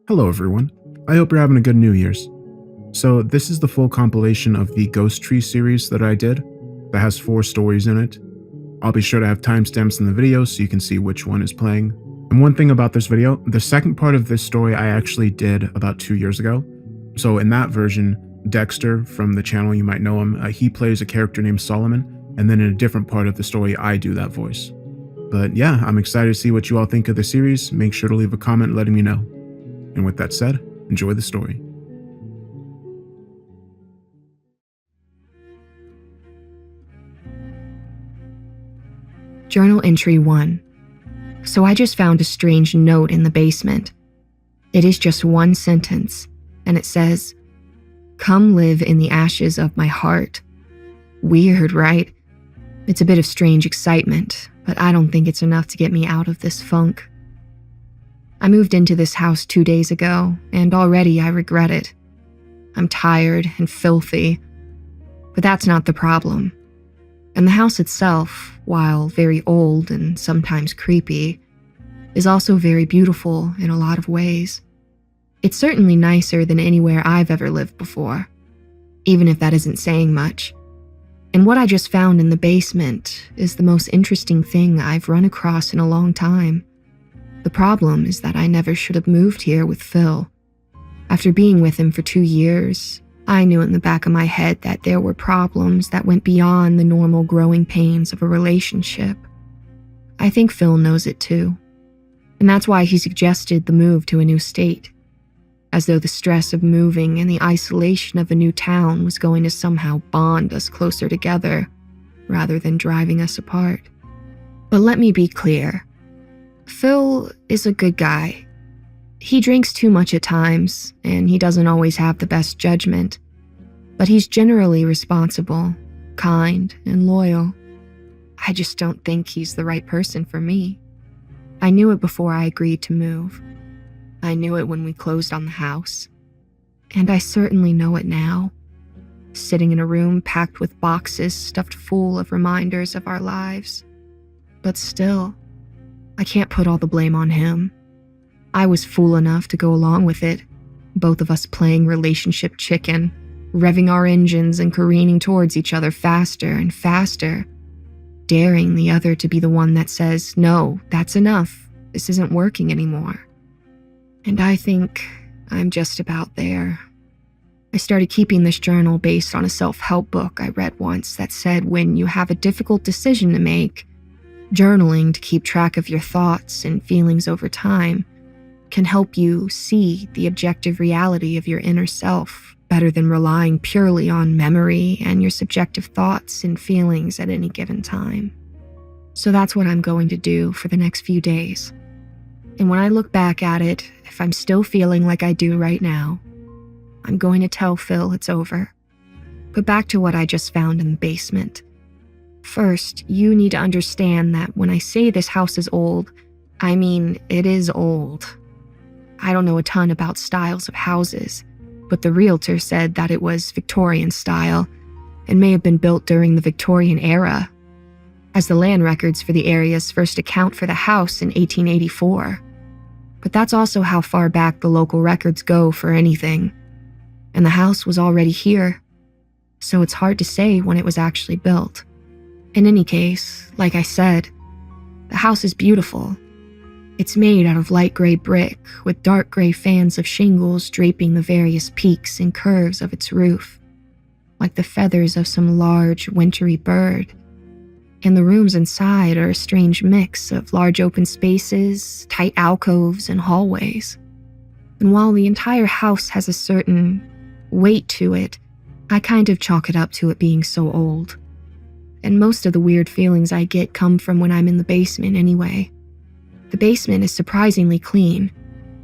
Hello everyone, I hope you're having a good New Year's. So this is the full compilation of the Ghost Tree series that I did, that has 4 stories in it. I'll be sure to have timestamps in the video so you can see which one is playing. And one thing about this video, the second part of this story I actually did about 2 years ago. So in that version, Dexter from the channel, you might know him, he plays a character named Solomon, and then in a different part of the story I do that voice. But yeah, I'm excited to see what you all think of the series. Make sure to leave a comment letting me know. And with that said, enjoy the story. Journal Entry 1. So I just found a strange note in the basement. It is just one sentence, and it says, "Come live in the ashes of my heart." Weird, right? It's a bit of strange excitement, but I don't think it's enough to get me out of this funk. I moved into this house 2 days ago, and already I regret it. I'm tired and filthy, but that's not the problem. And the house itself, while very old and sometimes creepy, is also very beautiful in a lot of ways. It's certainly nicer than anywhere I've ever lived before, even if that isn't saying much. And what I just found in the basement is the most interesting thing I've run across in a long time. The problem is that I never should have moved here with Phil. After being with him for 2 years, I knew in the back of my head that there were problems that went beyond the normal growing pains of a relationship. I think Phil knows it too. And that's why he suggested the move to a new state, as though the stress of moving and the isolation of a new town was going to somehow bond us closer together, rather than driving us apart. But let me be clear. Phil is a good guy. He drinks too much at times, and he doesn't always have the best judgment. But he's generally responsible, kind, and loyal. I just don't think he's the right person for me. I knew it before I agreed to move. I knew it when we closed on the house. And I certainly know it now, sitting in a room packed with boxes stuffed full of reminders of our lives. But still, I can't put all the blame on him. I was fool enough to go along with it, both of us playing relationship chicken, revving our engines and careening towards each other faster and faster, daring the other to be the one that says, "No, that's enough. This isn't working anymore." And I think I'm just about there. I started keeping this journal based on a self-help book I read once that said when you have a difficult decision to make, journaling to keep track of your thoughts and feelings over time can help you see the objective reality of your inner self better than relying purely on memory and your subjective thoughts and feelings at any given time. So that's what I'm going to do for the next few days. And when I look back at it, if I'm still feeling like I do right now, I'm going to tell Phil it's over. But back to what I just found in the basement. First, you need to understand that when I say this house is old, I mean it is old. I don't know a ton about styles of houses, but the realtor said that it was Victorian style and may have been built during the Victorian era, as the land records for the area's first account for the house in 1884. But that's also how far back the local records go for anything. And the house was already here, so it's hard to say when it was actually built. In any case, like I said, the house is beautiful. It's made out of light gray brick with dark gray fans of shingles draping the various peaks and curves of its roof, like the feathers of some large, wintry bird. And the rooms inside are a strange mix of large open spaces, tight alcoves, and hallways. And while the entire house has a certain weight to it, I kind of chalk it up to it being so old. And most of the weird feelings I get come from when I'm in the basement anyway. The basement is surprisingly clean,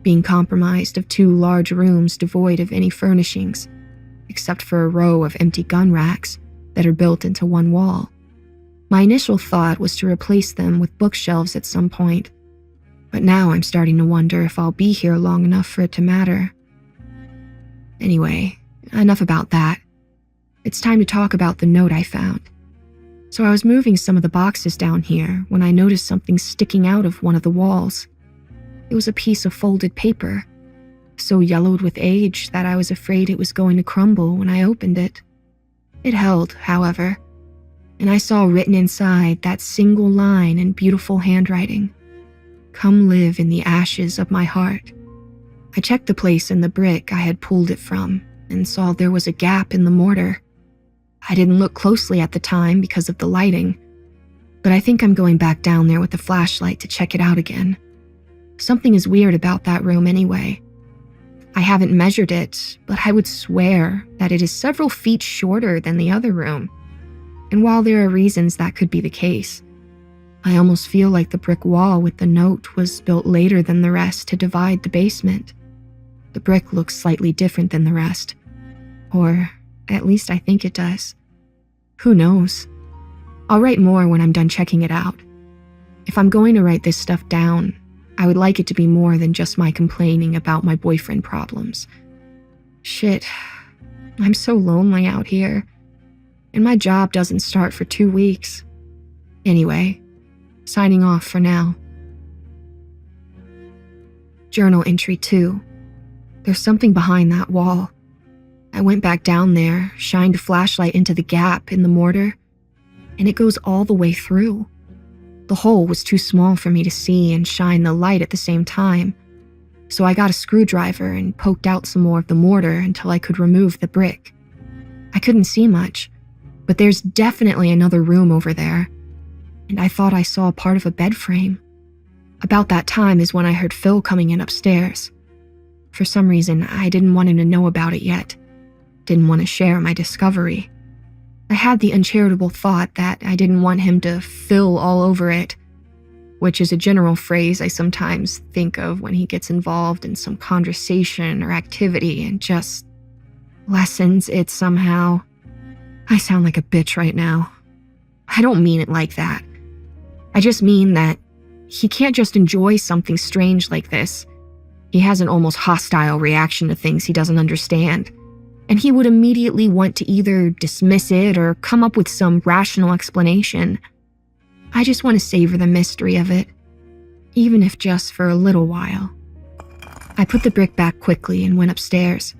being comprised of 2 large rooms devoid of any furnishings, except for a row of empty gun racks that are built into one wall. My initial thought was to replace them with bookshelves at some point, but now I'm starting to wonder if I'll be here long enough for it to matter. Anyway, enough about that. It's time to talk about the note I found. So I was moving some of the boxes down here when I noticed something sticking out of one of the walls. It was a piece of folded paper. so yellowed with age that I was afraid it was going to crumble when I opened it. It held, however, and I saw written inside that single line in beautiful handwriting: "Come live in the ashes of my heart." I checked the place in the brick I had pulled it from and saw there was a gap in the mortar. I didn't look closely at the time because of the lighting, but I think I'm going back down there with the flashlight to check it out again. Something is weird about that room anyway. I haven't measured it, but I would swear that it is several feet shorter than the other room. And while there are reasons that could be the case, I almost feel like the brick wall with the note was built later than the rest to divide the basement. The brick looks slightly different than the rest, or at least I think it does. Who knows? I'll write more when I'm done checking it out. If I'm going to write this stuff down, I would like it to be more than just my complaining about my boyfriend problems. Shit, I'm so lonely out here, and my job doesn't start for 2 weeks. Anyway, signing off for now. Journal entry 2. There's something behind that wall. I went back down there, shined a flashlight into the gap in the mortar, and it goes all the way through. The hole was too small for me to see and shine the light at the same time, so I got a screwdriver and poked out some more of the mortar until I could remove the brick. I couldn't see much, but there's definitely another room over there, and I thought I saw part of a bed frame. About that time is when I heard Phil coming in upstairs. For some reason, I didn't want him to know about it yet. Didn't want to share my discovery. I had the uncharitable thought that I didn't want him to fill all over it, which is a general phrase I sometimes think of when he gets involved in some conversation or activity and just lessens it somehow. I sound like a bitch right now. I don't mean it like that. I just mean that he can't just enjoy something strange like this. He has an almost hostile reaction to things he doesn't understand, and he would immediately want to either dismiss it or come up with some rational explanation. I just want to savor the mystery of it, even if just for a little while. I put the brick back quickly and went upstairs,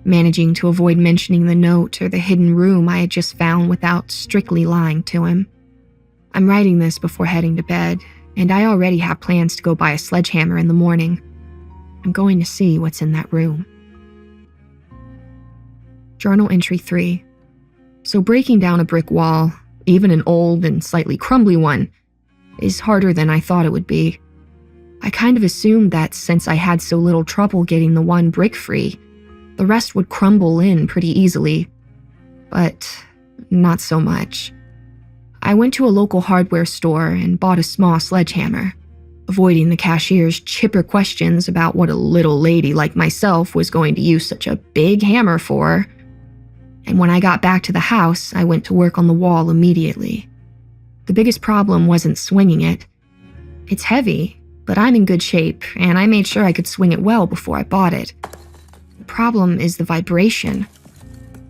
managing to avoid mentioning the note or the hidden room I had just found without strictly lying to him. I'm writing this before heading to bed, and I already have plans to go buy a sledgehammer in the morning. I'm going to see what's in that room. Journal entry 3. So breaking down a brick wall, even an old and slightly crumbly one, is harder than I thought it would be. I kind of assumed that since I had so little trouble getting the one brick free, the rest would crumble in pretty easily. But not so much. I went to a local hardware store and bought a small sledgehammer, avoiding the cashier's chipper questions about what a little lady like myself was going to use such a big hammer for. And when I got back to the house, I went to work on the wall immediately. The biggest problem wasn't swinging it. It's heavy, but I'm in good shape, and I made sure I could swing it well before I bought it. The problem is the vibration.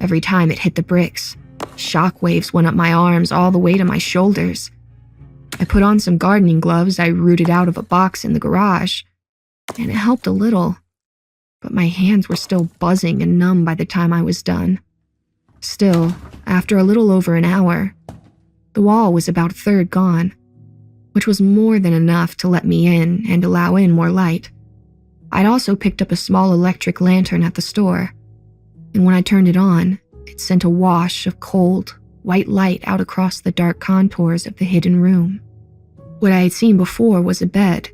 Every time it hit the bricks, shockwaves went up my arms all the way to my shoulders. I put on some gardening gloves I rooted out of a box in the garage, and it helped a little, but my hands were still buzzing and numb by the time I was done. Still, after a little over an hour, the wall was about a third gone, which was more than enough to let me in and allow in more light. I'd also picked up a small electric lantern at the store, and when I turned it on, it sent a wash of cold, white light out across the dark contours of the hidden room. What I had seen before was a bed,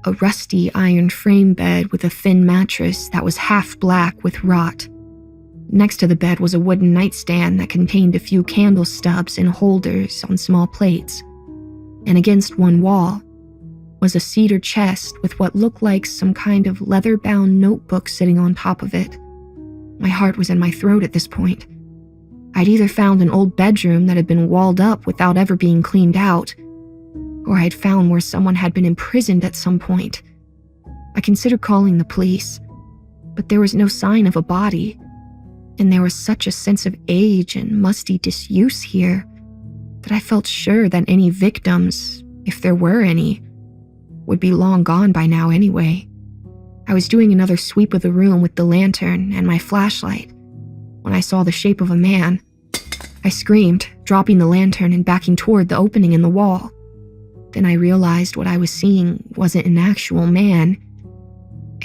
a rusty iron frame bed with a thin mattress that was half black with rot. Next to the bed was a wooden nightstand that contained a few candle stubs and holders on small plates. And against one wall was a cedar chest with what looked like some kind of leather-bound notebook sitting on top of it. My heart was in my throat at this point. I'd either found an old bedroom that had been walled up without ever being cleaned out, or I'd found where someone had been imprisoned at some point. I considered calling the police, but there was no sign of a body, and there was such a sense of age and musty disuse here that I felt sure that any victims, if there were any, would be long gone by now anyway. I was doing another sweep of the room with the lantern and my flashlight when I saw the shape of a man. I screamed, dropping the lantern and backing toward the opening in the wall. Then I realized what I was seeing wasn't an actual man.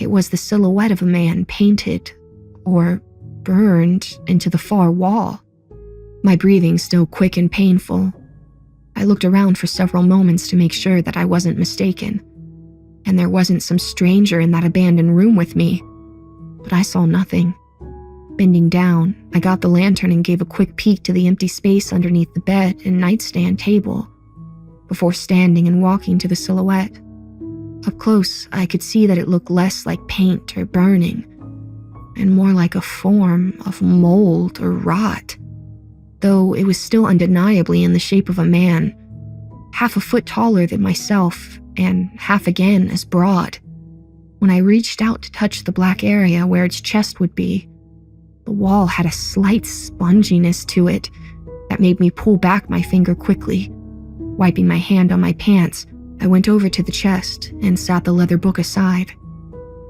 It was the silhouette of a man painted or burned into the far wall. My breathing still quick and painful. I looked around for several moments to make sure that I wasn't mistaken, and there wasn't some stranger in that abandoned room with me. But I saw nothing. Bending down, I got the lantern and gave a quick peek to the empty space underneath the bed and nightstand table, before standing and walking to the silhouette. Up close, I could see that it looked less like paint or burning, and more like a form of mold or rot, though it was still undeniably in the shape of a man, half a foot taller than myself and half again as broad. When I reached out to touch the black area where its chest would be, the wall had a slight sponginess to it that made me pull back my finger quickly. Wiping my hand on my pants, I went over to the chest and sat the leather book aside.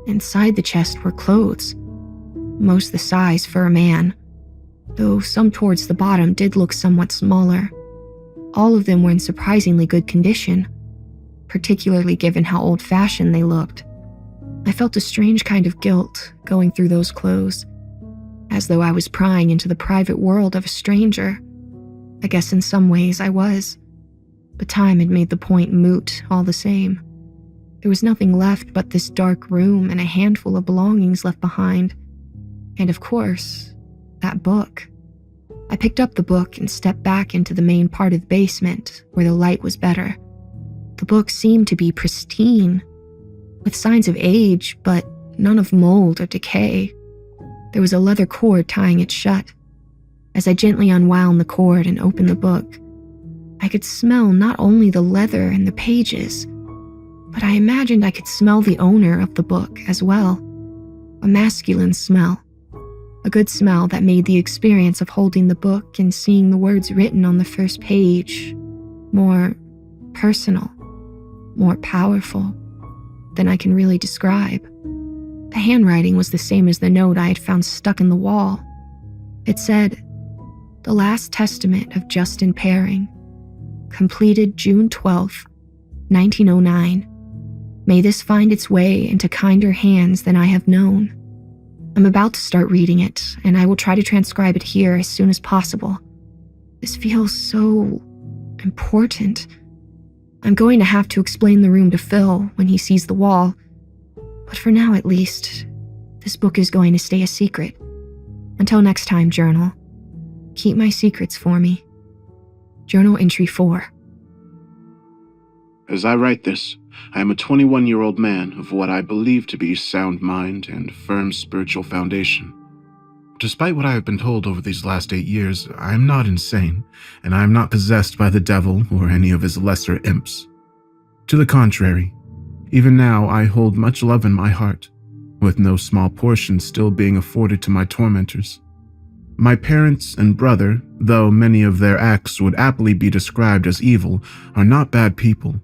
Inside the chest were clothes, most the size for a man, though some towards the bottom did look somewhat smaller. All of them were in surprisingly good condition, particularly given how old-fashioned they looked. I felt a strange kind of guilt going through those clothes, as though I was prying into the private world of a stranger. I guess in some ways I was, but time had made the point moot all the same. There was nothing left but this dark room and a handful of belongings left behind, and of course, that book. I picked up the book and stepped back into the main part of the basement where the light was better. The book seemed to be pristine, with signs of age, but none of mold or decay. There was a leather cord tying it shut. As I gently unwound the cord and opened the book, I could smell not only the leather and the pages, but I imagined I could smell the owner of the book as well. A masculine smell. A good smell that made the experience of holding the book and seeing the words written on the first page more personal, more powerful than I can really describe. The handwriting was the same as the note I had found stuck in the wall. It said, "The Last Testament of Justin Paring, completed June 12th, 1909. May this find its way into kinder hands than I have known." I'm about to start reading it, and I will try to transcribe it here as soon as possible. This feels so important. I'm going to have to explain the room to Phil when he sees the wall, but for now at least, this book is going to stay a secret. Until next time, journal. Keep my secrets for me. Journal entry 4. As I write this, I am a 21-year-old man of what I believe to be sound mind and firm spiritual foundation. Despite what I have been told over these last 8 years, I am not insane, and I am not possessed by the devil or any of his lesser imps. To the contrary, even now I hold much love in my heart, with no small portion still being afforded to my tormentors. My parents and brother, though many of their acts would aptly be described as evil, are not bad people.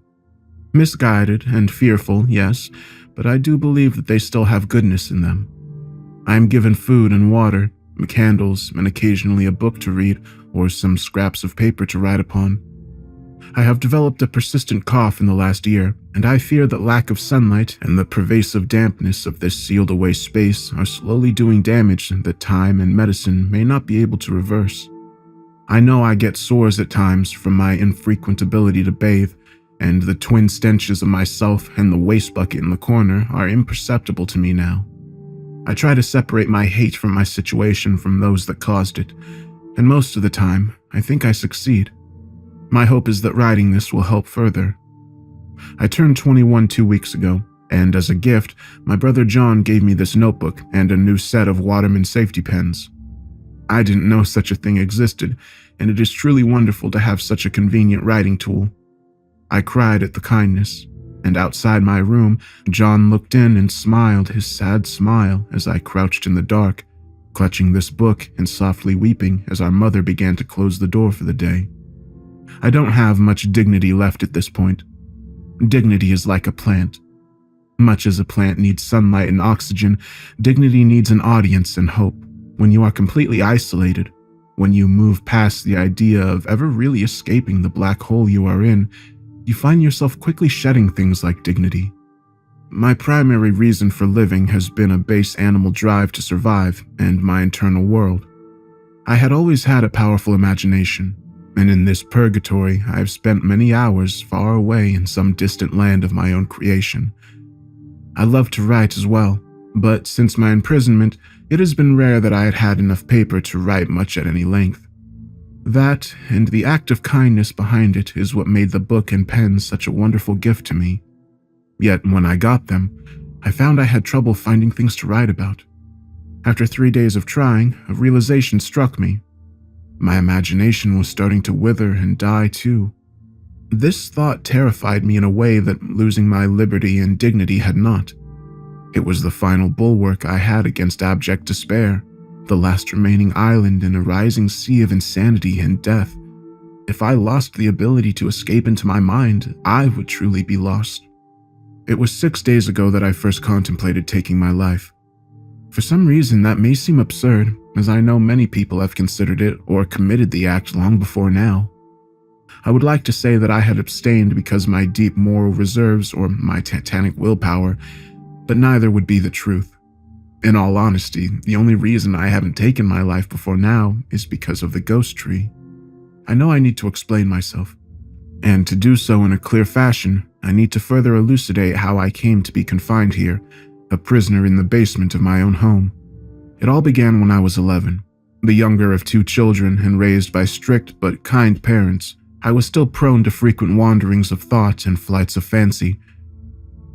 Misguided and fearful, yes, but I do believe that they still have goodness in them. I am given food and water, candles, and occasionally a book to read or some scraps of paper to write upon. I have developed a persistent cough in the last year, and I fear that lack of sunlight and the pervasive dampness of this sealed-away space are slowly doing damage that time and medicine may not be able to reverse. I know I get sores at times from my infrequent ability to bathe, and the twin stenches of myself and the waste bucket in the corner are imperceptible to me now. I try to separate my hate from my situation from those that caused it, and most of the time, I think I succeed. My hope is that writing this will help further. I turned 21 2 weeks ago, and as a gift, my brother John gave me this notebook and a new set of Waterman safety pens. I didn't know such a thing existed, and it is truly wonderful to have such a convenient writing tool. I cried at the kindness, and outside my room, John looked in and smiled his sad smile as I crouched in the dark, clutching this book and softly weeping as our mother began to close the door for the day. I don't have much dignity left at this point. Dignity is like a plant. Much as a plant needs sunlight and oxygen, dignity needs an audience and hope. When you are completely isolated, when you move past the idea of ever really escaping the black hole you are in, you find yourself quickly shedding things like dignity. My primary reason for living has been a base animal drive to survive and my internal world. I had always had a powerful imagination, and in this purgatory I have spent many hours far away in some distant land of my own creation. I love to write as well, but since my imprisonment, it has been rare that I had had enough paper to write much at any length. That, and the act of kindness behind it, is what made the book and pen such a wonderful gift to me. Yet when I got them, I found I had trouble finding things to write about. After 3 days of trying, a realization struck me. My imagination was starting to wither and die too. This thought terrified me in a way that losing my liberty and dignity had not. It was the final bulwark I had against abject despair, the last remaining island in a rising sea of insanity and death. If I lost the ability to escape into my mind, I would truly be lost. It was 6 days ago that I first contemplated taking my life. For some reason, that may seem absurd, as I know many people have considered it or committed the act long before now. I would like to say that I had abstained because of my deep moral reserves or my titanic willpower, but neither would be the truth. In all honesty, the only reason I haven't taken my life before now is because of the ghost tree. I know I need to explain myself, and to do so in a clear fashion, I need to further elucidate how I came to be confined here, a prisoner in the basement of my own home. It all began when I was 11. The younger of 2 children and raised by strict but kind parents, I was still prone to frequent wanderings of thought and flights of fancy.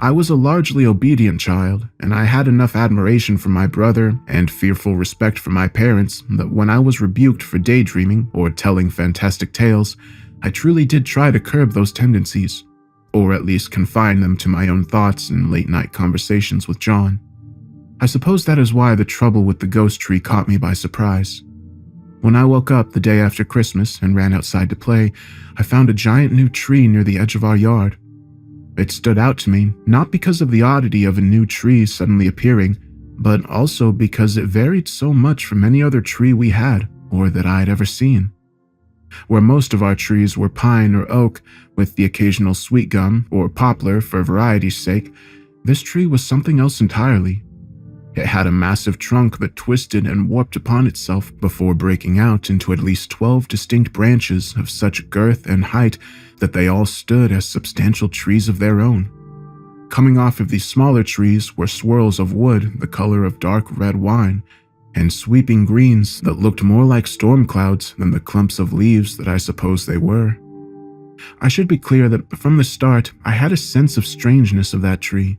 I was a largely obedient child, and I had enough admiration for my brother and fearful respect for my parents that when I was rebuked for daydreaming or telling fantastic tales, I truly did try to curb those tendencies, or at least confine them to my own thoughts and late-night conversations with John. I suppose that is why the trouble with the ghost tree caught me by surprise. When I woke up the day after Christmas and ran outside to play, I found a giant new tree near the edge of our yard. It stood out to me, not because of the oddity of a new tree suddenly appearing, but also because it varied so much from any other tree we had, or that I had ever seen. Where most of our trees were pine or oak, with the occasional sweet gum or poplar for variety's sake, this tree was something else entirely. It had a massive trunk that twisted and warped upon itself before breaking out into at least 12 distinct branches of such girth and height that they all stood as substantial trees of their own. Coming off of these smaller trees were swirls of wood the color of dark red wine, and sweeping greens that looked more like storm clouds than the clumps of leaves that I suppose they were. I should be clear that from the start I had a sense of strangeness of that tree,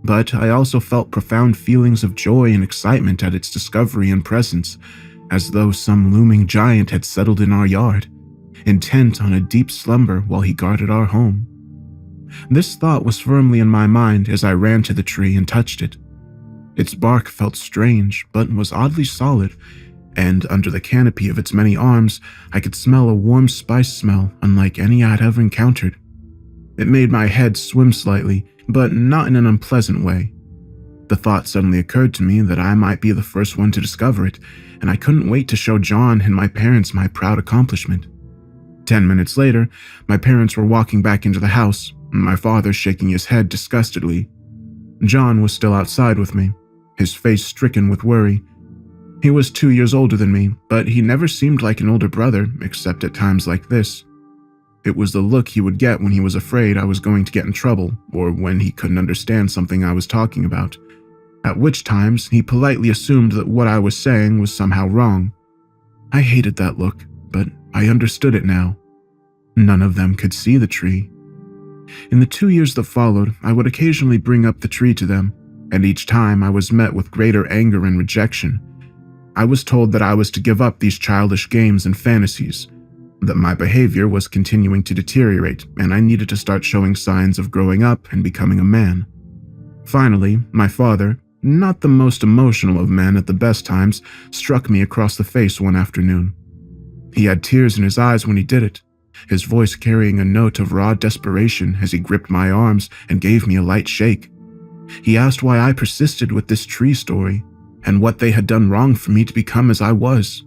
but I also felt profound feelings of joy and excitement at its discovery and presence, as though some looming giant had settled in our yard, intent on a deep slumber while he guarded our home. This thought was firmly in my mind as I ran to the tree and touched it. Its bark felt strange, but was oddly solid, and under the canopy of its many arms, I could smell a warm spice smell unlike any I had ever encountered. It made my head swim slightly, but not in an unpleasant way. The thought suddenly occurred to me that I might be the first one to discover it, and I couldn't wait to show John and my parents my proud accomplishment. 10 minutes later, my parents were walking back into the house, my father shaking his head disgustedly. John was still outside with me, his face stricken with worry. He was 2 years older than me, but he never seemed like an older brother, except at times like this. It was the look he would get when he was afraid I was going to get in trouble, or when he couldn't understand something I was talking about, at which times he politely assumed that what I was saying was somehow wrong. I hated that look, but I understood it now. None of them could see the tree. In the 2 years that followed, I would occasionally bring up the tree to them, and each time I was met with greater anger and rejection. I was told that I was to give up these childish games and fantasies, that my behavior was continuing to deteriorate, and I needed to start showing signs of growing up and becoming a man. Finally, my father, not the most emotional of men at the best times, struck me across the face one afternoon. He had tears in his eyes when he did it, his voice carrying a note of raw desperation as he gripped my arms and gave me a light shake. He asked why I persisted with this tree story and what they had done wrong for me to become as I was.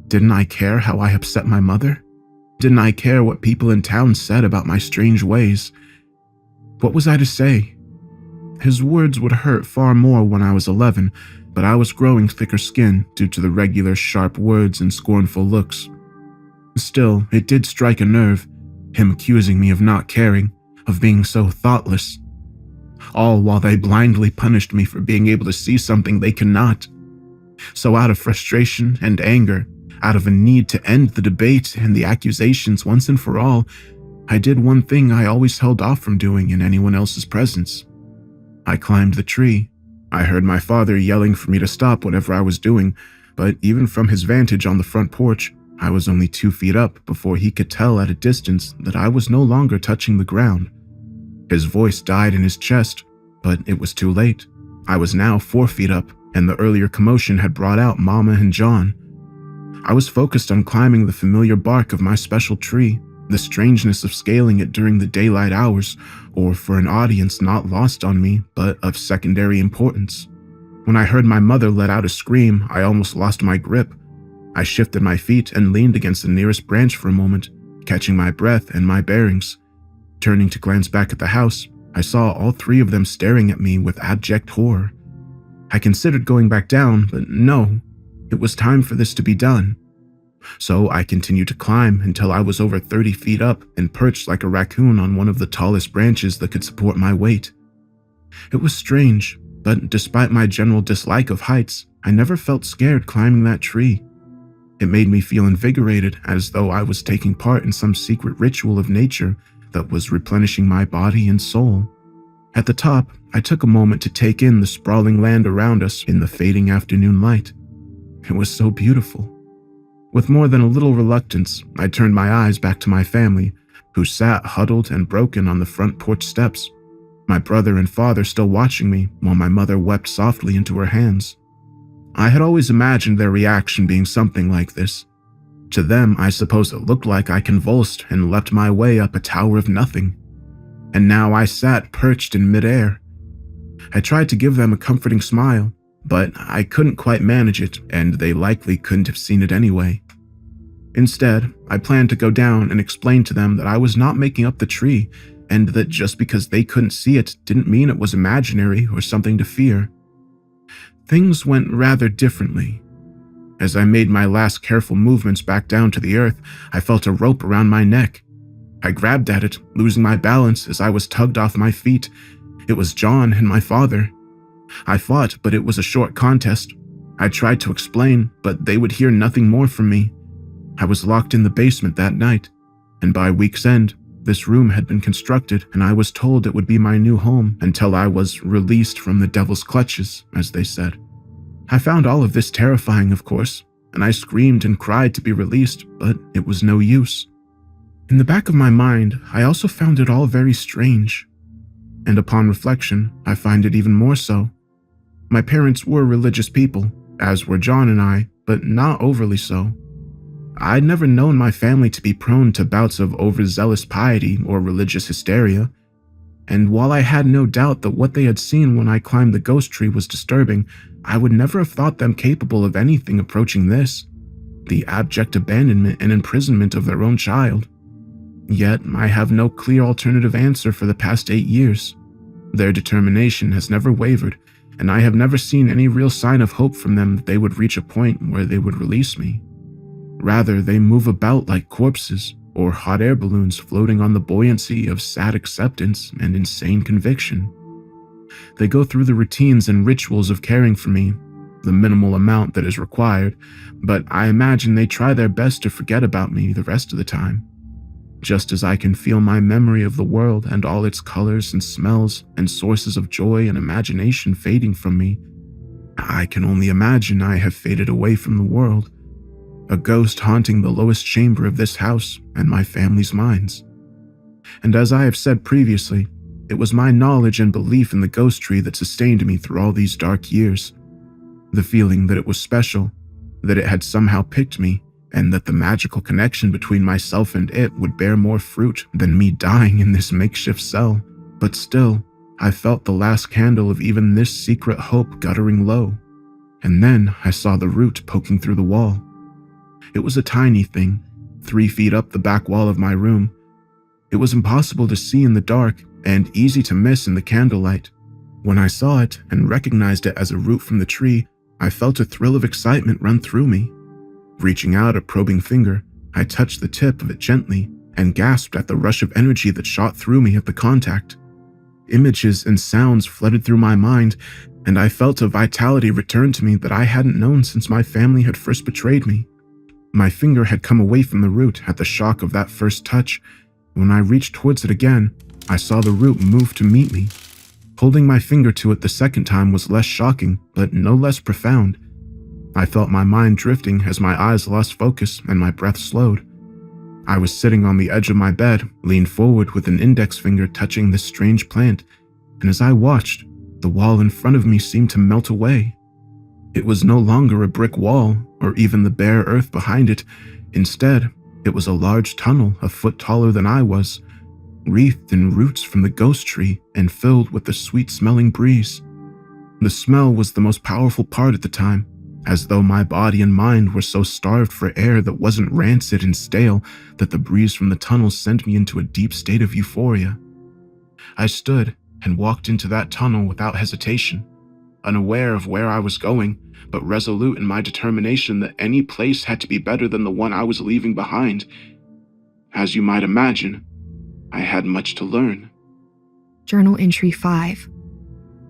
Didn't I care how I upset my mother? Didn't I care what people in town said about my strange ways? What was I to say? His words would hurt far more when I was 11, but I was growing thicker skin due to the regular sharp words and scornful looks. Still, it did strike a nerve, him accusing me of not caring, of being so thoughtless. All while they blindly punished me for being able to see something they cannot. So out of frustration and anger, out of a need to end the debate and the accusations once and for all, I did one thing I always held off from doing in anyone else's presence. I climbed the tree. I heard my father yelling for me to stop whatever I was doing, but even from his vantage on the front porch, I was only 2 feet up before he could tell at a distance that I was no longer touching the ground. His voice died in his chest, but it was too late. I was now 4 feet up, and the earlier commotion had brought out Mama and John. I was focused on climbing the familiar bark of my special tree, the strangeness of scaling it during the daylight hours, or for an audience not lost on me, but of secondary importance. When I heard my mother let out a scream, I almost lost my grip. I shifted my feet and leaned against the nearest branch for a moment, catching my breath and my bearings. Turning to glance back at the house, I saw all 3 of them staring at me with abject horror. I considered going back down, but no, it was time for this to be done. So I continued to climb until I was over 30 feet up and perched like a raccoon on one of the tallest branches that could support my weight. It was strange, but despite my general dislike of heights, I never felt scared climbing that tree. It made me feel invigorated, as though I was taking part in some secret ritual of nature that was replenishing my body and soul. At the top, I took a moment to take in the sprawling land around us in the fading afternoon light. It was so beautiful. With more than a little reluctance, I turned my eyes back to my family, who sat huddled and broken on the front porch steps, my brother and father still watching me while my mother wept softly into her hands. I had always imagined their reaction being something like this. To them, I suppose it looked like I convulsed and leapt my way up a tower of nothing. And now I sat perched in midair. I tried to give them a comforting smile, but I couldn't quite manage it, and they likely couldn't have seen it anyway. Instead, I planned to go down and explain to them that I was not making up the tree, and that just because they couldn't see it didn't mean it was imaginary or something to fear. Things went rather differently. As I made my last careful movements back down to the earth, I felt a rope around my neck. I grabbed at it, losing my balance as I was tugged off my feet. It was John and my father. I fought, but it was a short contest. I tried to explain, but they would hear nothing more from me. I was locked in the basement that night, and by week's end, this room had been constructed, and I was told it would be my new home until I was released from the devil's clutches, as they said. I found all of this terrifying, of course, and I screamed and cried to be released, but it was no use. In the back of my mind, I also found it all very strange. And upon reflection, I find it even more so. My parents were religious people, as were John and I, but not overly so. I'd never known my family to be prone to bouts of overzealous piety or religious hysteria, and while I had no doubt that what they had seen when I climbed the ghost tree was disturbing, I would never have thought them capable of anything approaching this, the abject abandonment and imprisonment of their own child. Yet, I have no clear alternative answer for the past 8 years. Their determination has never wavered, and I have never seen any real sign of hope from them that they would reach a point where they would release me. Rather, they move about like corpses or hot air balloons floating on the buoyancy of sad acceptance and insane conviction. They go through the routines and rituals of caring for me, the minimal amount that is required, but I imagine they try their best to forget about me the rest of the time. Just as I can feel my memory of the world and all its colors and smells and sources of joy and imagination fading from me, I can only imagine I have faded away from the world, a ghost haunting the lowest chamber of this house and my family's minds. And as I have said previously, it was my knowledge and belief in the ghost tree that sustained me through all these dark years. The feeling that it was special, that it had somehow picked me, and that the magical connection between myself and it would bear more fruit than me dying in this makeshift cell. But still, I felt the last candle of even this secret hope guttering low, and then I saw the root poking through the wall. It was a tiny thing, 3 feet up the back wall of my room. It was impossible to see in the dark and easy to miss in the candlelight. When I saw it and recognized it as a root from the tree, I felt a thrill of excitement run through me. Reaching out a probing finger, I touched the tip of it gently and gasped at the rush of energy that shot through me at the contact. Images and sounds flooded through my mind, and I felt a vitality return to me that I hadn't known since my family had first betrayed me. My finger had come away from the root at the shock of that first touch. When I reached towards it again, I saw the root move to meet me. Holding my finger to it the second time was less shocking, but no less profound. I felt my mind drifting as my eyes lost focus and my breath slowed. I was sitting on the edge of my bed, leaned forward with an index finger touching this strange plant, and as I watched, the wall in front of me seemed to melt away. It was no longer a brick wall, or even the bare earth behind it. Instead, it was a large tunnel a foot taller than I was, wreathed in roots from the ghost tree and filled with the sweet-smelling breeze. The smell was the most powerful part at the time, as though my body and mind were so starved for air that wasn't rancid and stale that the breeze from the tunnel sent me into a deep state of euphoria. I stood and walked into that tunnel without hesitation, unaware of where I was going, but resolute in my determination that any place had to be better than the one I was leaving behind. As you might imagine, I had much to learn. Journal Entry 5.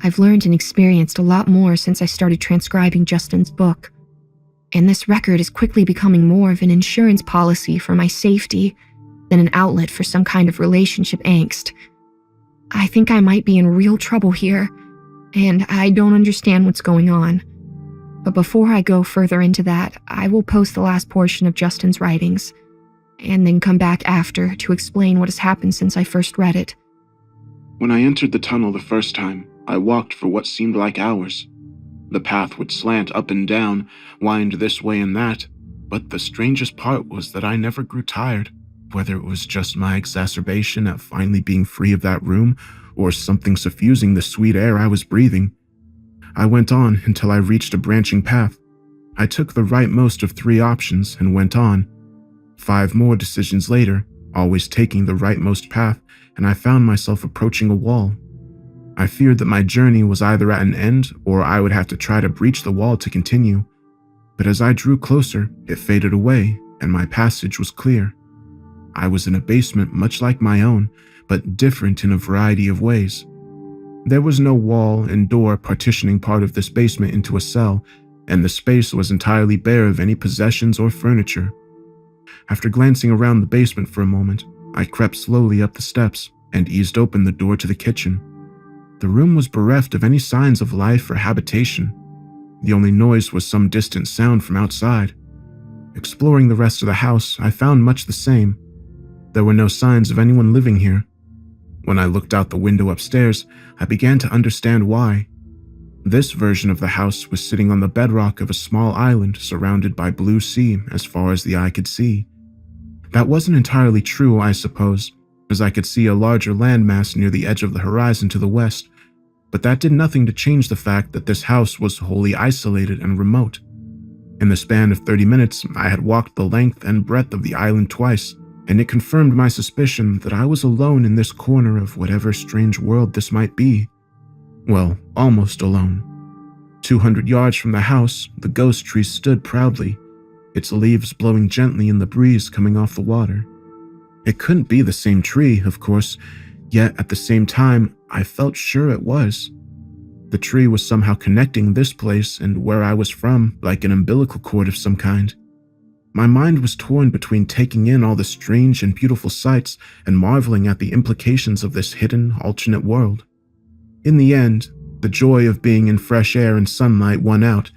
I've learned and experienced a lot more since I started transcribing Justin's book, and this record is quickly becoming more of an insurance policy for my safety than an outlet for some kind of relationship angst. I think I might be in real trouble here, and I don't understand what's going on. But before I go further into that, I will post the last portion of Justin's writings, and then come back after to explain what has happened since I first read it. When I entered the tunnel the first time, I walked for what seemed like hours. The path would slant up and down, wind this way and that, but the strangest part was that I never grew tired, whether it was just my exacerbation at finally being free of that room, or something suffusing the sweet air I was breathing. I went on until I reached a branching path. I took the rightmost of 3 options and went on. 5 more decisions later, always taking the rightmost path, and I found myself approaching a wall. I feared that my journey was either at an end or I would have to try to breach the wall to continue. But as I drew closer, it faded away and my passage was clear. I was in a basement much like my own, but different in a variety of ways. There was no wall and door partitioning part of this basement into a cell, and the space was entirely bare of any possessions or furniture. After glancing around the basement for a moment, I crept slowly up the steps and eased open the door to the kitchen. The room was bereft of any signs of life or habitation. The only noise was some distant sound from outside. Exploring the rest of the house, I found much the same. There were no signs of anyone living here. When I looked out the window upstairs, I began to understand why. This version of the house was sitting on the bedrock of a small island surrounded by blue sea as far as the eye could see. That wasn't entirely true, I suppose, as I could see a larger landmass near the edge of the horizon to the west, but that did nothing to change the fact that this house was wholly isolated and remote. In the span of 30 minutes, I had walked the length and breadth of the island twice, and it confirmed my suspicion that I was alone in this corner of whatever strange world this might be. Well, almost alone. 200 yards from the house, the ghost tree stood proudly, its leaves blowing gently in the breeze coming off the water. It couldn't be the same tree, of course, yet at the same time, I felt sure it was. The tree was somehow connecting this place and where I was from, like an umbilical cord of some kind. My mind was torn between taking in all the strange and beautiful sights and marveling at the implications of this hidden, alternate world. In the end, the joy of being in fresh air and sunlight won out.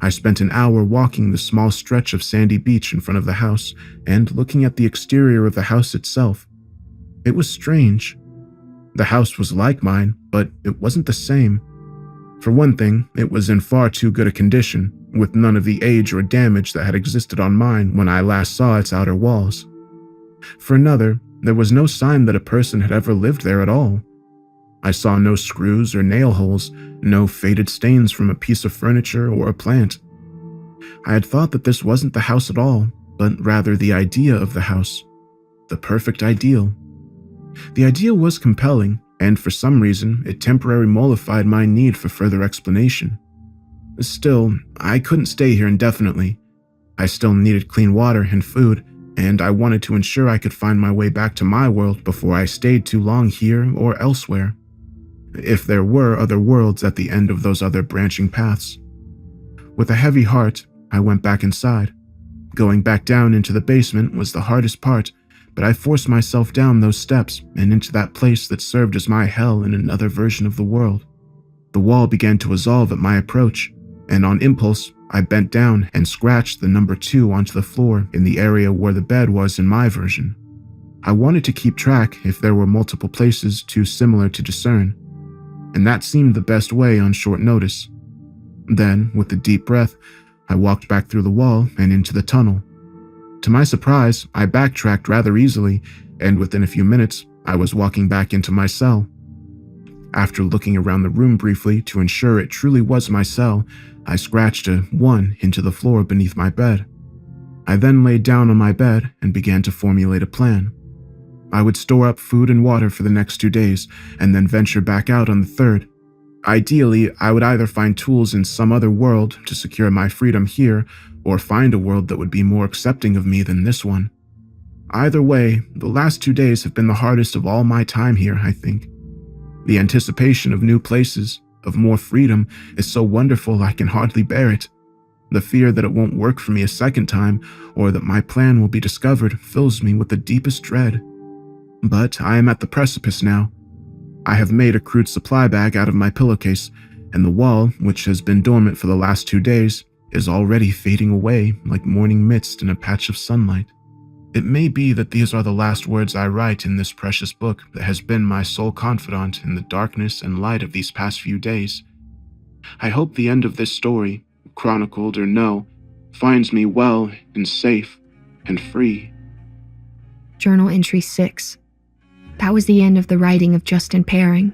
I spent an hour walking the small stretch of sandy beach in front of the house and looking at the exterior of the house itself. It was strange. The house was like mine, but it wasn't the same. For one thing, it was in far too good a condition, with none of the age or damage that had existed on mine when I last saw its outer walls. For another, there was no sign that a person had ever lived there at all. I saw no screws or nail holes, no faded stains from a piece of furniture or a plant. I had thought that this wasn't the house at all, but rather the idea of the house. The perfect ideal. The idea was compelling, and for some reason, it temporarily mollified my need for further explanation. Still, I couldn't stay here indefinitely. I still needed clean water and food, and I wanted to ensure I could find my way back to my world before I stayed too long here or elsewhere. If there were other worlds at the end of those other branching paths. With a heavy heart, I went back inside. Going back down into the basement was the hardest part, but I forced myself down those steps and into that place that served as my hell in another version of the world. The wall began to dissolve at my approach, and on impulse, I bent down and scratched the number 2 onto the floor in the area where the bed was in my version. I wanted to keep track if there were multiple places too similar to discern, and that seemed the best way on short notice. Then, with a deep breath, I walked back through the wall and into the tunnel. To my surprise, I backtracked rather easily, and within a few minutes, I was walking back into my cell. After looking around the room briefly to ensure it truly was my cell, I scratched a 1 into the floor beneath my bed. I then laid down on my bed and began to formulate a plan. I would store up food and water for the next 2 days, and then venture back out on the 3rd. Ideally, I would either find tools in some other world to secure my freedom here, or find a world that would be more accepting of me than this one. Either way, the last 2 days have been the hardest of all my time here, I think. The anticipation of new places, of more freedom, is so wonderful I can hardly bear it. The fear that it won't work for me a second time, or that my plan will be discovered, fills me with the deepest dread. But I am at the precipice now. I have made a crude supply bag out of my pillowcase, and the wall, which has been dormant for the last 2 days, is already fading away like morning mist in a patch of sunlight. It may be that these are the last words I write in this precious book that has been my sole confidant in the darkness and light of these past few days. I hope the end of this story, chronicled or no, finds me well and safe and free. Journal entry 6. That was the end of the writing of Justin Paring.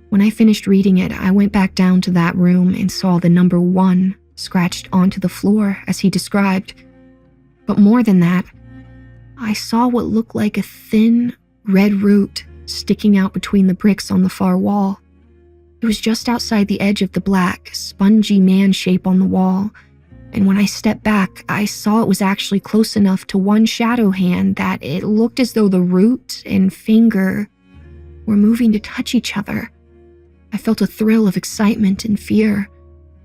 When I finished reading it, I went back down to that room and saw the number 1 scratched onto the floor as he described. But more than that, I saw what looked like a thin, red root sticking out between the bricks on the far wall. It was just outside the edge of the black, spongy man shape on the wall, and when I stepped back, I saw it was actually close enough to one shadow hand that it looked as though the root and finger were moving to touch each other. I felt a thrill of excitement and fear,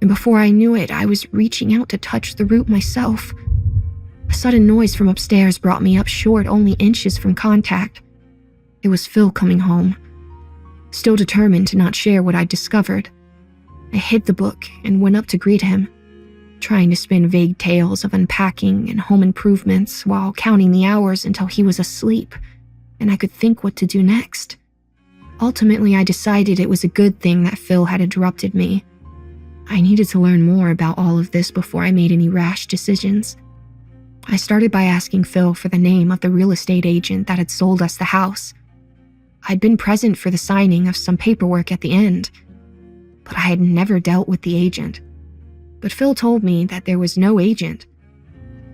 and before I knew it, I was reaching out to touch the root myself. A sudden noise from upstairs brought me up short, only inches from contact. It was Phil coming home. Still determined to not share what I'd discovered, I hid the book and went up to greet him, trying to spin vague tales of unpacking and home improvements while counting the hours until he was asleep and I could think what to do next. Ultimately, I decided it was a good thing that Phil had interrupted me. I needed to learn more about all of this before I made any rash decisions. I started by asking Phil for the name of the real estate agent that had sold us the house. I'd been present for the signing of some paperwork at the end, but I had never dealt with the agent. But Phil told me that there was no agent.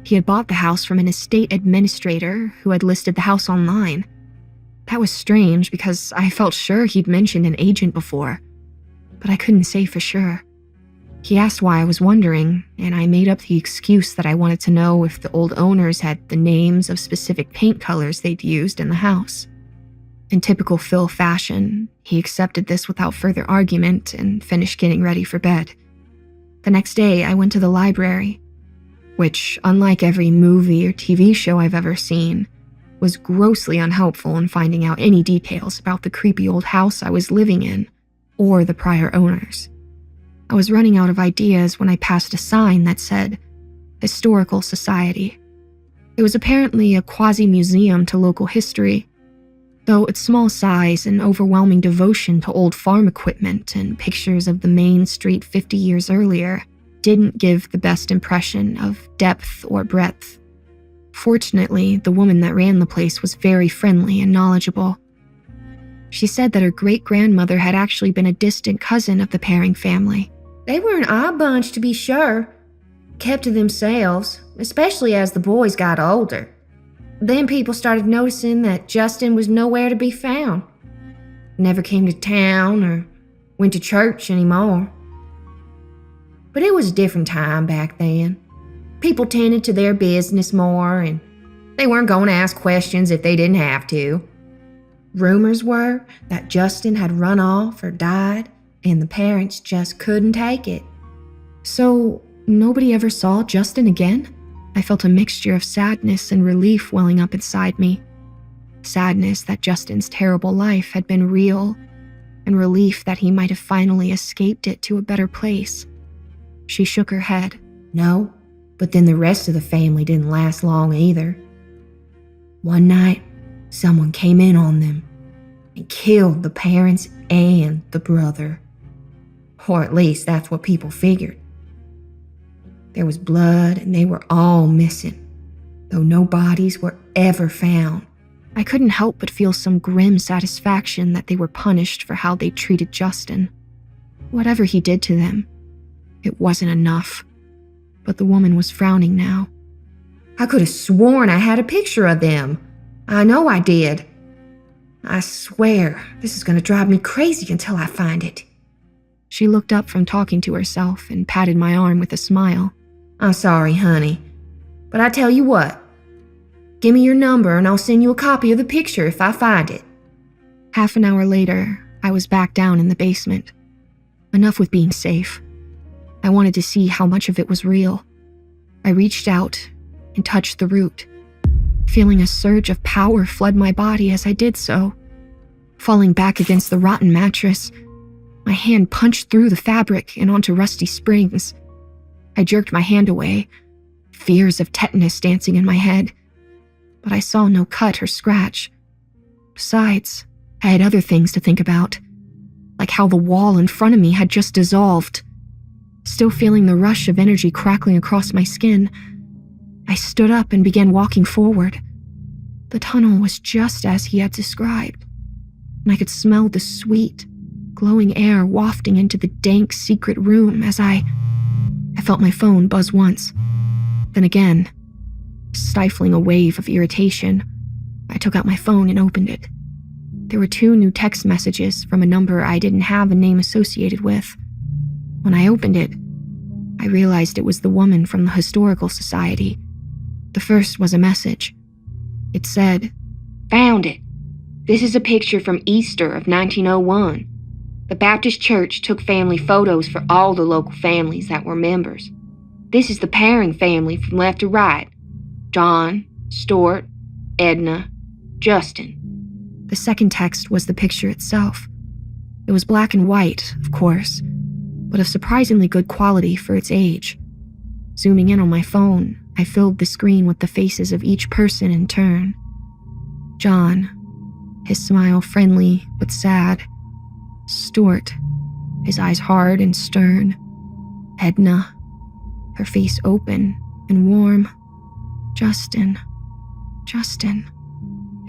He had bought the house from an estate administrator who had listed the house online. That was strange because I felt sure he'd mentioned an agent before, but I couldn't say for sure. He asked why I was wondering, and I made up the excuse that I wanted to know if the old owners had the names of specific paint colors they'd used in the house. In typical Phil fashion, he accepted this without further argument and finished getting ready for bed. The next day, I went to the library, which, unlike every movie or TV show I've ever seen, was grossly unhelpful in finding out any details about the creepy old house I was living in or the prior owners. I was running out of ideas when I passed a sign that said, Historical Society. It was apparently a quasi-museum to local history, though its small size and overwhelming devotion to old farm equipment and pictures of the main street 50 years earlier didn't give the best impression of depth or breadth. Fortunately, the woman that ran the place was very friendly and knowledgeable. She said that her great-grandmother had actually been a distant cousin of the Paring family. They were an odd bunch, to be sure. Kept to themselves, especially as the boys got older. Then people started noticing that Justin was nowhere to be found. Never came to town or went to church anymore. But it was a different time back then. People tended to their business more, and they weren't going to ask questions if they didn't have to. Rumors were that Justin had run off or died, and the parents just couldn't take it. So, nobody ever saw Justin again? I felt a mixture of sadness and relief welling up inside me. Sadness that Justin's terrible life had been real, and relief that he might have finally escaped it to a better place. She shook her head. No, but then the rest of the family didn't last long either. One night, someone came in on them and killed the parents and the brother. Or at least that's what people figured. There was blood and they were all missing, though no bodies were ever found. I couldn't help but feel some grim satisfaction that they were punished for how they treated Justin. Whatever he did to them, it wasn't enough. But the woman was frowning now. I could have sworn I had a picture of them. I know I did. I swear, this is going to drive me crazy until I find it. She looked up from talking to herself and patted my arm with a smile. I'm sorry, honey, but I tell you what. Give me your number and I'll send you a copy of the picture if I find it. Half an hour later, I was back down in the basement. Enough with being safe. I wanted to see how much of it was real. I reached out and touched the root. Feeling a surge of power flood my body as I did so. Falling back against the rotten mattress, my hand punched through the fabric and onto rusty springs. I jerked my hand away, fears of tetanus dancing in my head. But I saw no cut or scratch. Besides, I had other things to think about, like how the wall in front of me had just dissolved. Still feeling the rush of energy crackling across my skin, I stood up and began walking forward. The tunnel was just as he had described, and I could smell the sweet, glowing air wafting into the dank secret room as I felt my phone buzz once. Then again, stifling a wave of irritation, I took out my phone and opened it. There were 2 new text messages from a number I didn't have a name associated with. When I opened it, I realized it was the woman from the Historical Society. The first was a message. It said, "Found it. This is a picture from Easter of 1901. The Baptist Church took family photos for all the local families that were members. This is the Paring family from left to right. John, Stuart, Edna, Justin." The second text was the picture itself. It was black and white, of course, but of surprisingly good quality for its age. Zooming in on my phone, I filled the screen with the faces of each person in turn. John, his smile friendly but sad. Stuart, his eyes hard and stern. Edna, her face open and warm. Justin.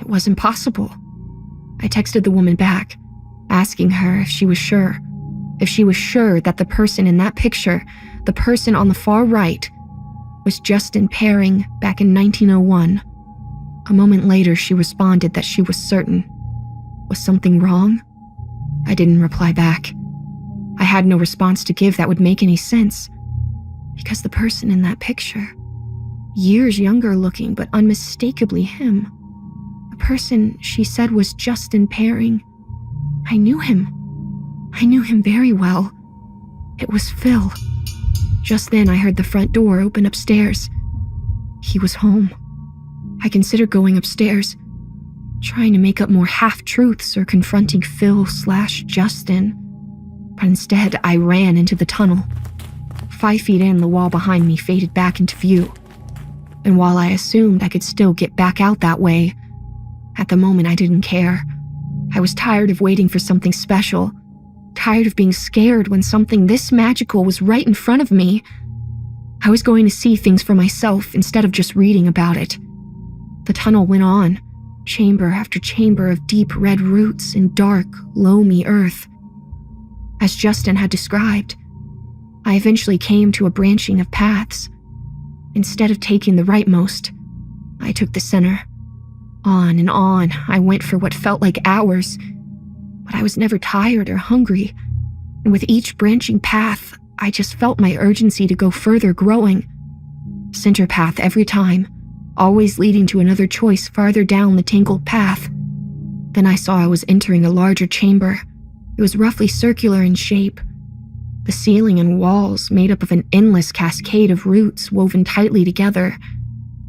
It was impossible. I texted the woman back, asking her if she was sure. If she was sure that the person in that picture, the person on the far right, was Justin Paring back in 1901. A moment later, she responded that she was certain. Was something wrong? I didn't reply back. I had no response to give that would make any sense. Because the person in that picture, years younger looking but unmistakably him, the person she said was Justin Paring. I knew him. I knew him very well. It was Phil. Just then I heard the front door open upstairs. He was home. I considered going upstairs, trying to make up more half-truths or confronting Phil/Justin. But instead, I ran into the tunnel. 5 feet in, the wall behind me faded back into view. And while I assumed I could still get back out that way, at the moment I didn't care. I was tired of waiting for something special, tired of being scared when something this magical was right in front of me. I was going to see things for myself instead of just reading about it. The tunnel went on, chamber after chamber of deep red roots in dark, loamy earth. As Justin had described, I eventually came to a branching of paths. Instead of taking the rightmost, I took the center. On and on, I went for what felt like hours, but I was never tired or hungry, and with each branching path, I just felt my urgency to go further growing. Center path every time, always leading to another choice farther down the tangled path. Then I saw I was entering a larger chamber. It was roughly circular in shape. The ceiling and walls made up of an endless cascade of roots woven tightly together,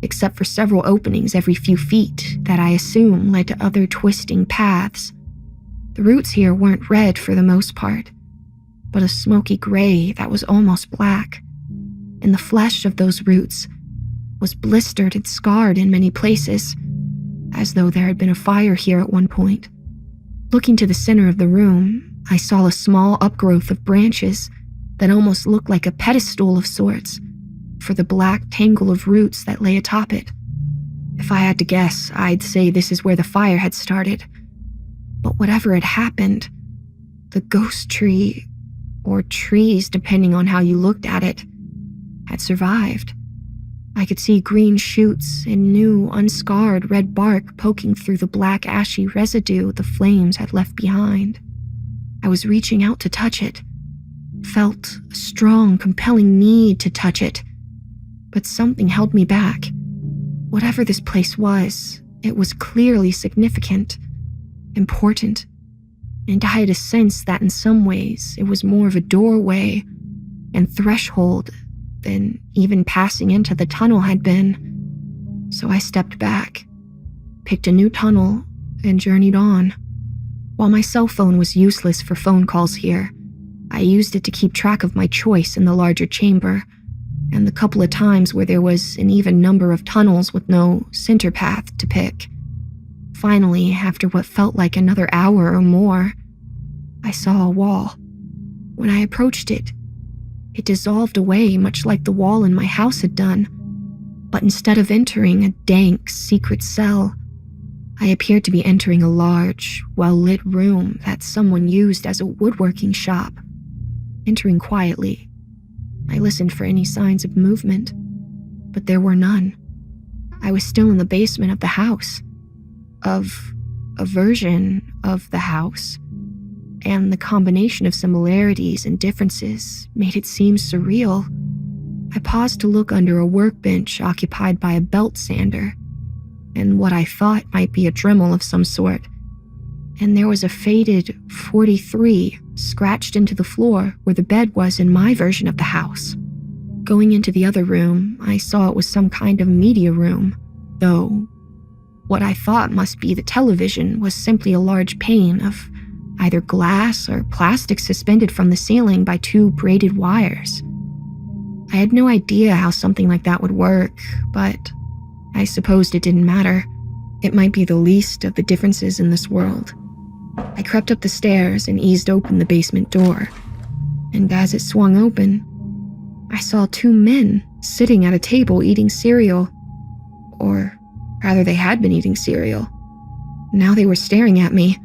except for several openings every few feet that I assume led to other twisting paths. The roots here weren't red for the most part, but a smoky gray that was almost black, and the flesh of those roots was blistered and scarred in many places, as though there had been a fire here at one point. Looking to the center of the room, I saw a small upgrowth of branches that almost looked like a pedestal of sorts for the black tangle of roots that lay atop it. If I had to guess, I'd say this is where the fire had started. But whatever had happened, the ghost tree, or trees depending on how you looked at it, had survived. I could see green shoots and new, unscarred red bark poking through the black ashy residue the flames had left behind. I was reaching out to touch it, felt a strong, compelling need to touch it, but something held me back. Whatever this place was, it was clearly significant, important, and I had a sense that in some ways it was more of a doorway and threshold than even passing into the tunnel had been. So I stepped back, picked a new tunnel, and journeyed on. While my cell phone was useless for phone calls here, I used it to keep track of my choice in the larger chamber, and the couple of times where there was an even number of tunnels with no center path to pick. Finally, after what felt like another hour or more, I saw a wall. When I approached it, it dissolved away much like the wall in my house had done, but instead of entering a dank, secret cell, I appeared to be entering a large, well-lit room that someone used as a woodworking shop. Entering quietly, I listened for any signs of movement, but there were none. I was still in the basement of the house, of a version of the house, and the combination of similarities and differences made it seem surreal. I paused to look under a workbench occupied by a belt sander, and what I thought might be a Dremel of some sort, and there was a faded 43 scratched into the floor where the bed was in my version of the house. Going into the other room, I saw it was some kind of media room, though what I thought must be the television was simply a large pane of either glass or plastic suspended from the ceiling by two braided wires. I had no idea how something like that would work, but I supposed it didn't matter. It might be the least of the differences in this world. I crept up the stairs and eased open the basement door, and as it swung open, I saw two men sitting at a table eating cereal. Or rather, they had been eating cereal. Now they were staring at me.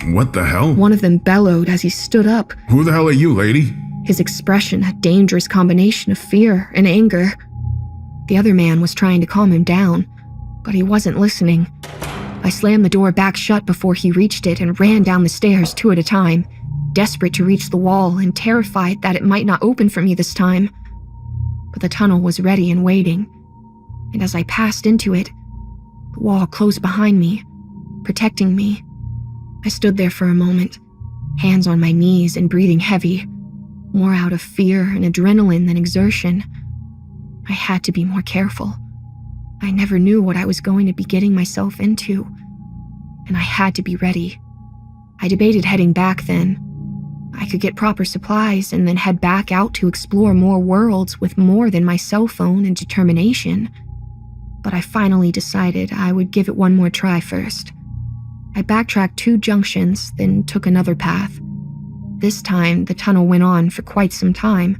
What the hell? One of them bellowed as he stood up. Who the hell are you, lady? His expression a dangerous combination of fear and anger. The other man was trying to calm him down, but he wasn't listening. I slammed the door back shut before he reached it and ran down the stairs two at a time, desperate to reach the wall and terrified that it might not open for me this time. But the tunnel was ready and waiting, and as I passed into it, the wall closed behind me, protecting me. I stood there for a moment, hands on my knees and breathing heavy, more out of fear and adrenaline than exertion. I had to be more careful. I never knew what I was going to be getting myself into, and I had to be ready. I debated heading back then. I could get proper supplies and then head back out to explore more worlds with more than my cell phone and determination. But I finally decided I would give it one more try first. I backtracked 2 junctions, then took another path. This time, the tunnel went on for quite some time,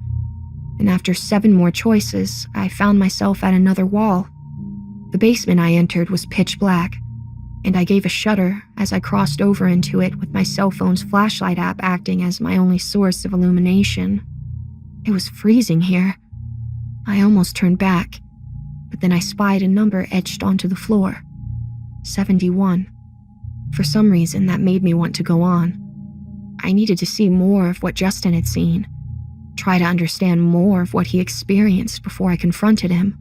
and after 7 more choices, I found myself at another wall. The basement I entered was pitch black, and I gave a shudder as I crossed over into it with my cell phone's flashlight app acting as my only source of illumination. It was freezing here. I almost turned back, but then I spied a number etched onto the floor. 71. For some reason, that made me want to go on. I needed to see more of what Justin had seen, try to understand more of what he experienced before I confronted him.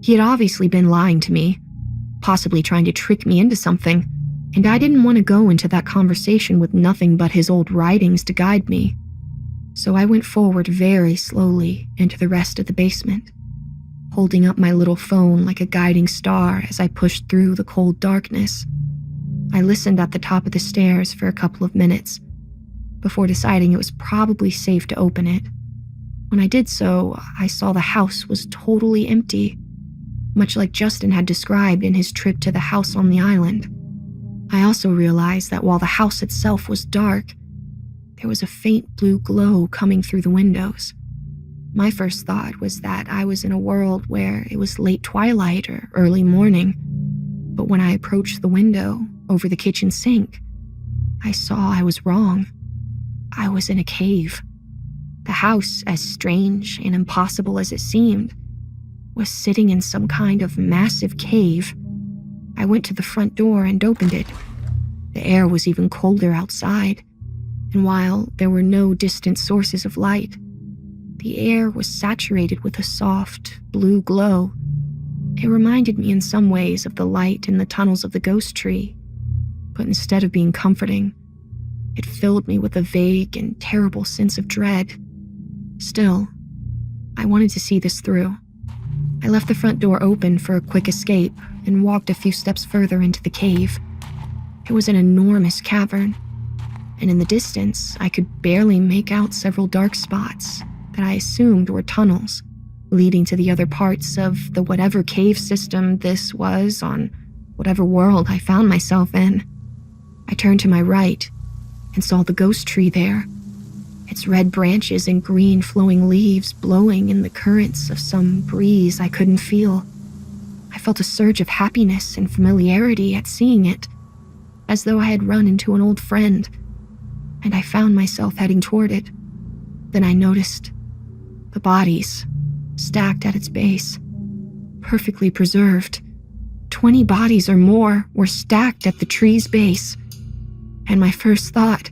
He had obviously been lying to me, possibly trying to trick me into something, and I didn't want to go into that conversation with nothing but his old writings to guide me. So I went forward very slowly into the rest of the basement, holding up my little phone like a guiding star as I pushed through the cold darkness. I listened at the top of the stairs for a couple of minutes before deciding it was probably safe to open it. When I did so, I saw the house was totally empty, much like Justin had described in his trip to the house on the island. I also realized that while the house itself was dark, there was a faint blue glow coming through the windows. My first thought was that I was in a world where it was late twilight or early morning, but when I approached the window over the kitchen sink, I saw I was wrong. I was in a cave. The house, as strange and impossible as it seemed, was sitting in some kind of massive cave. I went to the front door and opened it. The air was even colder outside, and while there were no distant sources of light, the air was saturated with a soft, blue glow. It reminded me in some ways of the light in the tunnels of the ghost tree, but instead of being comforting, it filled me with a vague and terrible sense of dread. Still, I wanted to see this through. I left the front door open for a quick escape and walked a few steps further into the cave. It was an enormous cavern, and in the distance, I could barely make out several dark spots that I assumed were tunnels leading to the other parts of the whatever cave system this was on whatever world I found myself in. I turned to my right and saw the ghost tree there, its red branches and green flowing leaves blowing in the currents of some breeze I couldn't feel. I felt a surge of happiness and familiarity at seeing it, as though I had run into an old friend, and I found myself heading toward it. Then I noticed the bodies stacked at its base, perfectly preserved. 20 bodies or more were stacked at the tree's base, and my first thought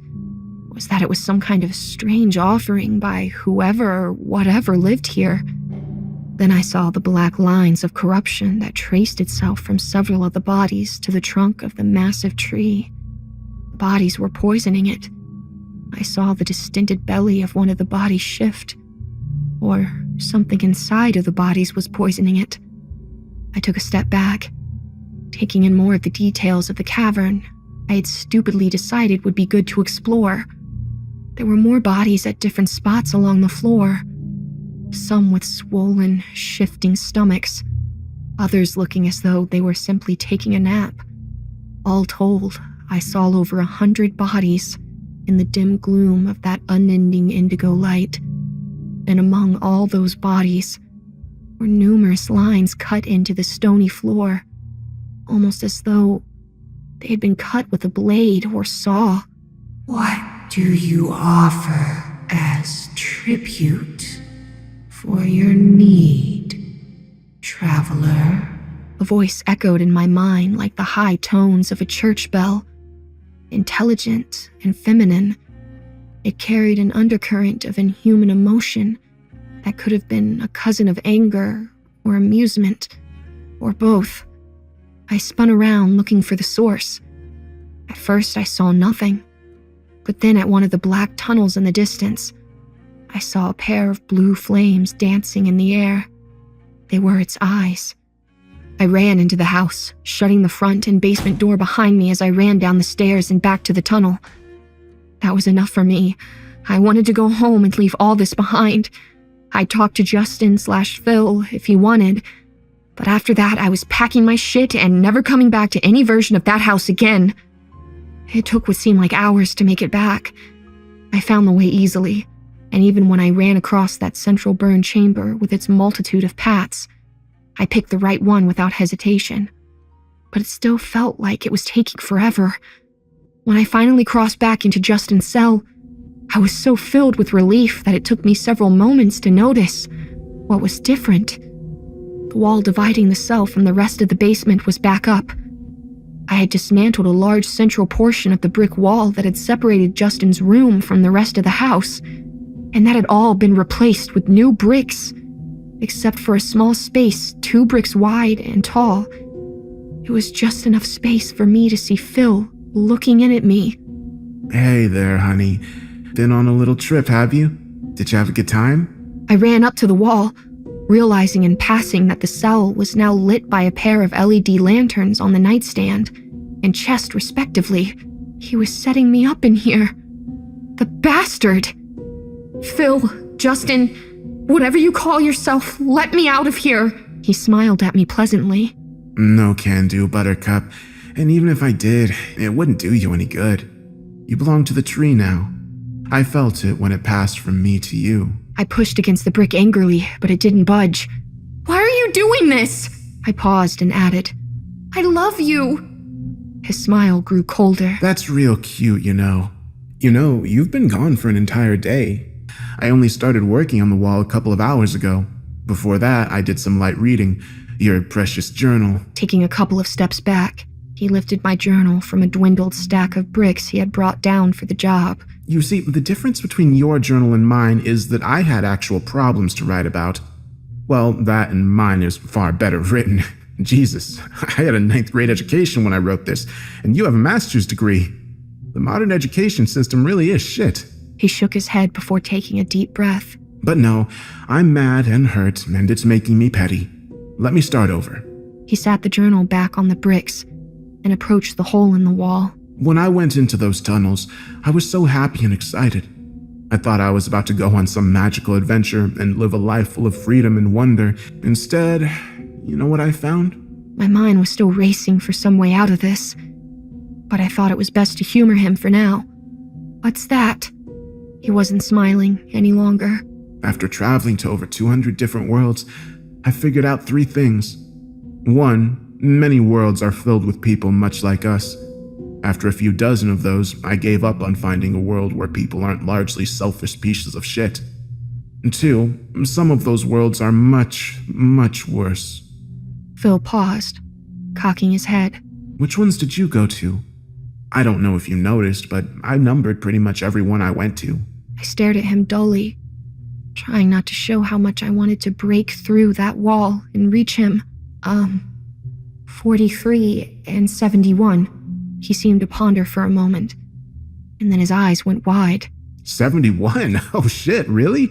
was that it was some kind of strange offering by whoever or whatever lived here. Then I saw the black lines of corruption that traced itself from several of the bodies to the trunk of the massive tree. The bodies were poisoning it. I saw the distended belly of one of the bodies shift, or something inside of the bodies was poisoning it. I took a step back, taking in more of the details of the cavern I had stupidly decided would be good to explore. There were more bodies at different spots along the floor, some with swollen, shifting stomachs, others looking as though they were simply taking a nap. All told, I saw over 100 bodies in the dim gloom of that unending indigo light, and among all those bodies were numerous lines cut into the stony floor, almost as though they had been cut with a blade or saw. What do you offer as tribute for your need, traveler? A voice echoed in my mind like the high tones of a church bell. Intelligent and feminine, it carried an undercurrent of inhuman emotion that could have been a cousin of anger or amusement, or both. I spun around looking for the source. At first I saw nothing, but then at one of the black tunnels in the distance, I saw a pair of blue flames dancing in the air. They were its eyes. I ran into the house, shutting the front and basement door behind me as I ran down the stairs and back to the tunnel. That was enough for me. I wanted to go home and leave all this behind. I talked to Justin/Phil if he wanted, but after that I was packing my shit and never coming back to any version of that house again. It took what seemed like hours to make it back. I found the way easily, and even when I ran across that central burn chamber with its multitude of paths, I picked the right one without hesitation. but it still felt like it was taking forever. When I finally crossed back into Justin's cell, I was so filled with relief that it took me several moments to notice what was different. The wall dividing the cell from the rest of the basement was back up. I had dismantled a large central portion of the brick wall that had separated Justin's room from the rest of the house, and that had all been replaced with new bricks, except for a small space 2 bricks wide and tall. It was just enough space for me to see Phil looking in at me. Hey there, honey. Been on a little trip, have you? Did you have a good time? I ran up to the wall, realizing in passing that the cell was now lit by a pair of LED lanterns on the nightstand and chest respectively. He was setting me up in here. The bastard! Phil, Justin, whatever you call yourself, let me out of here. He smiled at me pleasantly. No can do, Buttercup. And even if I did, it wouldn't do you any good. You belong to the tree now. I felt it when it passed from me to you. I pushed against the brick angrily, but it didn't budge. Why are you doing this? I paused and added, I love you. His smile grew colder. That's real cute, you know. You've been gone for an entire day. I only started working on the wall a couple of hours ago. Before that, I did some light reading. Your precious journal. Taking a couple of steps back, he lifted my journal from a dwindled stack of bricks he had brought down for the job. You see, the difference between your journal and mine is that I had actual problems to write about. Well, that and mine is far better written. Jesus, I had a 9th grade education when I wrote this, and you have a master's degree. The modern education system really is shit. He shook his head before taking a deep breath. But no, I'm mad and hurt, and it's making me petty. Let me start over. He sat the journal back on the bricks and approached the hole in the wall. When I went into those tunnels, I was so happy and excited. I thought I was about to go on some magical adventure and live a life full of freedom and wonder. Instead, you know what I found? My mind was still racing for some way out of this, but I thought it was best to humor him for now. What's that? He wasn't smiling any longer. After traveling to over 200 different worlds, I figured out 3 things. 1, many worlds are filled with people much like us. After a few dozen of those, I gave up on finding a world where people aren't largely selfish pieces of shit. 2, some of those worlds are much, much worse. Phil paused, cocking his head. Which ones did you go to? I don't know if you noticed, but I numbered pretty much every one I went to. I stared at him dully, trying not to show how much I wanted to break through that wall and reach him. 43 and 71. He seemed to ponder for a moment, and then his eyes went wide. 71? Oh shit, really?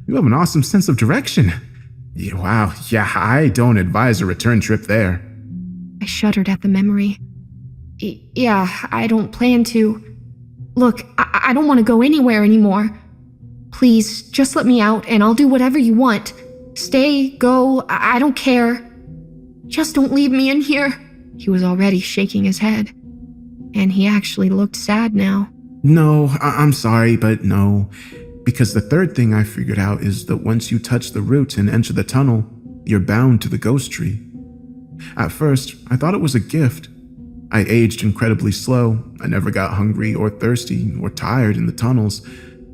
You have an awesome sense of direction. Wow, yeah, I don't advise a return trip there. I shuddered at the memory. Yeah, I don't plan to. Look, I don't want to go anywhere anymore. Please, just let me out and I'll do whatever you want. Stay, go, I don't care. Just don't leave me in here. He was already shaking his head, and he actually looked sad now. No, I'm sorry, but no. Because the 3rd thing I figured out is that once you touch the root and enter the tunnel, you're bound to the ghost tree. At first, I thought it was a gift. I aged incredibly slow. I never got hungry or thirsty or tired in the tunnels.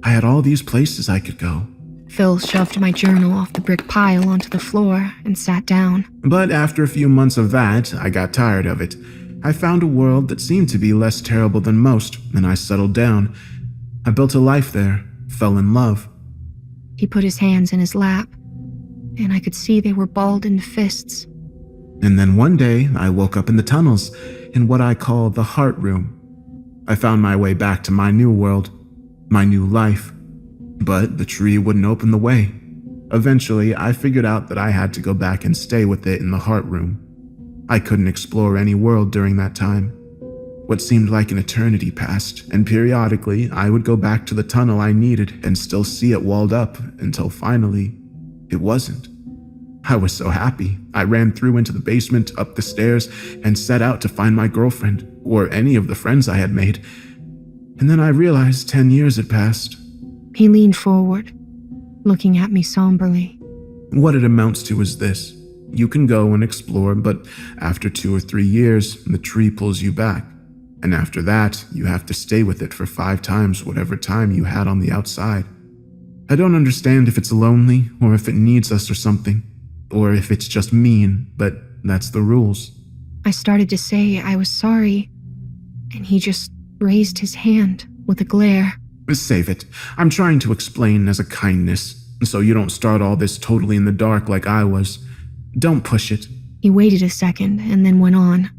I had all these places I could go. Phil shoved my journal off the brick pile onto the floor and sat down. But after a few months of that, I got tired of it. I found a world that seemed to be less terrible than most, and I settled down. I built a life there, fell in love. He put his hands in his lap, and I could see they were balled into fists. And then one day, I woke up in the tunnels, in what I call the heart room. I found my way back to my new world, my new life. But the tree wouldn't open the way. Eventually, I figured out that I had to go back and stay with it in the heart room. I couldn't explore any world during that time. What seemed like an eternity passed, and periodically, I would go back to the tunnel I needed and still see it walled up until finally, it wasn't. I was so happy. I ran through into the basement, up the stairs, and set out to find my girlfriend, or any of the friends I had made. And then I realized 10 years had passed. He leaned forward, looking at me somberly. What it amounts to is this. You can go and explore, but after 2 or 3 years, the tree pulls you back. And after that, you have to stay with it for 5 times whatever time you had on the outside. I don't understand if it's lonely, or if it needs us or something, or if it's just mean, but that's the rules. I started to say I was sorry, and he just raised his hand with a glare. Save it. I'm trying to explain as a kindness, so you don't start all this totally in the dark like I was. Don't push it. He waited a second and then went on.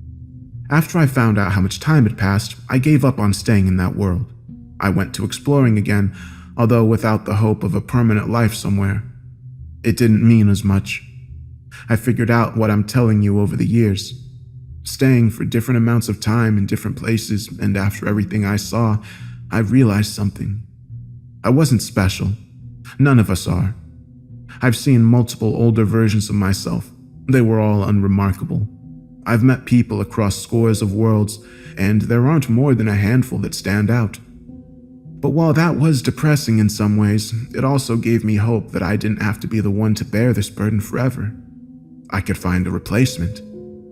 After I found out how much time had passed, I gave up on staying in that world. I went to exploring again, although without the hope of a permanent life somewhere. It didn't mean as much. I figured out what I'm telling you over the years. Staying for different amounts of time in different places, and after everything I saw, I realized something. I wasn't special. None of us are. I've seen multiple older versions of myself. They were all unremarkable. I've met people across scores of worlds, and there aren't more than a handful that stand out. But while that was depressing in some ways, it also gave me hope that I didn't have to be the one to bear this burden forever. I could find a replacement.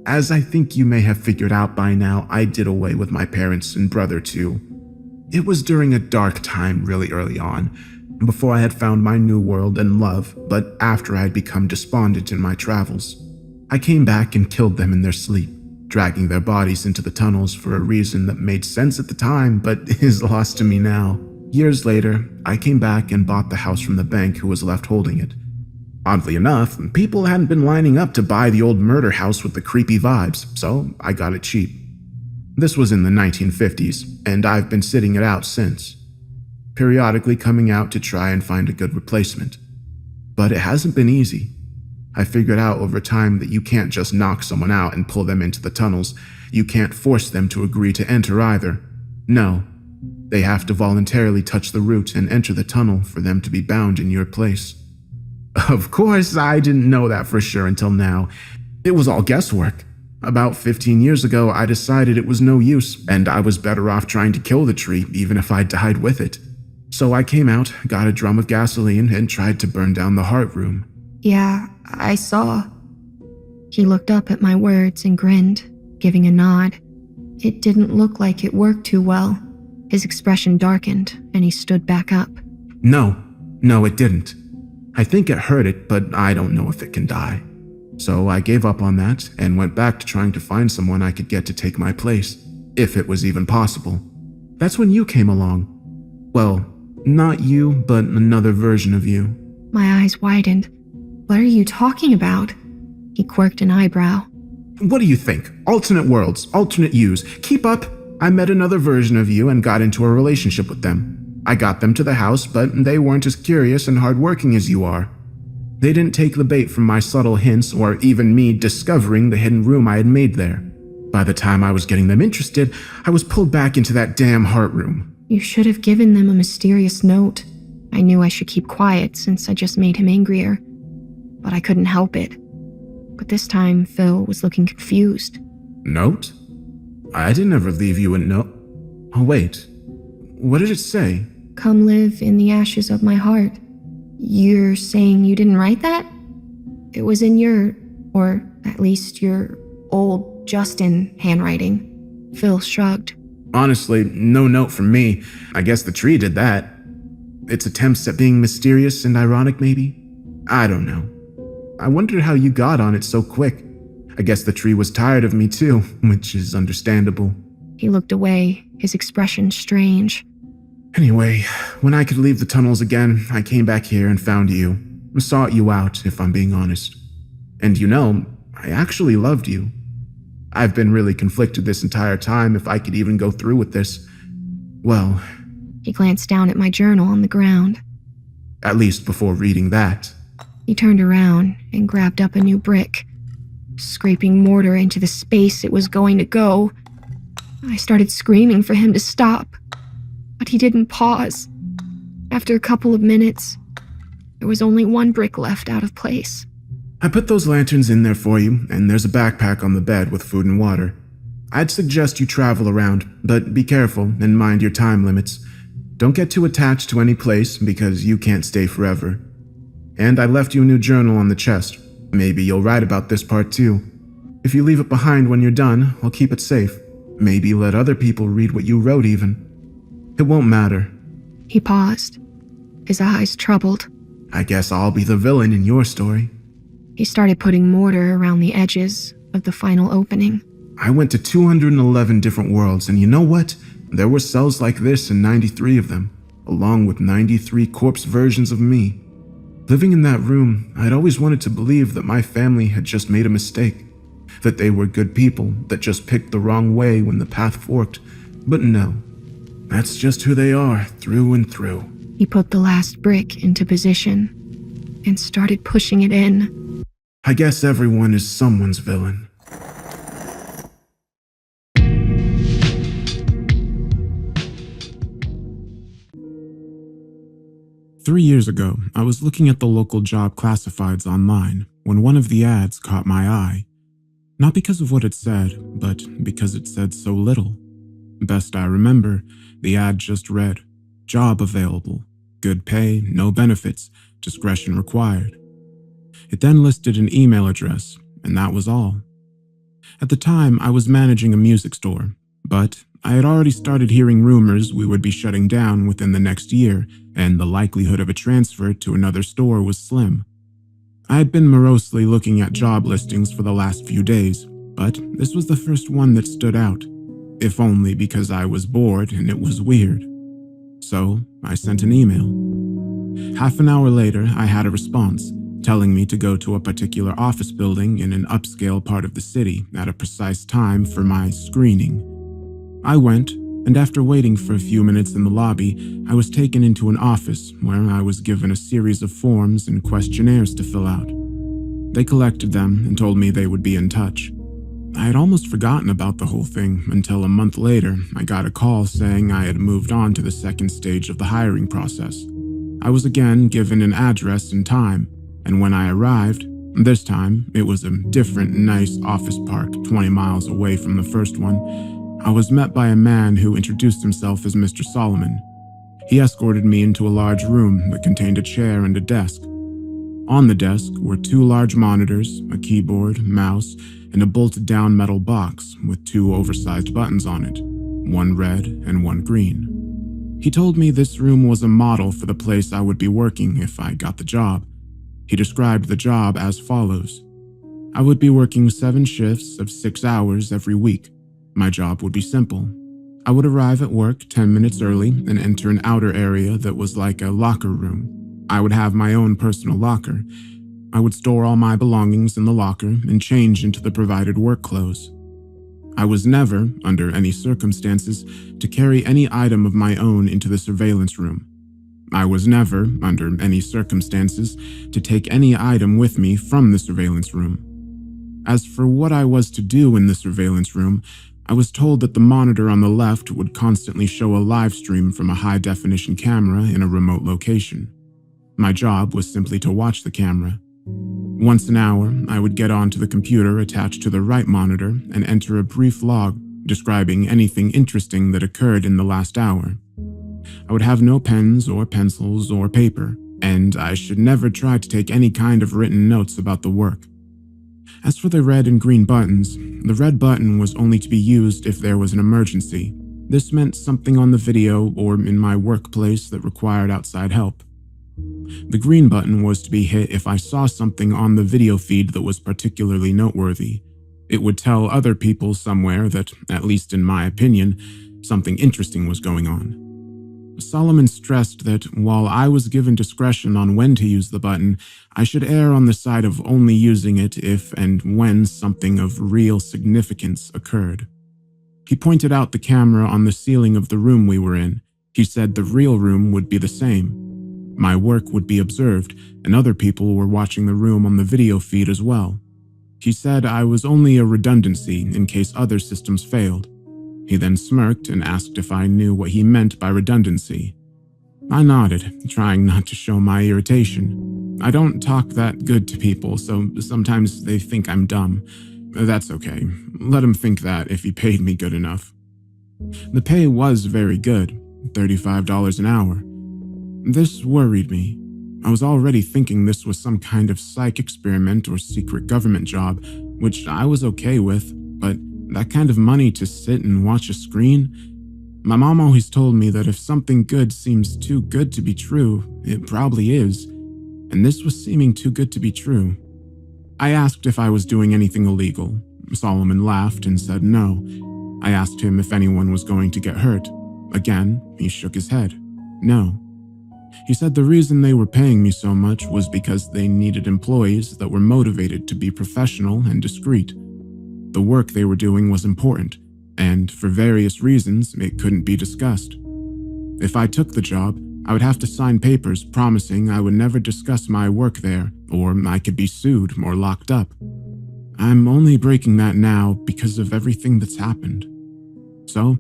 As I think you may have figured out by now, I did away with my parents and brother too. It was during a dark time really early on, before I had found my new world and love, but after I had become despondent in my travels. I came back and killed them in their sleep, dragging their bodies into the tunnels for a reason that made sense at the time but is lost to me now. Years later, I came back and bought the house from the bank who was left holding it. Oddly enough, people hadn't been lining up to buy the old murder house with the creepy vibes, so I got it cheap. This was in the 1950s, and I've been sitting it out since, periodically coming out to try and find a good replacement. But it hasn't been easy. I figured out over time that you can't just knock someone out and pull them into the tunnels. You can't force them to agree to enter either. No, they have to voluntarily touch the root and enter the tunnel for them to be bound in your place. Of course, I didn't know that for sure until now. It was all guesswork. About 15 years ago, I decided it was no use, and I was better off trying to kill the tree, even if I died with it. So I came out, got a drum of gasoline, and tried to burn down the heart room. Yeah, I saw. He looked up at my words and grinned, giving a nod. It didn't look like it worked too well. His expression darkened, and he stood back up. No, it didn't. I think it hurt it, but I don't know if it can die. So I gave up on that and went back to trying to find someone I could get to take my place, if it was even possible. That's when you came along. Well, not you, but another version of you. My eyes widened. What are you talking about? He quirked an eyebrow. What do you think? Alternate worlds, alternate yous. Keep up. I met another version of you and got into a relationship with them. I got them to the house, but they weren't as curious and hardworking as you are. They didn't take the bait from my subtle hints or even me discovering the hidden room I had made there. By the time I was getting them interested, I was pulled back into that damn heart room. You should have given them a mysterious note. I knew I should keep quiet since I just made him angrier, but I couldn't help it. But this time, Phil was looking confused. Note? I didn't ever leave you a note. Oh, wait. What did it say? Come live in the ashes of my heart. You're saying you didn't write that? It was in your, or at least your old Justin handwriting. Phil shrugged. Honestly, no note from me. I guess the tree did that. Its attempts at being mysterious and ironic, maybe? I don't know. I wondered how you got on it so quick. I guess the tree was tired of me too, which is understandable. He looked away, his expression strange. Anyway, when I could leave the tunnels again, I came back here and found you. Sought you out, if I'm being honest. And you know, I actually loved you. I've been really conflicted this entire time if I could even go through with this. Well, He glanced down at my journal on the ground. At least before reading that. He turned around and grabbed up a new brick, scraping mortar into the space it was going to go. I started screaming for him to stop, but he didn't pause. After a couple of minutes, there was only one brick left out of place. I put those lanterns in there for you, and there's a backpack on the bed with food and water. I'd suggest you travel around, but be careful and mind your time limits. Don't get too attached to any place because you can't stay forever. And I left you a new journal on the chest. Maybe you'll write about this part too. If you leave it behind when you're done, I'll keep it safe. Maybe let other people read what you wrote even. It won't matter. He paused, his eyes troubled. I guess I'll be the villain in your story. He started putting mortar around the edges of the final opening. I went to 211 different worlds, and you know what? There were cells like this in 93 of them, along with 93 corpse versions of me. Living in that room, I'd always wanted to believe that my family had just made a mistake, that they were good people that just picked the wrong way when the path forked. But no, that's just who they are through and through. He put the last brick into position and started pushing it in. I guess everyone is someone's villain. "3 years ago, I was looking at the local job classifieds online when one of the ads caught my eye. Not because of what it said, but because it said so little. Best I remember, the ad just read, "Job available, good pay, no benefits, discretion required." It then listed an email address, and that was all. At the time, I was managing a music store, but I had already started hearing rumors we would be shutting down within the next year, and the likelihood of a transfer to another store was slim. I had been morosely looking at job listings for the last few days, but this was the first one that stood out, if only because I was bored and it was weird. So I sent an email. Half an hour later, I had a response, telling me to go to a particular office building in an upscale part of the city at a precise time for my screening. I went, and after waiting for a few minutes in the lobby, I was taken into an office where I was given a series of forms and questionnaires to fill out. They collected them and told me they would be in touch. I had almost forgotten about the whole thing until a month later, I got a call saying I had moved on to the second stage of the hiring process. I was again given an address and time, and when I arrived, this time it was a different, nice office park 20 miles away from the first one, I was met by a man who introduced himself as Mr. Solomon. He escorted me into a large room that contained a chair and a desk. On the desk were 2 large monitors, a keyboard, mouse, and a bolted-down metal box with 2 oversized buttons on it, one red and one green. He told me this room was a model for the place I would be working if I got the job. He described the job as follows. I would be working 7 shifts of 6 hours every week. My job would be simple. I would arrive at work 10 minutes early and enter an outer area that was like a locker room. I would have my own personal locker. I would store all my belongings in the locker and change into the provided work clothes. I was never, under any circumstances, to carry any item of my own into the surveillance room. I was never, under any circumstances, to take any item with me from the surveillance room. As for what I was to do in the surveillance room, I was told that the monitor on the left would constantly show a live stream from a high-definition camera in a remote location. My job was simply to watch the camera. Once an hour, I would get onto the computer attached to the right monitor and enter a brief log describing anything interesting that occurred in the last hour. I would have no pens or pencils or paper, and I should never try to take any kind of written notes about the work. As for the red and green buttons, the red button was only to be used if there was an emergency. This meant something on the video or in my workplace that required outside help. The green button was to be hit if I saw something on the video feed that was particularly noteworthy. It would tell other people somewhere that, at least in my opinion, something interesting was going on. Solomon stressed that while I was given discretion on when to use the button, I should err on the side of only using it if and when something of real significance occurred. He pointed out the camera on the ceiling of the room we were in. He said the real room would be the same. My work would be observed, and other people were watching the room on the video feed as well. He said I was only a redundancy in case other systems failed. He then smirked and asked if I knew what he meant by redundancy. I nodded, trying not to show my irritation. I don't talk that good to people, so sometimes they think I'm dumb. That's okay. Let him think that if he paid me good enough. The pay was very good, $35 an hour. This worried me. I was already thinking this was some kind of psych experiment or secret government job, which I was okay with, but that kind of money to sit and watch a screen? My mom always told me that if something good seems too good to be true, it probably is, and this was seeming too good to be true. I asked if I was doing anything illegal. Solomon laughed and said no. I asked him if anyone was going to get hurt. Again, he shook his head. No. He said the reason they were paying me so much was because they needed employees that were motivated to be professional and discreet. The work they were doing was important, and for various reasons, it couldn't be discussed. If I took the job, I would have to sign papers promising I would never discuss my work there, or I could be sued or locked up. I'm only breaking that now because of everything that's happened. So,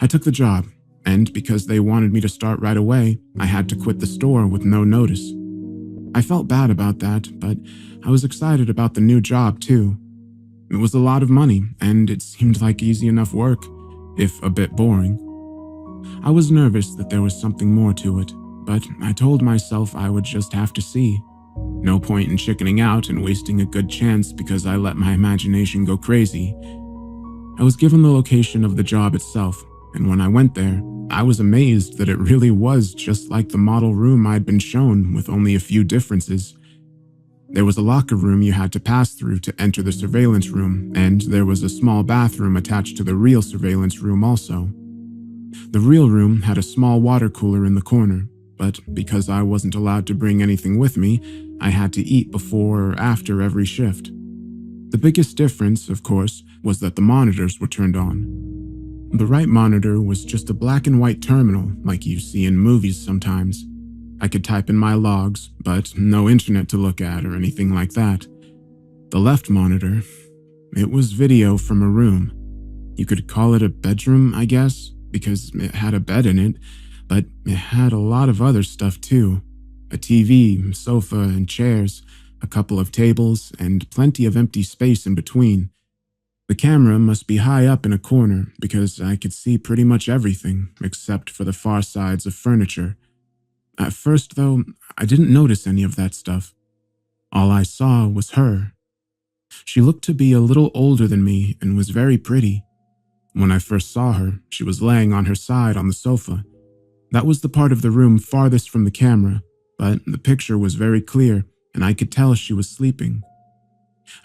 I took the job, and because they wanted me to start right away, I had to quit the store with no notice. I felt bad about that, but I was excited about the new job too. It was a lot of money, and it seemed like easy enough work, if a bit boring. I was nervous that there was something more to it, but I told myself I would just have to see. No point in chickening out and wasting a good chance because I let my imagination go crazy. I was given the location of the job itself, and when I went there, I was amazed that it really was just like the model room I'd been shown, with only a few differences. There was a locker room you had to pass through to enter the surveillance room, and there was a small bathroom attached to the real surveillance room also. The real room had a small water cooler in the corner, but because I wasn't allowed to bring anything with me, I had to eat before or after every shift. The biggest difference, of course, was that the monitors were turned on. The right monitor was just a black and white terminal like you see in movies sometimes. I could type in my logs, but no internet to look at or anything like that. The left monitor, it was video from a room. You could call it a bedroom, I guess, because it had a bed in it, but it had a lot of other stuff too. A TV, sofa, and chairs, a couple of tables, and plenty of empty space in between. The camera must be high up in a corner because I could see pretty much everything except for the far sides of furniture. At first, though, I didn't notice any of that stuff. All I saw was her. She looked to be a little older than me and was very pretty. When I first saw her, she was laying on her side on the sofa. That was the part of the room farthest from the camera, but the picture was very clear and I could tell she was sleeping.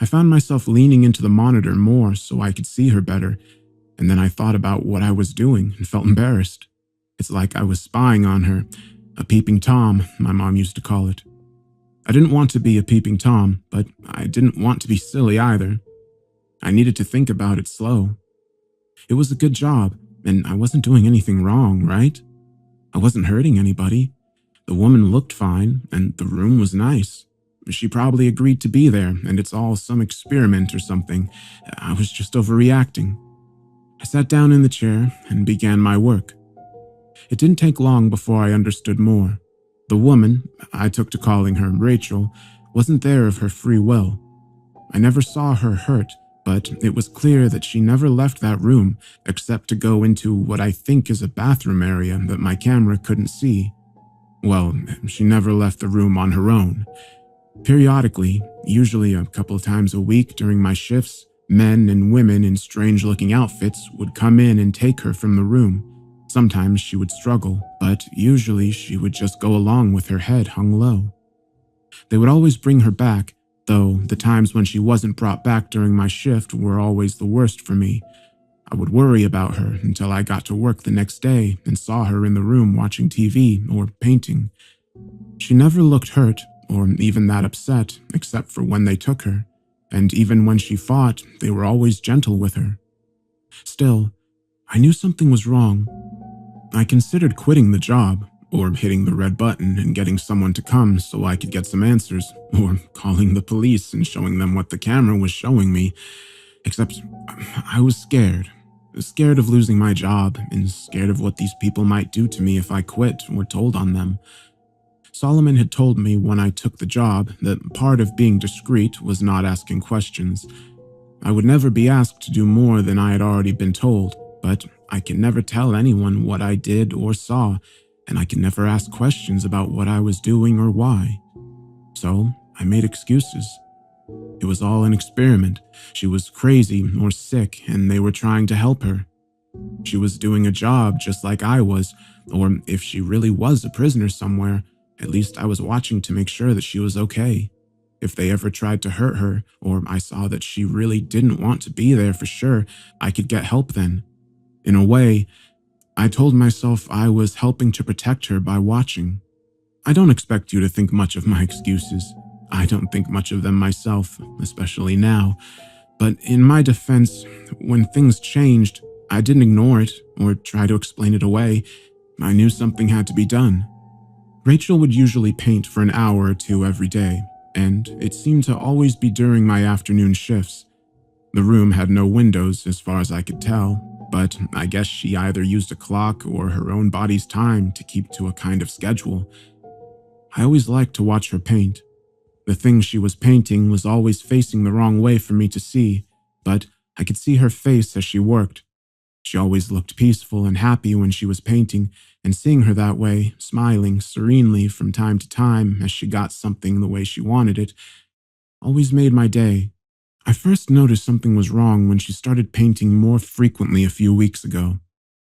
I found myself leaning into the monitor more so I could see her better, and then I thought about what I was doing and felt embarrassed. It's like I was spying on her. A peeping Tom, my mom used to call it. I didn't want to be a peeping Tom, but I didn't want to be silly either. I needed to think about it slow. It was a good job, and I wasn't doing anything wrong, right? I wasn't hurting anybody. The woman looked fine, and the room was nice. She probably agreed to be there, and it's all some experiment or something. I was just overreacting. I sat down in the chair and began my work. It didn't take long before I understood more. The woman, I took to calling her Rachel, wasn't there of her free will. I never saw her hurt, but it was clear that she never left that room except to go into what I think is a bathroom area that my camera couldn't see. Well, she never left the room on her own. Periodically, usually a couple of times a week during my shifts, men and women in strange-looking outfits would come in and take her from the room. Sometimes she would struggle, but usually she would just go along with her head hung low. They would always bring her back, though the times when she wasn't brought back during my shift were always the worst for me. I would worry about her until I got to work the next day and saw her in the room watching TV or painting. She never looked hurt or even that upset except for when they took her, and even when she fought, they were always gentle with her. Still, I knew something was wrong. I considered quitting the job, or hitting the red button and getting someone to come so I could get some answers, or calling the police and showing them what the camera was showing me, except I was scared. Scared of losing my job, and scared of what these people might do to me if I quit or told on them. Solomon had told me when I took the job that part of being discreet was not asking questions. I would never be asked to do more than I had already been told, but I could never tell anyone what I did or saw, and I could never ask questions about what I was doing or why. So I made excuses. It was all an experiment. She was crazy or sick, and they were trying to help her. She was doing a job just like I was, or if she really was a prisoner somewhere, at least I was watching to make sure that she was okay. If they ever tried to hurt her, or I saw that she really didn't want to be there for sure, I could get help then. In a way, I told myself I was helping to protect her by watching. I don't expect you to think much of my excuses. I don't think much of them myself, especially now. But in my defense, when things changed, I didn't ignore it or try to explain it away. I knew something had to be done. Rachel would usually paint for an hour or two every day, and it seemed to always be during my afternoon shifts. The room had no windows as far as I could tell, but I guess she either used a clock or her own body's time to keep to a kind of schedule. I always liked to watch her paint. The thing she was painting was always facing the wrong way for me to see, but I could see her face as she worked. She always looked peaceful and happy when she was painting, and seeing her that way, smiling serenely from time to time as she got something the way she wanted it, always made my day. I first noticed something was wrong when she started painting more frequently a few weeks ago.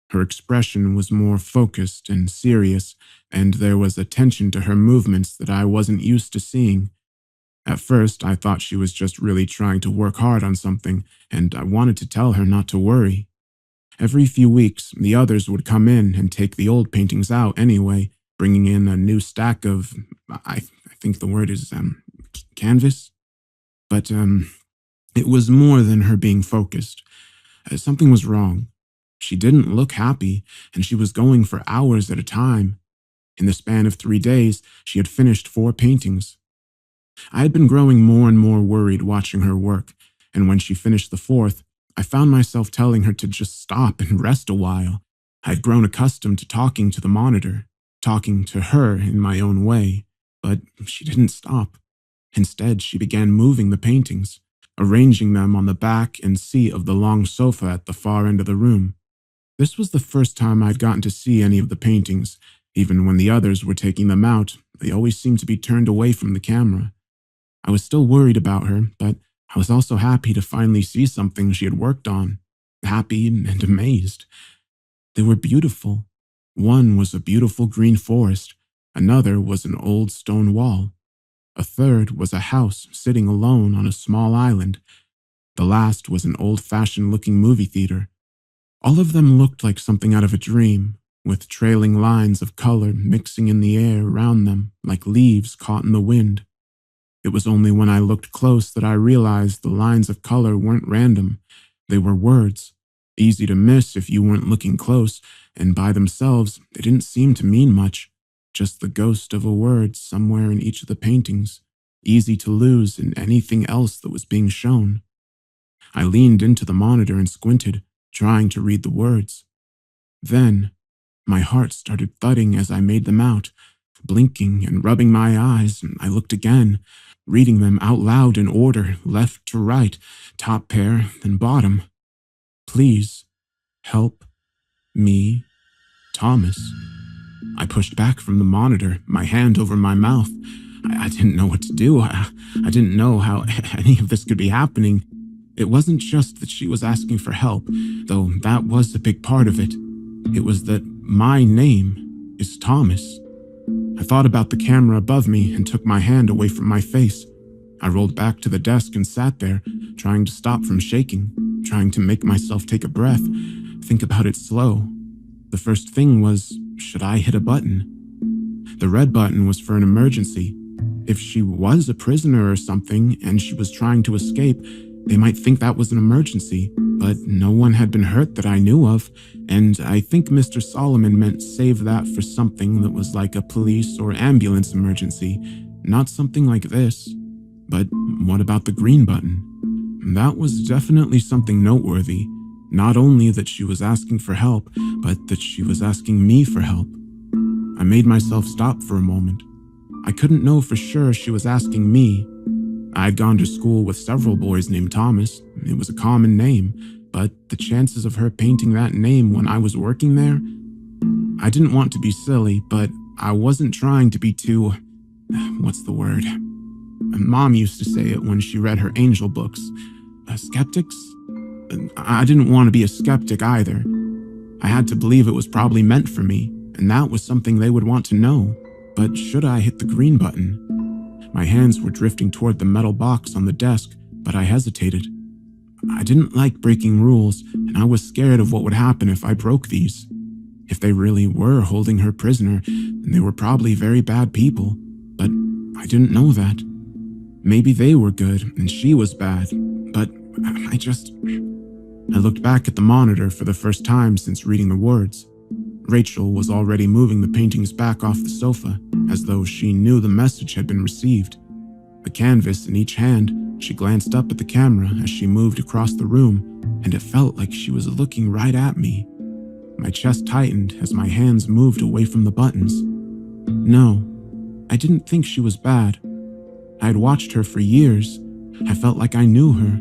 Her expression was more focused and serious, and there was a tension to her movements that I wasn't used to seeing. At first, I thought she was just really trying to work hard on something, and I wanted to tell her not to worry. Every few weeks, the others would come in and take the old paintings out anyway, bringing in a new stack of, I think the word is, canvas? But, it was more than her being focused. Something was wrong. She didn't look happy, and she was going for hours at a time. In the span of 3 days, she had finished 4 paintings. I had been growing more and more worried watching her work, and when she finished the 4th, I found myself telling her to just stop and rest a while. I had grown accustomed to talking to the monitor, talking to her in my own way, but she didn't stop. Instead, she began moving the paintings, arranging them on the back and seat of the long sofa at the far end of the room. This was the first time I'd gotten to see any of the paintings. Even when the others were taking them out, they always seemed to be turned away from the camera. I was still worried about her, but I was also happy to finally see something she had worked on. Happy and amazed. They were beautiful. One was a beautiful green forest. Another was an old stone wall. A third was a house sitting alone on a small island. The last was an old-fashioned looking movie theater. All of them looked like something out of a dream, with trailing lines of color mixing in the air around them like leaves caught in the wind. It was only when I looked close that I realized the lines of color weren't random. They were words, easy to miss if you weren't looking close, and by themselves, they didn't seem to mean much. Just the ghost of a word somewhere in each of the paintings, easy to lose in anything else that was being shown. I leaned into the monitor and squinted, trying to read the words. Then, my heart started thudding as I made them out. Blinking and rubbing my eyes, I looked again, reading them out loud in order, left to right, top pair, then bottom. Please, help me, Thomas. I pushed back from the monitor, my hand over my mouth. I didn't know what to do. I didn't know how any of this could be happening. It wasn't just that she was asking for help, though that was a big part of it. It was that my name is Thomas. I thought about the camera above me and took my hand away from my face. I rolled back to the desk and sat there, trying to stop from shaking, trying to make myself take a breath, think about it slow. The first thing was, should I hit a button? The red button was for an emergency. If she was a prisoner or something and she was trying to escape, they might think that was an emergency, but no one had been hurt that I knew of, and I think Mr. Solomon meant save that for something that was like a police or ambulance emergency, not something like this. But what about the green button? That was definitely something noteworthy. Not only that she was asking for help, but that she was asking me for help. I made myself stop for a moment. I couldn't know for sure she was asking me. I had gone to school with several boys named Thomas. It was a common name, but the chances of her painting that name when I was working there, I didn't want to be silly, but I wasn't trying to be too… what's the word? Mom used to say it when she read her angel books. Skeptics? I didn't want to be a skeptic either. I had to believe it was probably meant for me, and that was something they would want to know. But should I hit the green button? My hands were drifting toward the metal box on the desk, but I hesitated. I didn't like breaking rules, and I was scared of what would happen if I broke these. If they really were holding her prisoner, then they were probably very bad people, but I didn't know that. Maybe they were good and she was bad, but I looked back at the monitor for the first time since reading the words. Rachel was already moving the paintings back off the sofa, as though she knew the message had been received. A canvas in each hand, she glanced up at the camera as she moved across the room, and it felt like she was looking right at me. My chest tightened as my hands moved away from the buttons. No, I didn't think she was bad. I had watched her for years. I felt like I knew her,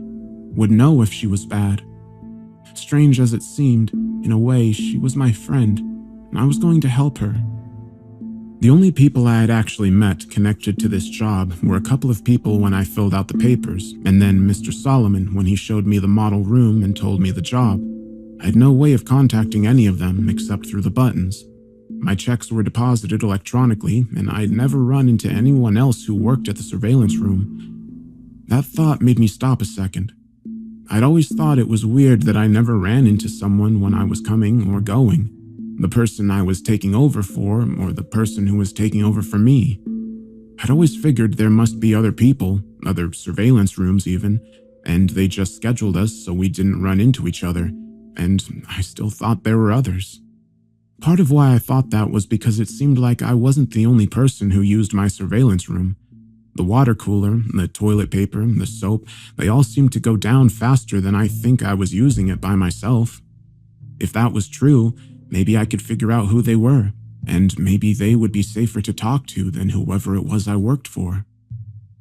would know if she was bad. Strange as it seemed, in a way, she was my friend, and I was going to help her. The only people I had actually met connected to this job were a couple of people when I filled out the papers, and then Mr. Solomon when he showed me the model room and told me the job. I had no way of contacting any of them except through the buttons. My checks were deposited electronically, and I'd never run into anyone else who worked at the surveillance room. That thought made me stop a second. I'd always thought it was weird that I never ran into someone when I was coming or going. The person I was taking over for, or the person who was taking over for me. I'd always figured there must be other people, other surveillance rooms even, and they just scheduled us so we didn't run into each other, and I still thought there were others. Part of why I thought that was because it seemed like I wasn't the only person who used my surveillance room. The water cooler, the toilet paper, the soap, they all seemed to go down faster than I think I was using it by myself. If that was true, maybe I could figure out who they were, and maybe they would be safer to talk to than whoever it was I worked for.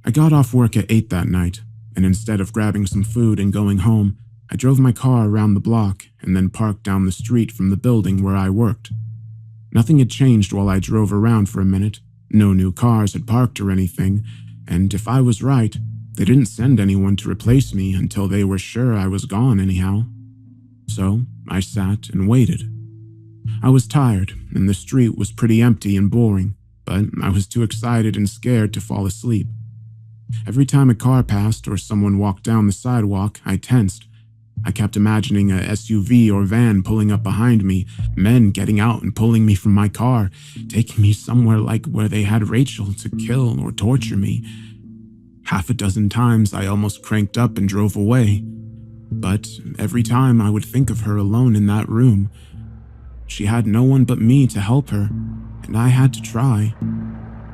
I got off work at 8 that night, and instead of grabbing some food and going home, I drove my car around the block and then parked down the street from the building where I worked. Nothing had changed while I drove around for a minute. No new cars had parked or anything, and if I was right, they didn't send anyone to replace me until they were sure I was gone anyhow. So I sat and waited. I was tired, and the street was pretty empty and boring, but I was too excited and scared to fall asleep. Every time a car passed or someone walked down the sidewalk, I tensed. I kept imagining a SUV or van pulling up behind me, men getting out and pulling me from my car, taking me somewhere like where they had Rachel to kill or torture me. Half a dozen times I almost cranked up and drove away. But every time I would think of her alone in that room. She had no one but me to help her, and I had to try.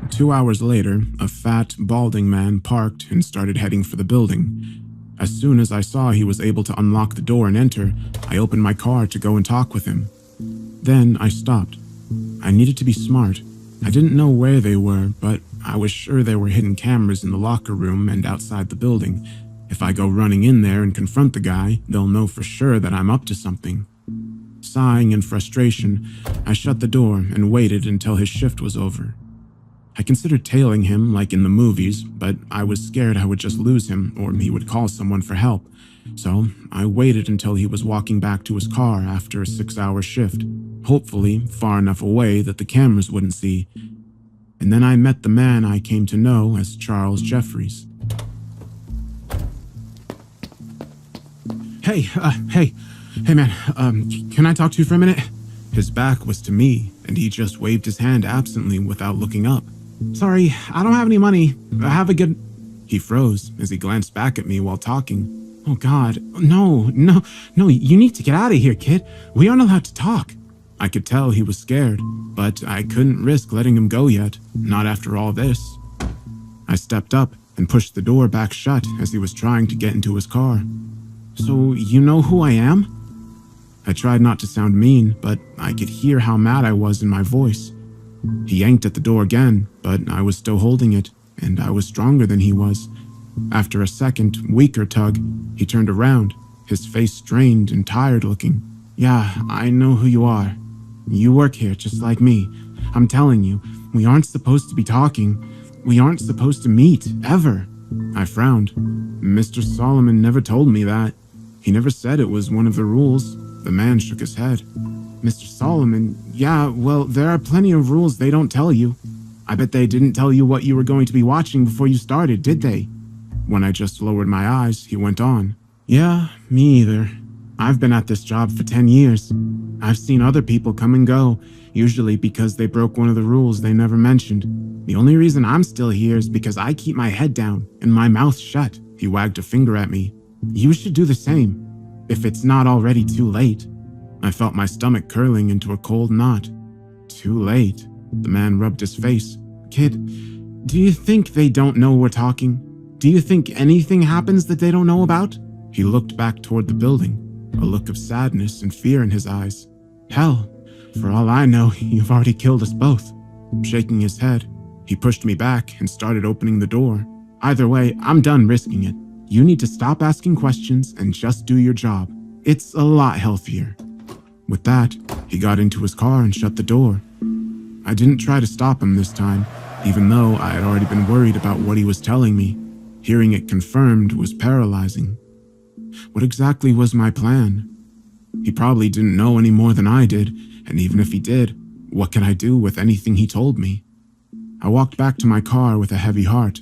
2 hours later, a fat, balding man parked and started heading for the building. As soon as I saw he was able to unlock the door and enter, I opened my car to go and talk with him. Then I stopped. I needed to be smart. I didn't know where they were, but I was sure there were hidden cameras in the locker room and outside the building. If I go running in there and confront the guy, they'll know for sure that I'm up to something. Sighing in frustration, I shut the door and waited until his shift was over. I considered tailing him like in the movies, but I was scared I would just lose him or he would call someone for help. So I waited until he was walking back to his car after a 6-hour shift, hopefully far enough away that the cameras wouldn't see. And then I met the man I came to know as Charles Jeffries. Hey man, can I talk to you for a minute? His back was to me, and he just waved his hand absently without looking up. Sorry, I don't have any money. I have a good… He froze as he glanced back at me while talking. Oh God, no, you need to get out of here, kid. We aren't allowed to talk. I could tell he was scared, but I couldn't risk letting him go yet, not after all this. I stepped up and pushed the door back shut as he was trying to get into his car. So you know who I am? I tried not to sound mean, but I could hear how mad I was in my voice. He yanked at the door again, but I was still holding it, and I was stronger than he was. After a second, weaker tug, he turned around, his face strained and tired looking. Yeah, I know who you are. You work here just like me. I'm telling you, we aren't supposed to be talking. We aren't supposed to meet, ever. I frowned. Mr. Solomon never told me that. He never said it was one of the rules. The man shook his head. Mr. Solomon, yeah, well, there are plenty of rules they don't tell you. I bet they didn't tell you what you were going to be watching before you started, did they? When I just lowered my eyes, he went on. Yeah, me either. I've been at this job for 10 years. I've seen other people come and go, usually because they broke one of the rules they never mentioned. The only reason I'm still here is because I keep my head down and my mouth shut. He wagged a finger at me. You should do the same, if it's not already too late. I felt my stomach curling into a cold knot. Too late? The man rubbed his face. Kid, do you think they don't know we're talking? Do you think anything happens that they don't know about? He looked back toward the building, a look of sadness and fear in his eyes. Hell, for all I know, you've already killed us both. Shaking his head, he pushed me back and started opening the door. Either way, I'm done risking it. You need to stop asking questions and just do your job. It's a lot healthier. With that, he got into his car and shut the door. I didn't try to stop him this time, even though I had already been worried about what he was telling me. Hearing it confirmed was paralyzing. What exactly was my plan? He probably didn't know any more than I did, and even if he did, what could I do with anything he told me? I walked back to my car with a heavy heart.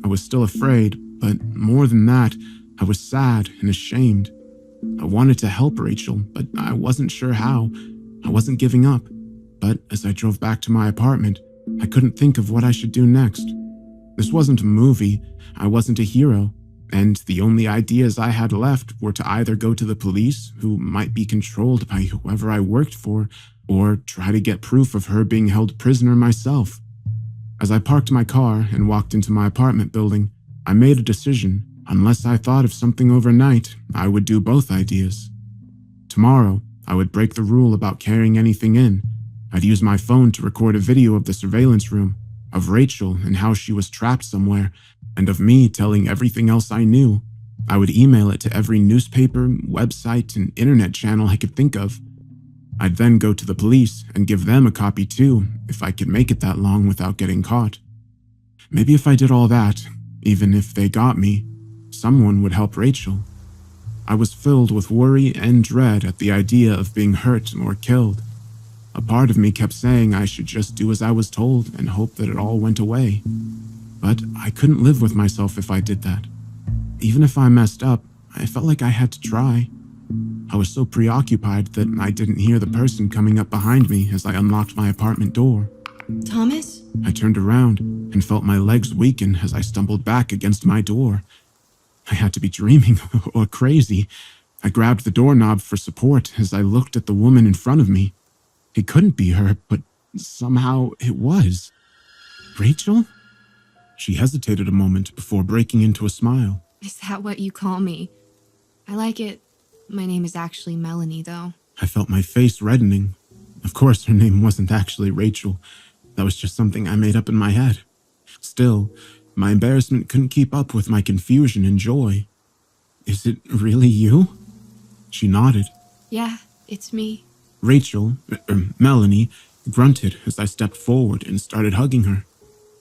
I was still afraid, but more than that, I was sad and ashamed. I wanted to help Rachel, but I wasn't sure how. I wasn't giving up. But as I drove back to my apartment, I couldn't think of what I should do next. This wasn't a movie. I wasn't a hero. And the only ideas I had left were to either go to the police, who might be controlled by whoever I worked for, or try to get proof of her being held prisoner myself. As I parked my car and walked into my apartment building, I made a decision. Unless I thought of something overnight, I would do both ideas. Tomorrow, I would break the rule about carrying anything in. I'd use my phone to record a video of the surveillance room, of Rachel and how she was trapped somewhere, and of me telling everything else I knew. I would email it to every newspaper, website, and internet channel I could think of. I'd then go to the police and give them a copy too, if I could make it that long without getting caught. Maybe if I did all that, even if they got me, someone would help Rachel. I was filled with worry and dread at the idea of being hurt or killed. A part of me kept saying I should just do as I was told and hope that it all went away. But I couldn't live with myself if I did that. Even if I messed up, I felt like I had to try. I was so preoccupied that I didn't hear the person coming up behind me as I unlocked my apartment door. Thomas? I turned around and felt my legs weaken as I stumbled back against my door. I had to be dreaming or crazy. I grabbed the doorknob for support as I looked at the woman in front of me. It couldn't be her, but somehow it was. Rachel? She hesitated a moment before breaking into a smile. Is that what you call me? I like it. My name is actually Melanie, though. I felt my face reddening. Of course, her name wasn't actually Rachel. That was just something I made up in my head. Still, my embarrassment couldn't keep up with my confusion and joy. Is it really you? She nodded. Yeah, it's me. Rachel, Melanie, grunted as I stepped forward and started hugging her.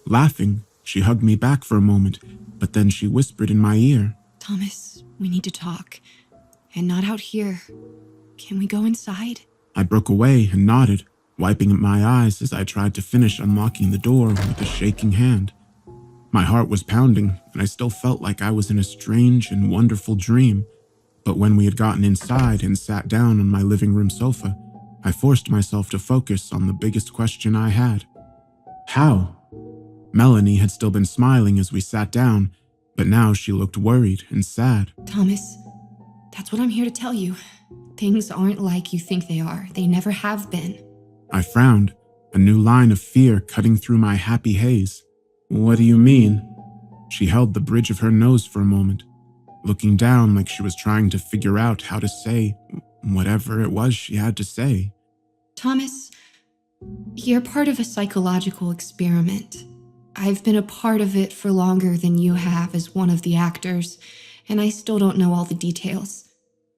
Laughing, she hugged me back for a moment, but then she whispered in my ear. Thomas, we need to talk. And not out here. Can we go inside? I broke away and nodded, wiping at my eyes as I tried to finish unlocking the door with a shaking hand. My heart was pounding, and I still felt like I was in a strange and wonderful dream. But when we had gotten inside and sat down on my living room sofa, I forced myself to focus on the biggest question I had. How? Melanie had still been smiling as we sat down, but now she looked worried and sad. Thomas, that's what I'm here to tell you. Things aren't like you think they are. They never have been. I frowned, a new line of fear cutting through my happy haze. What do you mean? She held the bridge of her nose for a moment, looking down like she was trying to figure out how to say whatever it was she had to say. Thomas, you're part of a psychological experiment. I've been a part of it for longer than you have as one of the actors, and I still don't know all the details.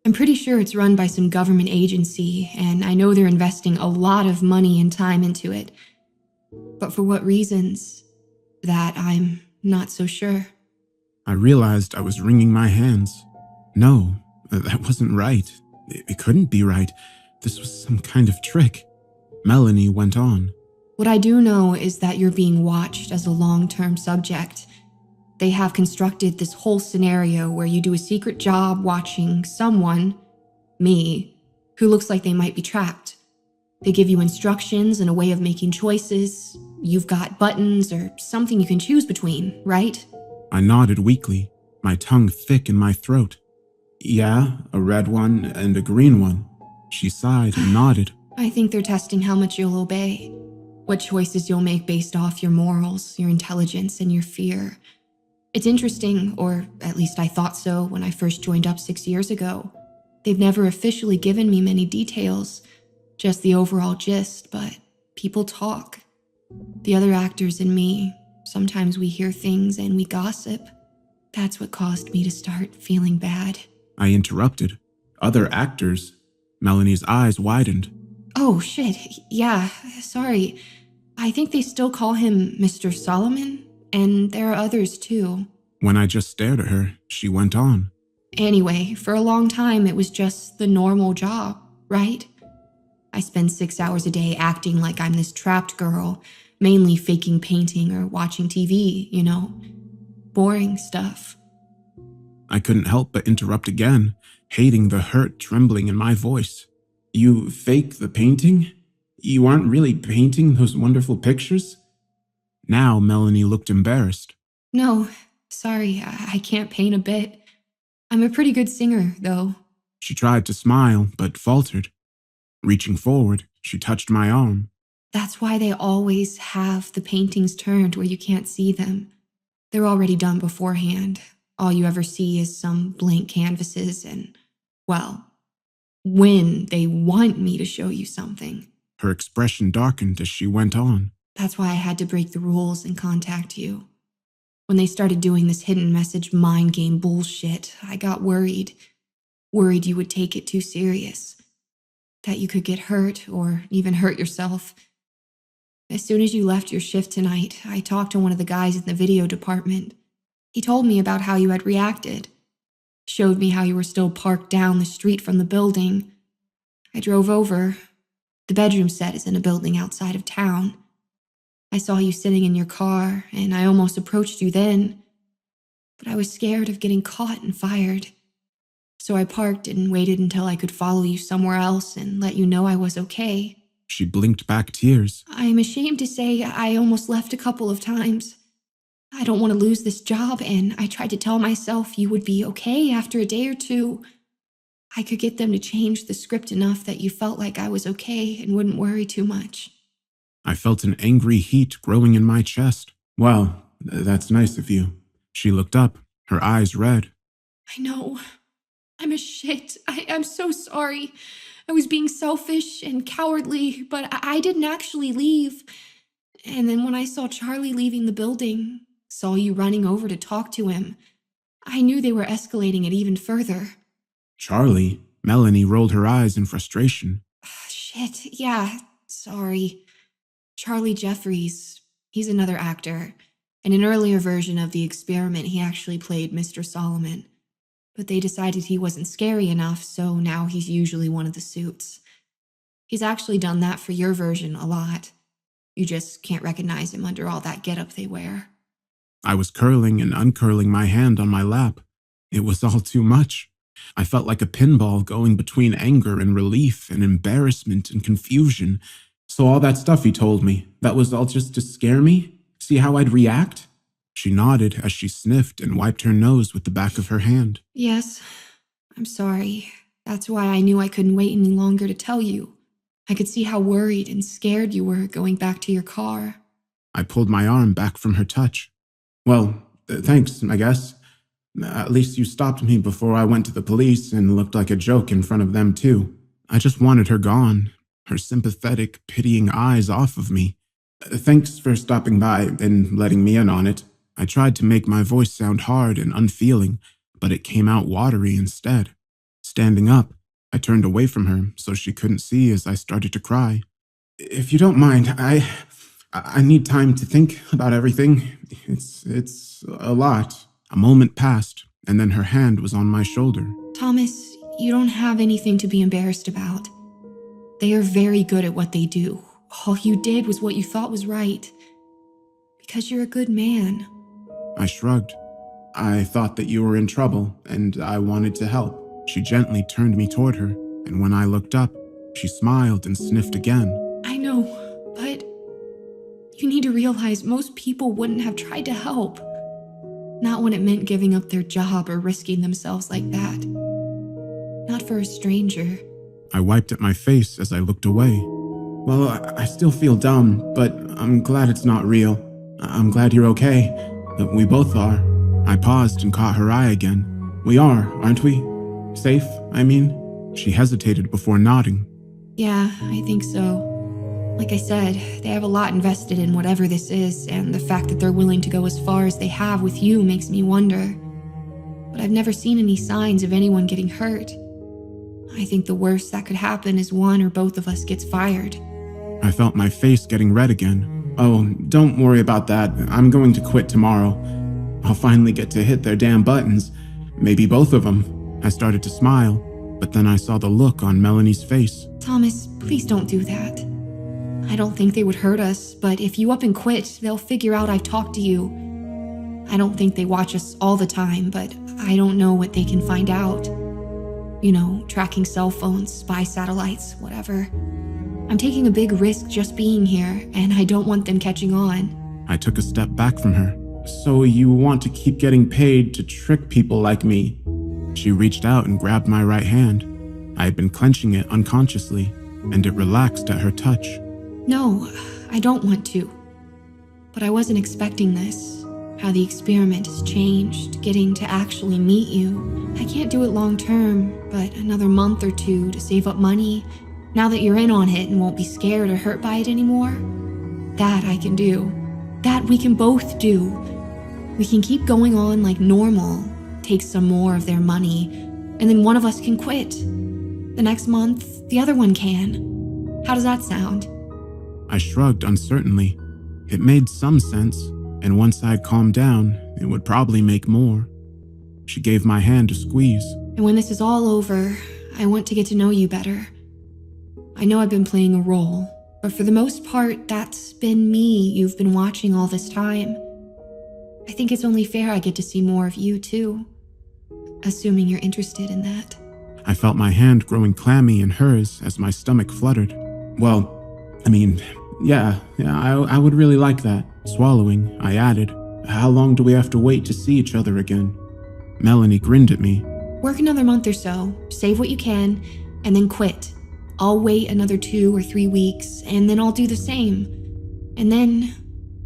I'm pretty sure it's run by some government agency, and I know they're investing a lot of money and time into it. But for what reasons? That I'm not so sure. I realized I was wringing my hands. No, that wasn't right. It couldn't be right. This was some kind of trick. Melanie went on. What I do know is that you're being watched as a long-term subject. They have constructed this whole scenario where you do a secret job watching someone, me, who looks like they might be trapped. They give you instructions and a way of making choices. You've got buttons or something you can choose between, right? I nodded weakly, my tongue thick in my throat. Yeah, a red one and a green one. She sighed and nodded. I think they're testing how much you'll obey, what choices you'll make based off your morals, your intelligence, and your fear. It's interesting, or at least I thought so when I first joined up 6 years ago. They've never officially given me many details, just the overall gist, but people talk. The other actors and me, sometimes we hear things and we gossip. That's what caused me to start feeling bad. I interrupted. Other actors? Melanie's eyes widened. Oh, shit. Yeah, sorry. I think they still call him Mr. Solomon, and there are others too. When I just stared at her, she went on. Anyway, for a long time, it was just the normal job, right? I spend 6 hours a day acting like I'm this trapped girl, mainly faking painting or watching TV, you know? Boring stuff. I couldn't help but interrupt again, hating the hurt trembling in my voice. You fake the painting? You aren't really painting those wonderful pictures? Now Melanie looked embarrassed. No, sorry, I can't paint a bit. I'm a pretty good singer, though. She tried to smile, but faltered. Reaching forward, she touched my arm. That's why they always have the paintings turned where you can't see them. They're already done beforehand. All you ever see is some blank canvases and, well, when they want me to show you something. Her expression darkened as she went on. That's why I had to break the rules and contact you. When they started doing this hidden message mind game bullshit, I got worried. Worried you would take it too serious. That you could get hurt or even hurt yourself. As soon as you left your shift tonight, I talked to one of the guys in the video department. He told me about how you had reacted. Showed me how you were still parked down the street from the building. I drove over. The bedroom set is in a building outside of town. I saw you sitting in your car, and I almost approached you then. But I was scared of getting caught and fired. So I parked and waited until I could follow you somewhere else and let you know I was okay. She blinked back tears. I am ashamed to say I almost left a couple of times. I don't want to lose this job, and I tried to tell myself you would be okay after a day or two. I could get them to change the script enough that you felt like I was okay and wouldn't worry too much. I felt an angry heat growing in my chest. Well, that's nice of you. She looked up, her eyes red. I know. I'm a shit. I'm so sorry. I was being selfish and cowardly, but I didn't actually leave. And then when I saw Charlie leaving the building, saw you running over to talk to him, I knew they were escalating it even further. Charlie? Melanie rolled her eyes in frustration. Shit, yeah, sorry. Charlie Jeffries, he's another actor. In an earlier version of The Experiment, he actually played Mr. Solomon. But they decided he wasn't scary enough, so now he's usually one of the suits. He's actually done that for your version a lot. You just can't recognize him under all that getup they wear. I was curling and uncurling my hand on my lap. It was all too much. I felt like a pinball going between anger and relief and embarrassment and confusion. So all that stuff he told me, that was all just to scare me? See how I'd react? She nodded as she sniffed and wiped her nose with the back of her hand. Yes, I'm sorry. That's why I knew I couldn't wait any longer to tell you. I could see how worried and scared you were going back to your car. I pulled my arm back from her touch. Well, thanks, I guess. At least you stopped me before I went to the police and looked like a joke in front of them too. I just wanted her gone, her sympathetic, pitying eyes off of me. Thanks for stopping by and letting me in on it. I tried to make my voice sound hard and unfeeling, but it came out watery instead. Standing up, I turned away from her so she couldn't see as I started to cry. If you don't mind, I need time to think about everything. It's a lot. A moment passed, and then her hand was on my shoulder. Thomas, you don't have anything to be embarrassed about. They are very good at what they do. All you did was what you thought was right. Because you're a good man. I shrugged. I thought that you were in trouble, and I wanted to help. She gently turned me toward her, and when I looked up, she smiled and sniffed again. I know, but you need to realize most people wouldn't have tried to help. Not when it meant giving up their job or risking themselves like that. Not for a stranger. I wiped at my face as I looked away. Well, I still feel dumb, but I'm glad it's not real. I'm glad you're okay. That we both are. I paused and caught her eye again. We are, aren't we? Safe, I mean? She hesitated before nodding. Yeah, I think so. Like I said, they have a lot invested in whatever this is, and the fact that they're willing to go as far as they have with you makes me wonder. But I've never seen any signs of anyone getting hurt. I think the worst that could happen is one or both of us gets fired. I felt my face getting red again. Oh, don't worry about that. I'm going to quit tomorrow. I'll finally get to hit their damn buttons. Maybe both of them. I started to smile, but then I saw the look on Melanie's face. Thomas, please don't do that. I don't think they would hurt us, but if you up and quit, they'll figure out I've talked to you. I don't think they watch us all the time, but I don't know what they can find out. You know, tracking cell phones, spy satellites, whatever. I'm taking a big risk just being here, and I don't want them catching on. I took a step back from her. So you want to keep getting paid to trick people like me? She reached out and grabbed my right hand. I had been clenching it unconsciously, and it relaxed at her touch. No, I don't want to. But I wasn't expecting this. How the experiment has changed, getting to actually meet you. I can't do it long term, but another month or two to save up money, now that you're in on it and won't be scared or hurt by it anymore. That I can do. That we can both do. We can keep going on like normal, take some more of their money, and then one of us can quit. The next month, the other one can. How does that sound? I shrugged uncertainly. It made some sense, and once I'd calmed down, it would probably make more. She gave my hand a squeeze. And when this is all over, I want to get to know you better. I know I've been playing a role, but for the most part, that's been me you've been watching all this time. I think it's only fair I get to see more of you, too. Assuming you're interested in that. I felt my hand growing clammy in hers as my stomach fluttered. Well, I mean, yeah, I would really like that. Swallowing, I added, how long do we have to wait to see each other again? Melanie grinned at me. Work another month or so, save what you can, and then quit. I'll wait another 2 or 3 weeks, and then I'll do the same. And then...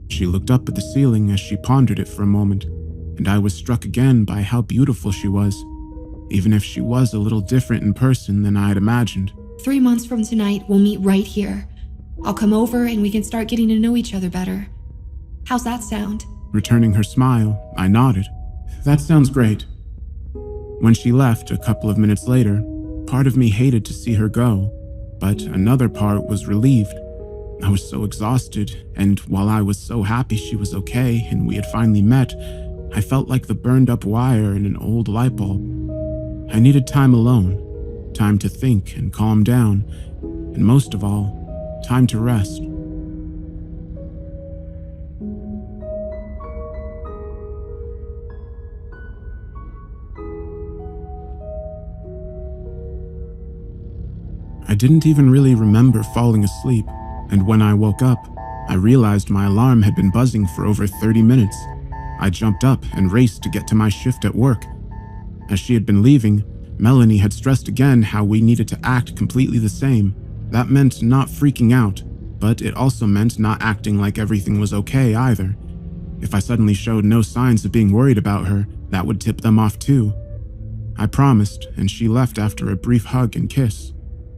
She looked up at the ceiling as she pondered it for a moment, and I was struck again by how beautiful she was, even if she was a little different in person than I had imagined. 3 months from tonight, we'll meet right here. I'll come over and we can start getting to know each other better. How's that sound? Returning her smile, I nodded. That sounds great. When she left a couple of minutes later, part of me hated to see her go, but another part was relieved. I was so exhausted, and while I was so happy she was okay and we had finally met, I felt like the burned up wire in an old light bulb. I needed time alone, time to think and calm down, and most of all, time to rest. I didn't even really remember falling asleep, and when I woke up, I realized my alarm had been buzzing for over 30 minutes. I jumped up and raced to get to my shift at work. As she had been leaving, Melanie had stressed again how we needed to act completely the same. That meant not freaking out, but it also meant not acting like everything was okay either. If I suddenly showed no signs of being worried about her, that would tip them off too. I promised, and she left after a brief hug and kiss.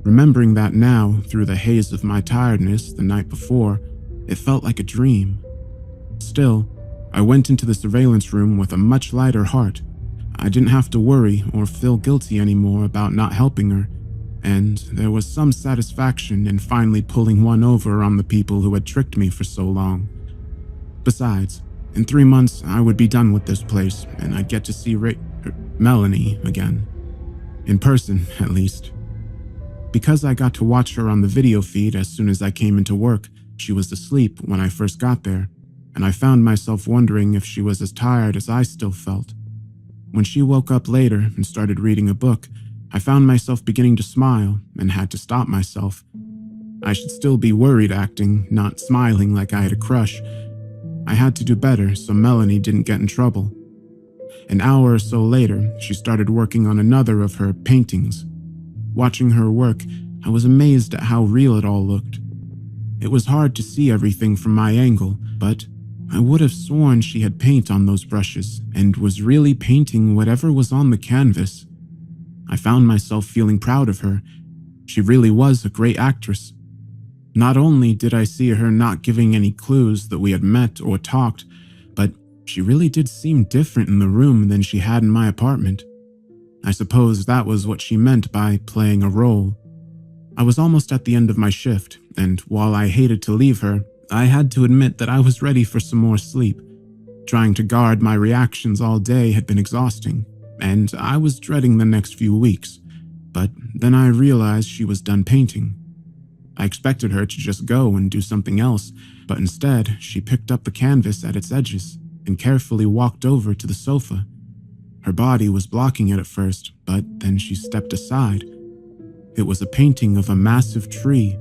Remembering that now, through the haze of my tiredness the night before, it felt like a dream. Still, I went into the surveillance room with a much lighter heart. I didn't have to worry or feel guilty anymore about not helping her, and there was some satisfaction in finally pulling one over on the people who had tricked me for so long. Besides, in 3 months I would be done with this place, and I'd get to see Melanie again. In person, at least. Because I got to watch her on the video feed as soon as I came into work, she was asleep when I first got there, and I found myself wondering if she was as tired as I still felt. When she woke up later and started reading a book, I found myself beginning to smile and had to stop myself. I should still be worried acting, not smiling like I had a crush. I had to do better so Melanie didn't get in trouble. An hour or so later, she started working on another of her paintings. Watching her work, I was amazed at how real it all looked. It was hard to see everything from my angle, but I would have sworn she had paint on those brushes and was really painting whatever was on the canvas. I found myself feeling proud of her. She really was a great actress. Not only did I see her not giving any clues that we had met or talked, but she really did seem different in the room than she had in my apartment. I suppose that was what she meant by playing a role. I was almost at the end of my shift, and while I hated to leave her, I had to admit that I was ready for some more sleep. Trying to guard my reactions all day had been exhausting, and I was dreading the next few weeks. But then I realized she was done painting. I expected her to just go and do something else, but instead she picked up the canvas at its edges and carefully walked over to the sofa. Her body was blocking it at first, but then she stepped aside. It was a painting of a massive tree.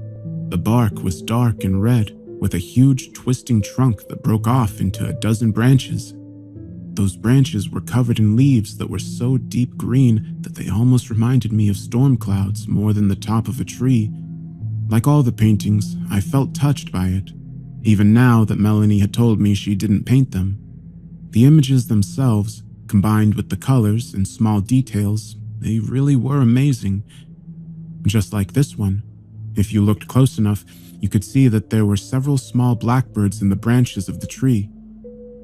The bark was dark and red, with a huge twisting trunk that broke off into a dozen branches. Those branches were covered in leaves that were so deep green that they almost reminded me of storm clouds more than the top of a tree. Like all the paintings, I felt touched by it, even now that Melanie had told me she didn't paint them. The images themselves, combined with the colors and small details, they really were amazing. Just like this one. If you looked close enough, you could see that there were several small blackbirds in the branches of the tree.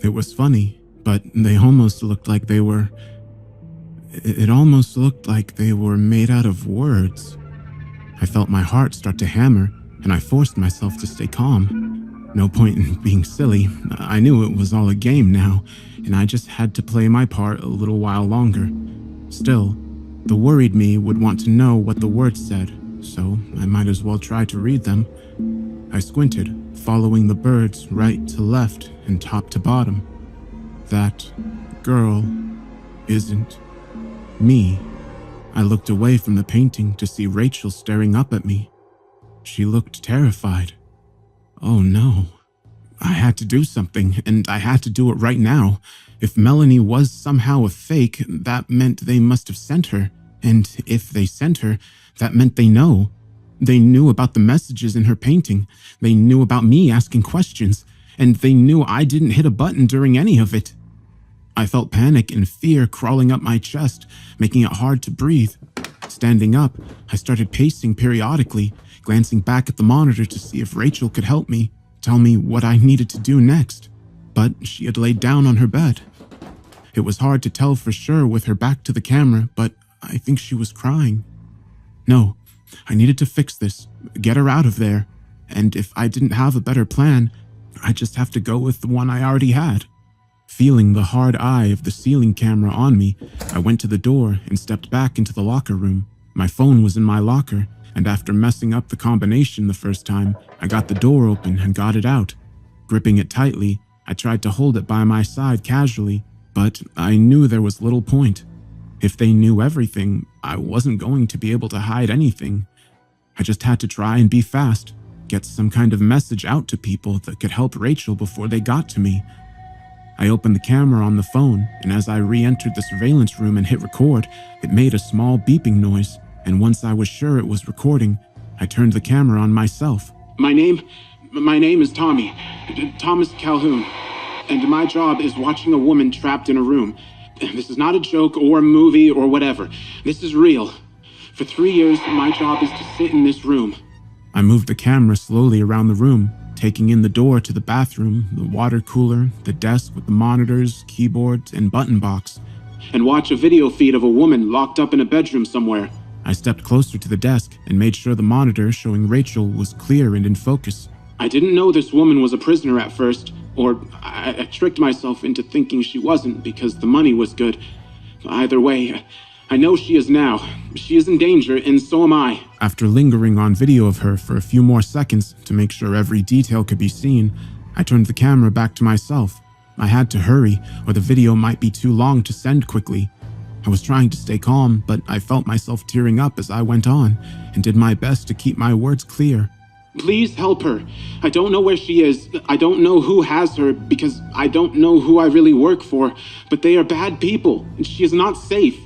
It was funny, but they almost looked like they were... It almost looked like they were made out of words. I felt my heart start to hammer, and I forced myself to stay calm. No point in being silly. I knew it was all a game now, and I just had to play my part a little while longer. Still, the worried me would want to know what the words said, so I might as well try to read them. I squinted, following the birds right to left and top to bottom. That girl isn't me. I looked away from the painting to see Rachel staring up at me. She looked terrified. Oh no. I had to do something, and I had to do it right now. If Melanie was somehow a fake, that meant they must have sent her. And if they sent her, that meant they know. They knew about the messages in her painting. They knew about me asking questions. And they knew I didn't hit a button during any of it. I felt panic and fear crawling up my chest, making it hard to breathe. Standing up, I started pacing periodically, glancing back at the monitor to see if Rachel could help me, tell me what I needed to do next. But she had laid down on her bed. It was hard to tell for sure with her back to the camera, but I think she was crying. No, I needed to fix this, get her out of there. And if I didn't have a better plan, I'd just have to go with the one I already had. Feeling the hard eye of the ceiling camera on me, I went to the door and stepped back into the locker room. My phone was in my locker, and after messing up the combination the first time, I got the door open and got it out. Gripping it tightly, I tried to hold it by my side casually, but I knew there was little point. If they knew everything, I wasn't going to be able to hide anything. I just had to try and be fast, get some kind of message out to people that could help Rachel before they got to me. I opened the camera on the phone, and as I re-entered the surveillance room and hit record, it made a small beeping noise, and once I was sure it was recording, I turned the camera on myself. My name is Tommy, Thomas Calhoun, and my job is watching a woman trapped in a room. This is not a joke or a movie or whatever. This is real. For 3 years, my job is to sit in this room. I moved the camera slowly around the room, taking in the door to the bathroom, the water cooler, the desk with the monitors, keyboard, and button box. and watch a video feed of a woman locked up in a bedroom somewhere. I stepped closer to the desk and made sure the monitor showing Rachel was clear and in focus. I didn't know this woman was a prisoner at first, or I tricked myself into thinking she wasn't because the money was good. Either way, I know she is now. She is in danger, and so am I. After lingering on video of her for a few more seconds to make sure every detail could be seen, I turned the camera back to myself. I had to hurry, or the video might be too long to send quickly. I was trying to stay calm, but I felt myself tearing up as I went on, and did my best to keep my words clear. Please help her. I don't know where she is. I don't know who has her because I don't know who I really work for, but they are bad people, and she is not safe.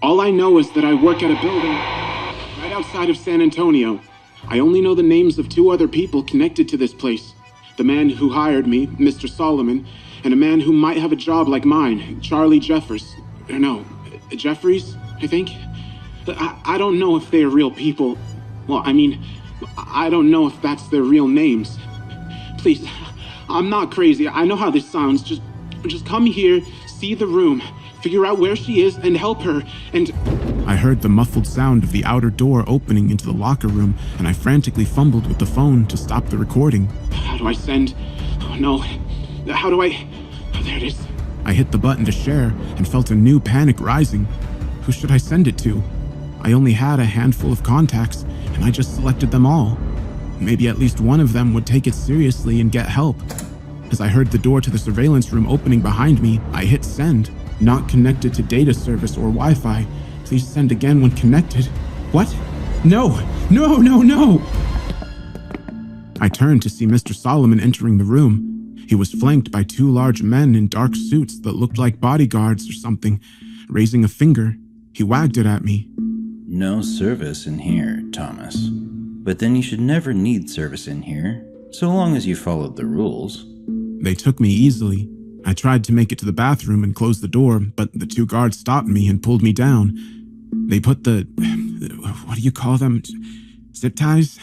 All I know is that I work at a building right outside of San Antonio. I only know the names of 2 other people connected to this place. The man who hired me, Mr. Solomon, and a man who might have a job like mine, Charlie Jeffers. Jeffries, I think? I don't know if they are real people. Well, I don't know if that's their real names. Please, I'm not crazy. I know how this sounds. Just come here, see the room, figure out where she is, and help her, and... I heard the muffled sound of the outer door opening into the locker room, and I frantically fumbled with the phone to stop the recording. How do I send? Oh, no. How do I... Oh, there it is. I hit the button to share and felt a new panic rising. Who should I send it to? I only had a handful of contacts, and I just selected them all. Maybe at least one of them would take it seriously and get help. As I heard the door to the surveillance room opening behind me, I hit send. Not connected to data service or Wi-Fi. Please send again when connected. What? No! No, no, no! I turned to see Mr. Solomon entering the room. He was flanked by 2 large men in dark suits that looked like bodyguards or something. Raising a finger, he wagged it at me. No service in here, Thomas. But then you should never need service in here, so long as you followed the rules. They took me easily. I tried to make it to the bathroom and close the door, but the 2 guards stopped me and pulled me down. They put the what do you call them? Zip ties?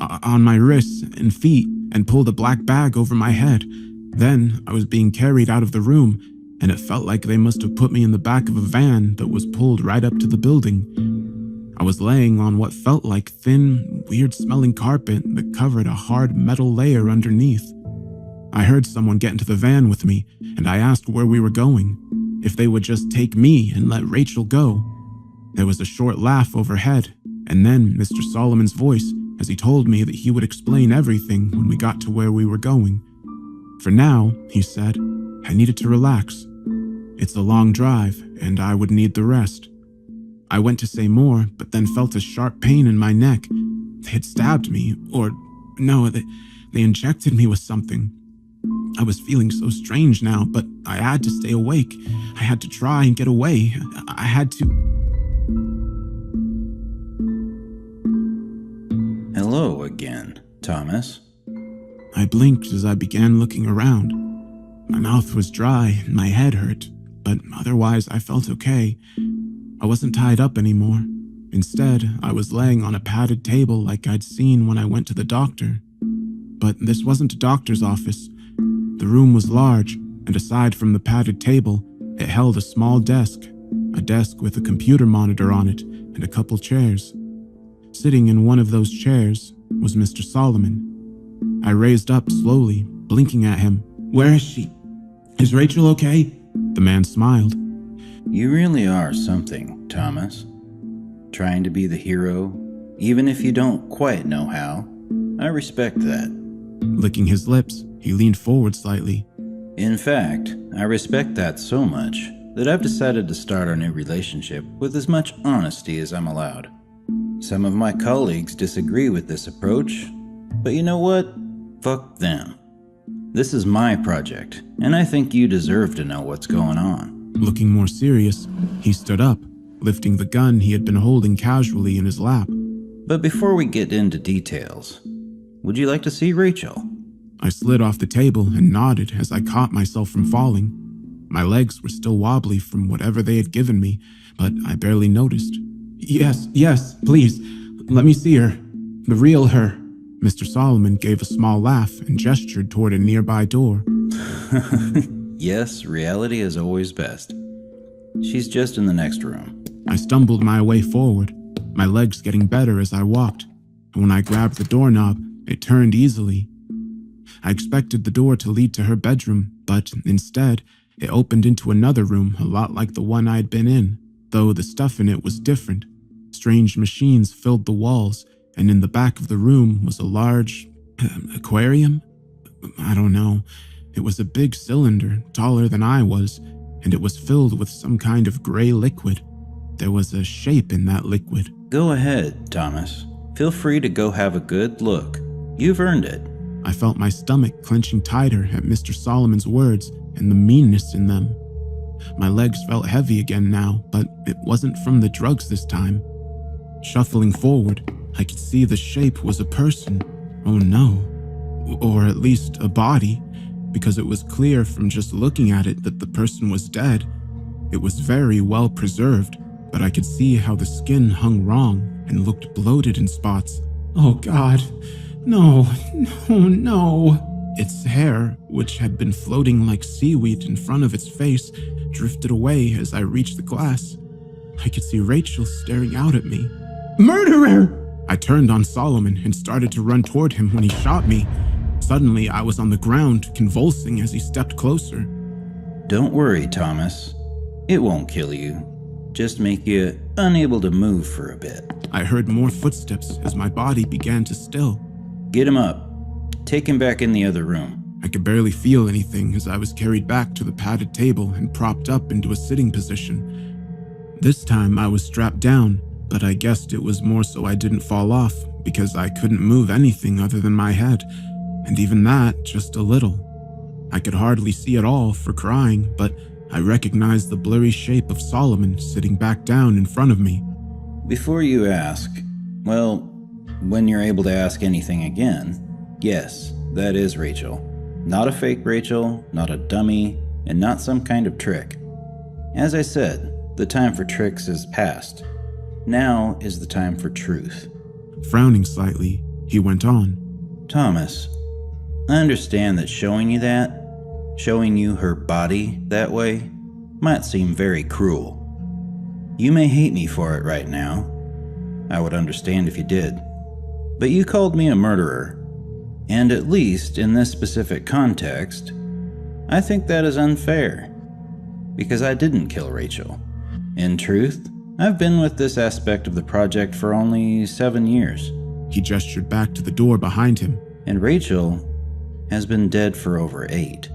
On my wrists and feet and pulled a black bag over my head. Then I was being carried out of the room, and it felt like they must have put me in the back of a van that was pulled right up to the building. I was laying on what felt like thin, weird-smelling carpet that covered a hard metal layer underneath. I heard someone get into the van with me, and I asked where we were going, if they would just take me and let Rachel go. There was a short laugh overhead, and then Mr. Solomon's voice as he told me that he would explain everything when we got to where we were going. For now, he said, I needed to relax. It's a long drive, and I would need the rest. I went to say more, but then felt a sharp pain in my neck. They had stabbed me, or no, they injected me with something. I was feeling so strange now, but I had to stay awake. I had to try and get away. I had to... Hello again, Thomas. I blinked as I began looking around. My mouth was dry and my head hurt, but otherwise I felt okay. I wasn't tied up anymore. Instead, I was laying on a padded table like I'd seen when I went to the doctor. But this wasn't a doctor's office. The room was large, and aside from the padded table, it held a small desk, a desk with a computer monitor on it and a couple chairs. Sitting in one of those chairs was Mr. Solomon. I raised up slowly, blinking at him. Where is she? Is Rachel okay? The man smiled. You really are something, Thomas. Trying to be the hero, even if you don't quite know how. I respect that. Licking his lips, he leaned forward slightly. In fact, I respect that so much that I've decided to start our new relationship with as much honesty as I'm allowed. Some of my colleagues disagree with this approach, but you know what? Fuck them. This is my project, and I think you deserve to know what's going on. Looking more serious, he stood up, lifting the gun he had been holding casually in his lap. But before we get into details, would you like to see Rachel? I slid off the table and nodded as I caught myself from falling. My legs were still wobbly from whatever they had given me, but I barely noticed. Yes, please, let me see her. The real her. Mr. Solomon gave a small laugh and gestured toward a nearby door. Yes, reality is always best. She's just in the next room. I stumbled my way forward, my legs getting better as I walked, and when I grabbed the doorknob, it turned easily. I expected the door to lead to her bedroom, but instead, it opened into another room a lot like the one I'd been in, though the stuff in it was different. Strange machines filled the walls, and in the back of the room was a large aquarium? I don't know. It was a big cylinder, taller than I was, and it was filled with some kind of gray liquid. There was a shape in that liquid. Go ahead, Thomas. Feel free to go have a good look. You've earned it. I felt my stomach clenching tighter at Mr. Solomon's words and the meanness in them. My legs felt heavy again now, but it wasn't from the drugs this time. Shuffling forward, I could see the shape was a person. Oh no. Or at least a body, because it was clear from just looking at it that the person was dead. It was very well preserved, but I could see how the skin hung wrong and looked bloated in spots. Oh God, no. Its hair, which had been floating like seaweed in front of its face, drifted away as I reached the glass. I could see Rachel staring out at me. Murderer! I turned on Solomon and started to run toward him when he shot me. Suddenly, I was on the ground, convulsing as he stepped closer. Don't worry, Thomas. It won't kill you. Just make you unable to move for a bit. I heard more footsteps as my body began to still. Get him up. Take him back in the other room. I could barely feel anything as I was carried back to the padded table and propped up into a sitting position. This time I was strapped down, but I guessed it was more so I didn't fall off because I couldn't move anything other than my head, and even that just a little. I could hardly see at all for crying, but I recognized the blurry shape of Solomon sitting back down in front of me. Before you ask, well, when you're able to ask anything again, yes, that is Rachel. Not a fake Rachel, not a dummy, and not some kind of trick. As I said, the time for tricks is past. Now is the time for truth. Frowning slightly, he went on. Thomas, I understand that showing you her body that way, might seem very cruel. You may hate me for it right now. I would understand if you did. But you called me a murderer. And at least in this specific context, I think that is unfair. Because I didn't kill Rachel. In truth, I've been with this aspect of the project for only 7 years. He gestured back to the door behind him. And Rachel has been dead for over 8.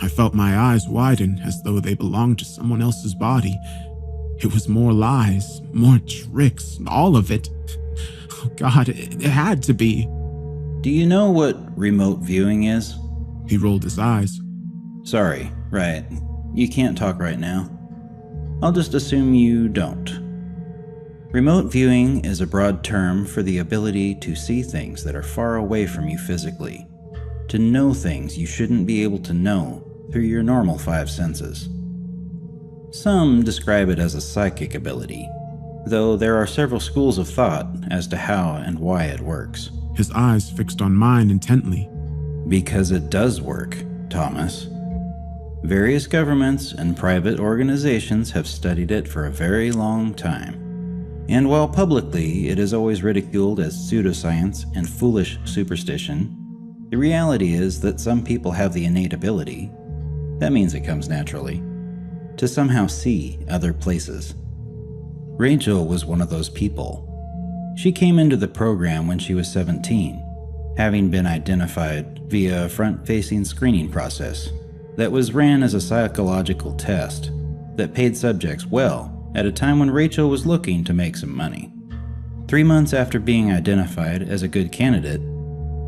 I felt my eyes widen as though they belonged to someone else's body. It was more lies, more tricks, all of it. Oh God, it had to be. Do you know what remote viewing is? He rolled his eyes. Sorry, right. You can't talk right now. I'll just assume you don't. Remote viewing is a broad term for the ability to see things that are far away from you physically, to know things you shouldn't be able to know through your normal 5 senses. Some describe it as a psychic ability, though there are several schools of thought as to how and why it works. His eyes fixed on mine intently. Because it does work, Thomas. Various governments and private organizations have studied it for a very long time. And while publicly it is always ridiculed as pseudoscience and foolish superstition, the reality is that some people have the innate ability, that means it comes naturally, to somehow see other places. Rachel was one of those people. She came into the program when she was 17, having been identified via a front-facing screening process that was ran as a psychological test that paid subjects well at a time when Rachel was looking to make some money. 3 months after being identified as a good candidate,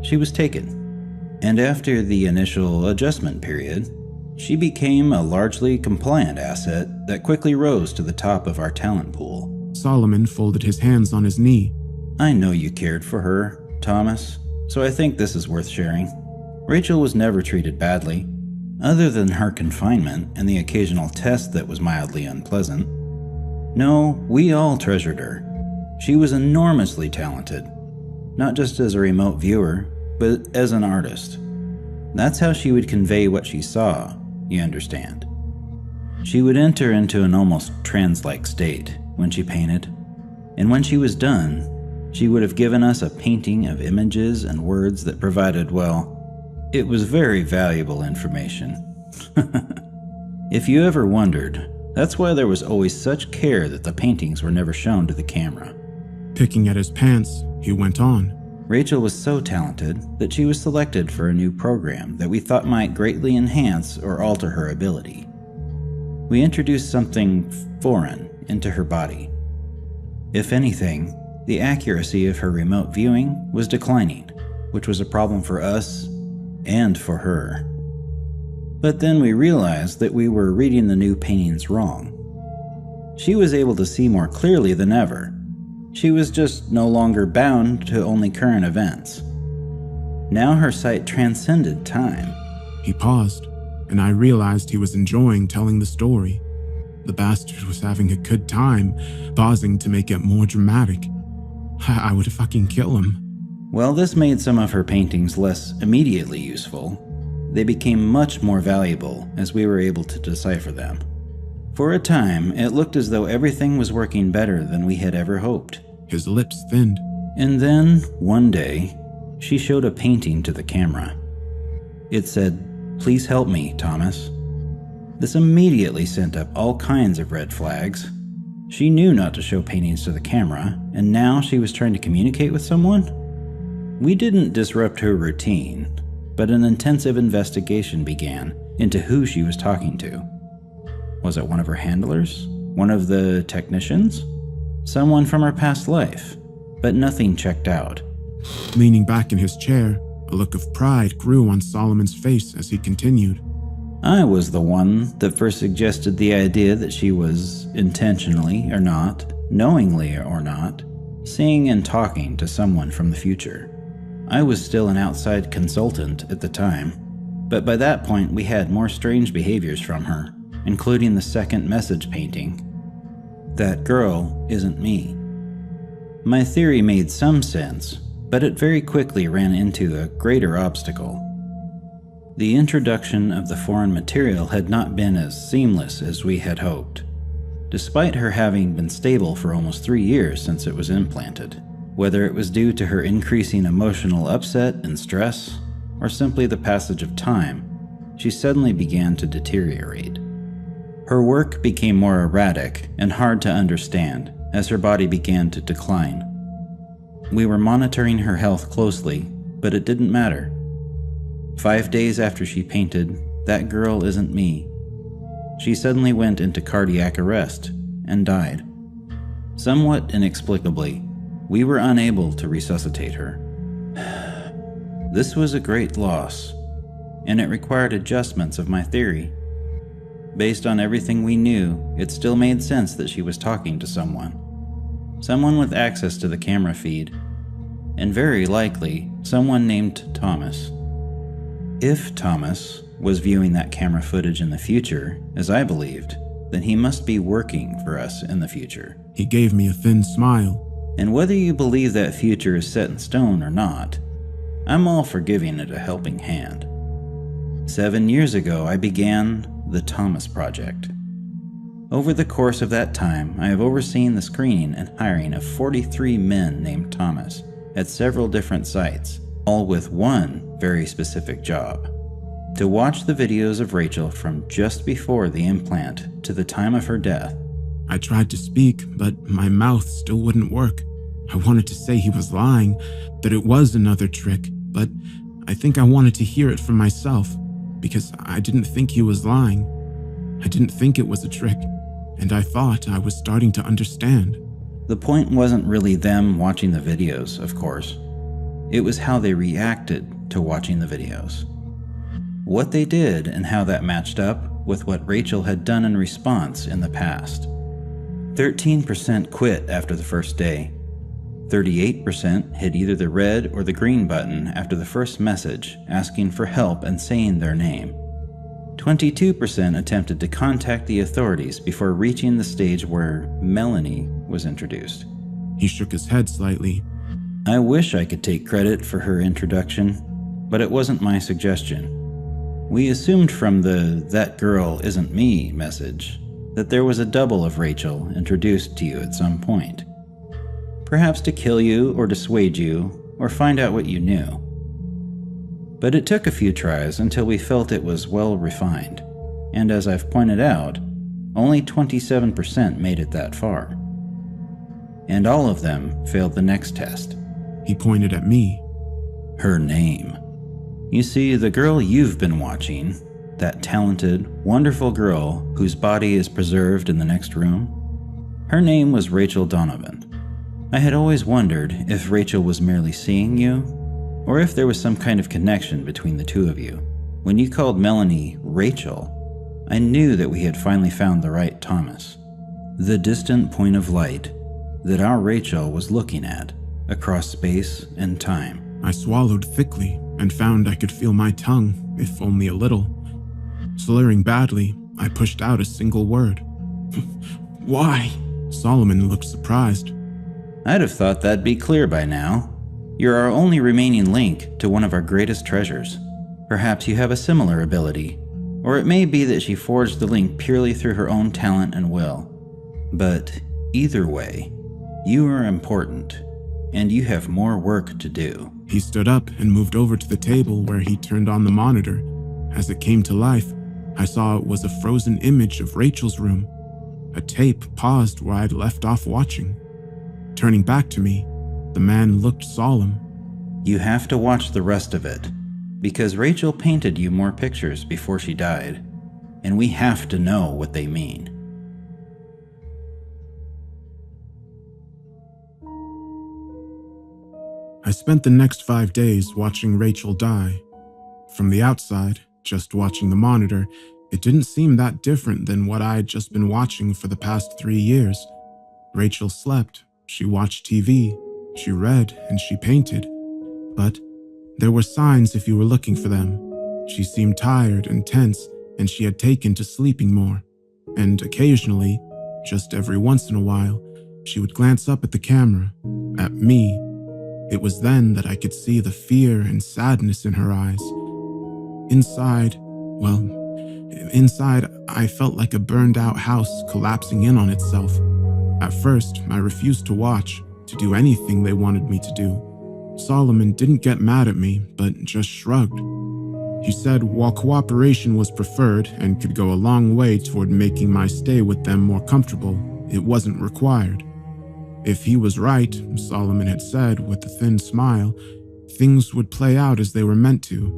she was taken. And after the initial adjustment period, she became a largely compliant asset that quickly rose to the top of our talent pool. Solomon folded his hands on his knee. I know you cared for her, Thomas, so I think this is worth sharing. Rachel was never treated badly, other than her confinement and the occasional test that was mildly unpleasant. No, we all treasured her. She was enormously talented, not just as a remote viewer, but as an artist. That's how she would convey what she saw, you understand. She would enter into an almost trance-like state when she painted, and when she was done, she would have given us a painting of images and words that provided, well, it was very valuable information. If you ever wondered, that's why there was always such care that the paintings were never shown to the camera. Picking at his pants, he went on. Rachel was so talented that she was selected for a new program that we thought might greatly enhance or alter her ability. We introduced something foreign into her body. If anything, the accuracy of her remote viewing was declining, which was a problem for us and for her. But then we realized that we were reading the new paintings wrong. She was able to see more clearly than ever. She was just no longer bound to only current events. Now her sight transcended time. He paused, and I realized he was enjoying telling the story. The bastard was having a good time, pausing to make it more dramatic. I would fucking kill him. While this made some of her paintings less immediately useful, they became much more valuable as we were able to decipher them. For a time, it looked as though everything was working better than we had ever hoped. His lips thinned. And then, one day, she showed a painting to the camera. It said, "Please help me, Thomas." This immediately sent up all kinds of red flags. She knew not to show paintings to the camera, and now she was trying to communicate with someone? We didn't disrupt her routine, but an intensive investigation began into who she was talking to. Was it one of her handlers? One of the technicians? Someone from her past life? But nothing checked out. Leaning back in his chair, a look of pride grew on Solomon's face as he continued. I was the one that first suggested the idea that she was, intentionally or not, knowingly or not, seeing and talking to someone from the future. I was still an outside consultant at the time, but by that point we had more strange behaviors from her, including the second message painting. That girl isn't me. My theory made some sense, but it very quickly ran into a greater obstacle. The introduction of the foreign material had not been as seamless as we had hoped, despite her having been stable for almost 3 years since it was implanted. Whether it was due to her increasing emotional upset and stress, or simply the passage of time, she suddenly began to deteriorate. Her work became more erratic and hard to understand as her body began to decline. We were monitoring her health closely, but it didn't matter. 5 days after she painted, "That Girl Isn't Me," she suddenly went into cardiac arrest and died. Somewhat inexplicably, we were unable to resuscitate her. This was a great loss, and it required adjustments of my theory. Based on everything we knew, it still made sense that she was talking to someone. Someone with access to the camera feed, and very likely someone named Thomas. If Thomas was viewing that camera footage in the future, as I believed, then he must be working for us in the future. He gave me a thin smile. And whether you believe that future is set in stone or not, I'm all for giving it a helping hand. 7 years ago, I began the Thomas Project. Over the course of that time, I have overseen the screening and hiring of 43 men named Thomas at several different sites, all with one very specific job: to watch the videos of Rachel from just before the implant to the time of her death. I tried to speak, but my mouth still wouldn't work. I wanted to say he was lying, that it was another trick, but I think I wanted to hear it from myself, because I didn't think he was lying. I didn't think it was a trick, and I thought I was starting to understand. The point wasn't really them watching the videos, of course. It was how they reacted to watching the videos. What they did and how that matched up with what Rachel had done in response in the past. 13% quit after the first day. 38% hit either the red or the green button after the first message asking for help and saying their name. 22% attempted to contact the authorities before reaching the stage where Melanie was introduced. He shook his head slightly. I wish I could take credit for her introduction, but it wasn't my suggestion. We assumed from the "that girl isn't me" message that there was a double of Rachel introduced to you at some point. Perhaps to kill you or dissuade you or find out what you knew. But it took a few tries until we felt it was well refined, and as I've pointed out, only 27% made it that far. And all of them failed the next test. He pointed at me. Her name. You see, the girl you've been watching, that talented, wonderful girl whose body is preserved in the next room, her name was Rachel Donovan. I had always wondered if Rachel was merely seeing you, or if there was some kind of connection between the two of you. When you called Melanie Rachel, I knew that we had finally found the right Thomas. The distant point of light that our Rachel was looking at across space and time. I swallowed thickly and found I could feel my tongue, if only a little. Slurring badly, I pushed out a single word. Why? Solomon looked surprised. I'd have thought that'd be clear by now. You're our only remaining link to one of our greatest treasures. Perhaps you have a similar ability, or it may be that she forged the link purely through her own talent and will. But either way, you are important, and you have more work to do. He stood up and moved over to the table where he turned on the monitor. As it came to life, I saw it was a frozen image of Rachel's room. A tape paused where I'd left off watching. Turning back to me, the man looked solemn. You have to watch the rest of it, because Rachel painted you more pictures before she died, and we have to know what they mean. I spent the next 5 days watching Rachel die. From the outside, just watching the monitor, it didn't seem that different than what I'd just been watching for the past 3 years. Rachel slept, she watched TV, she read, and she painted. But there were signs if you were looking for them. She seemed tired and tense, and she had taken to sleeping more. And occasionally, just every once in a while, she would glance up at the camera, at me. It was then that I could see the fear and sadness in her eyes. Inside, I felt like a burned-out house collapsing in on itself. At first, I refused to watch, to do anything they wanted me to do. Solomon didn't get mad at me, but just shrugged. He said while cooperation was preferred and could go a long way toward making my stay with them more comfortable, it wasn't required. If he was right, Solomon had said with a thin smile, things would play out as they were meant to,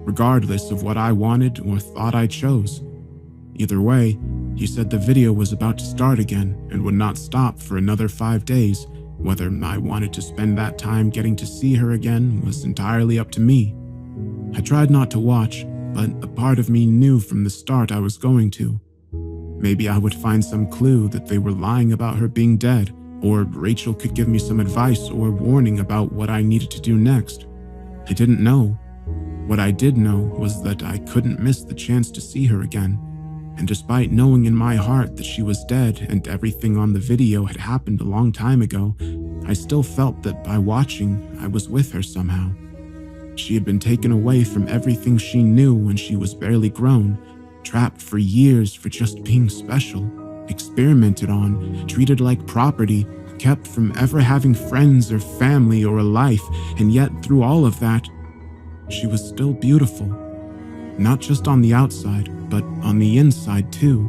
regardless of what I wanted or thought I chose. Either way, he said the video was about to start again and would not stop for another 5 days. Whether I wanted to spend that time getting to see her again was entirely up to me. I tried not to watch, but a part of me knew from the start I was going to. Maybe I would find some clue that they were lying about her being dead, or Rachel could give me some advice or warning about what I needed to do next. I didn't know. What I did know was that I couldn't miss the chance to see her again. And despite knowing in my heart that she was dead and everything on the video had happened a long time ago, I still felt that by watching, I was with her somehow. She had been taken away from everything she knew when she was barely grown, trapped for years for just being special, experimented on, treated like property, kept from ever having friends or family or a life, and yet through all of that, she was still beautiful. Not just on the outside, but on the inside too.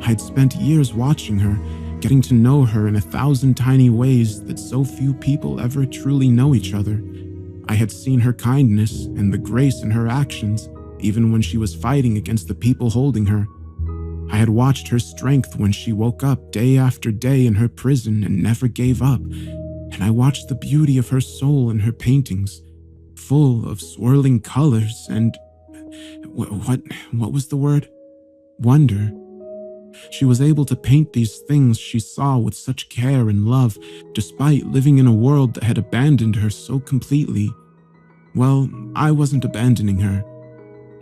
I'd spent years watching her, getting to know her in 1,000 tiny ways that so few people ever truly know each other. I had seen her kindness and the grace in her actions, even when she was fighting against the people holding her. I had watched her strength when she woke up day after day in her prison and never gave up, and I watched the beauty of her soul in her paintings, full of swirling colors and what was the word? Wonder. She was able to paint these things she saw with such care and love, despite living in a world that had abandoned her so completely. Well, I wasn't abandoning her.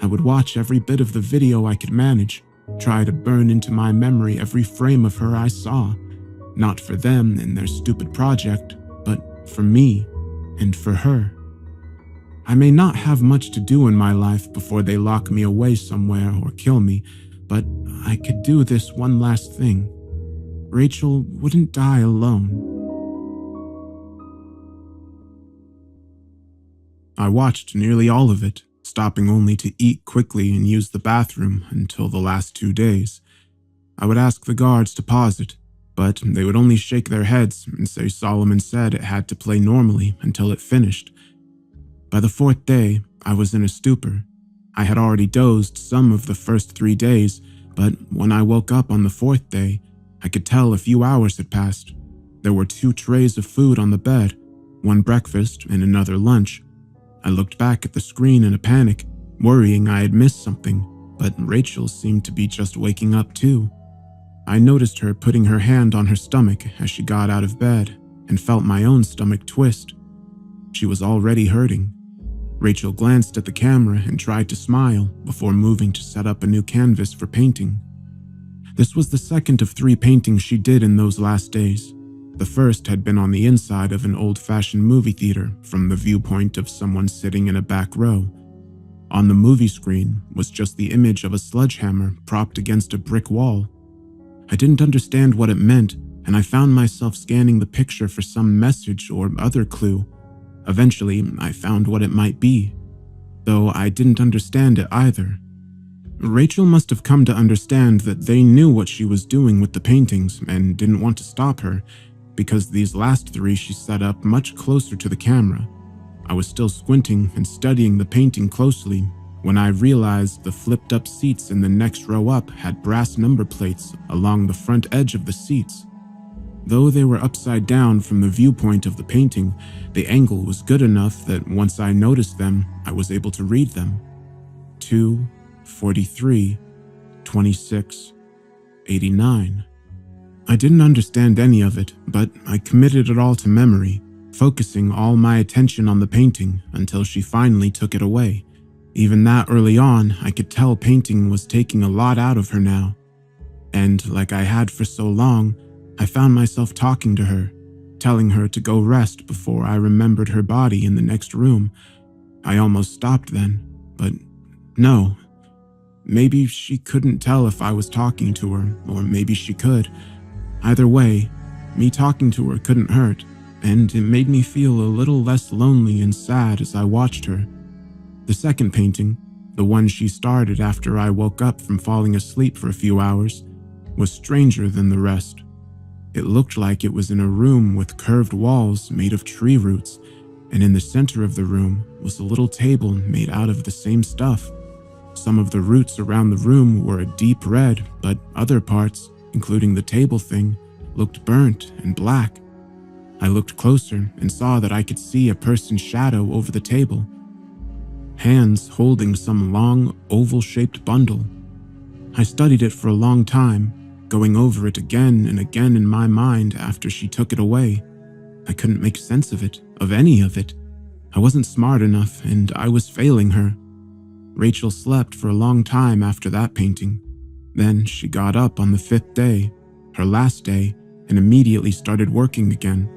I would watch every bit of the video I could manage, try to burn into my memory every frame of her I saw, not for them and their stupid project, but for me and for her. I may not have much to do in my life before they lock me away somewhere or kill me, but I could do this one last thing. Rachel wouldn't die alone. I watched nearly all of it, stopping only to eat quickly and use the bathroom until the last 2 days. I would ask the guards to pause it, but they would only shake their heads and say Solomon said it had to play normally until it finished. By the 4th day, I was in a stupor. I had already dozed some of the first 3 days, but when I woke up on the 4th day, I could tell a few hours had passed. There were 2 trays of food on the bed, one breakfast and another lunch. I looked back at the screen in a panic, worrying I had missed something, but Rachel seemed to be just waking up too. I noticed her putting her hand on her stomach as she got out of bed and felt my own stomach twist. She was already hurting. Rachel glanced at the camera and tried to smile before moving to set up a new canvas for painting. This was the second of 3 paintings she did in those last days. The first had been on the inside of an old-fashioned movie theater from the viewpoint of someone sitting in a back row. On the movie screen was just the image of a sledgehammer propped against a brick wall. I didn't understand what it meant, and I found myself scanning the picture for some message or other clue. Eventually, I found what it might be, though I didn't understand it either. Rachel must have come to understand that they knew what she was doing with the paintings and didn't want to stop her, because these last 3 she set up much closer to the camera. I was still squinting and studying the painting closely when I realized the flipped-up seats in the next row up had brass number plates along the front edge of the seats. Though they were upside down from the viewpoint of the painting, the angle was good enough that once I noticed them, I was able to read them. 2, 43, 26, 89. I didn't understand any of it, but I committed it all to memory, focusing all my attention on the painting until she finally took it away. Even that early on, I could tell painting was taking a lot out of her now. And like I had for so long, I found myself talking to her, telling her to go rest before I remembered her body in the next room. I almost stopped then, but no. Maybe she couldn't tell if I was talking to her, or maybe she could. Either way, me talking to her couldn't hurt, and it made me feel a little less lonely and sad as I watched her. The second painting, the one she started after I woke up from falling asleep for a few hours, was stranger than the rest. It looked like it was in a room with curved walls made of tree roots, and in the center of the room was a little table made out of the same stuff. Some of the roots around the room were a deep red, but other parts, including the table thing, looked burnt and black. I looked closer and saw that I could see a person's shadow over the table. Hands holding some long, oval-shaped bundle. I studied it for a long time, going over it again and again in my mind after she took it away. I couldn't make sense of it, of any of it. I wasn't smart enough, and I was failing her. Rachel slept for a long time after that painting. Then she got up on the 5th day, her last day, and immediately started working again.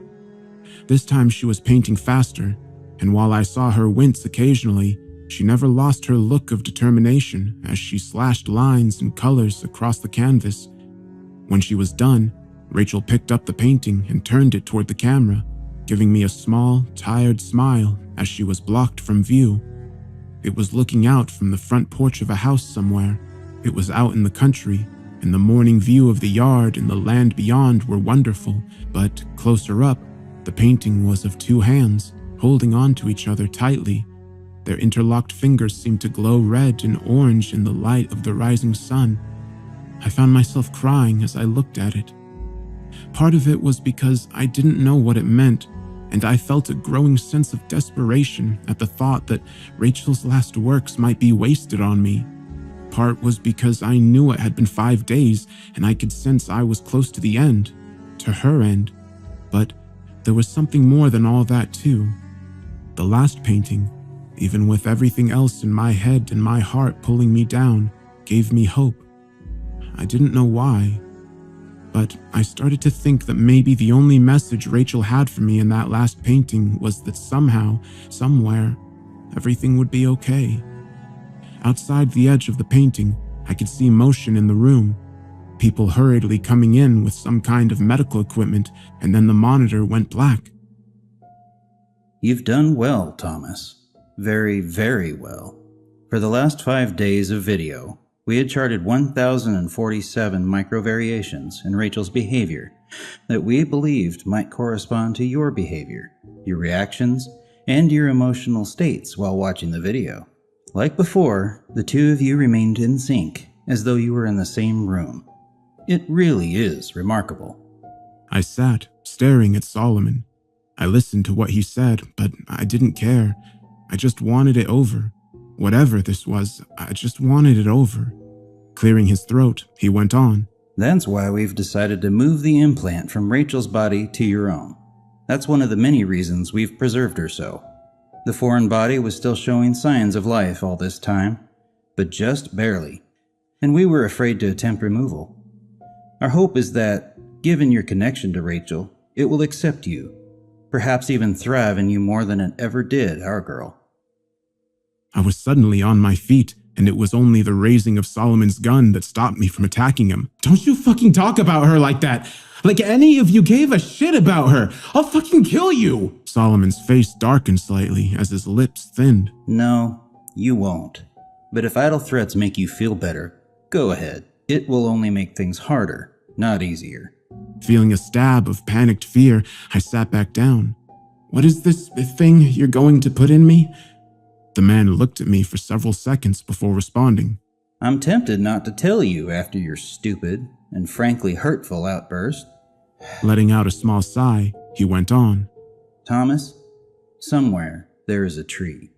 This time she was painting faster, and while I saw her wince occasionally, she never lost her look of determination as she slashed lines and colors across the canvas. When she was done, Rachel picked up the painting and turned it toward the camera, giving me a small, tired smile as she was blocked from view. It was looking out from the front porch of a house somewhere. It was out in the country, and the morning view of the yard and the land beyond were wonderful, but closer up, the painting was of 2 hands, holding on to each other tightly. Their interlocked fingers seemed to glow red and orange in the light of the rising sun. I found myself crying as I looked at it. Part of it was because I didn't know what it meant, and I felt a growing sense of desperation at the thought that Rachel's last works might be wasted on me. Part was because I knew it had been 5 days, and I could sense I was close to the end, to her end. But there was something more than all that too. The last painting, even with everything else in my head and my heart pulling me down, gave me hope. I didn't know why, but I started to think that maybe the only message Rachel had for me in that last painting was that somehow, somewhere, everything would be okay. Outside the edge of the painting, I could see motion in the room. People hurriedly coming in with some kind of medical equipment, and then the monitor went black. You've done well, Thomas. Very, very well. For the last 5 days of video, we had charted 1,047 microvariations in Rachel's behavior that we believed might correspond to your behavior, your reactions, and your emotional states while watching the video. Like before, the two of you remained in sync, as though you were in the same room. It really is remarkable. I sat, staring at Solomon. I listened to what he said, but I didn't care. I just wanted it over. Whatever this was, I just wanted it over. Clearing his throat, he went on. That's why we've decided to move the implant from Rachel's body to your own. That's one of the many reasons we've preserved her so. The foreign body was still showing signs of life all this time, but just barely, and we were afraid to attempt removal. Our hope is that, given your connection to Rachel, it will accept you, perhaps even thrive in you more than it ever did our girl. I was suddenly on my feet, and it was only the raising of Solomon's gun that stopped me from attacking him. Don't you fucking talk about her like that! Like any of you gave a shit about her! I'll fucking kill you! Solomon's face darkened slightly as his lips thinned. No, you won't. But if idle threats make you feel better, go ahead. It will only make things harder, not easier. Feeling a stab of panicked fear, I sat back down. What is this thing you're going to put in me? The man looked at me for several seconds before responding. I'm tempted not to tell you after your stupid and frankly hurtful outburst. Letting out a small sigh, he went on. Thomas, somewhere there is a tree.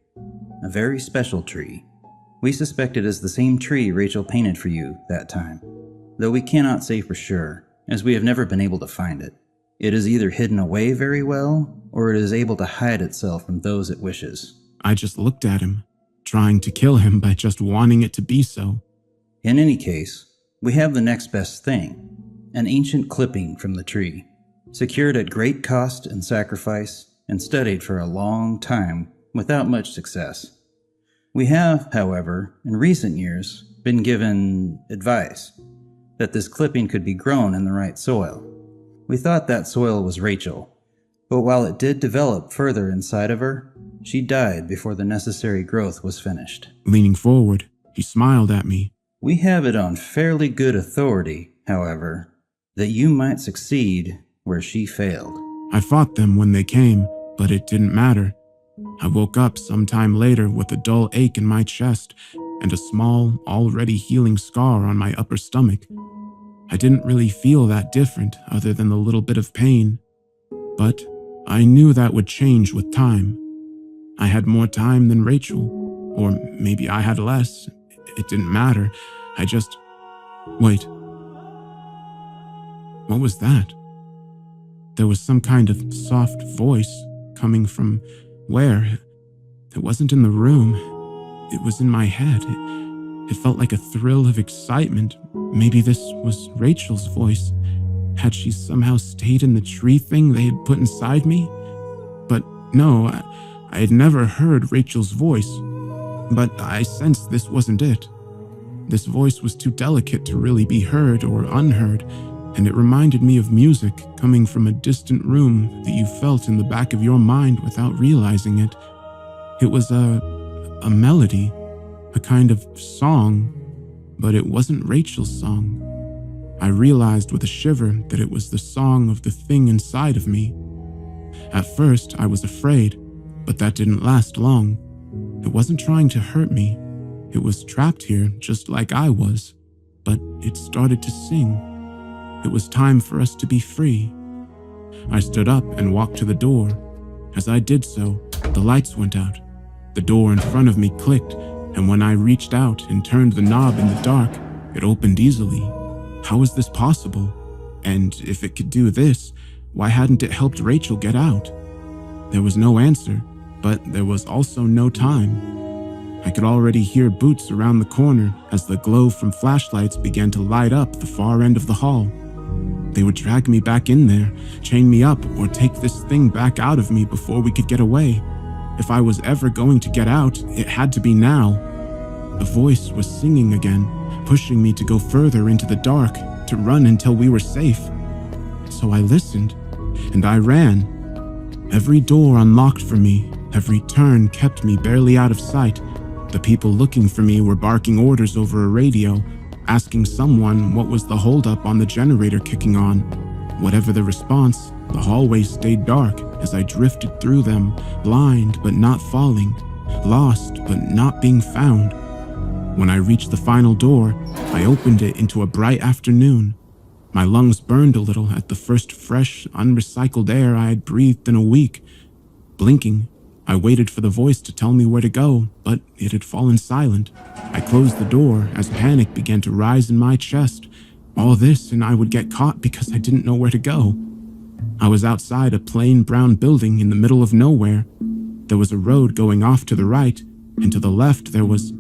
A very special tree. We suspect it is the same tree Rachel painted for you that time, though we cannot say for sure, as we have never been able to find it. It is either hidden away very well, or it is able to hide itself from those it wishes. I just looked at him, trying to kill him by just wanting it to be so. In any case, we have the next best thing, an ancient clipping from the tree, secured at great cost and sacrifice, and studied for a long time without much success. We have, however, in recent years, been given advice that this clipping could be grown in the right soil. We thought that soil was Rachel, but while it did develop further inside of her, she died before the necessary growth was finished. Leaning forward, he smiled at me. We have it on fairly good authority, however, that you might succeed where she failed. I fought them when they came, but it didn't matter. I woke up sometime later with a dull ache in my chest and a small, already healing scar on my upper stomach. I didn't really feel that different other than the little bit of pain, but I knew that would change with time. I had more time than Rachel, or maybe I had less. It didn't matter. Wait. What was that? There was some kind of soft voice coming from where? It wasn't in the room. It was in my head. It felt like a thrill of excitement. Maybe this was Rachel's voice. Had she somehow stayed in the tree thing they had put inside me? But no, I had never heard Rachel's voice. But I sensed this wasn't it. This voice was too delicate to really be heard or unheard, and it reminded me of music coming from a distant room that you felt in the back of your mind without realizing it. It was a melody, a kind of song, but it wasn't Rachel's song. I realized with a shiver that it was the song of the thing inside of me. At first, I was afraid, but that didn't last long. It wasn't trying to hurt me. It was trapped here just like I was, but it started to sing. It was time for us to be free. I stood up and walked to the door. As I did so, the lights went out. The door in front of me clicked, and when I reached out and turned the knob in the dark, it opened easily. How was this possible? And if it could do this, why hadn't it helped Rachel get out? There was no answer, but there was also no time. I could already hear boots around the corner as the glow from flashlights began to light up the far end of the hall. They would drag me back in there, chain me up, or take this thing back out of me before we could get away. If I was ever going to get out, it had to be now. The voice was singing again, pushing me to go further into the dark, to run until we were safe. So I listened, and I ran. Every door unlocked for me, every turn kept me barely out of sight. The people looking for me were barking orders over a radio, asking someone what was the holdup on the generator kicking on. Whatever the response, the hallways stayed dark as I drifted through them, blind but not falling, lost but not being found. When I reached the final door, I opened it into a bright afternoon. My lungs burned a little at the first fresh, unrecycled air I had breathed in a week. Blinking, I waited for the voice to tell me where to go, but it had fallen silent. I closed the door as panic began to rise in my chest. All this, and I would get caught because I didn't know where to go. I was outside a plain brown building in the middle of nowhere. There was a road going off to the right, and to the left there was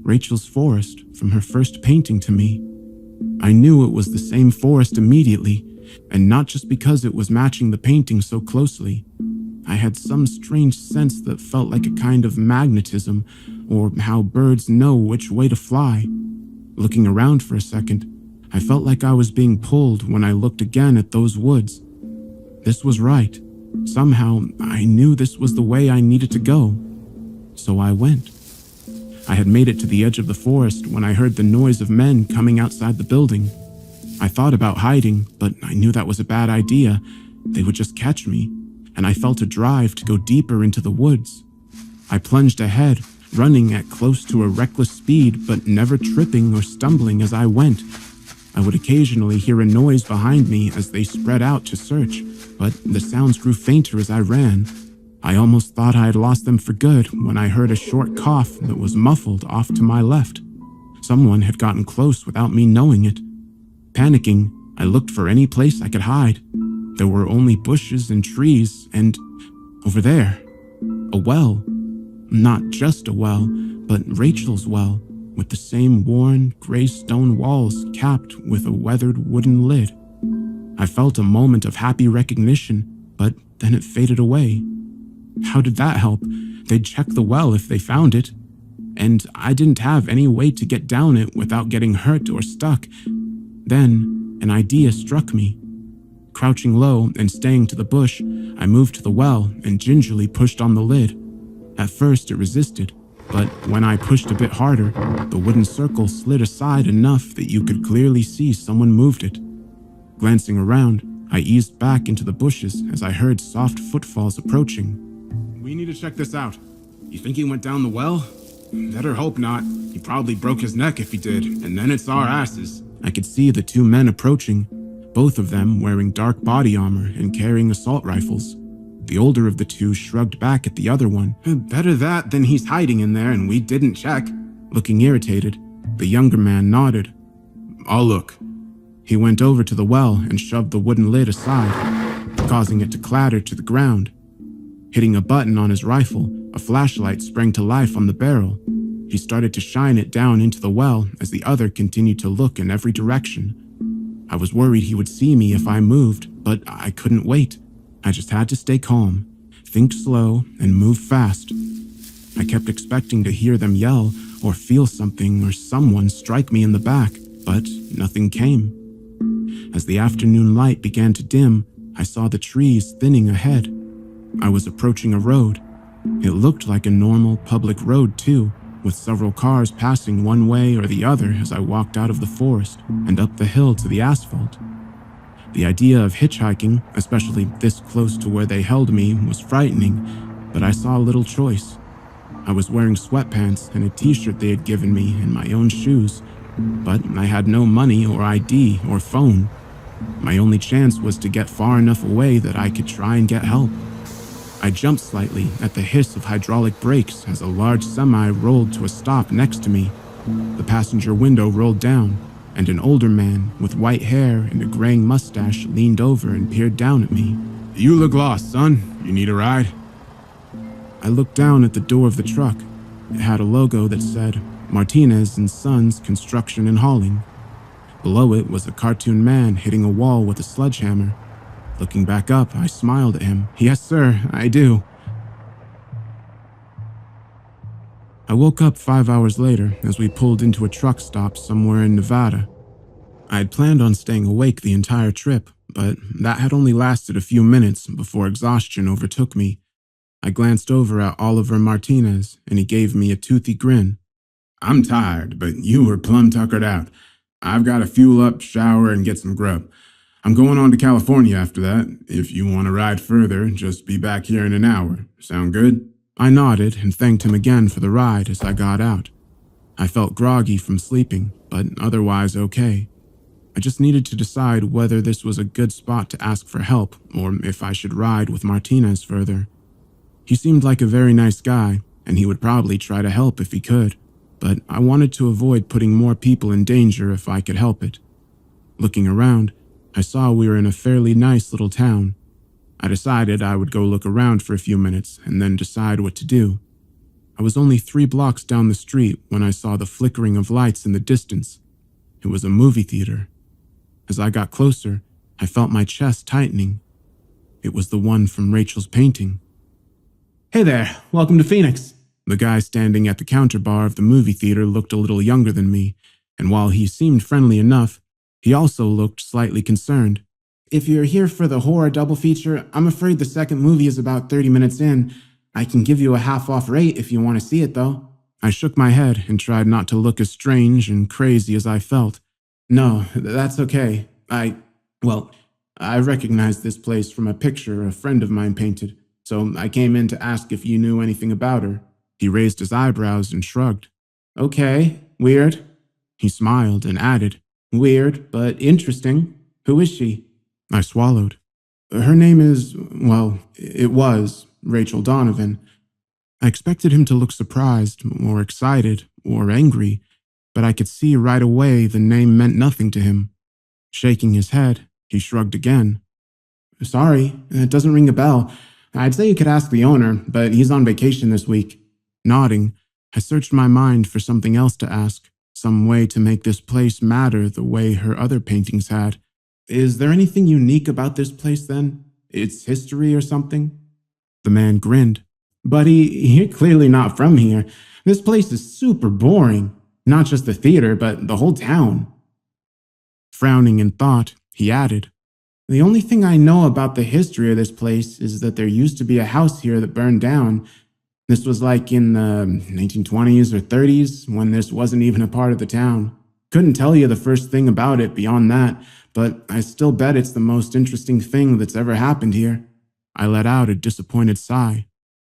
Rachel's forest from her first painting to me. I knew it was the same forest immediately, and not just because it was matching the painting so closely. I had some strange sense that felt like a kind of magnetism, or how birds know which way to fly. Looking around for a second, I felt like I was being pulled when I looked again at those woods. This was right. Somehow, I knew this was the way I needed to go. So I went. I had made it to the edge of the forest when I heard the noise of men coming outside the building. I thought about hiding, but I knew that was a bad idea. They would just catch me, and I felt a drive to go deeper into the woods. I plunged ahead, running at close to a reckless speed, but never tripping or stumbling as I went. I would occasionally hear a noise behind me as they spread out to search, but the sounds grew fainter as I ran. I almost thought I had lost them for good when I heard a short cough that was muffled off to my left. Someone had gotten close without me knowing it. Panicking, I looked for any place I could hide. There were only bushes and trees, and over there, a well. Not just a well, but Rachel's well, with the same worn, gray stone walls capped with a weathered wooden lid. I felt a moment of happy recognition, but then it faded away. How did that help? They'd check the well if they found it, and I didn't have any way to get down it without getting hurt or stuck. Then, an idea struck me. Crouching low and staying to the bush, I moved to the well and gingerly pushed on the lid. At first, it resisted, but when I pushed a bit harder, the wooden circle slid aside enough that you could clearly see someone moved it. Glancing around, I eased back into the bushes as I heard soft footfalls approaching. "We need to check this out. You think he went down the well? Better hope not. He probably broke his neck if he did, and then it's our asses." I could see the two men approaching, both of them wearing dark body armor and carrying assault rifles. The older of the two shrugged back at the other one. "Better that than he's hiding in there and we didn't check." Looking irritated, the younger man nodded. "I'll look." He went over to the well and shoved the wooden lid aside, causing it to clatter to the ground. Hitting a button on his rifle, a flashlight sprang to life on the barrel. He started to shine it down into the well as the other continued to look in every direction. I was worried he would see me if I moved, but I couldn't wait. I just had to stay calm, think slow, and move fast. I kept expecting to hear them yell or feel something or someone strike me in the back, but nothing came. As the afternoon light began to dim, I saw the trees thinning ahead. I was approaching a road. It looked like a normal public road too, with several cars passing one way or the other as I walked out of the forest and up the hill to the asphalt. The idea of hitchhiking, especially this close to where they held me, was frightening, but I saw little choice. I was wearing sweatpants and a t-shirt they had given me and my own shoes, but I had no money or ID or phone. My only chance was to get far enough away that I could try and get help. I jumped slightly at the hiss of hydraulic brakes as a large semi rolled to a stop next to me. The passenger window rolled down, and an older man with white hair and a graying mustache leaned over and peered down at me. "You look lost, son. You need a ride?" I looked down at the door of the truck. It had a logo that said, Martinez and Sons Construction and Hauling. Below it was a cartoon man hitting a wall with a sledgehammer. Looking back up, I smiled at him. "Yes, sir, I do." I woke up 5 hours later as we pulled into a truck stop somewhere in Nevada. I had planned on staying awake the entire trip, but that had only lasted a few minutes before exhaustion overtook me. I glanced over at Oliver Martinez, and he gave me a toothy grin. I'm tired, but you were plumb tuckered out. I've got to fuel up, shower, and get some grub. I'm going on to California after that. If you want to ride further, just be back here in an hour. Sound good? I nodded and thanked him again for the ride as I got out. I felt groggy from sleeping, but otherwise okay. I just needed to decide whether this was a good spot to ask for help or if I should ride with Martinez further. He seemed like a very nice guy, and he would probably try to help if he could, but I wanted to avoid putting more people in danger if I could help it. Looking around, I saw we were in a fairly nice little town. I decided I would go look around for a few minutes and then decide what to do. I was only 3 blocks down the street when I saw the flickering of lights in the distance. It was a movie theater. As I got closer, I felt my chest tightening. It was the one from Rachel's painting. Hey there, welcome to Phoenix. The guy standing at the counter bar of the movie theater looked a little younger than me, and while he seemed friendly enough, he also looked slightly concerned. If you're here for the horror double feature, I'm afraid the second movie is about 30 minutes in. I can give you a half-off rate if you want to see it, though. I shook my head and tried not to look as strange and crazy as I felt. No, that's okay. I recognized this place from a picture a friend of mine painted, so I came in to ask if you knew anything about her. He raised his eyebrows and shrugged. Okay, weird. He smiled and added, Weird, but interesting. Who is she? I swallowed. Her name is, it was Rachel Donovan. I expected him to look surprised, or excited, or angry, but I could see right away the name meant nothing to him. Shaking his head, he shrugged again. Sorry, it doesn't ring a bell. I'd say you could ask the owner, but he's on vacation this week. Nodding, I searched my mind for something else to ask, some way to make this place matter the way her other paintings had. Is there anything unique about this place then? Its history or something? The man grinned. Buddy, you're clearly not from here. This place is super boring. Not just the theater, but the whole town. Frowning in thought, he added, The only thing I know about the history of this place is that there used to be a house here that burned down. This was like in the 1920s or 30s, when this wasn't even a part of the town. Couldn't tell you the first thing about it beyond that, but I still bet it's the most interesting thing that's ever happened here. I let out a disappointed sigh.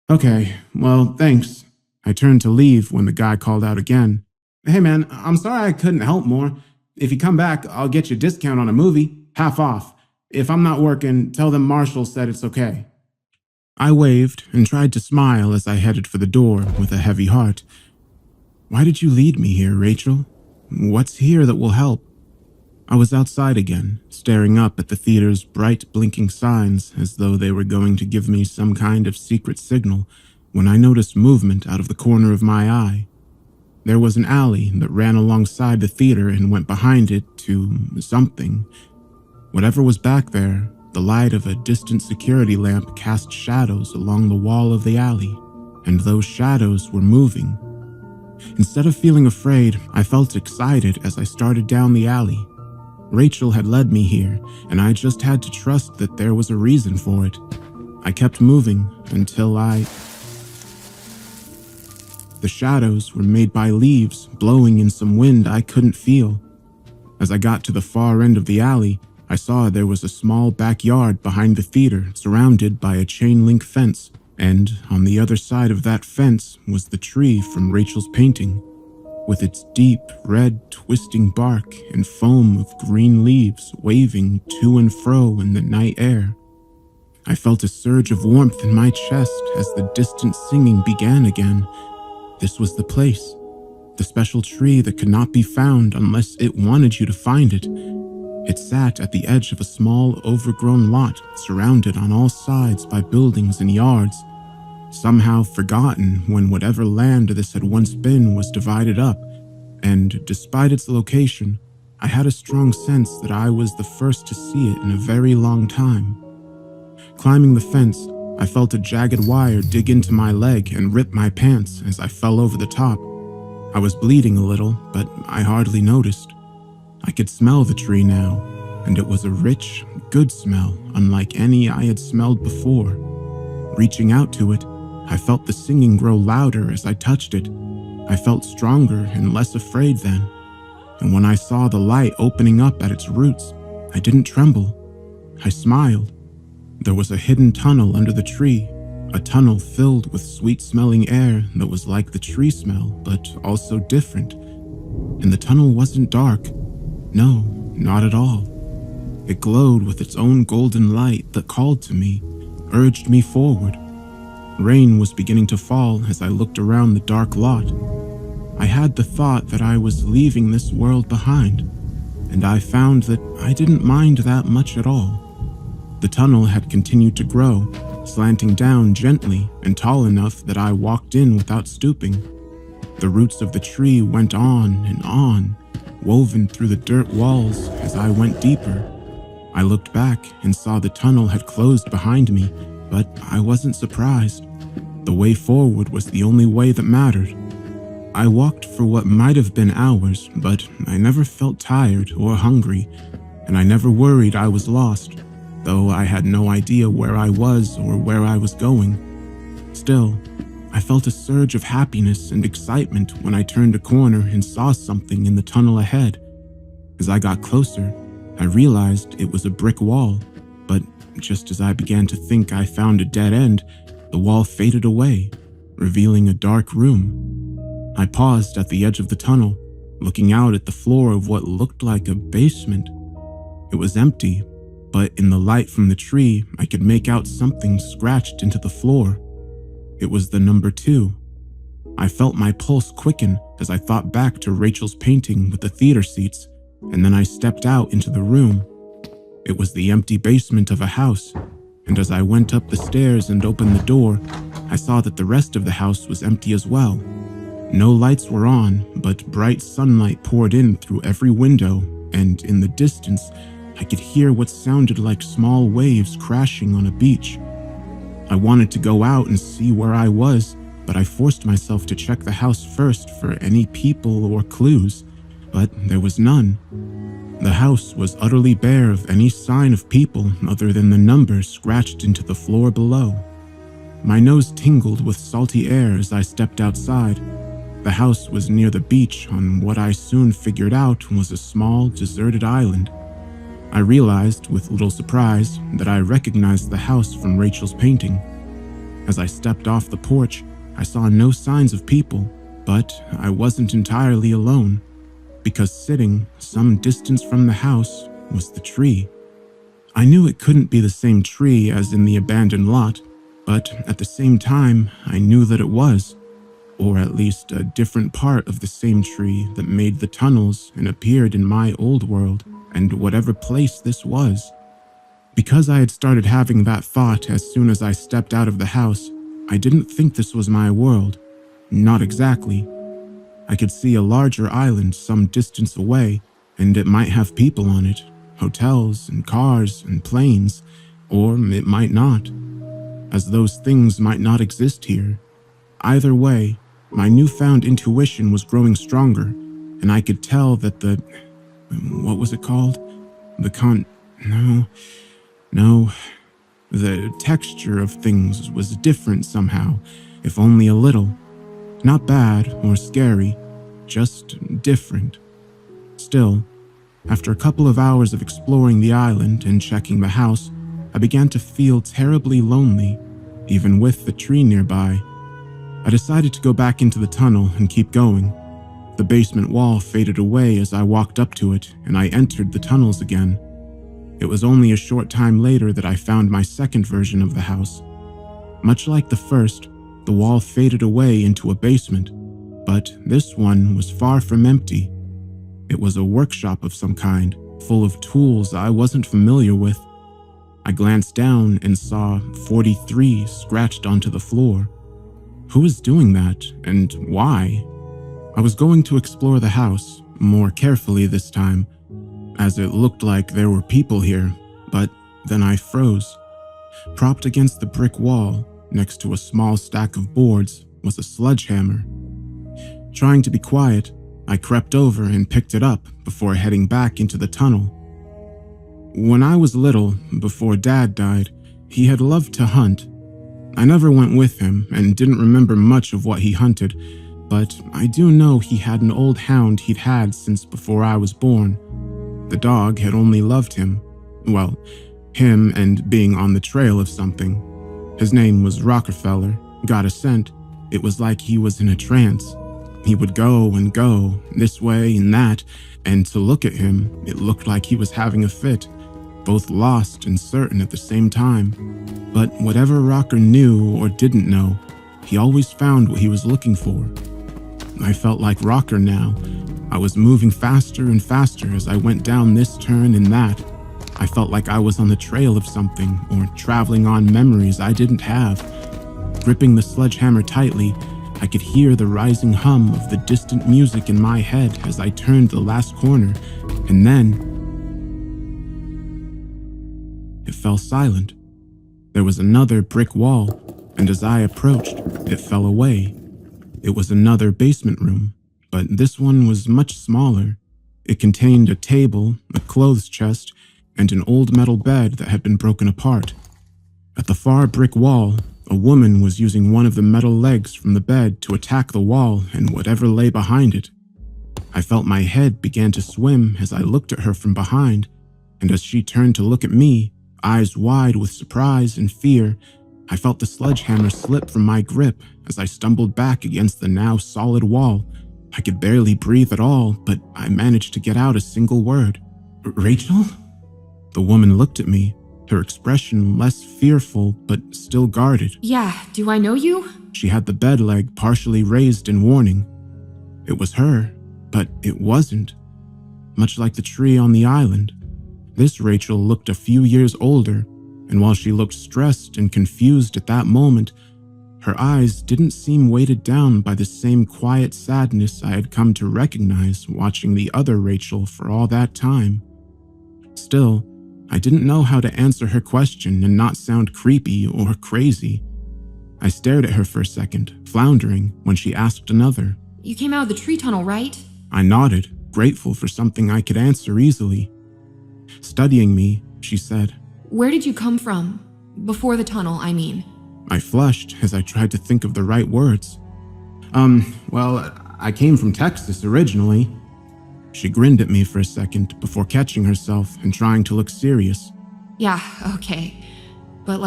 Okay, well, thanks. I turned to leave when the guy called out again. Hey man, I'm sorry I couldn't help more. If you come back, I'll get you a discount on a movie, half off. If I'm not working, tell them Marshall said it's okay. I waved and tried to smile as I headed for the door with a heavy heart. Why did you lead me here, Rachel? What's here that will help? I was outside again, staring up at the theater's bright blinking signs as though they were going to give me some kind of secret signal when I noticed movement out of the corner of my eye. There was an alley that ran alongside the theater and went behind it to something. Whatever was back there, the light of a distant security lamp cast shadows along the wall of the alley, and those shadows were moving. Instead of feeling afraid, I felt excited as I started down the alley. Rachel had led me here, and I just had to trust that there was a reason for it. I kept moving until The shadows were made by leaves blowing in some wind I couldn't feel. As I got to the far end of the alley, I saw there was a small backyard behind the theater surrounded by a chain-link fence, and on the other side of that fence was the tree from Rachel's painting, with its deep, red, twisting bark and foam of green leaves waving to and fro in the night air. I felt a surge of warmth in my chest as the distant singing began again. This was the place, the special tree that could not be found unless it wanted you to find it. It sat at the edge of a small, overgrown lot surrounded on all sides by buildings and yards, somehow forgotten when whatever land this had once been was divided up, and despite its location, I had a strong sense that I was the first to see it in a very long time. Climbing the fence, I felt a jagged wire dig into my leg and rip my pants as I fell over the top. I was bleeding a little, but I hardly noticed. I could smell the tree now, and it was a rich, good smell unlike any I had smelled before. Reaching out to it, I felt the singing grow louder as I touched it. I felt stronger and less afraid then. And when I saw the light opening up at its roots, I didn't tremble. I smiled. There was a hidden tunnel under the tree, a tunnel filled with sweet-smelling air that was like the tree smell, but also different. And the tunnel wasn't dark. No, not at all. It glowed with its own golden light that called to me, urged me forward. Rain was beginning to fall as I looked around the dark lot. I had the thought that I was leaving this world behind, and I found that I didn't mind that much at all. The tunnel had continued to grow, slanting down gently and tall enough that I walked in without stooping. The roots of the tree went on and on, woven through the dirt walls as I went deeper. I looked back and saw the tunnel had closed behind me, but I wasn't surprised. The way forward was the only way that mattered. I walked for what might have been hours, but I never felt tired or hungry, and I never worried I was lost, though I had no idea where I was or where I was going. Still, I felt a surge of happiness and excitement when I turned a corner and saw something in the tunnel ahead. As I got closer, I realized it was a brick wall, but just as I began to think I found a dead end, the wall faded away, revealing a dark room. I paused at the edge of the tunnel, looking out at the floor of what looked like a basement. It was empty, but in the light from the tree, I could make out something scratched into the floor. It was the number 2. I felt my pulse quicken as I thought back to Rachel's painting with the theater seats, and then I stepped out into the room. It was the empty basement of a house, and as I went up the stairs and opened the door, I saw that the rest of the house was empty as well. No lights were on, but bright sunlight poured in through every window, and in the distance, I could hear what sounded like small waves crashing on a beach. I wanted to go out and see where I was, but I forced myself to check the house first for any people or clues, but there was none. The house was utterly bare of any sign of people other than the numbers scratched into the floor below. My nose tingled with salty air as I stepped outside. The house was near the beach on what I soon figured out was a small, deserted island. I realized, with little surprise, that I recognized the house from Rachel's painting. As I stepped off the porch, I saw no signs of people, but I wasn't entirely alone, because sitting some distance from the house was the tree. I knew it couldn't be the same tree as in the abandoned lot, but at the same time, I knew that it was, or at least a different part of the same tree that made the tunnels and appeared in my old world, and whatever place this was. Because I had started having that thought as soon as I stepped out of the house, I didn't think this was my world. Not exactly. I could see a larger island some distance away, and it might have people on it, hotels and cars and planes, or it might not, as those things might not exist here. Either way, my newfound intuition was growing stronger, and I could tell that what was it called? The texture of things was different somehow, if only a little. Not bad or scary, just different. Still, after a couple of hours of exploring the island and checking the house, I began to feel terribly lonely, even with the tree nearby. I decided to go back into the tunnel and keep going. The basement wall faded away as I walked up to it, and I entered the tunnels again. It was only a short time later that I found my second version of the house. Much like the first, the wall faded away into a basement, but this one was far from empty. It was a workshop of some kind, full of tools I wasn't familiar with. I glanced down and saw 43 scratched onto the floor. Who was doing that, and why? I was going to explore the house, more carefully this time, as it looked like there were people here, but then I froze. Propped against the brick wall, next to a small stack of boards, was a sledgehammer. Trying to be quiet, I crept over and picked it up before heading back into the tunnel. When I was little, before Dad died, he had loved to hunt. I never went with him and didn't remember much of what he hunted, but I do know he had an old hound he'd had since before I was born. The dog had only loved him. Well, him and being on the trail of something. His name was Rockefeller. Got a scent. It was like he was in a trance. He would go and go, this way and that, and to look at him, it looked like he was having a fit, both lost and certain at the same time. But whatever Rocker knew or didn't know, he always found what he was looking for. I felt like Rocker now. I was moving faster and faster as I went down this turn and that. I felt like I was on the trail of something or traveling on memories I didn't have. Gripping the sledgehammer tightly, I could hear the rising hum of the distant music in my head as I turned the last corner, and then it fell silent. There was another brick wall, and as I approached, it fell away. It was another basement room, but this one was much smaller. It contained a table, a clothes chest, and an old metal bed that had been broken apart. At the far brick wall, a woman was using one of the metal legs from the bed to attack the wall and whatever lay behind it. I felt my head began to swim as I looked at her from behind, and as she turned to look at me, eyes wide with surprise and fear, I felt the sledgehammer slip from my grip as I stumbled back against the now solid wall. I could barely breathe at all, but I managed to get out a single word. "Rachel?" The woman looked at me, her expression less fearful but still guarded. Yeah, do I know you? She had the bed leg partially raised in warning. It was her, but it wasn't. Much like the tree on the island, this Rachel looked a few years older, and while she looked stressed and confused at that moment, her eyes didn't seem weighted down by the same quiet sadness I had come to recognize watching the other Rachel for all that time. Still, I didn't know how to answer her question and not sound creepy or crazy. I stared at her for a second, floundering, when she asked another. You came out of the tree tunnel, right? I nodded, grateful for something I could answer easily. Studying me, she said. Where did you come from? Before the tunnel, I mean. I flushed as I tried to think of the right words. Well, I came from Texas originally. She grinned at me for a second before catching herself and trying to look serious. Yeah, okay. But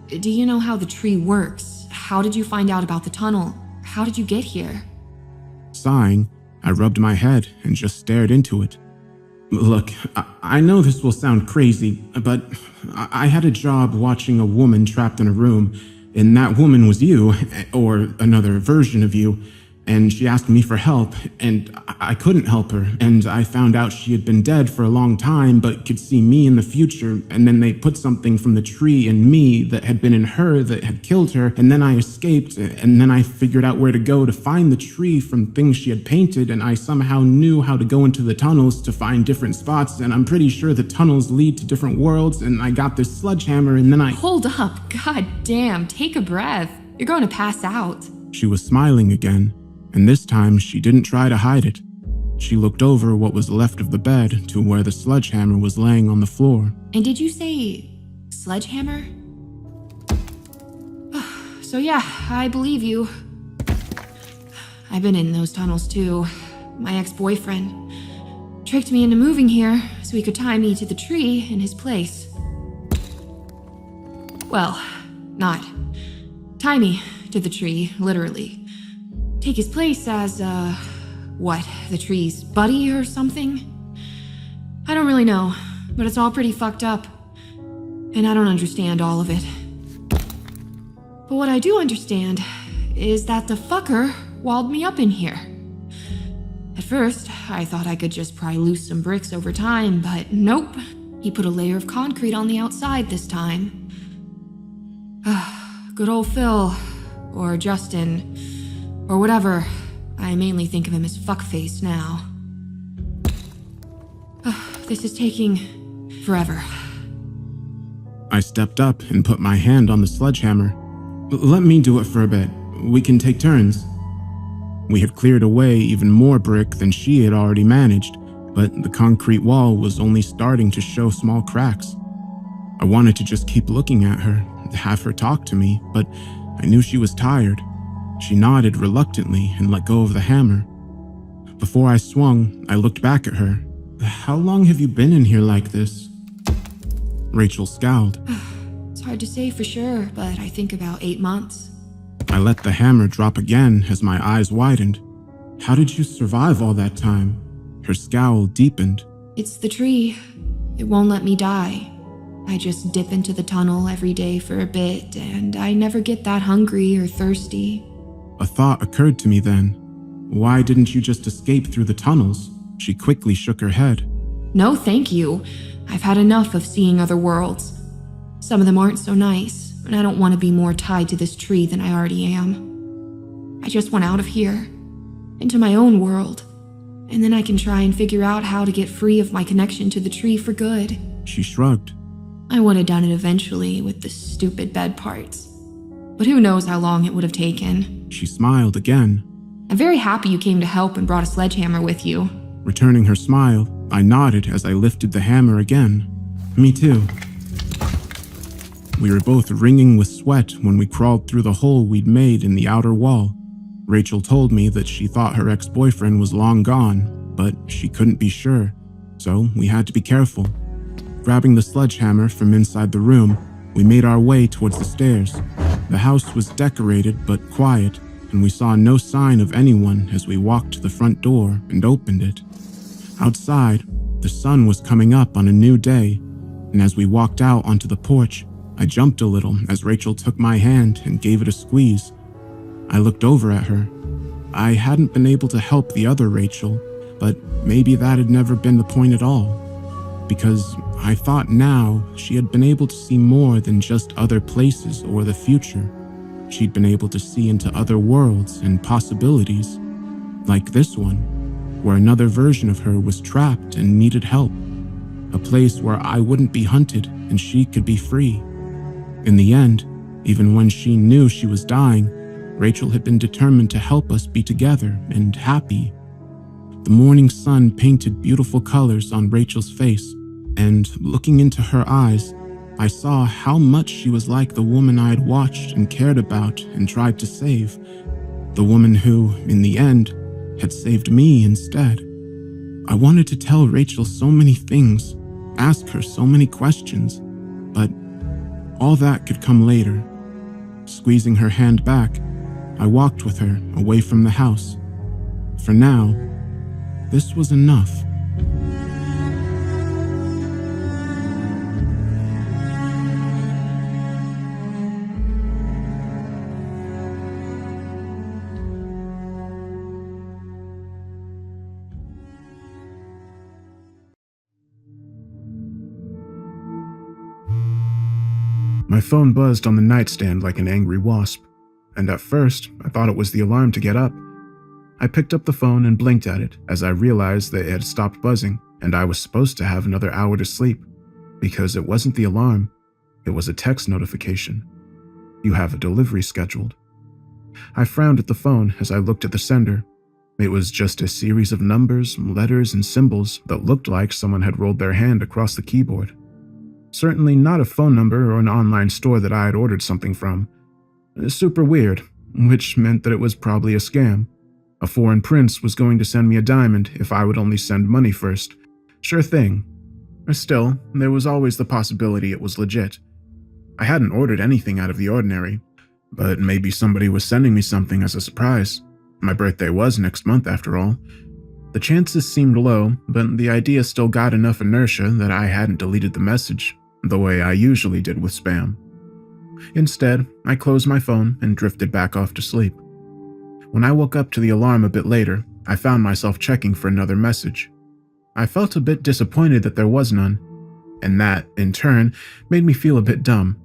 do you know how the tree works? How did you find out about the tunnel? How did you get here? Sighing, I rubbed my head and just stared into it. Look, I know this will sound crazy, but I had a job watching a woman trapped in a room, and that woman was you, or another version of you, and she asked me for help, and I couldn't help her, and I found out she had been dead for a long time but could see me in the future, and then they put something from the tree in me that had been in her that had killed her, and then I escaped, and then I figured out where to go to find the tree from things she had painted, and I somehow knew how to go into the tunnels to find different spots, and I'm pretty sure the tunnels lead to different worlds, and I got this sledgehammer, and then I— Hold up, god damn, take a breath. You're going to pass out. She was smiling again, and this time she didn't try to hide it. She looked over what was left of the bed to where the sledgehammer was laying on the floor. And did you say sledgehammer? So yeah, I believe you. I've been in those tunnels too. My ex-boyfriend tricked me into moving here so he could tie me to the tree in his place. Well, not tie me to the tree, literally. Take his place as, the tree's buddy or something? I don't really know, but it's all pretty fucked up. And I don't understand all of it. But what I do understand is that the fucker walled me up in here. At first, I thought I could just pry loose some bricks over time, but nope. He put a layer of concrete on the outside this time. Good old Phil, or Justin, or whatever. I mainly think of him as fuckface now. This is taking forever. I I stepped up and put my hand on the sledgehammer. "Let me do it for a bit. We can take turns." We had cleared away even more brick than she had already managed, but the concrete wall was only starting to show small cracks. I wanted to just keep looking at her, have her talk to me, but I knew she was tired. She nodded reluctantly and let go of the hammer. Before I swung, I looked back at her. "How long have you been in here like this?" Rachel scowled. It's hard to say for sure, but I think about 8 months. I let the hammer drop again as my eyes widened. "How did you survive all that time?" Her scowl deepened. It's the tree. It won't let me die. I just dip into the tunnel every day for a bit, and I never get that hungry or thirsty. A thought occurred to me then. Why didn't you just escape through the tunnels? She quickly shook her head. No, thank you. I've had enough of seeing other worlds. Some of them aren't so nice, and I don't want to be more tied to this tree than I already am. I just want out of here, into my own world, and then I can try and figure out how to get free of my connection to the tree for good. She shrugged. I would have done it eventually with the stupid bed parts, but who knows how long it would have taken. She smiled again. I'm very happy you came to help and brought a sledgehammer with you. Returning her smile, I nodded as I lifted the hammer again. Me too. We were both wringing with sweat when we crawled through the hole we'd made in the outer wall. Rachel told me that she thought her ex-boyfriend was long gone, but she couldn't be sure, so we had to be careful. Grabbing the sledgehammer from inside the room, we made our way towards the stairs. The house was decorated but quiet, and we saw no sign of anyone as we walked to the front door and opened it. Outside, the sun was coming up on a new day, and as we walked out onto the porch, I jumped a little as Rachel took my hand and gave it a squeeze. I looked over at her. I hadn't been able to help the other Rachel, but maybe that had never been the point at all, because I thought now she had been able to see more than just other places or the future. She'd been able to see into other worlds and possibilities, like this one, where another version of her was trapped and needed help, a place where I wouldn't be hunted and she could be free. In the end, even when she knew she was dying, Rachel had been determined to help us be together and happy. The morning sun painted beautiful colors on Rachel's face, and looking into her eyes, I saw how much she was like the woman I had watched and cared about and tried to save. The woman who, in the end, had saved me instead. I wanted to tell Rachel so many things, ask her so many questions, but all that could come later. Squeezing her hand back, I walked with her away from the house. For now, this was enough. My phone buzzed on the nightstand like an angry wasp, and at first, I thought it was the alarm to get up. I picked up the phone and blinked at it as I realized that it had stopped buzzing and I was supposed to have another hour to sleep, because it wasn't the alarm, it was a text notification. You have a delivery scheduled. I frowned at the phone as I looked at the sender. It was just a series of numbers, letters, and symbols that looked like someone had rolled their hand across the keyboard. Certainly not a phone number or an online store that I had ordered something from. Super weird, which meant that it was probably a scam. A foreign prince was going to send me a diamond if I would only send money first. Sure thing. Still, there was always the possibility it was legit. I hadn't ordered anything out of the ordinary, but maybe somebody was sending me something as a surprise. My birthday was next month after all. The chances seemed low, but the idea still got enough inertia that I hadn't deleted the message, the way I usually did with spam. Instead, I closed my phone and drifted back off to sleep. When I woke up to the alarm a bit later, I found myself checking for another message. I felt a bit disappointed that there was none, and that, in turn, made me feel a bit dumb.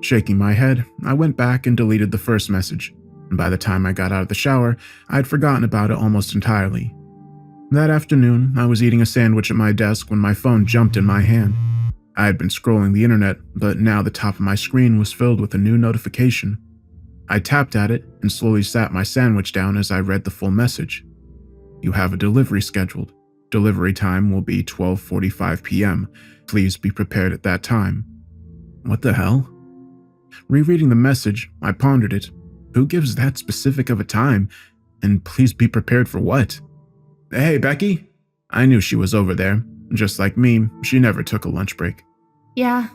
Shaking my head, I went back and deleted the first message, and by the time I got out of the shower, I had forgotten about it almost entirely. That afternoon, I was eating a sandwich at my desk when my phone jumped in my hand. I had been scrolling the internet, but now the top of my screen was filled with a new notification. I tapped at it and slowly sat my sandwich down as I read the full message. You have a delivery scheduled. Delivery time will be 12:45 p.m. Please be prepared at that time. What the hell? Rereading the message, I pondered it. Who gives that specific of a time? And please be prepared for what? Hey, Becky? I knew she was over there. Just like me, she never took a lunch break. Yeah.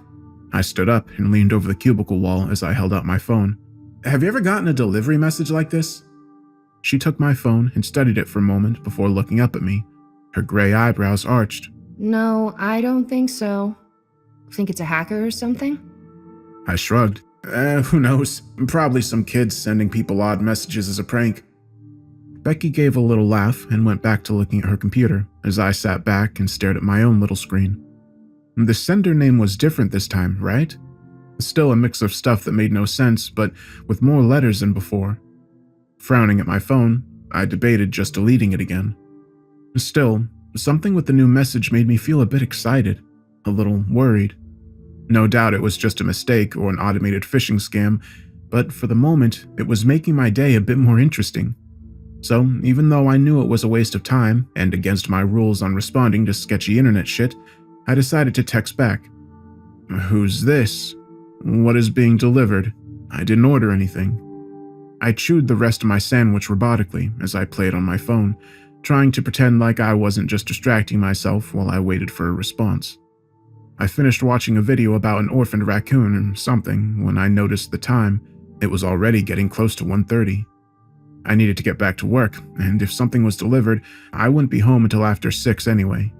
I stood up and leaned over the cubicle wall as I held out my phone. Have you ever gotten a delivery message like this? She took my phone and studied it for a moment before looking up at me, her gray eyebrows arched. No, I don't think so. Think it's a hacker or something? I shrugged. Who knows? Probably some kids sending people odd messages as a prank. Becky gave a little laugh and went back to looking at her computer as I sat back and stared at my own little screen. The sender name was different this time, right? Still a mix of stuff that made no sense, but with more letters than before. Frowning at my phone, I debated just deleting it again. Still, something with the new message made me feel a bit excited, a little worried. No doubt it was just a mistake or an automated phishing scam, but for the moment, it was making my day a bit more interesting. So, even though I knew it was a waste of time and against my rules on responding to sketchy internet shit, I decided to text back. Who's this? What is being delivered? I didn't order anything. I chewed the rest of my sandwich robotically as I played on my phone, trying to pretend like I wasn't just distracting myself while I waited for a response. I finished watching a video about an orphaned raccoon or something when I noticed the time. It was already getting close to 1:30. I needed to get back to work, and if something was delivered, I wouldn't be home until after 6 anyway.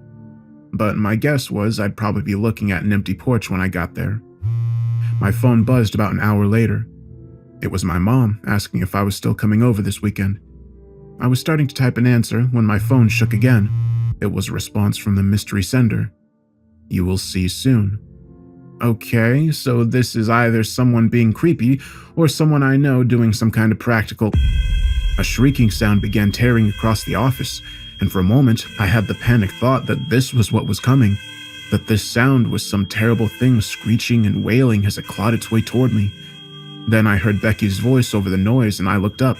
But my guess was I'd probably be looking at an empty porch when I got there. My phone buzzed about an hour later. It was my mom asking if I was still coming over this weekend. I was starting to type an answer when my phone shook again. It was a response from the mystery sender. You will see soon. Okay, so this is either someone being creepy or someone I know doing some kind of practical... A shrieking sound began tearing across the office, and for a moment I had the panicked thought that this was what was coming, that this sound was some terrible thing screeching and wailing as it clawed its way toward me. Then I heard Becky's voice over the noise and I looked up.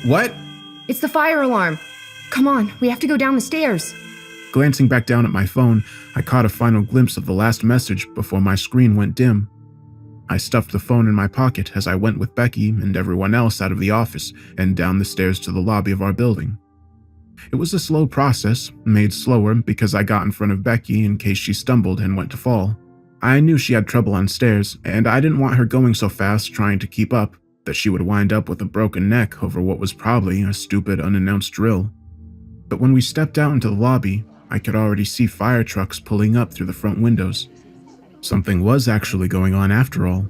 What? It's the fire alarm. Come on, we have to go down the stairs. Glancing back down at my phone, I caught a final glimpse of the last message before my screen went dim. I stuffed the phone in my pocket as I went with Becky and everyone else out of the office and down the stairs to the lobby of our building. It was a slow process, made slower because I got in front of Becky in case she stumbled and went to fall. I knew she had trouble on stairs, and I didn't want her going so fast trying to keep up that she would wind up with a broken neck over what was probably a stupid unannounced drill. But when we stepped out into the lobby, I could already see fire trucks pulling up through the front windows. Something was actually going on after all.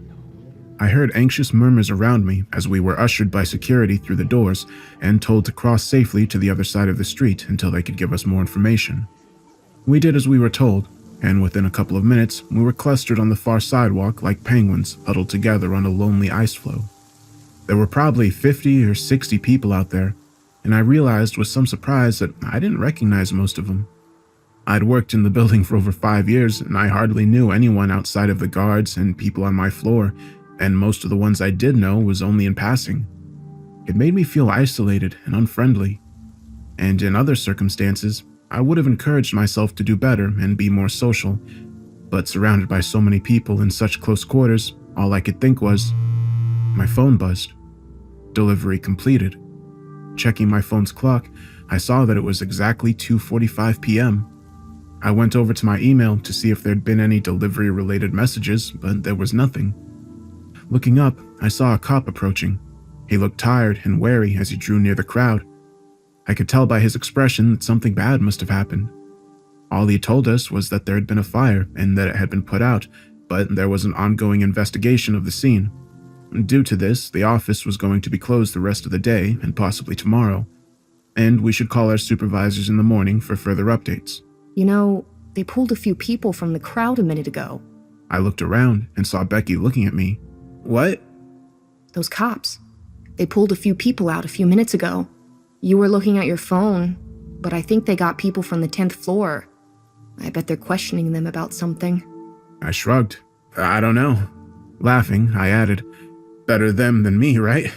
I heard anxious murmurs around me as we were ushered by security through the doors and told to cross safely to the other side of the street until they could give us more information. We did as we were told, and within a couple of minutes, we were clustered on the far sidewalk like penguins huddled together on a lonely ice floe. There were probably 50 or 60 people out there, and I realized with some surprise that I didn't recognize most of them. I'd worked in the building for over 5 years, and I hardly knew anyone outside of the guards and people on my floor, and most of the ones I did know was only in passing. It made me feel isolated and unfriendly, and in other circumstances, I would have encouraged myself to do better and be more social, but surrounded by so many people in such close quarters, all I could think was, my phone buzzed. Delivery completed. Checking my phone's clock, I saw that it was exactly 2:45 p.m. I went over to my email to see if there'd been any delivery-related messages, but there was nothing. Looking up, I saw a cop approaching. He looked tired and wary as he drew near the crowd. I could tell by his expression that something bad must have happened. All he told us was that there had been a fire and that it had been put out, but there was an ongoing investigation of the scene. Due to this, the office was going to be closed the rest of the day and possibly tomorrow, and we should call our supervisors in the morning for further updates. You know, they pulled a few people from the crowd a minute ago. I looked around and saw Becky looking at me. What? Those cops. They pulled a few people out a few minutes ago. You were looking at your phone, but I think they got people from the 10th floor. I bet they're questioning them about something. I shrugged. I don't know. Laughing, I added, better them than me, right?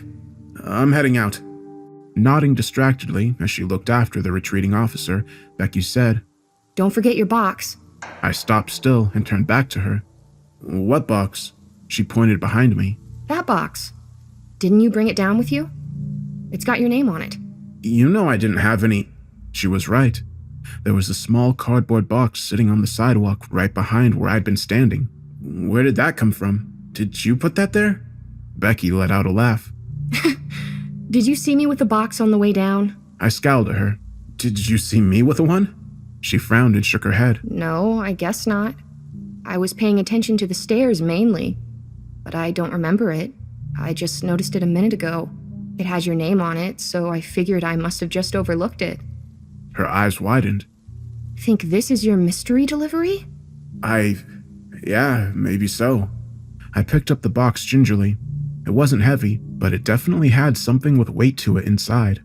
I'm heading out. Nodding distractedly as she looked after the retreating officer, Becky said, Don't forget your box. I stopped still and turned back to her. What box? She pointed behind me. That box. Didn't you bring it down with you? It's got your name on it. You know I didn't have any. She was right. There was a small cardboard box sitting on the sidewalk right behind where I'd been standing. Where did that come from? Did you put that there? Becky let out a laugh. Did you see me with the box on the way down? I scowled at her. Did you see me with one? She frowned and shook her head. No, I guess not. I was paying attention to the stairs mainly, but I don't remember it. I just noticed it a minute ago. It has your name on it, so I figured I must have just overlooked it. Her eyes widened. Think this is your mystery delivery? Yeah, maybe so. I picked up the box gingerly. It wasn't heavy, but it definitely had something with weight to it inside.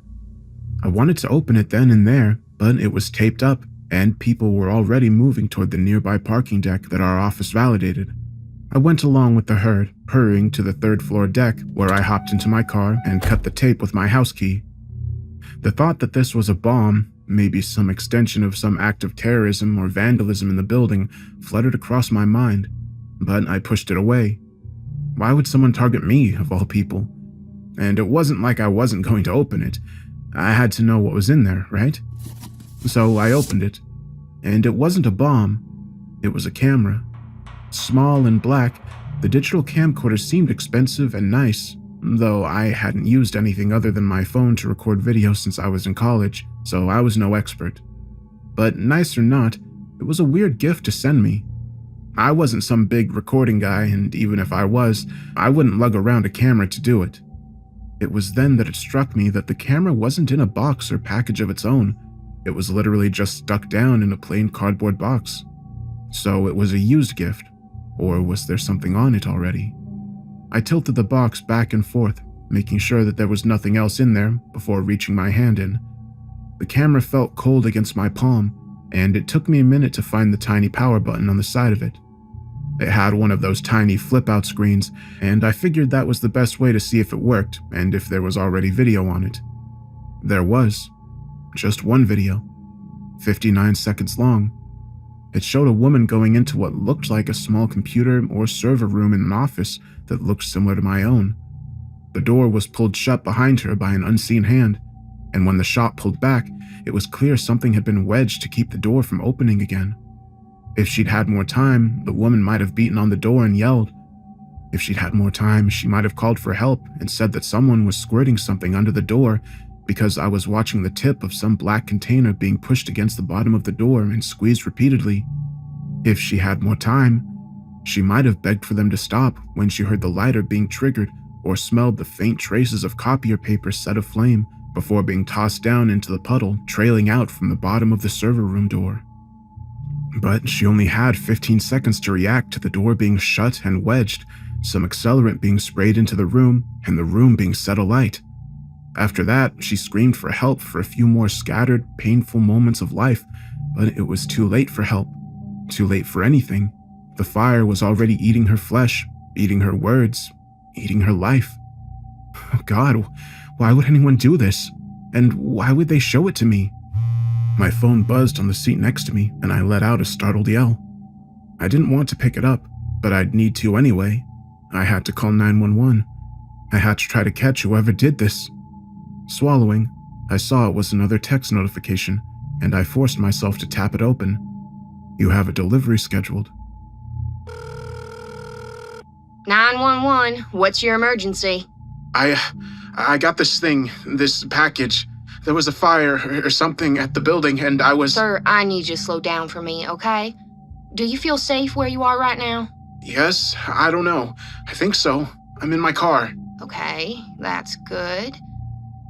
I wanted to open it then and there, but it was taped up, and people were already moving toward the nearby parking deck that our office validated. I went along with the herd, hurrying to the third-floor deck, where I hopped into my car and cut the tape with my house key. The thought that this was a bomb, maybe some extension of some act of terrorism or vandalism in the building, fluttered across my mind, but I pushed it away. Why would someone target me, of all people? And it wasn't like I wasn't going to open it. I had to know what was in there, right? So I opened it, and it wasn't a bomb. It was a camera. Small and black, the digital camcorder seemed expensive and nice, though I hadn't used anything other than my phone to record video since I was in college, so I was no expert. But nice or not, it was a weird gift to send me. I wasn't some big recording guy, and even if I was, I wouldn't lug around a camera to do it. It was then that it struck me that the camera wasn't in a box or package of its own. It was literally just stuck down in a plain cardboard box. So it was a used gift, or was there something on it already? I tilted the box back and forth, making sure that there was nothing else in there before reaching my hand in. The camera felt cold against my palm, and it took me a minute to find the tiny power button on the side of it. It had one of those tiny flip-out screens, and I figured that was the best way to see if it worked and if there was already video on it. There was. Just one video. 59 seconds long. It showed a woman going into what looked like a small computer or server room in an office that looked similar to my own. The door was pulled shut behind her by an unseen hand, and when the shot pulled back, it was clear something had been wedged to keep the door from opening again. If she'd had more time, the woman might have beaten on the door and yelled. If she'd had more time, she might have called for help and said that someone was squirting something under the door because I was watching the tip of some black container being pushed against the bottom of the door and squeezed repeatedly. If she had more time, she might have begged for them to stop when she heard the lighter being triggered or smelled the faint traces of copier paper set aflame before being tossed down into the puddle trailing out from the bottom of the server room door. But she only had 15 seconds to react to the door being shut and wedged, some accelerant being sprayed into the room, and the room being set alight. After that, she screamed for help for a few more scattered, painful moments of life, but it was too late for help. Too late for anything. The fire was already eating her flesh, eating her words, eating her life. Oh God, why would anyone do this? And why would they show it to me? My phone buzzed on the seat next to me, and I let out a startled yell. I didn't want to pick it up, but I'd need to anyway. I had to call 911. I had to try to catch whoever did this. Swallowing, I saw it was another text notification, and I forced myself to tap it open. You have a delivery scheduled. 911, what's your emergency? I got this package. There was a fire or something at the building, and I was... Sir, I need you to slow down for me, okay? Do you feel safe where you are right now? Yes, I don't know. I think so. I'm in my car. Okay, that's good.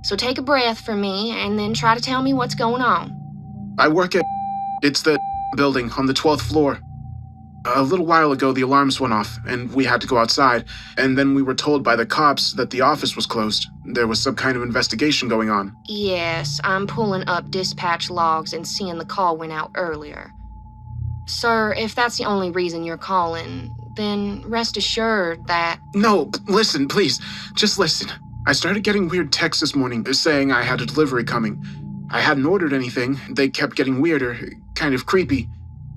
So take a breath for me, and then try to tell me what's going on. I work at... It's the building on the 12th floor. A little while ago, the alarms went off, and we had to go outside, and then we were told by the cops that the office was closed. There was some kind of investigation going on. Yes, I'm pulling up dispatch logs and seeing the call went out earlier. Sir, if that's the only reason you're calling, then rest assured that... No, listen, please. Just listen. I started getting weird texts this morning saying I had a delivery coming. I hadn't ordered anything. They kept getting weirder, kind of creepy.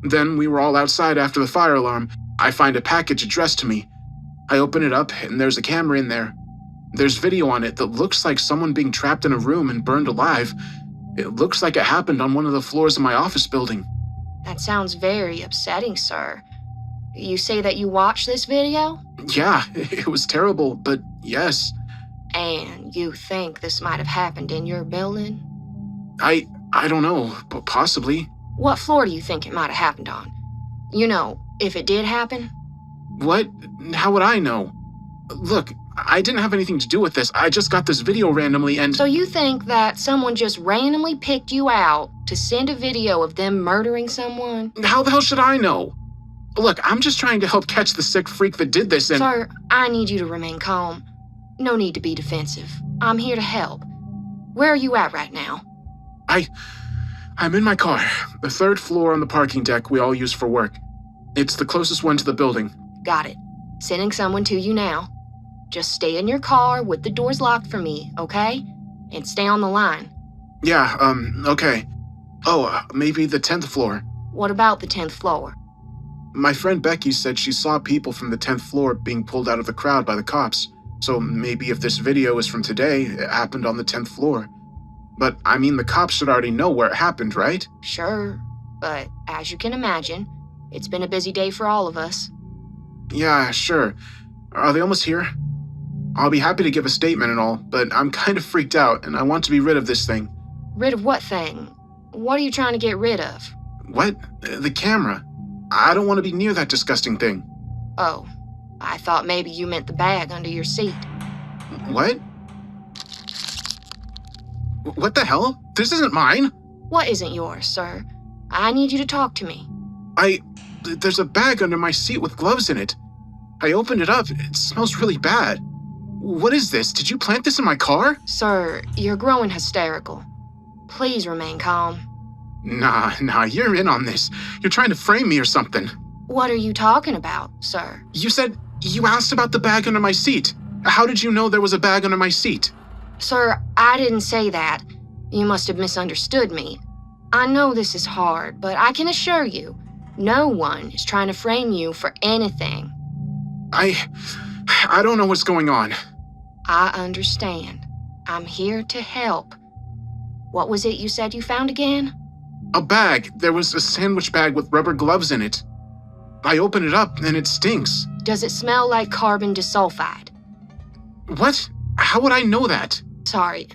Then we were all outside after the fire alarm. I find a package addressed to me. I open it up, and there's a camera in there. There's video on it that looks like someone being trapped in a room and burned alive. It looks like it happened on one of the floors of my office building. That sounds very upsetting, sir. You say that you watched this video? Yeah, it was terrible, but yes. And you think this might have happened in your building? I don't know, but possibly. What floor do you think it might have happened on? You know, if it did happen? What? How would I know? Look, I didn't have anything to do with this. I just got this video randomly and... So you think that someone just randomly picked you out to send a video of them murdering someone? How the hell should I know? Look, I'm just trying to help catch the sick freak that did this and... Sir, I need you to remain calm. No need to be defensive. I'm here to help. Where are you at right now? I'm in my car. The third floor on the parking deck we all use for work. It's the closest one to the building. Got it. Sending someone to you now. Just stay in your car with the doors locked for me, okay? And stay on the line. Yeah, okay. Oh, maybe the 10th floor. What about the 10th floor? My friend Becky said she saw people from the 10th floor being pulled out of the crowd by the cops. So maybe if this video is from today, it happened on the 10th floor. But, I mean, the cops should already know where it happened, right? Sure, but as you can imagine, it's been a busy day for all of us. Yeah, sure. Are they almost here? I'll be happy to give a statement and all, but I'm kind of freaked out and I want to be rid of this thing. Rid of what thing? What are you trying to get rid of? What? The camera. I don't want to be near that disgusting thing. Oh, I thought maybe you meant the bag under your seat. What? What the hell? This isn't mine. What isn't yours, sir? I need you to talk to me. There's a bag under my seat with gloves in it. I opened it up. It smells really bad. What is this? Did you plant this in my car? Sir, you're growing hysterical. Please remain calm. Nah, you're in on this. You're trying to frame me or something. What are you talking about, sir? You asked about the bag under my seat. How did you know there was a bag under my seat? Sir, I didn't say that. You must have misunderstood me. I know this is hard, but I can assure you, no one is trying to frame you for anything. I don't know what's going on. I understand. I'm here to help. What was it you said you found again? A bag. There was a sandwich bag with rubber gloves in it. I opened it up and it stinks. Does it smell like carbon disulfide? What? How would I know that? Sorry.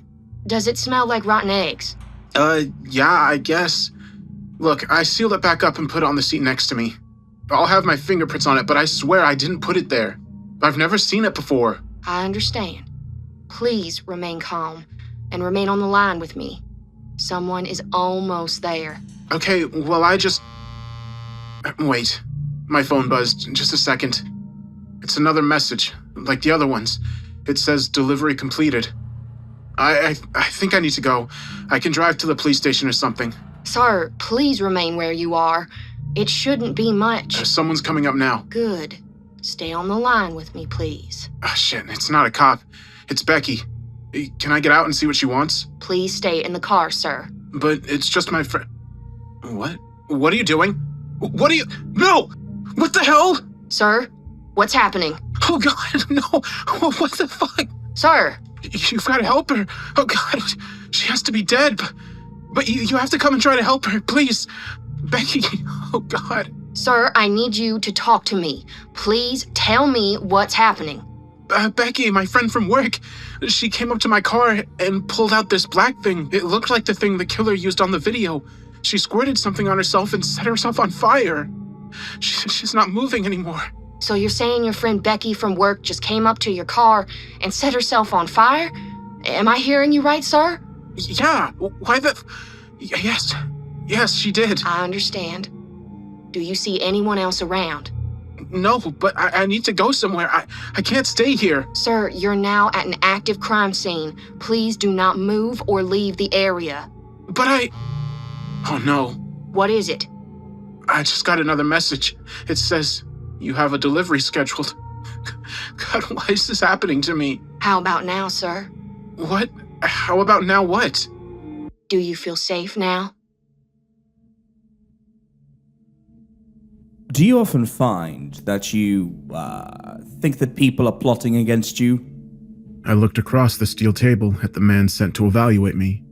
Does it smell like rotten eggs? Yeah, I guess. Look, I sealed it back up and put it on the seat next to me. I'll have my fingerprints on it, but I swear I didn't put it there. I've never seen it before. I understand. Please remain calm and remain on the line with me. Someone is almost there. Okay, well, Wait. My phone buzzed. Just a second. It's another message, like the other ones. It says delivery completed. I think I need to go. I can drive to the police station or something. Sir, please remain where you are. It shouldn't be much. Someone's coming up now. Good. Stay on the line with me, please. Oh, shit, it's not a cop. It's Becky. Can I get out and see what she wants? Please stay in the car, sir. But it's just my friend. What? What are you doing? What are you... No! What the hell? Sir, what's happening? Oh, God, no. What the fuck? Sir! You've got to help her. Oh, God, she has to be dead. But you have to come and try to help her, please. Becky, oh, God. Sir, I need you to talk to me. Please tell me what's happening. Becky, my friend from work, she came up to my car and pulled out this black thing. It looked like the thing the killer used on the video. She squirted something on herself and set herself on fire. She's not moving anymore. So you're saying your friend Becky from work just came up to your car and set herself on fire? Am I hearing you right, sir? Yeah, why the... Yes, she did. I understand. Do you see anyone else around? No, but I need to go somewhere. I can't stay here. Sir, you're now at an active crime scene. Please do not move or leave the area. But Oh, no. What is it? I just got another message. It says you have a delivery scheduled. God, why is this happening to me? How about now, sir? What? How about now what? Do you feel safe now? Do you often find that you, think that people are plotting against you? I looked across the steel table at the man sent to evaluate me.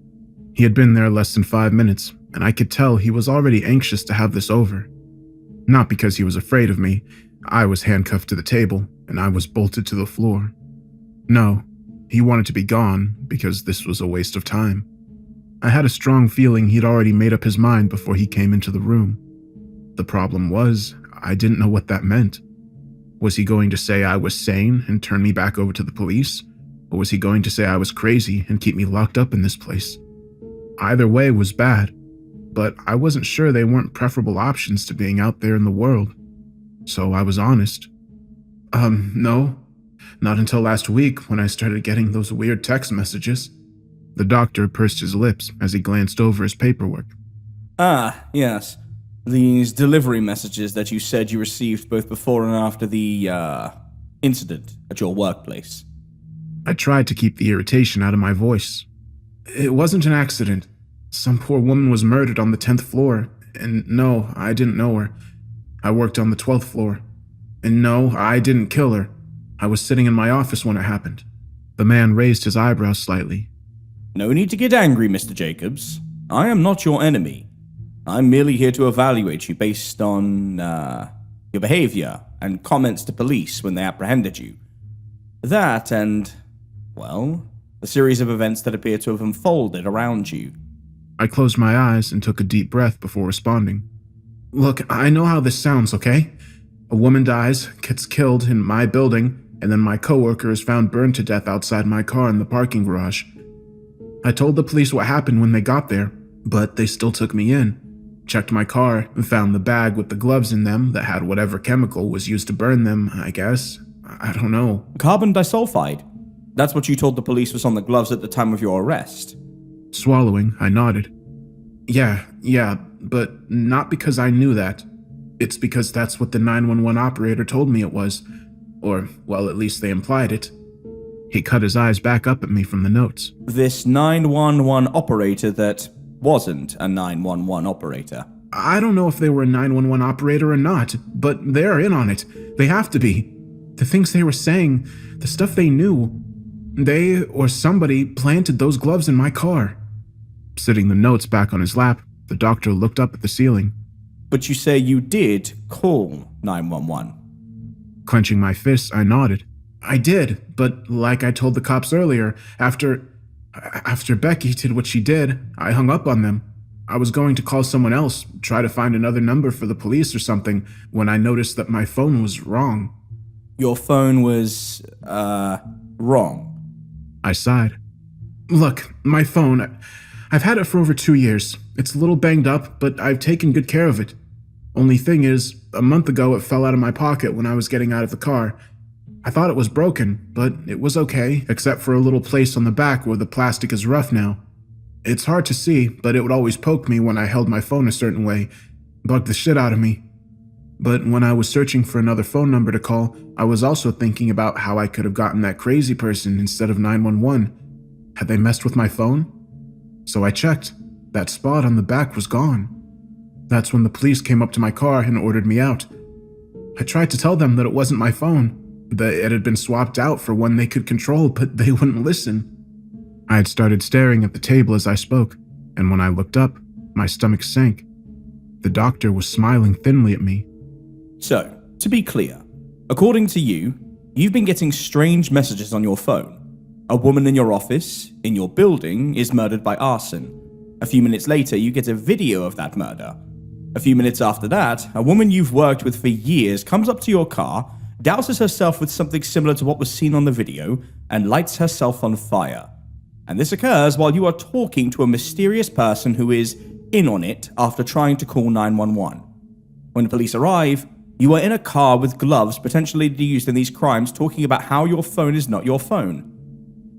He had been there less than 5 minutes, and I could tell he was already anxious to have this over. Not because he was afraid of me. I was handcuffed to the table, and I was bolted to the floor. No, he wanted to be gone because this was a waste of time. I had a strong feeling he'd already made up his mind before he came into the room. The problem was, I didn't know what that meant. Was he going to say I was sane and turn me back over to the police? Or was he going to say I was crazy and keep me locked up in this place? Either way was bad, but I wasn't sure they weren't preferable options to being out there in the world. So I was honest. No. Not until last week when I started getting those weird text messages. The doctor pursed his lips as he glanced over his paperwork. Ah, yes. These delivery messages that you said you received both before and after the, incident at your workplace. I tried to keep the irritation out of my voice. It wasn't an accident. Some poor woman was murdered on the 10th floor, and no, I didn't know her. I worked on the 12th floor. And no, I didn't kill her. I was sitting in my office when it happened. The man raised his eyebrows slightly. No need to get angry, Mr. Jacobs. I am not your enemy. I'm merely here to evaluate you based on, your behavior and comments to police when they apprehended you. That and, well, the series of events that appear to have unfolded around you. I closed my eyes and took a deep breath before responding. Look, I know how this sounds, okay? A woman dies, gets killed in my building, and then my coworker is found burned to death outside my car in the parking garage. I told the police what happened when they got there, but they still took me in. Checked my car and found the bag with the gloves in them that had whatever chemical was used to burn them, I guess. I don't know. Carbon disulfide. That's what you told the police was on the gloves at the time of your arrest. Swallowing, I nodded. Yeah, but not because I knew that. It's because that's what the 911 operator told me it was. Or, well, at least they implied it. He cut his eyes back up at me from the notes. This 911 operator that wasn't a 911 operator. I don't know if they were a 911 operator or not, but they're in on it. They have to be. The things they were saying, the stuff they knew, they or somebody planted those gloves in my car. Sitting the notes back on his lap, the doctor looked up at the ceiling. But you say you did call 911. Clenching my fists, I nodded. I did, but like I told the cops earlier, after Becky did what she did, I hung up on them. I was going to call someone else, try to find another number for the police or something, when I noticed that my phone was wrong. Your phone was, wrong. I sighed. Look, my phone, I've had it for over 2 years. It's a little banged up, but I've taken good care of it. Only thing is, a month ago it fell out of my pocket when I was getting out of the car. I thought it was broken, but it was okay, except for a little place on the back where the plastic is rough now. It's hard to see, but it would always poke me when I held my phone a certain way, bugged the shit out of me. But when I was searching for another phone number to call, I was also thinking about how I could have gotten that crazy person instead of 911. Had they messed with my phone? So I checked. That spot on the back was gone. That's when the police came up to my car and ordered me out. I tried to tell them that it wasn't my phone, that it had been swapped out for one they could control, but they wouldn't listen. I had started staring at the table as I spoke, and when I looked up, my stomach sank. The doctor was smiling thinly at me. So, to be clear, according to you, you've been getting strange messages on your phone. A woman in your office, in your building, is murdered by arson. A few minutes later, you get a video of that murder. A few minutes after that, a woman you've worked with for years comes up to your car, douses herself with something similar to what was seen on the video, and lights herself on fire. And this occurs while you are talking to a mysterious person who is in on it after trying to call 911. When the police arrive, you are in a car with gloves potentially used in these crimes talking about how your phone is not your phone.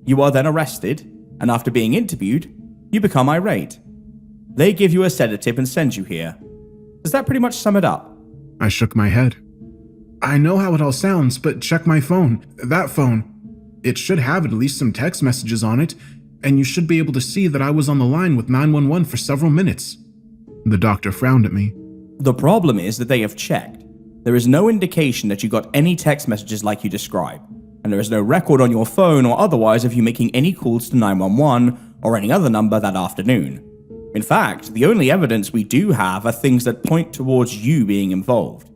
You are then arrested, and after being interviewed, you become irate. They give you a sedative and send you here. Does that pretty much sum it up? I shook my head. I know how it all sounds, but check my phone. That phone. It should have at least some text messages on it, and you should be able to see that I was on the line with 911 for several minutes. The doctor frowned at me. The problem is that they have checked. There is no indication that you got any text messages like you describe, and there is no record on your phone or otherwise of you making any calls to 911 or any other number that afternoon. In fact, the only evidence we do have are things that point towards you being involved.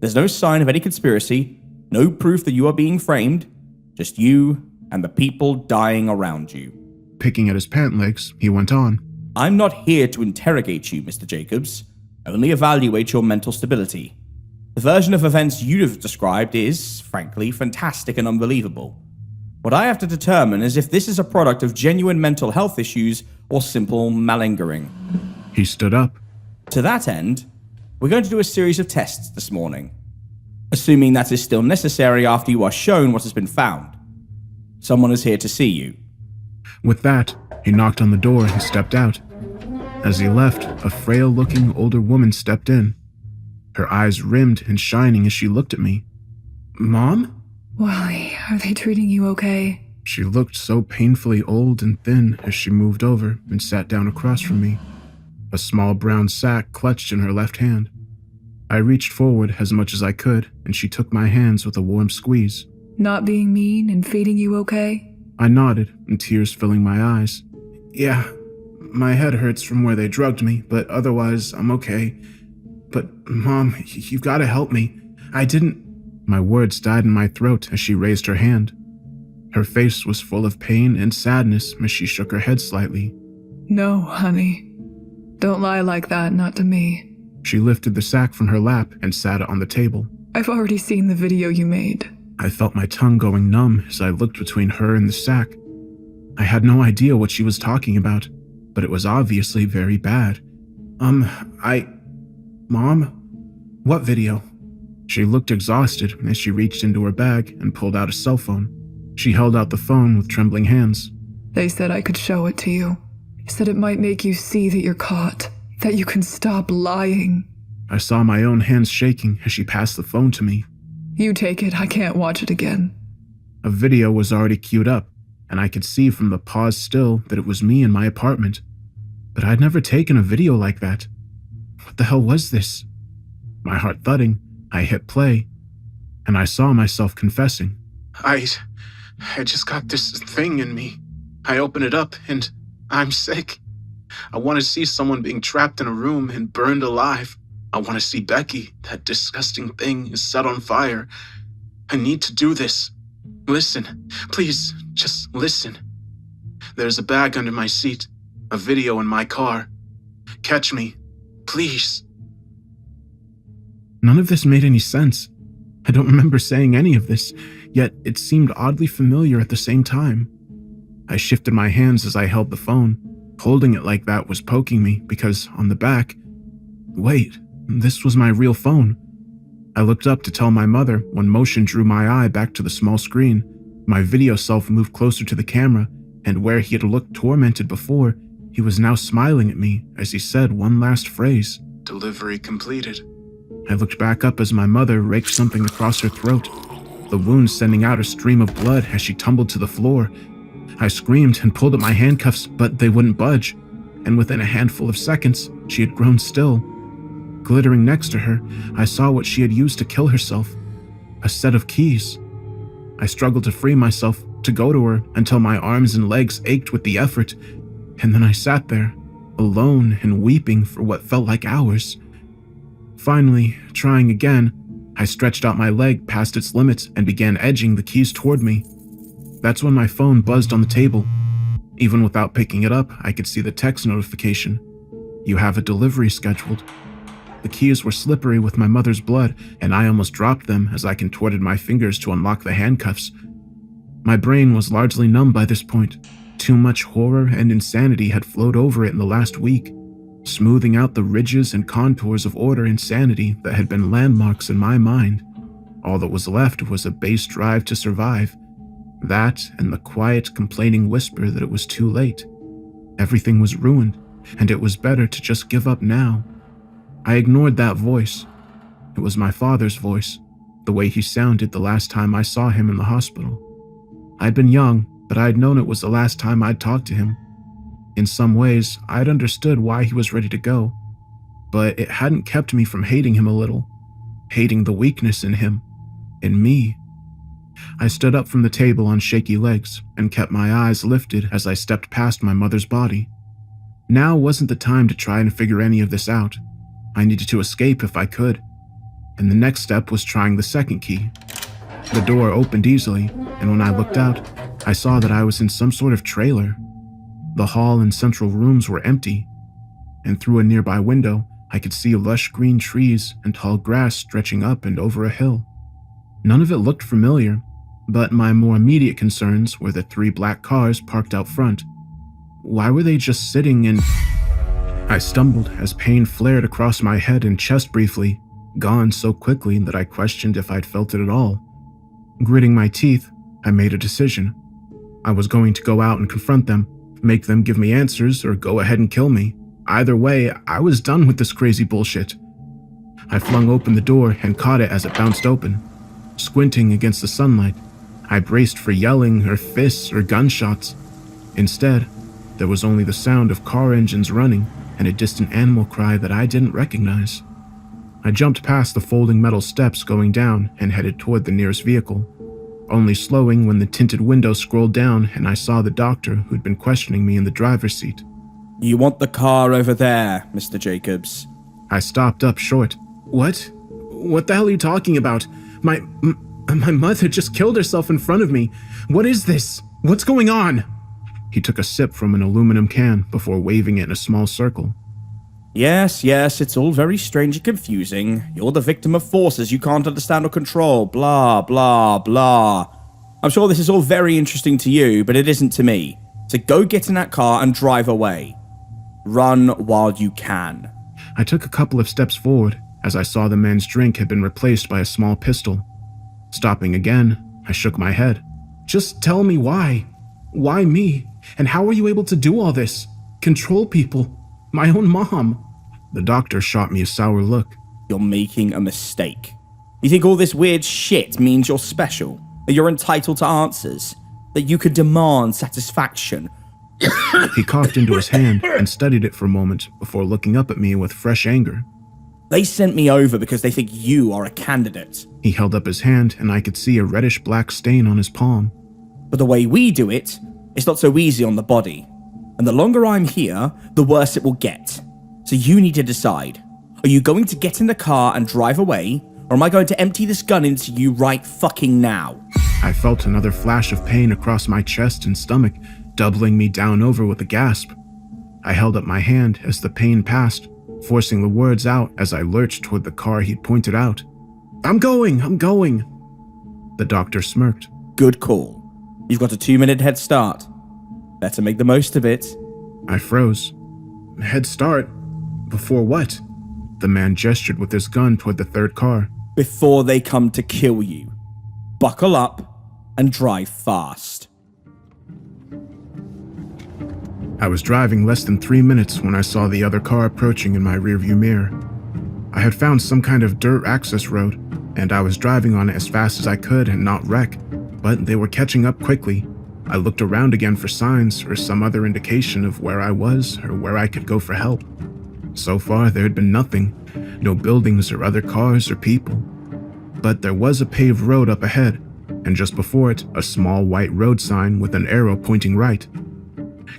There's no sign of any conspiracy, no proof that you are being framed, just you and the people dying around you. Picking at his pant legs, he went on. I'm not here to interrogate you, Mr. Jacobs, only evaluate your mental stability. The version of events you have described is, frankly, fantastic and unbelievable. What I have to determine is if this is a product of genuine mental health issues or simple malingering. He stood up. To that end, we're going to do a series of tests this morning, assuming that is still necessary after you are shown what has been found. Someone is here to see you. With that, he knocked on the door and stepped out. As he left, a frail-looking older woman stepped in. Her eyes rimmed and shining as she looked at me. Mom? Wally, are they treating you okay? She looked so painfully old and thin as she moved over and sat down across from me, a small brown sack clutched in her left hand. I reached forward as much as I could, and she took my hands with a warm squeeze. Not being mean and feeding you okay? I nodded, and tears filling my eyes. Yeah, my head hurts from where they drugged me, but otherwise I'm okay. But, Mom, you've got to help me. I didn't... My words died in my throat as she raised her hand. Her face was full of pain and sadness as she shook her head slightly. No, honey. Don't lie like that, not to me. She lifted the sack from her lap and sat it on the table. I've already seen the video you made. I felt my tongue going numb as I looked between her and the sack. I had no idea what she was talking about, but it was obviously very bad. Mom? What video? She looked exhausted as she reached into her bag and pulled out a cell phone. She held out the phone with trembling hands. They said I could show it to you. Said it might make you see that you're caught, that you can stop lying. I saw my own hands shaking as she passed the phone to me. You take it, I can't watch it again. A video was already queued up, and I could see from the pause still that it was me in my apartment. But I'd never taken a video like that. What the hell was this? My heart thudding, I hit play, and I saw myself confessing. I just got this thing in me. I open it up, and I'm sick. I want to see someone being trapped in a room and burned alive. I want to see Becky. That disgusting thing is set on fire. I need to do this. Listen, please, just listen. There's a bag under my seat, a video in my car. Catch me, please. None of this made any sense. I don't remember saying any of this, yet it seemed oddly familiar at the same time. I shifted my hands as I held the phone. Holding it like that was poking me because on the back... Wait, this was my real phone. I looked up to tell my mother when motion drew my eye back to the small screen. My video self moved closer to the camera, and where he had looked tormented before, he was now smiling at me as he said one last phrase. Delivery completed. I looked back up as my mother raked something across her throat, the wound sending out a stream of blood as she tumbled to the floor. I screamed and pulled at my handcuffs, but they wouldn't budge, and within a handful of seconds, she had grown still. Glittering next to her, I saw what she had used to kill herself, a set of keys. I struggled to free myself, to go to her until my arms and legs ached with the effort, and then I sat there, alone and weeping for what felt like hours. Finally, trying again, I stretched out my leg past its limits and began edging the keys toward me. That's when my phone buzzed on the table. Even without picking it up, I could see the text notification. You have a delivery scheduled. The keys were slippery with my mother's blood, and I almost dropped them as I contorted my fingers to unlock the handcuffs. My brain was largely numb by this point. Too much horror and insanity had flowed over it in the last week, smoothing out the ridges and contours of order and sanity that had been landmarks in my mind. All that was left was a base drive to survive. That and the quiet, complaining whisper that it was too late. Everything was ruined, and it was better to just give up now. I ignored that voice. It was my father's voice, the way he sounded the last time I saw him in the hospital. I'd been young, but I'd known it was the last time I'd talked to him. In some ways, I'd understood why he was ready to go, but it hadn't kept me from hating him a little, hating the weakness in him, in me. I stood up from the table on shaky legs and kept my eyes lifted as I stepped past my mother's body. Now wasn't the time to try and figure any of this out. I needed to escape if I could, and the next step was trying the second key. The door opened easily, and when I looked out, I saw that I was in some sort of trailer. The hall and central rooms were empty, and through a nearby window, I could see lush green trees and tall grass stretching up and over a hill. None of it looked familiar, but my more immediate concerns were the 3 black cars parked out front. Why were they just sitting in... I stumbled as pain flared across my head and chest briefly, gone so quickly that I questioned if I'd felt it at all. Gritting my teeth, I made a decision. I was going to go out and confront them, make them give me answers, or go ahead and kill me. Either way, I was done with this crazy bullshit. I flung open the door and caught it as it bounced open. Squinting against the sunlight, I braced for yelling or fists or gunshots. Instead, there was only the sound of car engines running and a distant animal cry that I didn't recognize. I jumped past the folding metal steps going down and headed toward the nearest vehicle, only slowing when the tinted window scrolled down and I saw the doctor who'd been questioning me in the driver's seat. You want the car over there, Mr. Jacobs. I stopped up short. What? What the hell are you talking about? My mother just killed herself in front of me. What is this? What's going on? He took a sip from an aluminum can before waving it in a small circle. Yes, it's all very strange and confusing. You're the victim of forces you can't understand or control, blah, blah, blah. I'm sure this is all very interesting to you, but it isn't to me. So go get in that car and drive away. Run while you can. I took a couple of steps forward as I saw the man's drink had been replaced by a small pistol. Stopping again, I shook my head. Just tell me why. Why me? And how are you able to do all this? Control people? My own mom? The doctor shot me a sour look. You're making a mistake. You think all this weird shit means you're special? That you're entitled to answers? That you could demand satisfaction? He coughed into his hand and studied it for a moment before looking up at me with fresh anger. They sent me over because they think you are a candidate. He held up his hand and I could see a reddish-black stain on his palm. But the way we do it, it's not so easy on the body. And the longer I'm here, the worse it will get. So you need to decide. Are you going to get in the car and drive away, or am I going to empty this gun into you right fucking now? I felt another flash of pain across my chest and stomach, doubling me down over with a gasp. I held up my hand as the pain passed, forcing the words out as I lurched toward the car he'd pointed out. I'm going. The doctor smirked. Good call. You've got a 2-minute head start. Better make the most of it. I froze. Head start? Before what? The man gestured with his gun toward the third car. Before they come to kill you. Buckle up and drive fast. I was driving less than 3 minutes when I saw the other car approaching in my rearview mirror. I had found some kind of dirt access road, and I was driving on it as fast as I could and not wreck, but they were catching up quickly. I looked around again for signs or some other indication of where I was or where I could go for help. So far, there had been nothing, no buildings or other cars or people. But there was a paved road up ahead, and just before it, a small white road sign with an arrow pointing right.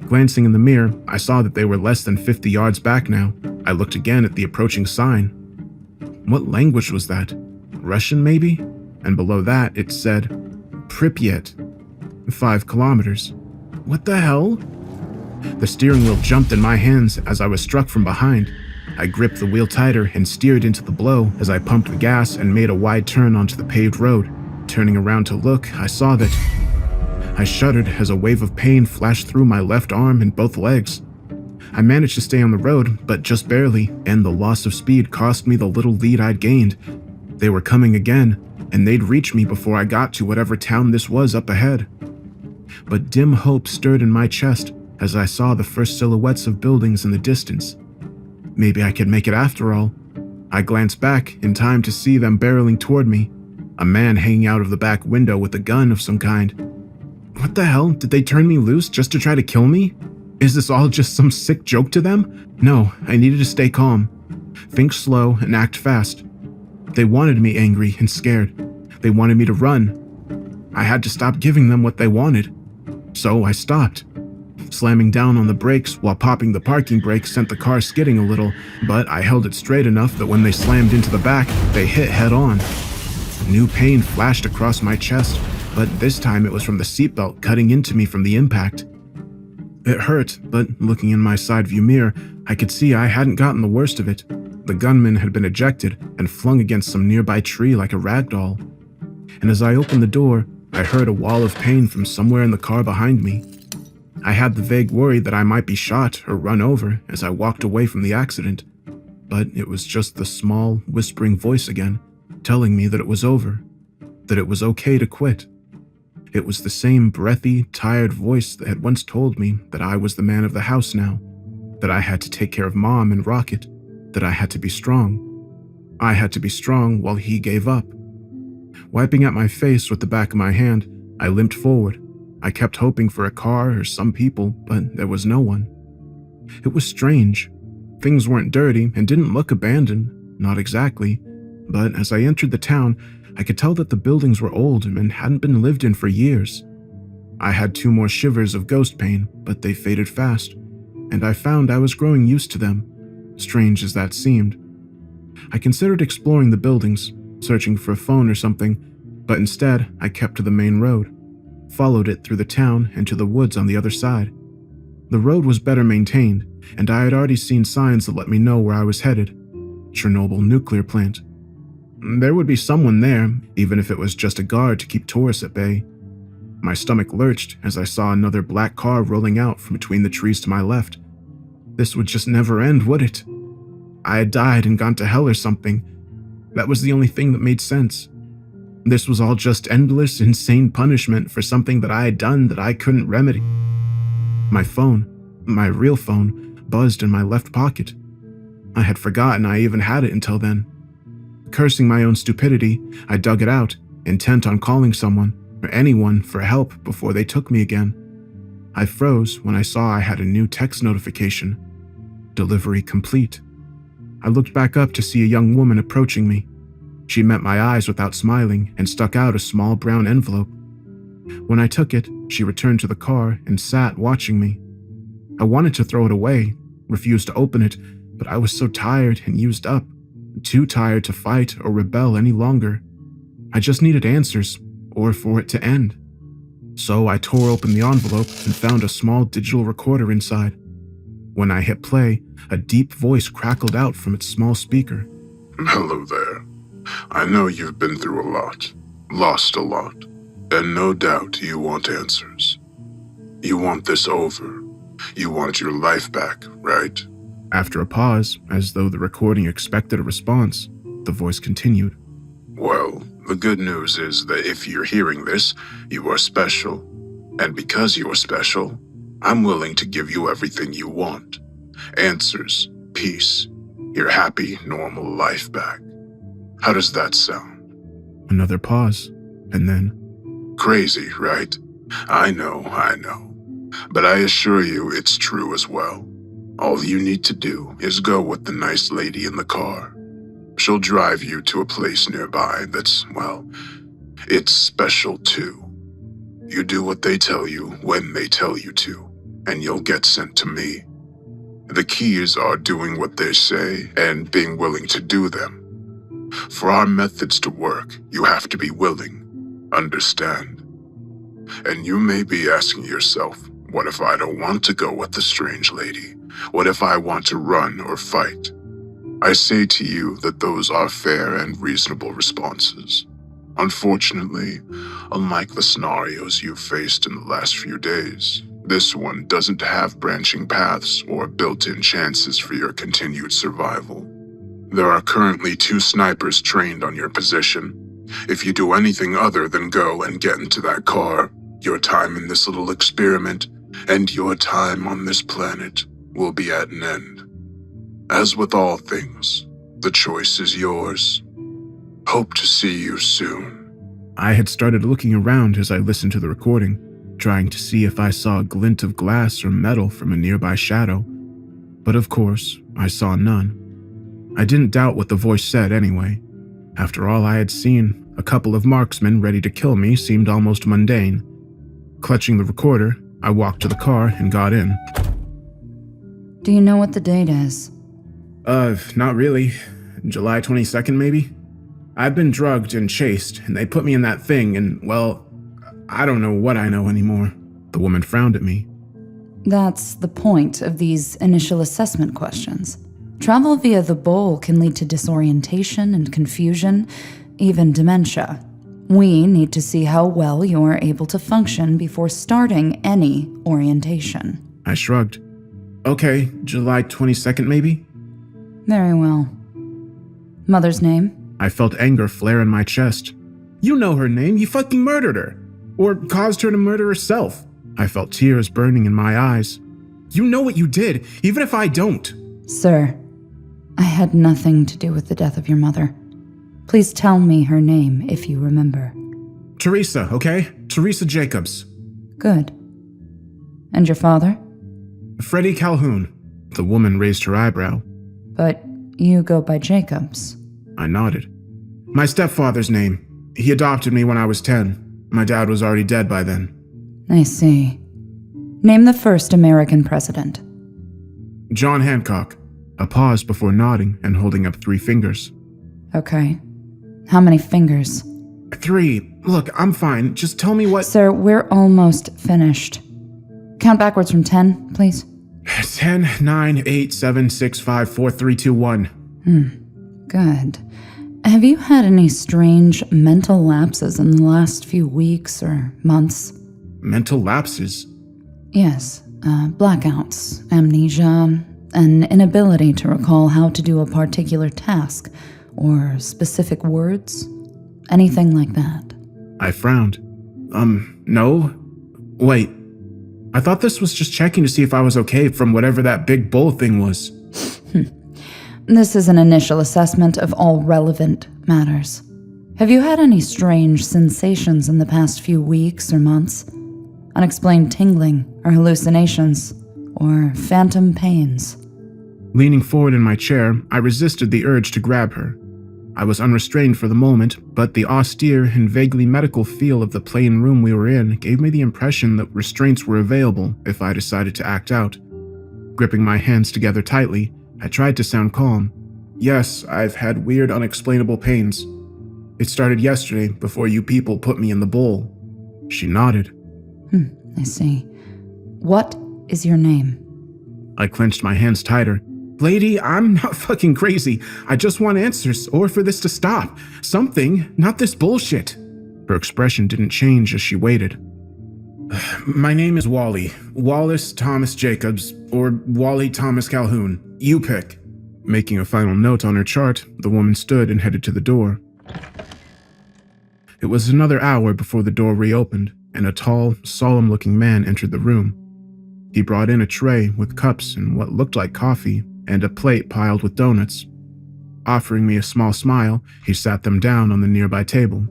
Glancing in the mirror, I saw that they were less than 50 yards back now. I looked again at the approaching sign. What language was that? Russian, maybe? And below that, it said, Pripyat. 5 kilometers. What the hell? The steering wheel jumped in my hands as I was struck from behind. I gripped the wheel tighter and steered into the blow as I pumped the gas and made a wide turn onto the paved road. Turning around to look, I saw that... I shuddered as a wave of pain flashed through my left arm and both legs. I managed to stay on the road, but just barely, and the loss of speed cost me the little lead I'd gained. They were coming again, and they'd reach me before I got to whatever town this was up ahead. But dim hope stirred in my chest as I saw the first silhouettes of buildings in the distance. Maybe I could make it after all, I glanced back in time to see them barreling toward me, a man hanging out of the back window with a gun of some kind. What the hell? Did they turn me loose just to try to kill me? Is this all just some sick joke to them? No, I needed to stay calm. Think slow and act fast. They wanted me angry and scared. They wanted me to run. I had to stop giving them what they wanted. So I stopped. Slamming down on the brakes while popping the parking brake sent the car skidding a little, but I held it straight enough that when they slammed into the back, they hit head on. New pain flashed across my chest, but this time it was from the seatbelt cutting into me from the impact. It hurt, but looking in my side view mirror, I could see I hadn't gotten the worst of it. The gunman had been ejected and flung against some nearby tree like a rag doll. And as I opened the door, I heard a wall of pain from somewhere in the car behind me. I had the vague worry that I might be shot or run over as I walked away from the accident, but it was just the small, whispering voice again, telling me that it was over, that it was okay to quit. It was the same breathy, tired voice that had once told me that I was the man of the house now, that I had to take care of Mom and Rocket, that I had to be strong. I had to be strong while he gave up. Wiping at my face with the back of my hand, I limped forward. I kept hoping for a car or some people, but there was no one. It was strange. Things weren't dirty and didn't look abandoned, not exactly, but as I entered the town, I could tell that the buildings were old and hadn't been lived in for years. I had 2 more shivers of ghost pain, but they faded fast, and I found I was growing used to them, strange as that seemed. I considered exploring the buildings, searching for a phone or something, but instead I kept to the main road, followed it through the town and to the woods on the other side. The road was better maintained, and I had already seen signs that let me know where I was headed. Chernobyl nuclear plant. There would be someone there, even if it was just a guard to keep tourists at bay. My stomach lurched as I saw another black car rolling out from between the trees to my left. This would just never end, would it? I had died and gone to hell or something. That was the only thing that made sense. This was all just endless, insane punishment for something that I had done that I couldn't remedy. My phone, my real phone, buzzed in my left pocket. I had forgotten I even had it until then. Cursing my own stupidity, I dug it out, intent on calling someone or anyone for help before they took me again. I froze when I saw I had a new text notification. Delivery complete. I looked back up to see a young woman approaching me. She met my eyes without smiling and stuck out a small brown envelope. When I took it, she returned to the car and sat watching me. I wanted to throw it away, refused to open it, but I was so tired and used up, too tired to fight or rebel any longer. I just needed answers, or for it to end. So I tore open the envelope and found a small digital recorder inside. When I hit play, a deep voice crackled out from its small speaker. Hello there. I know you've been through a lot, lost a lot, and no doubt you want answers. You want this over. You want your life back, right? After a pause, as though the recording expected a response, the voice continued. Well, the good news is that if you're hearing this, you are special. And because you are special, I'm willing to give you everything you want. Answers, peace, your happy, normal life back. How does that sound? Another pause, and then... Crazy, right? I know. But I assure you it's true as well. All you need to do is go with the nice lady in the car. She'll drive you to a place nearby that's, well, it's special too. You do what they tell you when they tell you to, and you'll get sent to me. The keys are doing what they say and being willing to do them. For our methods to work, you have to be willing, understand? And you may be asking yourself, what if I don't want to go with the strange lady? What if I want to run or fight? I say to you that those are fair and reasonable responses. Unfortunately, unlike the scenarios you've faced in the last few days, this one doesn't have branching paths or built-in chances for your continued survival. There are currently 2 snipers trained on your position. If you do anything other than go and get into that car, your time in this little experiment and your time on this planet will be at an end. As with all things, The choice is yours. Hope to see you soon. I had started looking around as I listened to the recording, trying to see if I saw a glint of glass or metal from a nearby shadow. But of course, I saw none. I didn't doubt what the voice said anyway. After all I had seen, a couple of marksmen ready to kill me seemed almost mundane. Clutching the recorder, I walked to the car and got in. Do you know what the date is? Not really. July 22nd, maybe? I've been drugged and chased, and they put me in that thing, and, well, I don't know what I know anymore. The woman frowned at me. That's the point of these initial assessment questions. Travel via the bowl can lead to disorientation and confusion, even dementia. We need to see how well you're able to function before starting any orientation. I shrugged. Okay, July 22nd, maybe? Very well. Mother's name? I felt anger flare in my chest. You know her name, you fucking murdered her. Or caused her to murder herself. I felt tears burning in my eyes. You know what you did, even if I don't. Sir, I had nothing to do with the death of your mother. Please tell me her name if you remember. Teresa, okay? Teresa Jacobs. Good. And your father? Freddie Calhoun. The woman raised her eyebrow. But you go by Jacobs. I nodded. My stepfather's name. He adopted me when I was 10. My dad was already dead by then. I see. Name the first American president. John Hancock. A pause before nodding and holding up 3 fingers. Okay. How many fingers? 3. Look, I'm fine. Just tell me what— Sir, we're almost finished. Count backwards from 10, please. 10, 9, 8, 7, 6, 5, 4, 3, 2, 1. Good. Have you had any strange mental lapses in the last few weeks or months? Mental lapses? Yes. Blackouts, amnesia, an inability to recall how to do a particular task, or specific words, anything like that. I frowned. No? Wait. I thought this was just checking to see if I was okay from whatever that big bull thing was. This is an initial assessment of all relevant matters. Have you had any strange sensations in the past few weeks or months? Unexplained tingling or hallucinations, or phantom pains? Leaning forward in my chair, I resisted the urge to grab her. I was unrestrained for the moment, but the austere and vaguely medical feel of the plain room we were in gave me the impression that restraints were available if I decided to act out. Gripping my hands together tightly, I tried to sound calm. Yes, I've had weird, unexplainable pains. It started yesterday before you people put me in the bowl. She nodded. I see. What is your name? I clenched my hands tighter. Lady, I'm not fucking crazy. I just want answers, or for this to stop. Something, not this bullshit. Her expression didn't change as she waited. My name is Wally. Wallace Thomas Jacobs, or Wally Thomas Calhoun. You pick. Making a final note on her chart, the woman stood and headed to the door. It was another hour before the door reopened, and a tall, solemn-looking man entered the room. He brought in a tray with cups and what looked like coffee, and a plate piled with donuts. Offering me a small smile, he sat them down on the nearby table.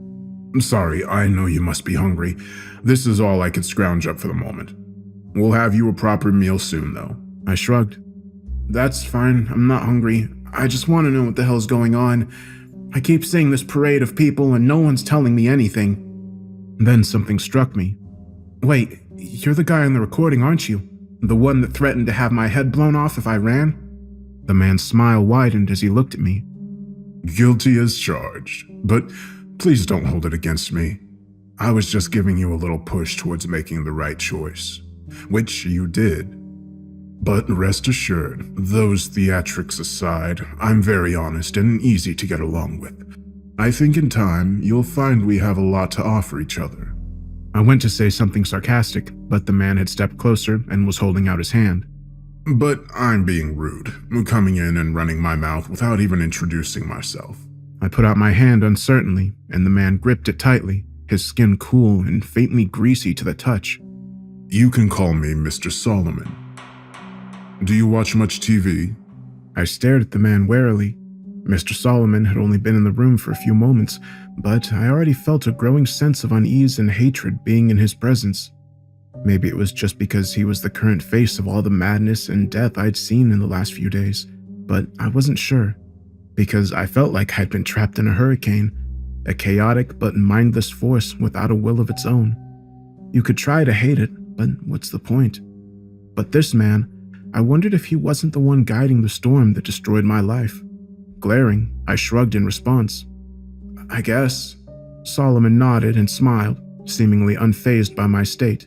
I'm sorry, I know you must be hungry. This is all I could scrounge up for the moment. We'll have you a proper meal soon, though. I shrugged. That's fine, I'm not hungry. I just want to know what the hell's going on. I keep seeing this parade of people and no one's telling me anything. Then something struck me. Wait, you're the guy on the recording, aren't you? The one that threatened to have my head blown off if I ran? The man's smile widened as he looked at me. Guilty as charged, but please don't hold it against me. I was just giving you a little push towards making the right choice, which you did. But rest assured, those theatrics aside, I'm very honest and easy to get along with. I think in time, you'll find we have a lot to offer each other. I went to say something sarcastic, but the man had stepped closer and was holding out his hand. But I'm being rude, coming in and running my mouth without even introducing myself. I put out my hand uncertainly, and the man gripped it tightly, his skin cool and faintly greasy to the touch. You can call me Mr. Solomon. Do you watch much TV? I stared at the man warily. Mr. Solomon had only been in the room for a few moments, but I already felt a growing sense of unease and hatred being in his presence. Maybe it was just because he was the current face of all the madness and death I'd seen in the last few days, but I wasn't sure, because I felt like I'd been trapped in a hurricane, a chaotic but mindless force without a will of its own. You could try to hate it, but what's the point? But this man, I wondered if he wasn't the one guiding the storm that destroyed my life. Glaring, I shrugged in response. I guess. Solomon nodded and smiled, seemingly unfazed by my state.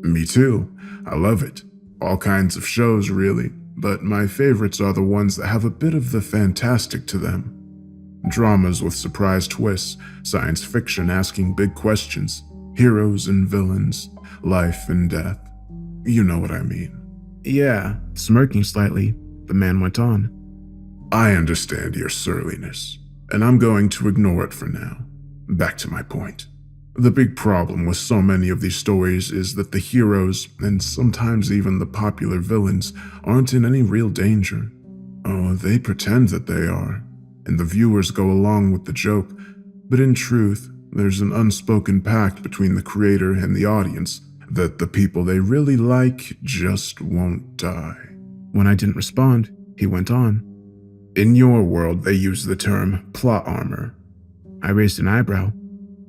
Me too. I love it. All kinds of shows, really, but my favorites are the ones that have a bit of the fantastic to them. Dramas with surprise twists, science fiction asking big questions, heroes and villains, life and death. You know what I mean. Yeah, smirking slightly, the man went on. I understand your surliness, and I'm going to ignore it for now. Back to my point. The big problem with so many of these stories is that the heroes, and sometimes even the popular villains, aren't in any real danger. Oh, they pretend that they are, and the viewers go along with the joke, but in truth, there's an unspoken pact between the creator and the audience that the people they really like just won't die. When I didn't respond, he went on. In your world, they use the term plot armor. I raised an eyebrow.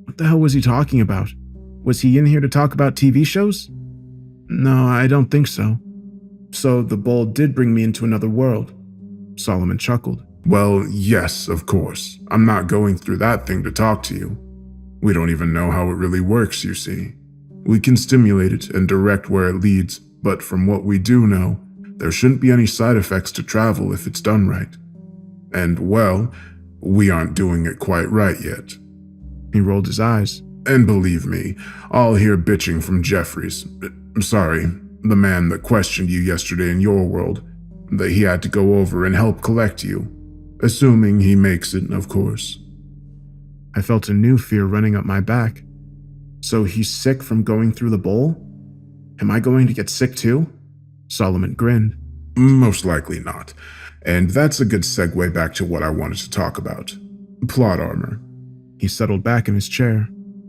What the hell was he talking about? Was he in here to talk about TV shows? No, I don't think so. So the bowl did bring me into another world. Solomon chuckled. Well, yes, of course. I'm not going through that thing to talk to you. We don't even know how it really works, you see. We can stimulate it and direct where it leads, but from what we do know, there shouldn't be any side effects to travel if it's done right. And, well, we aren't doing it quite right yet. He rolled his eyes. And believe me, I'll hear bitching from Jeffries. Sorry, the man that questioned you yesterday in your world, that he had to go over and help collect you. Assuming he makes it, of course. I felt a new fear running up my back. So he's sick from going through the bowl? Am I going to get sick too? Solomon grinned. Most likely not. And that's a good segue back to what I wanted to talk about. Plot armor. He settled back in his chair.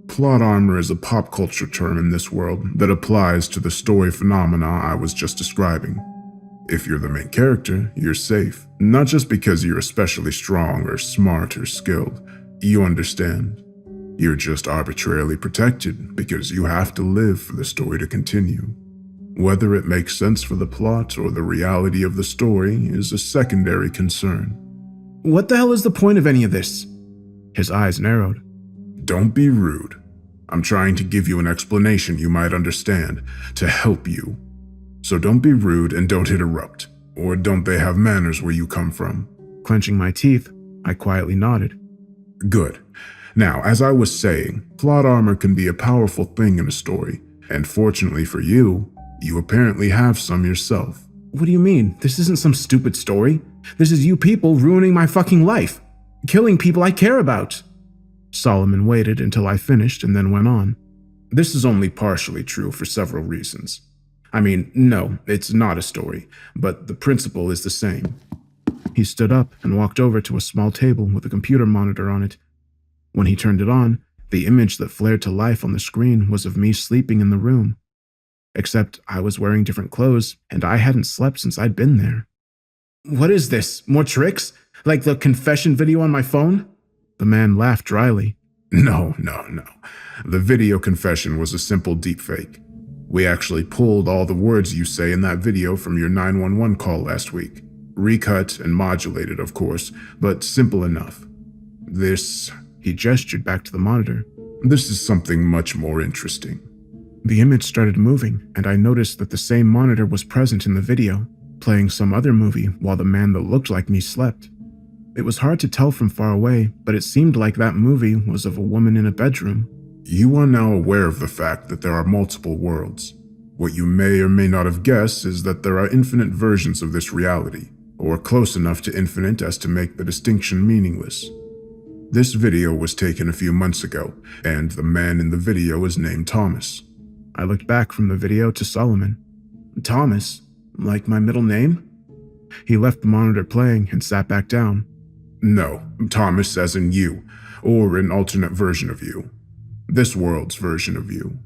Plot armor is a pop culture term in this world that applies to the story phenomena I was just describing. If you're the main character, you're safe. Not just because you're especially strong or smart or skilled. You understand. You're just arbitrarily protected because you have to live for the story to continue. Whether it makes sense for the plot or the reality of the story is a secondary concern. What the hell is the point of any of this? His eyes narrowed. Don't be rude. I'm trying to give you an explanation you might understand, to help you. So don't be rude and don't interrupt. Or don't they have manners where you come from? Clenching my teeth, I quietly nodded. Good. Now, as I was saying, plot armor can be a powerful thing in a story, and fortunately for you, you apparently have some yourself. What do you mean? This isn't some stupid story. This is you people ruining my fucking life. Killing people I care about. Solomon waited until I finished and then went on. This is only partially true for several reasons. I mean, no, it's not a story, but the principle is the same. He stood up and walked over to a small table with a computer monitor on it. When he turned it on, the image that flared to life on the screen was of me sleeping in the room. Except I was wearing different clothes, and I hadn't slept since I'd been there. What is this? More tricks? Like the confession video on my phone? The man laughed dryly. No. The video confession was a simple deepfake. We actually pulled all the words you say in that video from your 911 call last week. Recut and modulated, of course, but simple enough. He gestured back to the monitor. This is something much more interesting. The image started moving, and I noticed that the same monitor was present in the video, playing some other movie while the man that looked like me slept. It was hard to tell from far away, but it seemed like that movie was of a woman in a bedroom. You are now aware of the fact that there are multiple worlds. What you may or may not have guessed is that there are infinite versions of this reality, or close enough to infinite as to make the distinction meaningless. This video was taken a few months ago, and the man in the video is named Thomas. I looked back from the video to Solomon. Thomas? Like my middle name? He left the monitor playing and sat back down. No, Thomas as in you, or an alternate version of you. This world's version of you.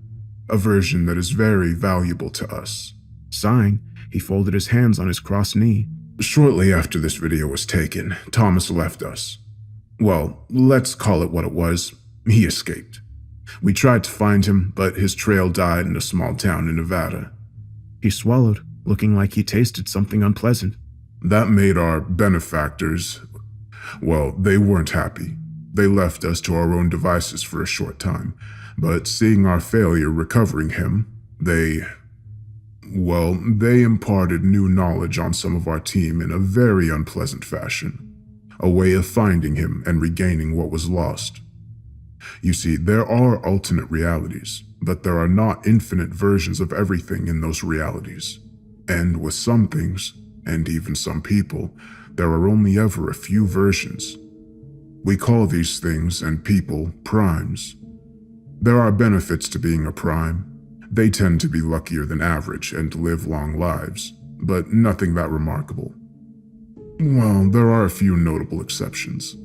A version that is very valuable to us. Sighing, he folded his hands on his crossed knee. Shortly after this video was taken, Thomas left us. Well, let's call it what it was. He escaped. We tried to find him, but his trail died in a small town in Nevada. He swallowed, looking like he tasted something unpleasant. That made our benefactors, well, they weren't happy. They left us to our own devices for a short time, but seeing our failure recovering him, they imparted new knowledge on some of our team in a very unpleasant fashion. A way of finding him and regaining what was lost. You see, there are alternate realities, but there are not infinite versions of everything in those realities. And with some things, and even some people, there are only ever a few versions. We call these things and people primes. There are benefits to being a prime. They tend to be luckier than average and live long lives, but nothing that remarkable. Well, there are a few notable exceptions.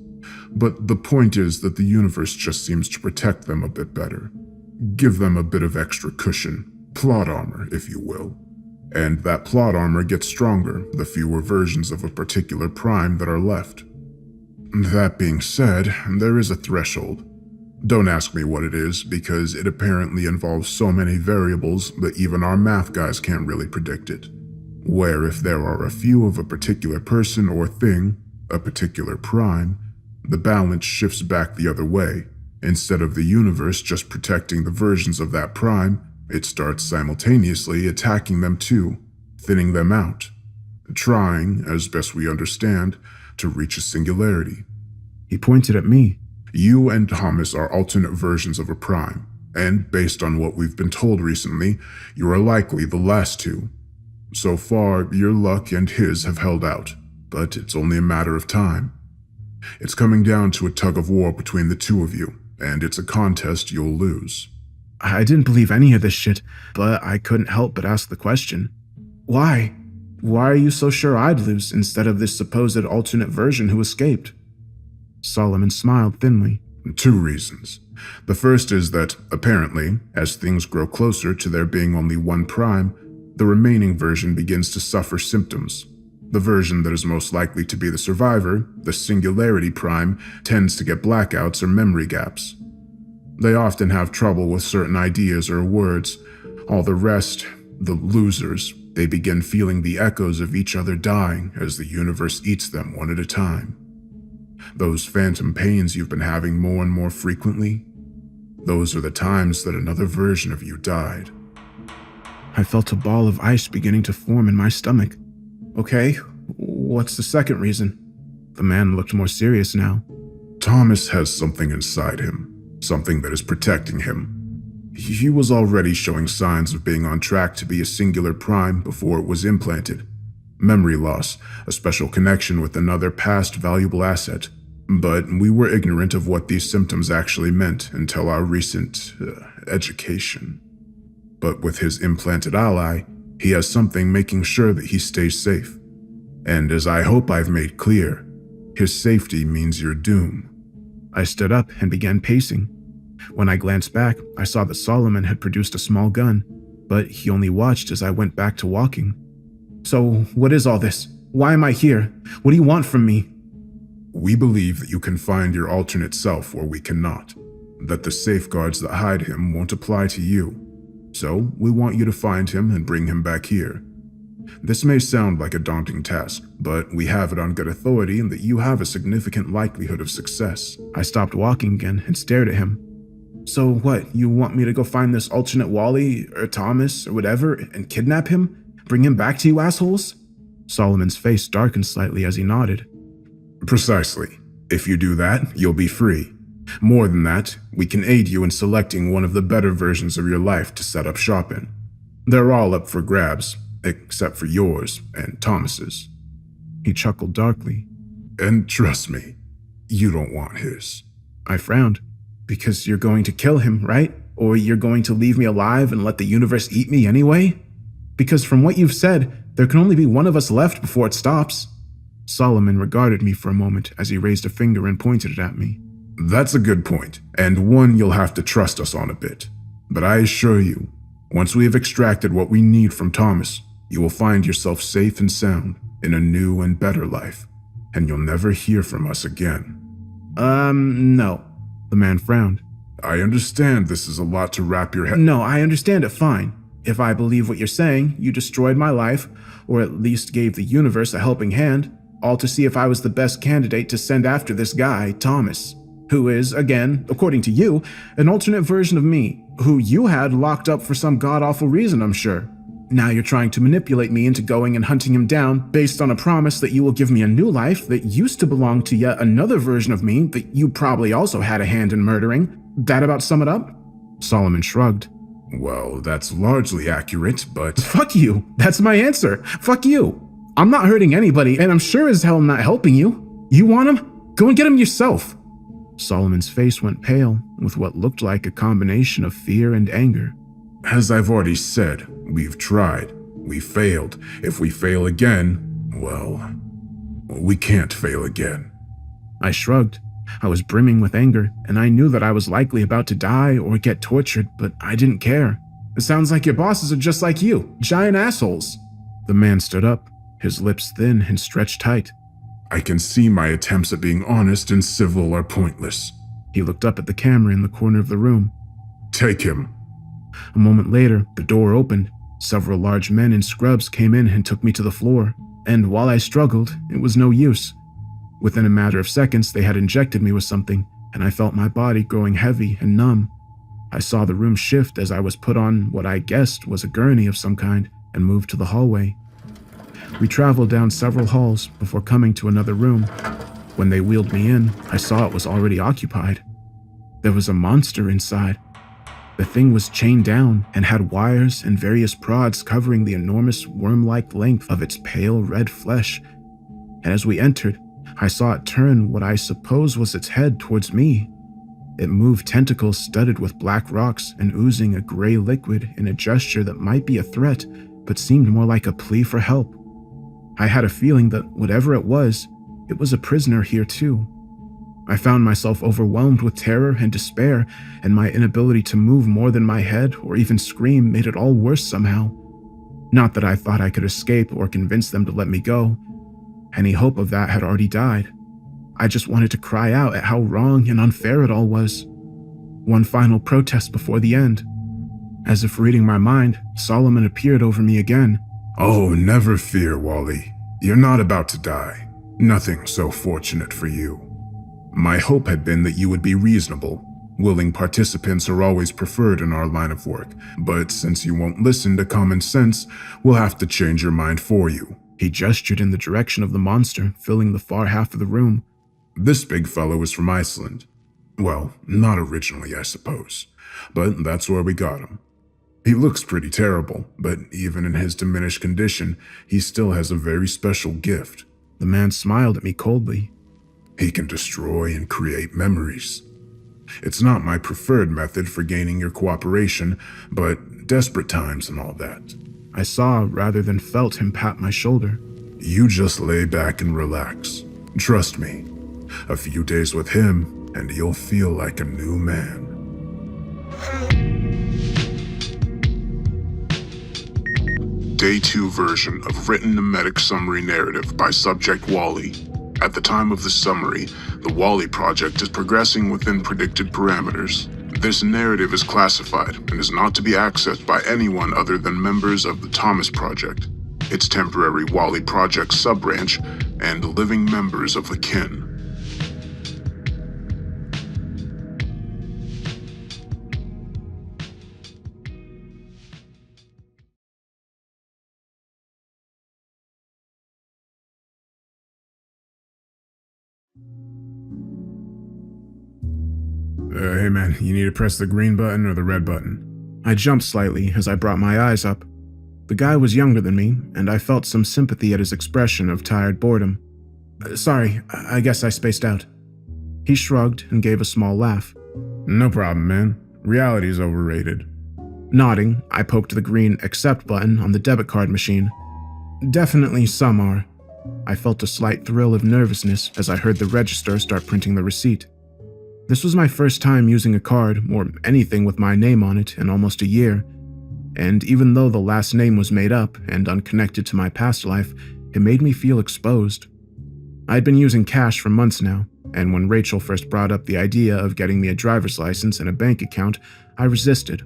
But the point is that the universe just seems to protect them a bit better. Give them a bit of extra cushion, plot armor, if you will. And that plot armor gets stronger the fewer versions of a particular prime that are left. That being said, there is a threshold. Don't ask me what it is, because it apparently involves so many variables that even our math guys can't really predict it. Where if there are a few of a particular person or thing, a particular prime, the balance shifts back the other way. Instead of the universe just protecting the versions of that prime, it starts simultaneously attacking them too, thinning them out, trying, as best we understand, to reach a singularity. He pointed at me. You and Thomas are alternate versions of a prime, and based on what we've been told recently, you are likely the last two. So far, your luck and his have held out, but it's only a matter of time. It's coming down to a tug of war between the two of you, and it's a contest you'll lose. I didn't believe any of this shit, but I couldn't help but ask the question. Why? Why are you so sure I'd lose instead of this supposed alternate version who escaped? Solomon smiled thinly. 2 reasons. The first is that, apparently, as things grow closer to there being only one prime, the remaining version begins to suffer symptoms. The version that is most likely to be the survivor, the singularity prime, tends to get blackouts or memory gaps. They often have trouble with certain ideas or words. All the rest, the losers, they begin feeling the echoes of each other dying as the universe eats them one at a time. Those phantom pains you've been having more and more frequently, those are the times that another version of you died. I felt a ball of ice beginning to form in my stomach. Okay, what's the second reason? The man looked more serious now. Thomas has something inside him, something that is protecting him. He was already showing signs of being on track to be a singular prime before it was implanted. Memory loss, a special connection with another past valuable asset. But we were ignorant of what these symptoms actually meant until our recent education. But with his implanted ally, he has something making sure that he stays safe. And as I hope I've made clear, his safety means your doom. I stood up and began pacing. When I glanced back, I saw that Solomon had produced a small gun, but he only watched as I went back to walking. So, what is all this? Why am I here? What do you want from me? We believe that you can find your alternate self where we cannot, that the safeguards that hide him won't apply to you. So, we want you to find him and bring him back here. This may sound like a daunting task, but we have it on good authority that you have a significant likelihood of success. I stopped walking again and stared at him. So what, you want me to go find this alternate Wally, or Thomas, or whatever, and kidnap him? Bring him back to you assholes? Solomon's face darkened slightly as he nodded. Precisely. If you do that, you'll be free. More than that, we can aid you in selecting one of the better versions of your life to set up shop in. They're all up for grabs, except for yours and Thomas's. He chuckled darkly. And trust me, you don't want his. I frowned. Because you're going to kill him, right? Or you're going to leave me alive and let the universe eat me anyway? Because from what you've said, there can only be one of us left before it stops. Solomon regarded me for a moment as he raised a finger and pointed it at me. That's a good point, and one you'll have to trust us on a bit. But I assure you, once we have extracted what we need from Thomas, you will find yourself safe and sound in a new and better life, and you'll never hear from us again. No. The man frowned. I understand this is a lot to wrap your head. No, I understand it fine. If I believe what you're saying, you destroyed my life, or at least gave the universe a helping hand, all to see if I was the best candidate to send after this guy, Thomas, who is, again, according to you, an alternate version of me, who you had locked up for some god-awful reason, I'm sure. Now you're trying to manipulate me into going and hunting him down based on a promise that you will give me a new life that used to belong to yet another version of me that you probably also had a hand in murdering. That about sum it up? Solomon shrugged. Well, that's largely accurate, but... Fuck you. That's my answer. Fuck you. I'm not hurting anybody, and I'm sure as hell not helping you. You want him? Go and get him yourself. Solomon's face went pale, with what looked like a combination of fear and anger. As I've already said, we've tried. We failed. If we fail again, well, we can't fail again. I shrugged. I was brimming with anger, and I knew that I was likely about to die or get tortured, but I didn't care. It sounds like your bosses are just like you, giant assholes. The man stood up, his lips thin and stretched tight. I can see my attempts at being honest and civil are pointless. He looked up at the camera in the corner of the room. Take him. A moment later, the door opened. Several large men in scrubs came in and took me to the floor, and while I struggled, it was no use. Within a matter of seconds, they had injected me with something, and I felt my body growing heavy and numb. I saw the room shift as I was put on what I guessed was a gurney of some kind and moved to the hallway. We traveled down several halls before coming to another room. When they wheeled me in, I saw it was already occupied. There was a monster inside. The thing was chained down and had wires and various prods covering the enormous worm-like length of its pale red flesh. And as we entered, I saw it turn what I suppose was its head towards me. It moved tentacles studded with black rocks and oozing a gray liquid in a gesture that might be a threat, but seemed more like a plea for help. I had a feeling that whatever it was a prisoner here too. I found myself overwhelmed with terror and despair, and my inability to move more than my head or even scream made it all worse somehow. Not that I thought I could escape or convince them to let me go. Any hope of that had already died. I just wanted to cry out at how wrong and unfair it all was. One final protest before the end. As if reading my mind, Solomon appeared over me again. Oh, never fear, Wally. You're not about to die. Nothing so fortunate for you. My hope had been that you would be reasonable. Willing participants are always preferred in our line of work, but since you won't listen to common sense, we'll have to change your mind for you. He gestured in the direction of the monster, filling the far half of the room. This big fellow is from Iceland. Well, not originally, I suppose, but that's where we got him. He looks pretty terrible, but even in his diminished condition, he still has a very special gift. The man smiled at me coldly. He can destroy and create memories. It's not my preferred method for gaining your cooperation, but desperate times and all that. I saw rather than felt him pat my shoulder. You just lay back and relax. Trust me, a few days with him and you'll feel like a new man. Day 2 version of written nomadic summary narrative by subject Wally. At the time of the summary, the Wally project is progressing within predicted parameters. This narrative is classified and is not to be accessed by anyone other than members of the Thomas Project, its temporary Wally Project sub-branch, and living members of the kin. Hey man, you need to press the green button or the red button. I jumped slightly as I brought my eyes up. The guy was younger than me, and I felt some sympathy at his expression of tired boredom. Sorry, I guess I spaced out. He shrugged and gave a small laugh. No problem, man. Reality's overrated. Nodding, I poked the green accept button on the debit card machine. Definitely some are. I felt a slight thrill of nervousness as I heard the register start printing the receipt. This was my first time using a card, or anything with my name on it, in almost a year, and even though the last name was made up and unconnected to my past life, it made me feel exposed. I'd been using cash for months now, and when Rachel first brought up the idea of getting me a driver's license and a bank account, I resisted.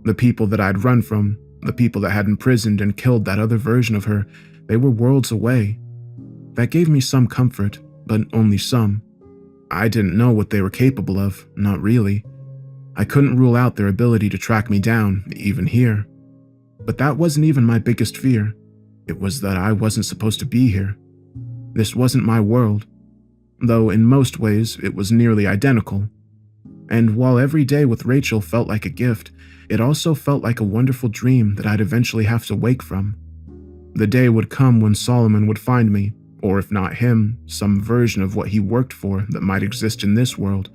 The people that I'd run from, the people that had imprisoned and killed that other version of her, they were worlds away. That gave me some comfort, but only some. I didn't know what they were capable of, not really. I couldn't rule out their ability to track me down, even here. But that wasn't even my biggest fear. It was that I wasn't supposed to be here. This wasn't my world, though in most ways it was nearly identical. And while every day with Rachel felt like a gift, it also felt like a wonderful dream that I'd eventually have to wake from. The day would come when Solomon would find me, or if not him, some version of what he worked for that might exist in this world.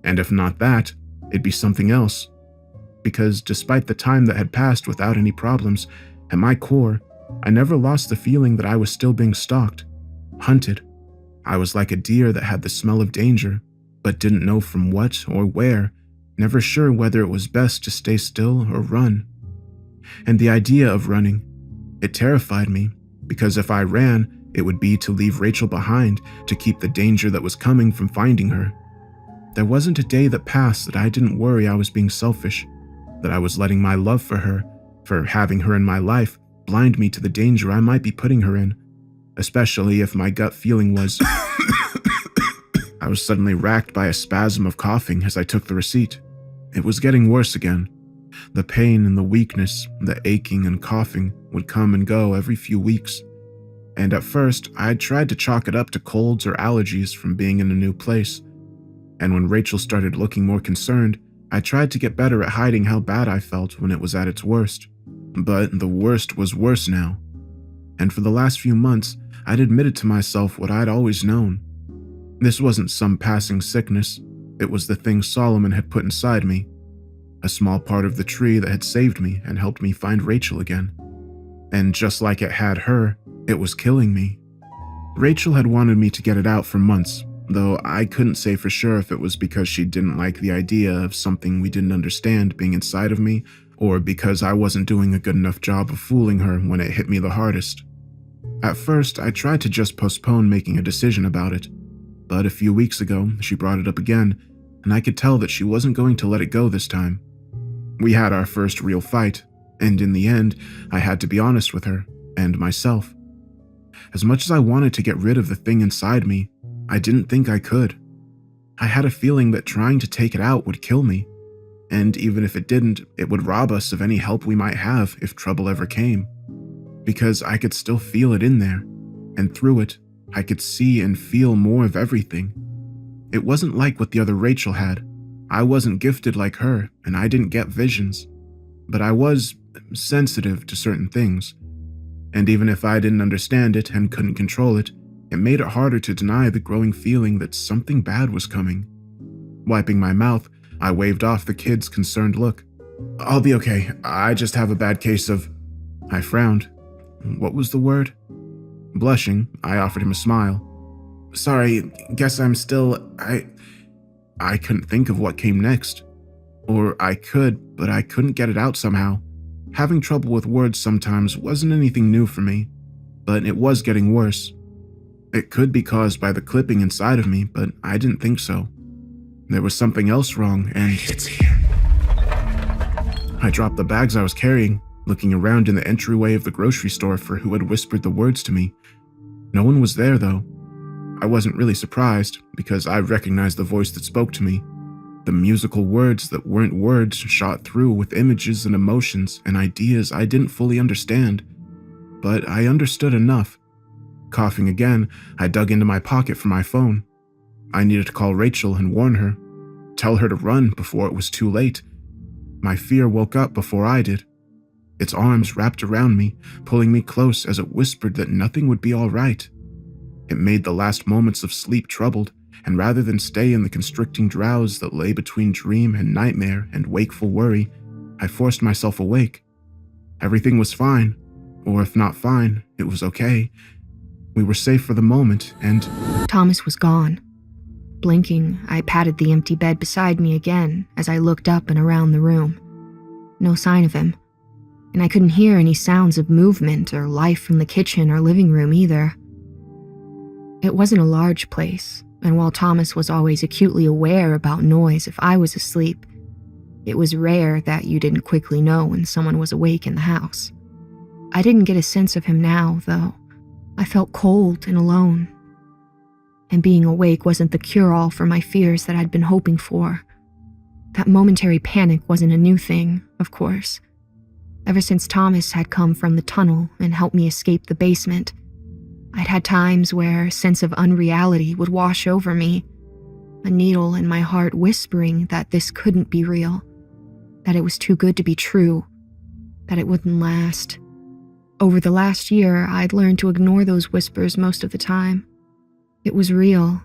And if not that, it'd be something else. Because despite the time that had passed without any problems, at my core, I never lost the feeling that I was still being stalked, hunted. I was like a deer that had the smell of danger, but didn't know from what or where, never sure whether it was best to stay still or run. And the idea of running, it terrified me, because if I ran, it would be to leave Rachel behind, to keep the danger that was coming from finding her. There wasn't a day that passed that I didn't worry I was being selfish, that I was letting my love for her, for having her in my life, blind me to the danger I might be putting her in, especially if my gut feeling was... I was suddenly racked by a spasm of coughing as I took the receipt. It was getting worse again. The pain and the weakness, the aching and coughing would come and go every few weeks. And at first, I had tried to chalk it up to colds or allergies from being in a new place. And when Rachel started looking more concerned, I tried to get better at hiding how bad I felt when it was at its worst. But the worst was worse now. And for the last few months, I'd admitted to myself what I'd always known. This wasn't some passing sickness. It was the thing Solomon had put inside me. A small part of the tree that had saved me and helped me find Rachel again. And just like it had her, it was killing me. Rachel had wanted me to get it out for months, though I couldn't say for sure if it was because she didn't like the idea of something we didn't understand being inside of me, or because I wasn't doing a good enough job of fooling her when it hit me the hardest. At first, I tried to just postpone making a decision about it, but a few weeks ago, she brought it up again, and I could tell that she wasn't going to let it go this time. We had our first real fight, and in the end, I had to be honest with her, and myself. As much as I wanted to get rid of the thing inside me, I didn't think I could. I had a feeling that trying to take it out would kill me, and even if it didn't, it would rob us of any help we might have if trouble ever came. Because I could still feel it in there, and through it, I could see and feel more of everything. It wasn't like what the other Rachel had. I wasn't gifted like her, and I didn't get visions. But I was sensitive to certain things. And even if I didn't understand it and couldn't control it, it made it harder to deny the growing feeling that something bad was coming. Wiping my mouth, I waved off the kid's concerned look. "I'll be okay. I just have a bad case of..." I frowned. What was the word? Blushing, I offered him a smile. "Sorry, guess I'm still... I couldn't think of what came next. Or I could, but I couldn't get it out somehow. Having trouble with words sometimes wasn't anything new for me, but it was getting worse. It could be caused by the clipping inside of me, but I didn't think so. There was something else wrong, and... It's here. I dropped the bags I was carrying, looking around in the entryway of the grocery store for who had whispered the words to me. No one was there, though. I wasn't really surprised, because I recognized the voice that spoke to me. The musical words that weren't words shot through with images and emotions and ideas I didn't fully understand. But I understood enough. Coughing again, I dug into my pocket for my phone. I needed to call Rachel and warn her. Tell her to run before it was too late. My fear woke up before I did. Its arms wrapped around me, pulling me close as it whispered that nothing would be all right. It made the last moments of sleep troubled, and rather than stay in the constricting drowse that lay between dream and nightmare and wakeful worry, I forced myself awake. Everything was fine, or if not fine, it was okay. We were safe for the moment, and Thomas was gone. Blinking, I patted the empty bed beside me again as I looked up and around the room. No sign of him, and I couldn't hear any sounds of movement or life from the kitchen or living room either. It wasn't a large place, and while Thomas was always acutely aware about noise if I was asleep, it was rare that you didn't quickly know when someone was awake in the house. I didn't get a sense of him now, though. I felt cold and alone. And being awake wasn't the cure-all for my fears that I'd been hoping for. That momentary panic wasn't a new thing, of course. Ever since Thomas had come from the tunnel and helped me escape the basement, I'd had times where a sense of unreality would wash over me, a needle in my heart whispering that this couldn't be real, that it was too good to be true, that it wouldn't last. Over the last year, I'd learned to ignore those whispers most of the time. It was real,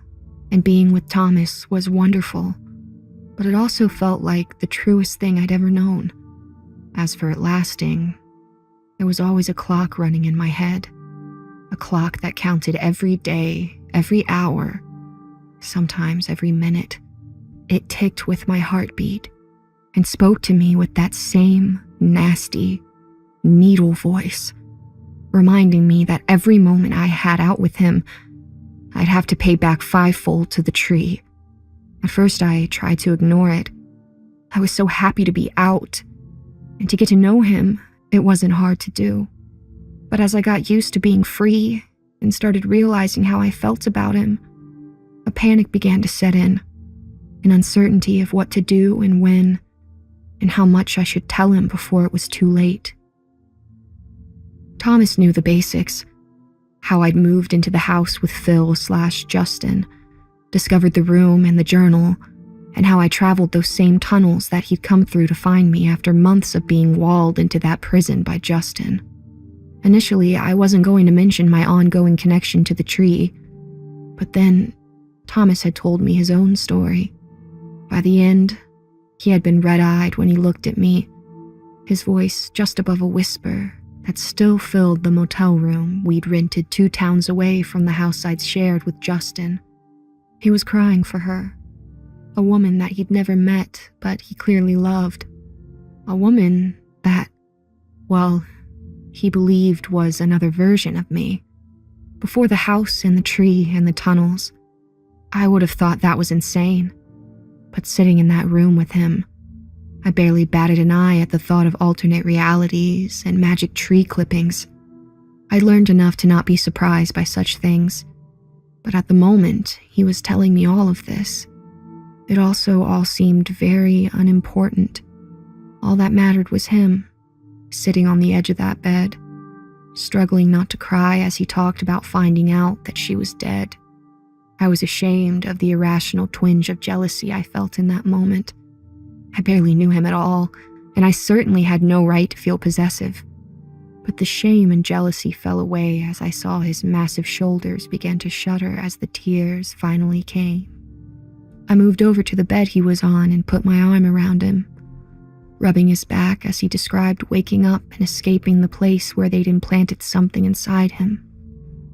and being with Thomas was wonderful, but it also felt like the truest thing I'd ever known. As for it lasting, there was always a clock running in my head, a clock that counted every day, every hour, sometimes every minute. It ticked with my heartbeat and spoke to me with that same nasty needle voice, reminding me that every moment I had out with him, I'd have to pay back fivefold to the tree. At first, I tried to ignore it. I was so happy to be out, and to get to know him, it wasn't hard to do. But as I got used to being free and started realizing how I felt about him, a panic began to set in, an uncertainty of what to do and when, and how much I should tell him before it was too late. Thomas knew the basics. How I'd moved into the house with Phil/Justin, discovered the room and the journal, and how I traveled those same tunnels that he'd come through to find me after months of being walled into that prison by Justin. Initially, I wasn't going to mention my ongoing connection to the tree, but then Thomas had told me his own story. By the end, he had been red-eyed when he looked at me, his voice just above a whisper that still filled the motel room we'd rented 2 towns away from the house I'd shared with Justin. He was crying for her, a woman that he'd never met but he clearly loved, a woman that, well, he believed was another version of me. Before the house and the tree and the tunnels, I would have thought that was insane, but sitting in that room with him, I barely batted an eye at the thought of alternate realities and magic tree clippings. I'd learned enough to not be surprised by such things, but at the moment he was telling me all of this, it also all seemed very unimportant. All that mattered was him, sitting on the edge of that bed, struggling not to cry as he talked about finding out that she was dead. I was ashamed of the irrational twinge of jealousy I felt in that moment. I barely knew him at all, and I certainly had no right to feel possessive. But the shame and jealousy fell away as I saw his massive shoulders begin to shudder as the tears finally came. I moved over to the bed he was on and put my arm around him, rubbing his back as he described waking up and escaping the place where they'd implanted something inside him,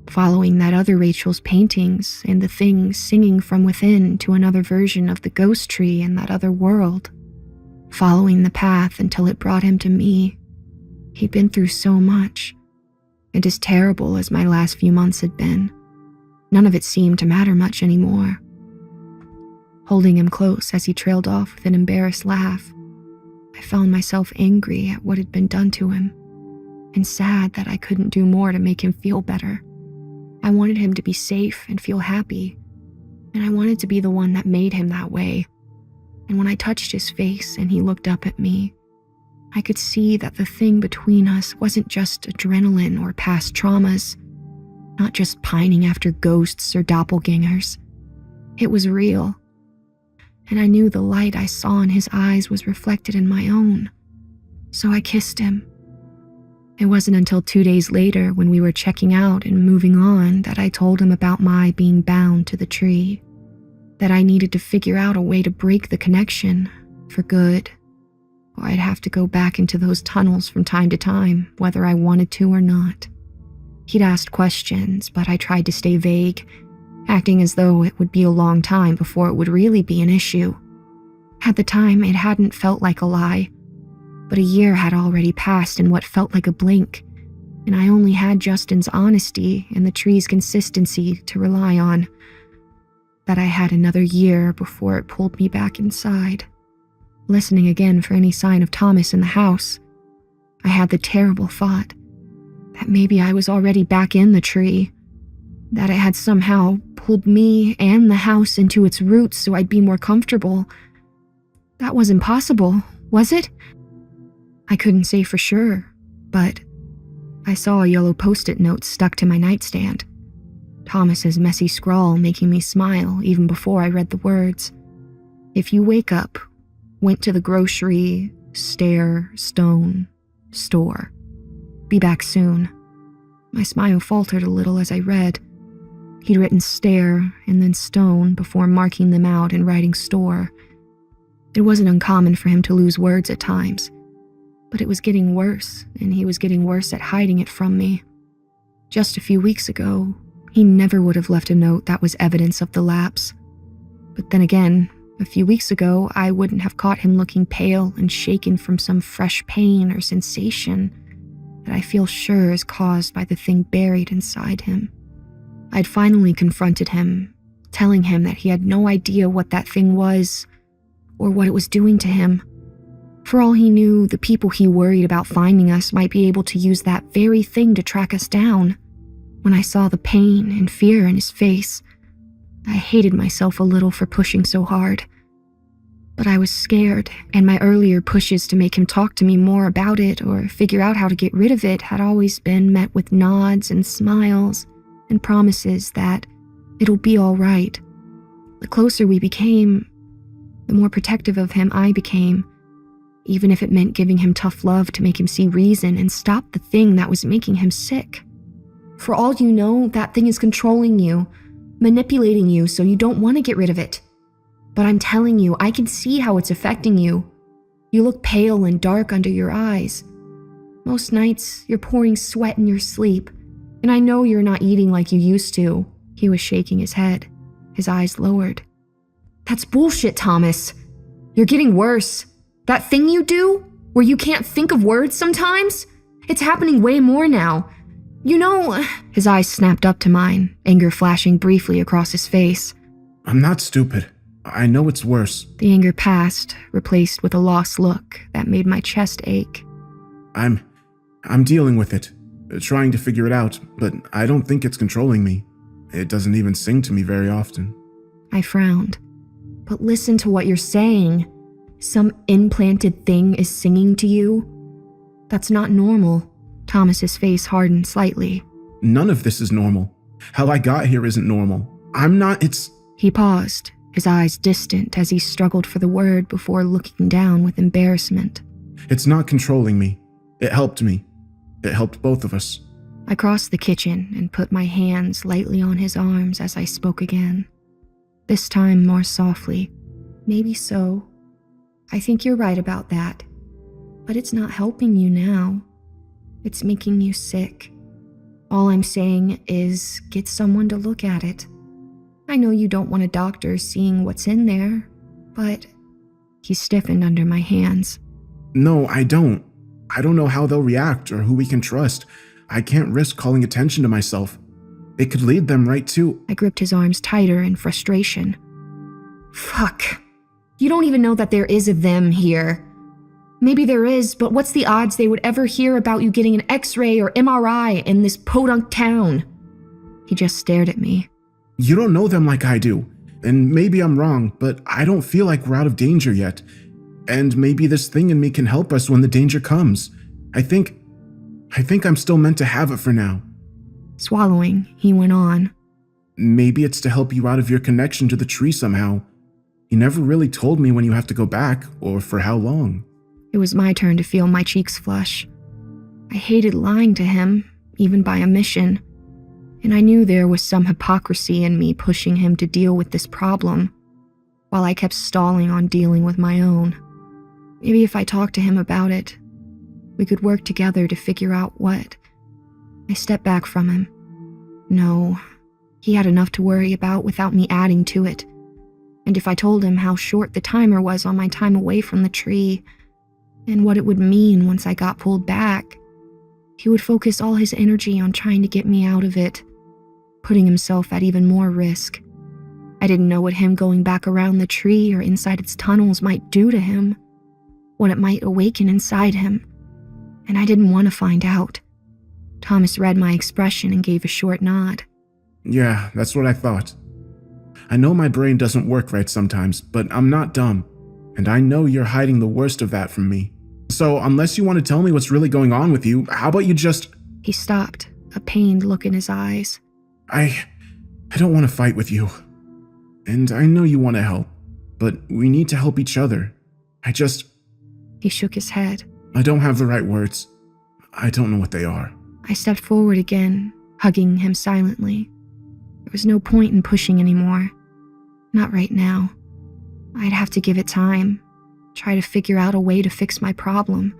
following that other Rachel's paintings and the things singing from within to another version of the ghost tree in that other world, following the path until it brought him to me. He'd been through so much, and as terrible as my last few months had been, none of it seemed to matter much anymore. Holding him close as he trailed off with an embarrassed laugh, I found myself angry at what had been done to him, and sad that I couldn't do more to make him feel better. I wanted him to be safe and feel happy, and I wanted to be the one that made him that way. And when I touched his face and he looked up at me, I could see that the thing between us wasn't just adrenaline or past traumas, not just pining after ghosts or doppelgangers. It was real. And I knew the light I saw in his eyes was reflected in my own. So I kissed him. It wasn't until 2 days later when we were checking out and moving on that I told him about my being bound to the tree, that I needed to figure out a way to break the connection for good, or I'd have to go back into those tunnels from time to time, whether I wanted to or not. He'd asked questions, but I tried to stay vague, acting as though it would be a long time before it would really be an issue. At the time, it hadn't felt like a lie, but a year had already passed in what felt like a blink, and I only had Justin's honesty and the tree's consistency to rely on. That I had another year before it pulled me back inside, listening again for any sign of Thomas in the house. I had the terrible thought that maybe I was already back in the tree, that it had somehow pulled me and the house into its roots so I'd be more comfortable. That wasn't possible, was it? I couldn't say for sure, but I saw a yellow post-it note stuck to my nightstand. Thomas's messy scrawl making me smile even before I read the words. If you wake up, went to the grocery, stone, store. Be back soon. My smile faltered a little as I read. He'd written stair and then stone before marking them out and writing store. It wasn't uncommon for him to lose words at times, but it was getting worse, and he was getting worse at hiding it from me. Just a few weeks ago, he never would have left a note that was evidence of the lapse. But then again, a few weeks ago, I wouldn't have caught him looking pale and shaken from some fresh pain or sensation that I feel sure is caused by the thing buried inside him. I'd finally confronted him, telling him that he had no idea what that thing was or what it was doing to him. For all he knew, the people he worried about finding us might be able to use that very thing to track us down. When I saw the pain and fear in his face, I hated myself a little for pushing so hard. But I was scared, and my earlier pushes to make him talk to me more about it or figure out how to get rid of it had always been met with nods and smiles and promises that it'll be all right. The closer we became, the more protective of him I became, even if it meant giving him tough love to make him see reason and stop the thing that was making him sick. For all you know, that thing is controlling you, manipulating you so you don't want to get rid of it. But I'm telling you, I can see how it's affecting you. You look pale and dark under your eyes. Most nights, you're pouring sweat in your sleep, and I know you're not eating like you used to. He was shaking his head, his eyes lowered. That's bullshit, Thomas. You're getting worse. That thing you do, where you can't think of words sometimes, it's happening way more now. You know, his eyes snapped up to mine, anger flashing briefly across his face. I'm not stupid. I know it's worse. The anger passed, replaced with a lost look that made my chest ache. I'm dealing with it, trying to figure it out, but I don't think it's controlling me. It doesn't even sing to me very often. I frowned. But listen to what you're saying. Some implanted thing is singing to you? That's not normal. Thomas's face hardened slightly. None of this is normal. How I got here isn't normal. it's... He paused, his eyes distant as he struggled for the word before looking down with embarrassment. It's not controlling me. It helped me. It helped both of us. I crossed the kitchen and put my hands lightly on his arms as I spoke again. This time more softly. Maybe so. I think you're right about that. But it's not helping you now. It's making you sick. All I'm saying is get someone to look at it. I know you don't want a doctor seeing what's in there, but... He stiffened under my hands. No, I don't. I don't know how they'll react or who we can trust. I can't risk calling attention to myself. It could lead them right to... I gripped his arms tighter in frustration. Fuck. You don't even know that there is a them here. Maybe there is, but what's the odds they would ever hear about you getting an X-ray or MRI in this podunk town? He just stared at me. You don't know them like I do. And maybe I'm wrong, but I don't feel like we're out of danger yet. And maybe this thing in me can help us when the danger comes. I think I'm still meant to have it for now. Swallowing, he went on. Maybe it's to help you out of your connection to the tree somehow. You never really told me when you have to go back, or for how long. It was my turn to feel my cheeks flush. I hated lying to him, even by omission. And I knew there was some hypocrisy in me pushing him to deal with this problem, while I kept stalling on dealing with my own. Maybe if I talked to him about it, we could work together to figure out what I stepped back from him. No, he had enough to worry about without me adding to it. And if I told him how short the timer was on my time away from the tree, and what it would mean once I got pulled back, he would focus all his energy on trying to get me out of it, putting himself at even more risk. I didn't know what him going back around the tree or inside its tunnels might do to him, what it might awaken inside him, and I didn't want to find out. Thomas read my expression and gave a short nod. Yeah, that's what I thought. I know my brain doesn't work right sometimes, but I'm not dumb, and I know you're hiding the worst of that from me. So unless you want to tell me what's really going on with you, how about you just... He stopped, a pained look in his eyes. I don't want to fight with you. And I know you want to help, but we need to help each other. He shook his head. I don't have the right words. I don't know what they are. I stepped forward again, hugging him silently. There was no point in pushing anymore. Not right now. I'd have to give it time, try to figure out a way to fix my problem,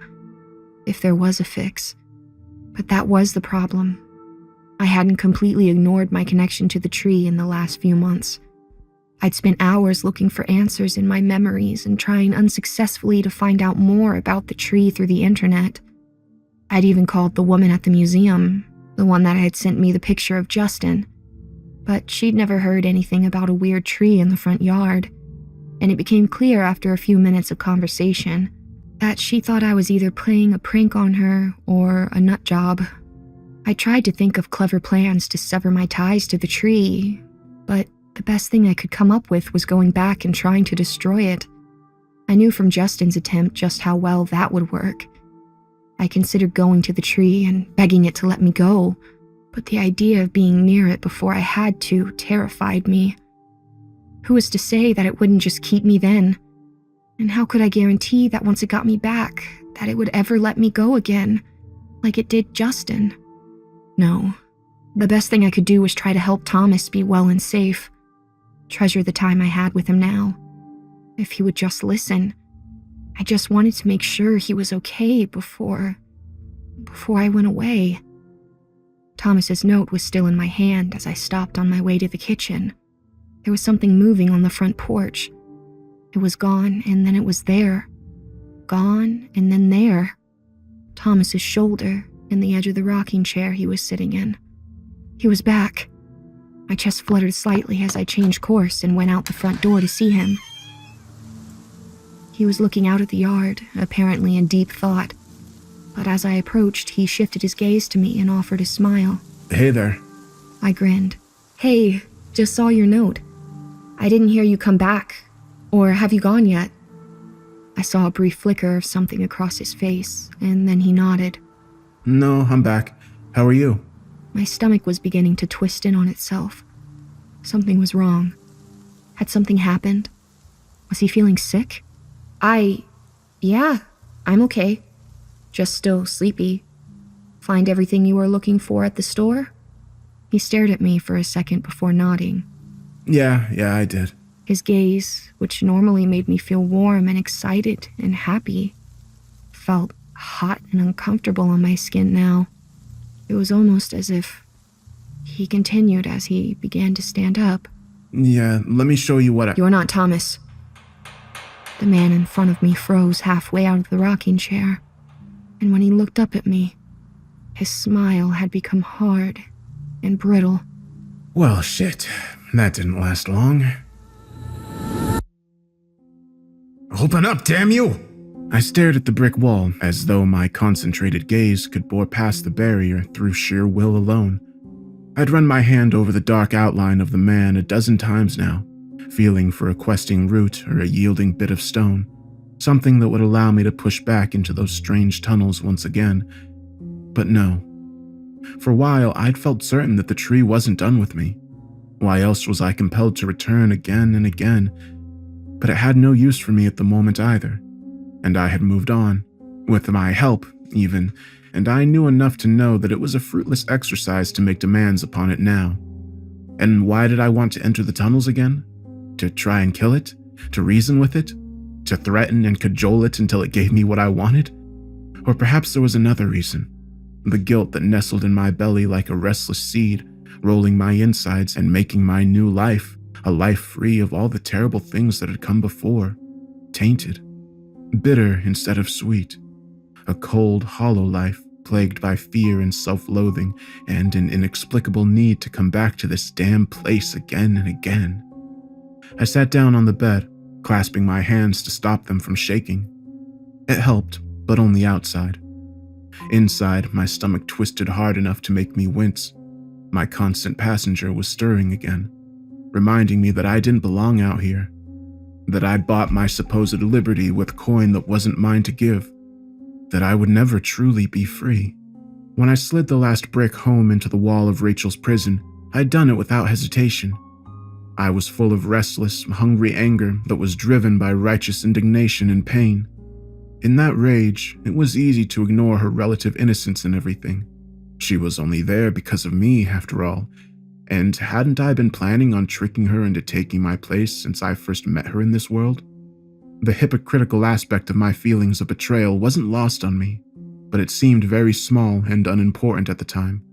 if there was a fix. But that was the problem. I hadn't completely ignored my connection to the tree in the last few months. I'd spent hours looking for answers in my memories and trying unsuccessfully to find out more about the tree through the internet. I'd even called the woman at the museum, the one that had sent me the picture of Justin. But she'd never heard anything about a weird tree in the front yard, and it became clear after a few minutes of conversation that she thought I was either playing a prank on her or a nut job. I tried to think of clever plans to sever my ties to the tree, but the best thing I could come up with was going back and trying to destroy it. I knew from Justin's attempt just how well that would work. I considered going to the tree and begging it to let me go, but the idea of being near it before I had to terrified me. Who was to say that it wouldn't just keep me then? And how could I guarantee that once it got me back, that it would ever let me go again, like it did Justin? No. The best thing I could do was try to help Thomas be well and safe. Treasure the time I had with him now. If he would just listen. I just wanted to make sure he was okay before I went away. Thomas's note was still in my hand as I stopped on my way to the kitchen. There was something moving on the front porch. It was gone, and then it was there. Gone, and then there. Thomas's shoulder and the edge of the rocking chair he was sitting in. He was back. My chest fluttered slightly as I changed course and went out the front door to see him. He was looking out at the yard, apparently in deep thought. But as I approached, he shifted his gaze to me and offered a smile. Hey there. I grinned. Hey, just saw your note. I didn't hear you come back. Or have you gone yet? I saw a brief flicker of something across his face, and then he nodded. No, I'm back. How are you? My stomach was beginning to twist in on itself. Something was wrong. Had something happened? Was he feeling sick? Yeah, I'm okay. Just still sleepy. Find everything you were looking for at the store? He stared at me for a second before nodding. Yeah, I did. His gaze, which normally made me feel warm and excited and happy, felt hot and uncomfortable on my skin now. It was almost as if he continued as he began to stand up. Yeah, let me show you what You're not Thomas. The man in front of me froze halfway out of the rocking chair, and when he looked up at me, his smile had become hard and brittle. Well, shit. That didn't last long. Open up, damn you! I stared at the brick wall as though my concentrated gaze could bore past the barrier through sheer will alone. I'd run my hand over the dark outline of the man a dozen times now, feeling for a questing root or a yielding bit of stone, something that would allow me to push back into those strange tunnels once again. But no. For a while, I'd felt certain that the tree wasn't done with me. Why else was I compelled to return again and again? But it had no use for me at the moment either, and I had moved on, with my help even, and I knew enough to know that it was a fruitless exercise to make demands upon it now. And why did I want to enter the tunnels again? To try and kill it? To reason with it? To threaten and cajole it until it gave me what I wanted? Or perhaps there was another reason. The guilt that nestled in my belly like a restless seed, rolling my insides and making my new life a life free of all the terrible things that had come before, tainted, bitter instead of sweet, a cold, hollow life plagued by fear and self-loathing and an inexplicable need to come back to this damn place again and again. I sat down on the bed, clasping my hands to stop them from shaking. It helped, but only outside. Inside, my stomach twisted hard enough to make me wince. My constant passenger was stirring again, reminding me that I didn't belong out here, that I'd bought my supposed liberty with coin that wasn't mine to give, that I would never truly be free. When I slid the last brick home into the wall of Rachel's prison, I'd done it without hesitation. I was full of restless, hungry anger that was driven by righteous indignation and pain. In that rage, it was easy to ignore her relative innocence and everything. She was only there because of me, after all, and hadn't I been planning on tricking her into taking my place since I first met her in this world? The hypocritical aspect of my feelings of betrayal wasn't lost on me, but it seemed very small and unimportant at the time.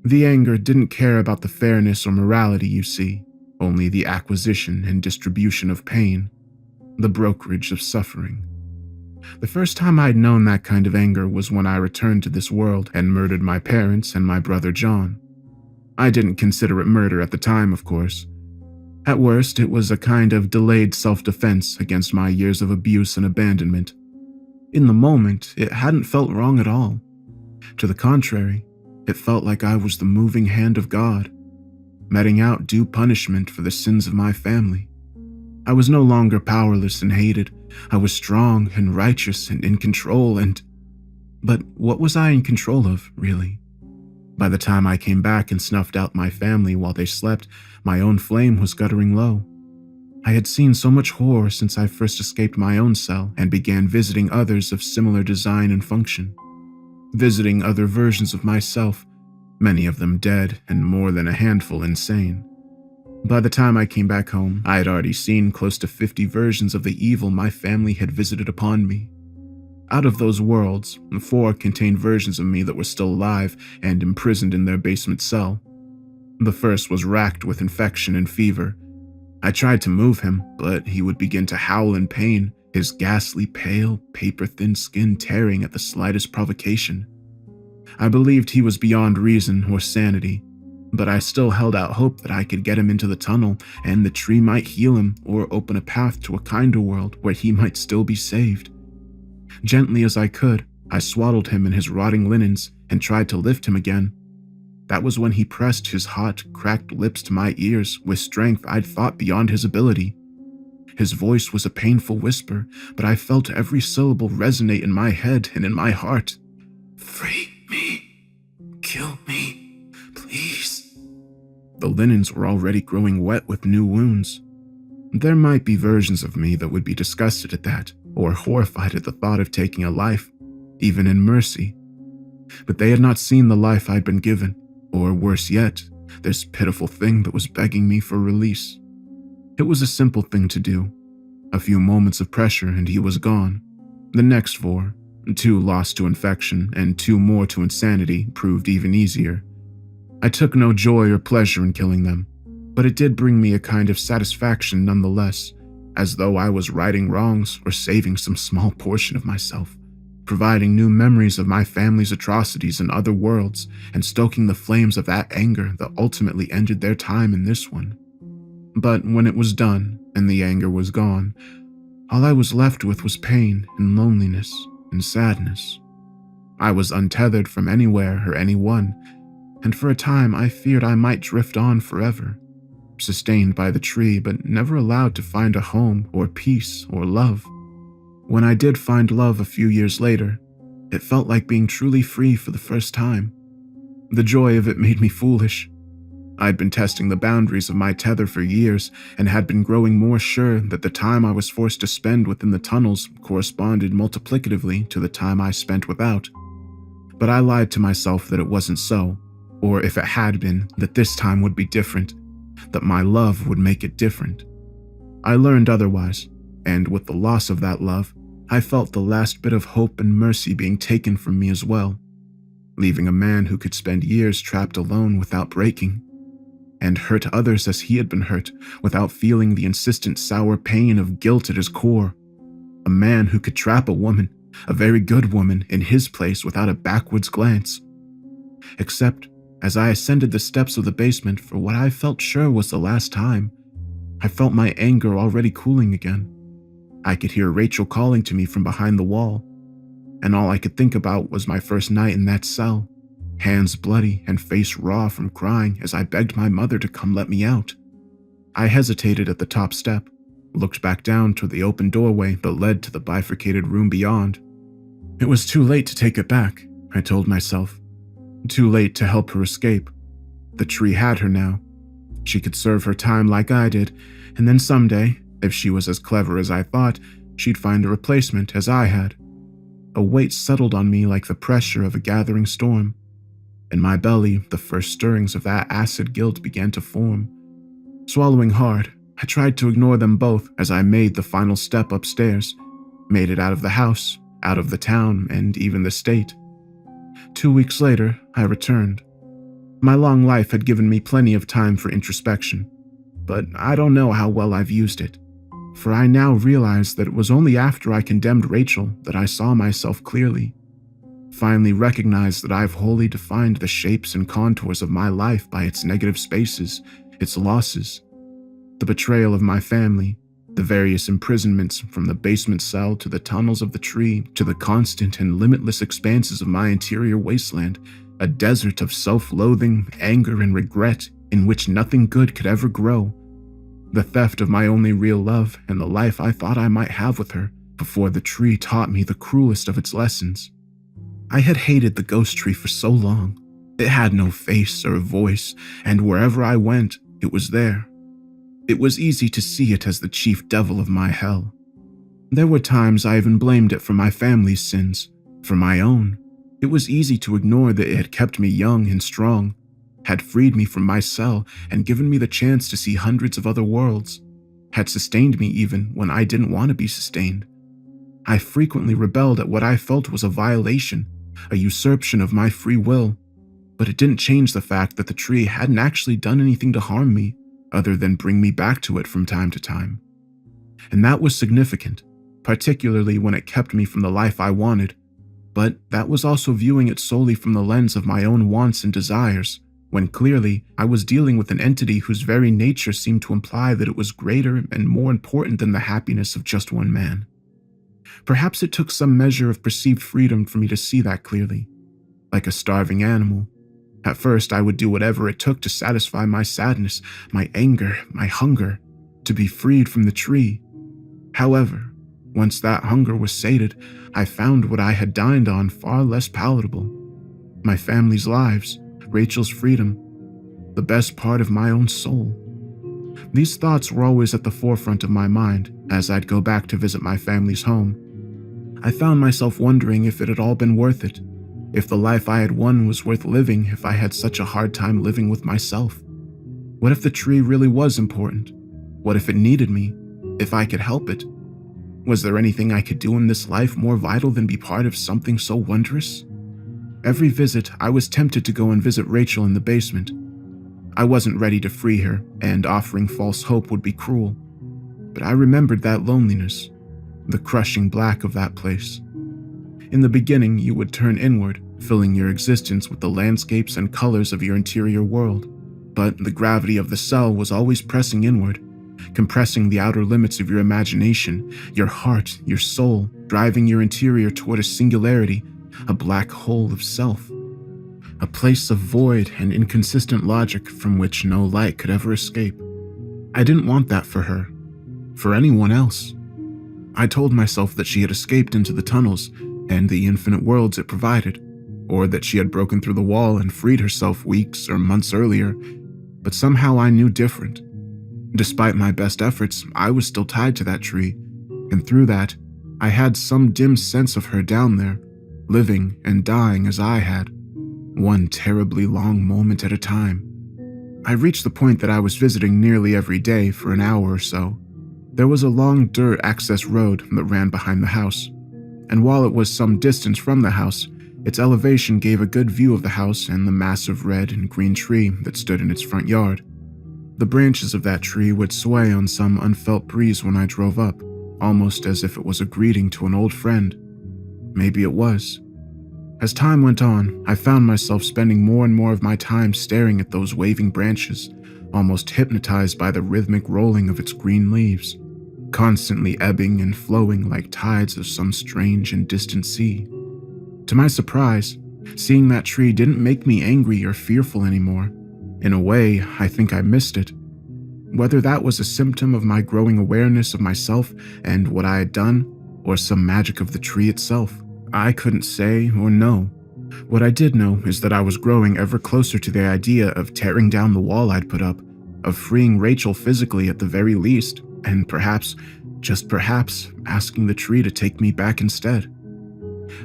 The anger didn't care about the fairness or morality, you see, only the acquisition and distribution of pain, the brokerage of suffering. The first time I'd known that kind of anger was when I returned to this world and murdered my parents and my brother John. I didn't consider it murder at the time, of course. At worst, it was a kind of delayed self-defense against my years of abuse and abandonment. In the moment, it hadn't felt wrong at all. To the contrary, it felt like I was the moving hand of God, meting out due punishment for the sins of my family. I was no longer powerless and hated. I was strong and righteous and in control But what was I in control of, really? By the time I came back and snuffed out my family while they slept, my own flame was guttering low. I had seen so much horror since I first escaped my own cell and began visiting others of similar design and function. Visiting other versions of myself, many of them dead and more than a handful insane. By the time I came back home, I had already seen close to 50 versions of the evil my family had visited upon me. Out of those worlds, 4 contained versions of me that were still alive and imprisoned in their basement cell. The first was racked with infection and fever. I tried to move him, but he would begin to howl in pain, his ghastly pale, paper-thin skin tearing at the slightest provocation. I believed he was beyond reason or sanity, but I still held out hope that I could get him into the tunnel and the tree might heal him or open a path to a kinder world where he might still be saved. Gently as I could, I swaddled him in his rotting linens and tried to lift him again. That was when he pressed his hot, cracked lips to my ears with strength I'd thought beyond his ability. His voice was a painful whisper, but I felt every syllable resonate in my head and in my heart. "Free me. Kill me. Please." The linens were already growing wet with new wounds. There might be versions of me that would be disgusted at that, or horrified at the thought of taking a life, even in mercy. But they had not seen the life I'd been given, or worse yet, this pitiful thing that was begging me for release. It was a simple thing to do. A few moments of pressure and he was gone. The next 4, 2 lost to infection and 2 more to insanity, proved even easier. I took no joy or pleasure in killing them, but it did bring me a kind of satisfaction nonetheless, as though I was righting wrongs or saving some small portion of myself, providing new memories of my family's atrocities in other worlds and stoking the flames of that anger that ultimately ended their time in this one. But when it was done and the anger was gone, all I was left with was pain and loneliness and sadness. I was untethered from anywhere or anyone, and for a time I feared I might drift on forever, sustained by the tree but never allowed to find a home or peace or love. When I did find love a few years later, it felt like being truly free for the first time. The joy of it made me foolish. I'd been testing the boundaries of my tether for years and had been growing more sure that the time I was forced to spend within the tunnels corresponded multiplicatively to the time I spent without. But I lied to myself that it wasn't so, or if it had been, that this time would be different, that my love would make it different. I learned otherwise, and with the loss of that love, I felt the last bit of hope and mercy being taken from me as well. leaving a man who could spend years trapped alone without breaking, and hurt others as he had been hurt without feeling the insistent sour pain of guilt at his core. A man who could trap a woman, a very good woman, in his place without a backwards glance. Except, as I ascended the steps of the basement for what I felt sure was the last time, I felt my anger already cooling again. I could hear Rachel calling to me from behind the wall, and all I could think about was my first night in that cell, hands bloody and face raw from crying as I begged my mother to come let me out. I hesitated at the top step, looked back down toward the open doorway that led to the bifurcated room beyond. It was too late to take it back, I told myself. Too late to help her escape. The tree had her now. She could serve her time like I did, and then someday, if she was as clever as I thought, she'd find a replacement as I had. A weight settled on me like the pressure of a gathering storm. In my belly, the first stirrings of that acid guilt began to form. Swallowing hard, I tried to ignore them both as I made the final step upstairs, made it out of the house, out of the town, and even the state. 2 weeks later, I returned. My long life had given me plenty of time for introspection, but I don't know how well I've used it, for I now realize that it was only after I condemned Rachel that I saw myself clearly. Finally recognized that I've wholly defined the shapes and contours of my life by its negative spaces, its losses. The betrayal of my family, the various imprisonments from the basement cell to the tunnels of the tree to the constant and limitless expanses of my interior wasteland, a desert of self-loathing, anger, and regret in which nothing good could ever grow. The theft of my only real love and the life I thought I might have with her before the tree taught me the cruelest of its lessons. I had hated the ghost tree for so long. It had no face or voice, and wherever I went, it was there. It was easy to see it as the chief devil of my hell. There were times I even blamed it for my family's sins, for my own. It was easy to ignore that it had kept me young and strong, had freed me from my cell and given me the chance to see hundreds of other worlds, had sustained me even when I didn't want to be sustained. I frequently rebelled at what I felt was a violation, a usurpation of my free will, but it didn't change the fact that the tree hadn't actually done anything to harm me, other than bring me back to it from time to time. And that was significant, particularly when it kept me from the life I wanted, but that was also viewing it solely from the lens of my own wants and desires, when clearly I was dealing with an entity whose very nature seemed to imply that it was greater and more important than the happiness of just one man. Perhaps it took some measure of perceived freedom for me to see that clearly. Like a starving animal, at first I would do whatever it took to satisfy my sadness, my anger, my hunger, to be freed from the tree. However, once that hunger was sated, I found what I had dined on far less palatable. My family's lives, Rachel's freedom, the best part of my own soul. These thoughts were always at the forefront of my mind as I'd go back to visit my family's home. I found myself wondering if it had all been worth it, if the life I had won was worth living if I had such a hard time living with myself. What if the tree really was important? What if it needed me, if I could help it? Was there anything I could do in this life more vital than be part of something so wondrous? Every visit, I was tempted to go and visit Rachel in the basement. I wasn't ready to free her, and offering false hope would be cruel. But I remembered that loneliness, the crushing black of that place. In the beginning, you would turn inward, filling your existence with the landscapes and colors of your interior world. But the gravity of the cell was always pressing inward, compressing the outer limits of your imagination, your heart, your soul, driving your interior toward a singularity, a black hole of self. A place of void and inconsistent logic from which no light could ever escape. I didn't want that for her, for anyone else. I told myself that she had escaped into the tunnels and the infinite worlds it provided, or that she had broken through the wall and freed herself weeks or months earlier, but somehow I knew different. Despite my best efforts, I was still tied to that tree, and through that, I had some dim sense of her down there, living and dying as I had, one terribly long moment at a time. I reached the point that I was visiting nearly every day for an hour or so. There was a long dirt access road that ran behind the house, and while it was some distance from the house, Its elevation gave a good view of the house and the massive red and green tree that stood in its front yard. The branches of that tree would sway on some unfelt breeze when I drove up, almost as if it was a greeting to an old friend. Maybe it was. As time went on, I found myself spending more and more of my time staring at those waving branches, almost hypnotized by the rhythmic rolling of its green leaves, constantly ebbing and flowing like tides of some strange and distant sea. To my surprise, seeing that tree didn't make me angry or fearful anymore. In a way, I think I missed it. Whether that was a symptom of my growing awareness of myself and what I had done, or some magic of the tree itself, I couldn't say or know. What I did know is that I was growing ever closer to the idea of tearing down the wall I'd put up, of freeing Rachel physically at the very least, and perhaps, just perhaps, asking the tree to take me back instead.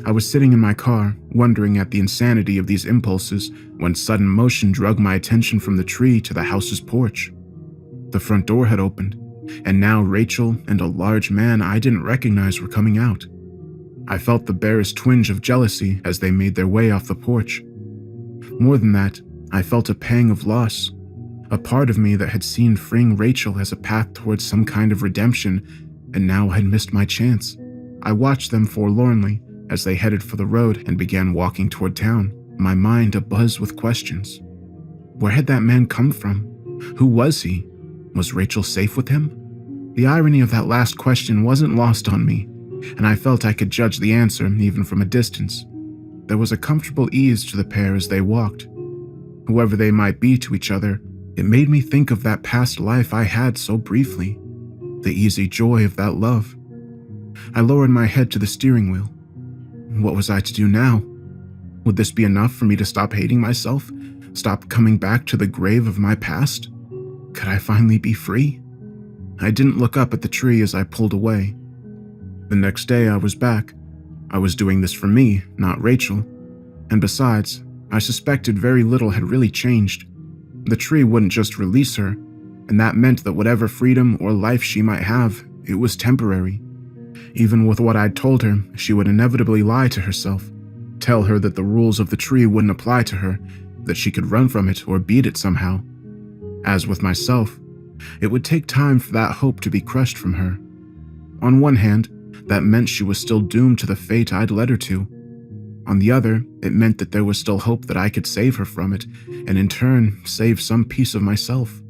I was sitting in my car, wondering at the insanity of these impulses, when sudden motion drug my attention from the tree to the house's porch. The front door had opened, and now Rachel and a large man I didn't recognize were coming out. I felt the barest twinge of jealousy as they made their way off the porch. More than that, I felt a pang of loss, a part of me that had seen freeing Rachel as a path towards some kind of redemption, and now had missed my chance. I watched them forlornly as they headed for the road and began walking toward town, my mind abuzz with questions. Where had that man come from? Who was he? Was Rachel safe with him? The irony of that last question wasn't lost on me, and I felt I could judge the answer even from a distance. There was a comfortable ease to the pair as they walked. Whoever they might be to each other, it made me think of that past life I had so briefly, the easy joy of that love. I lowered my head to the steering wheel. What was I to do now? Would this be enough for me to stop hating myself? Stop coming back to the grave of my past? Could I finally be free? I didn't look up at the tree as I pulled away. The next day I was back. I was doing this for me, not Rachel. And besides, I suspected very little had really changed. The tree wouldn't just release her, and that meant that whatever freedom or life she might have, it was temporary. Even with what I'd told her, she would inevitably lie to herself, tell her that the rules of the tree wouldn't apply to her, that she could run from it or beat it somehow. As with myself, it would take time for that hope to be crushed from her. On one hand, that meant she was still doomed to the fate I'd led her to. On the other, it meant that there was still hope that I could save her from it, and in turn, save some piece of myself.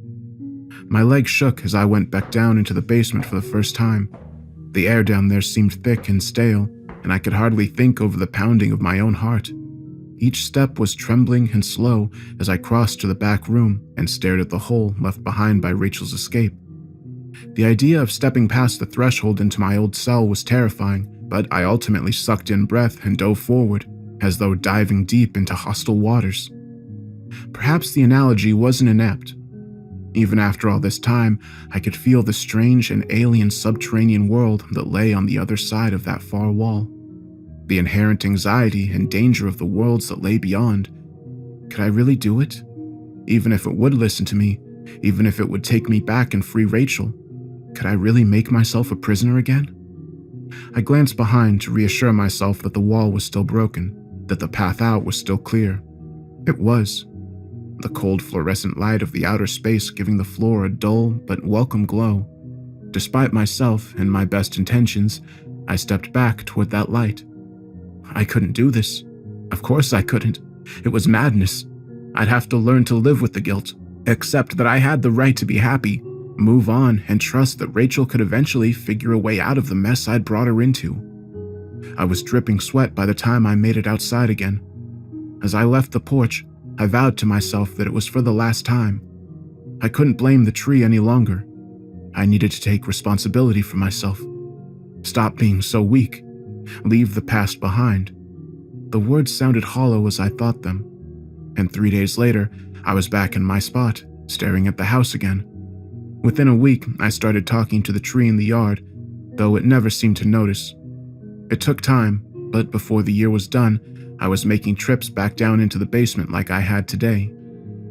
My legs shook as I went back down into the basement for the first time. The air down there seemed thick and stale, and I could hardly think over the pounding of my own heart. Each step was trembling and slow as I crossed to the back room and stared at the hole left behind by Rachel's escape. The idea of stepping past the threshold into my old cell was terrifying, but I ultimately sucked in breath and dove forward, as though diving deep into hostile waters. Perhaps the analogy wasn't inept. Even after all this time, I could feel the strange and alien subterranean world that lay on the other side of that far wall. The inherent anxiety and danger of the worlds that lay beyond. Could I really do it? Even if it would listen to me, even if it would take me back and free Rachel, could I really make myself a prisoner again? I glanced behind to reassure myself that the wall was still broken, that the path out was still clear. It was. The cold fluorescent light of the outer space giving the floor a dull but welcome glow. Despite myself and my best intentions, I stepped back toward that light. I couldn't do this. Of course I couldn't. It was madness. I'd have to learn to live with the guilt, accept that I had the right to be happy, move on, and trust that Rachel could eventually figure a way out of the mess I'd brought her into. I was dripping sweat by the time I made it outside again. As I left the porch, I vowed to myself that it was for the last time. I couldn't blame the tree any longer. I needed to take responsibility for myself. Stop being so weak. Leave the past behind. The words sounded hollow as I thought them. And 3 days later, I was back in my spot, staring at the house again. Within a week, I started talking to the tree in the yard, though it never seemed to notice. It took time, but before the year was done, I was making trips back down into the basement like I had today,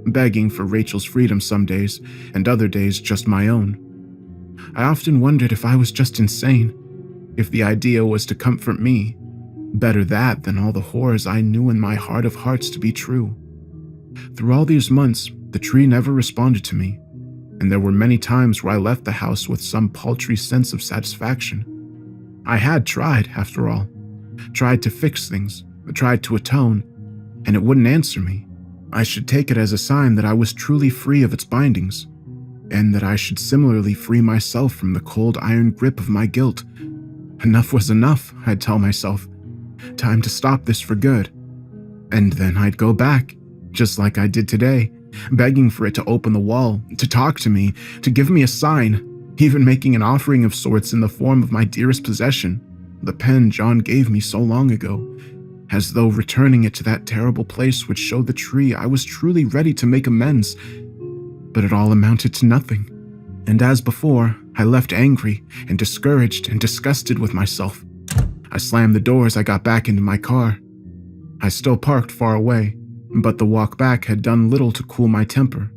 begging for Rachel's freedom some days, and other days just my own. I often wondered if I was just insane, if the idea was to comfort me, Better that than all the horrors I knew in my heart of hearts to be true. Through all these months, the tree never responded to me, and there were many times where I left the house with some paltry sense of satisfaction. I had tried, after all, tried to fix things, tried to atone, and it wouldn't answer me. I should take it as a sign that I was truly free of its bindings, and that I should similarly free myself from the cold iron grip of my guilt. Enough was enough, I'd tell myself. Time to stop this for good. And then I'd go back, just like I did today, begging for it to open the wall, to talk to me, to give me a sign, even making an offering of sorts in the form of my dearest possession, the pen John gave me so long ago, as though returning it to that terrible place would show the tree I was truly ready to make amends. But it all amounted to nothing. And as before, I left angry and discouraged and disgusted with myself. I slammed the door as I got back into my car. I still parked far away, but the walk back had done little to cool my temper.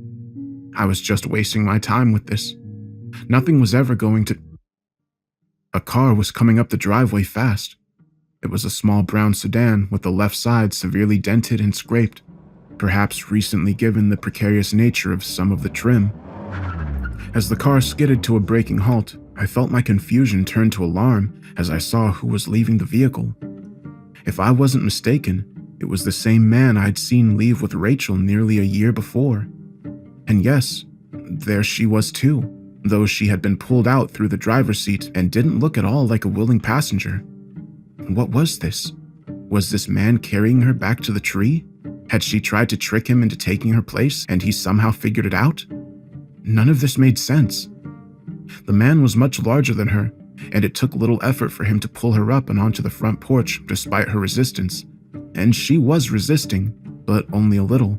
I was just wasting my time with this. Nothing was ever going to... A car was coming up the driveway fast. It was a small brown sedan with the left side severely dented and scraped, perhaps recently given the precarious nature of some of the trim. As the car skidded to a braking halt, I felt my confusion turn to alarm as I saw who was leaving the vehicle. If I wasn't mistaken, it was the same man I'd seen leave with Rachel nearly a year before. And yes, there she was too, though she had been pulled out through the driver's seat and didn't look at all like a willing passenger. What was this? Was this man carrying her back to the tree? Had she tried to trick him into taking her place and he somehow figured it out? None of this made sense. The man was much larger than her, and it took little effort for him to pull her up and onto the front porch despite her resistance. And she was resisting, but only a little.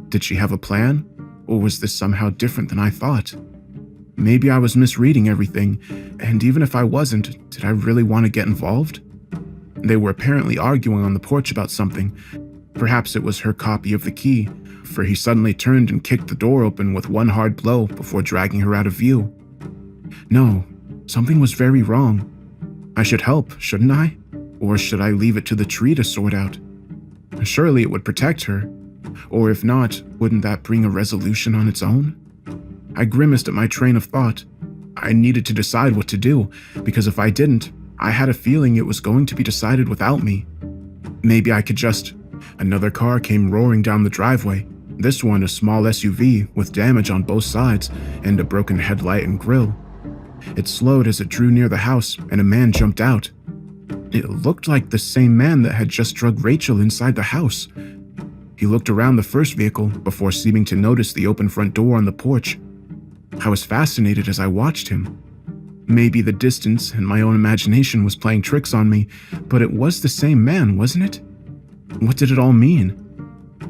Did she have a plan? Or was this somehow different than I thought? Maybe I was misreading everything, and even if I wasn't, did I really want to get involved? They were apparently arguing on the porch about something. Perhaps it was her copy of the key, for he suddenly turned and kicked the door open with one hard blow before dragging her out of view. No, something was very wrong. I should help, shouldn't I? Or should I leave it to the tree to sort out? Surely it would protect her. Or if not, wouldn't that bring a resolution on its own? I grimaced at my train of thought. I needed to decide what to do, because if I didn't, I had a feeling it was going to be decided without me. Maybe I could just... Another car came roaring down the driveway, this one a small SUV with damage on both sides and a broken headlight and grille. It slowed as it drew near the house, and a man jumped out. It looked like the same man that had just drugged Rachel inside the house. He looked around the first vehicle before seeming to notice the open front door on the porch. I was fascinated as I watched him. Maybe the distance and my own imagination was playing tricks on me, but it was the same man, wasn't it? What did it all mean?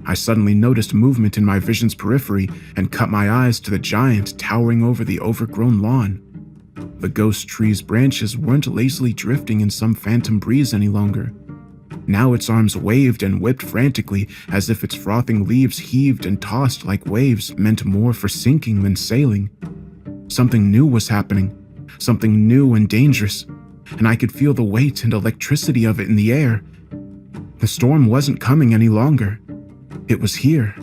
I suddenly noticed movement in my vision's periphery and cut my eyes to the giant towering over the overgrown lawn. The ghost tree's branches weren't lazily drifting in some phantom breeze any longer. Now its arms waved and whipped frantically as if its frothing leaves heaved and tossed like waves meant more for sinking than sailing. Something new was happening, something new and dangerous, and I could feel the weight and electricity of it in the air. The storm wasn't coming any longer. It was here.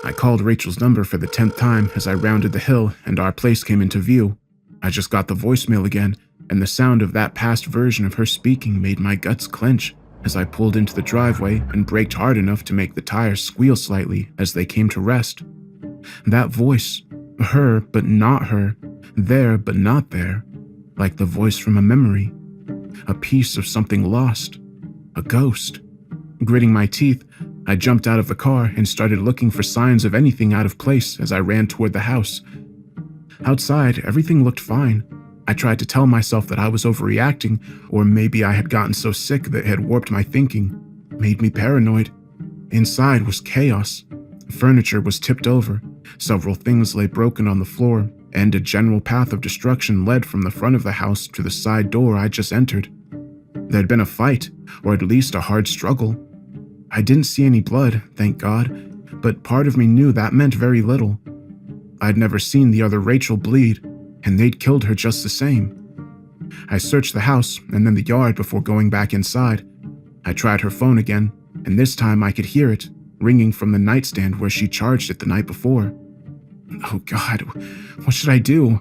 I called Rachel's number for the 10th time as I rounded the hill and our place came into view. I just got the voicemail again, and the sound of that past version of her speaking made my guts clench as I pulled into the driveway and braked hard enough to make the tires squeal slightly as they came to rest. That voice, her but not her, there but not there, like the voice from a memory, a piece of something lost, a ghost. Gritting my teeth, I jumped out of the car and started looking for signs of anything out of place as I ran toward the house. Outside, everything looked fine. I tried to tell myself that I was overreacting, or maybe I had gotten so sick that it had warped my thinking, made me paranoid. Inside was chaos. Furniture was tipped over, several things lay broken on the floor, and a general path of destruction led from the front of the house to the side door I just entered. There'd been a fight, or at least a hard struggle. I didn't see any blood, thank God, but part of me knew that meant very little. I'd never seen the other Rachel bleed, and they'd killed her just the same. I searched the house and then the yard before going back inside. I tried her phone again, and this time I could hear it, ringing from the nightstand where she charged it the night before. Oh God, what should I do?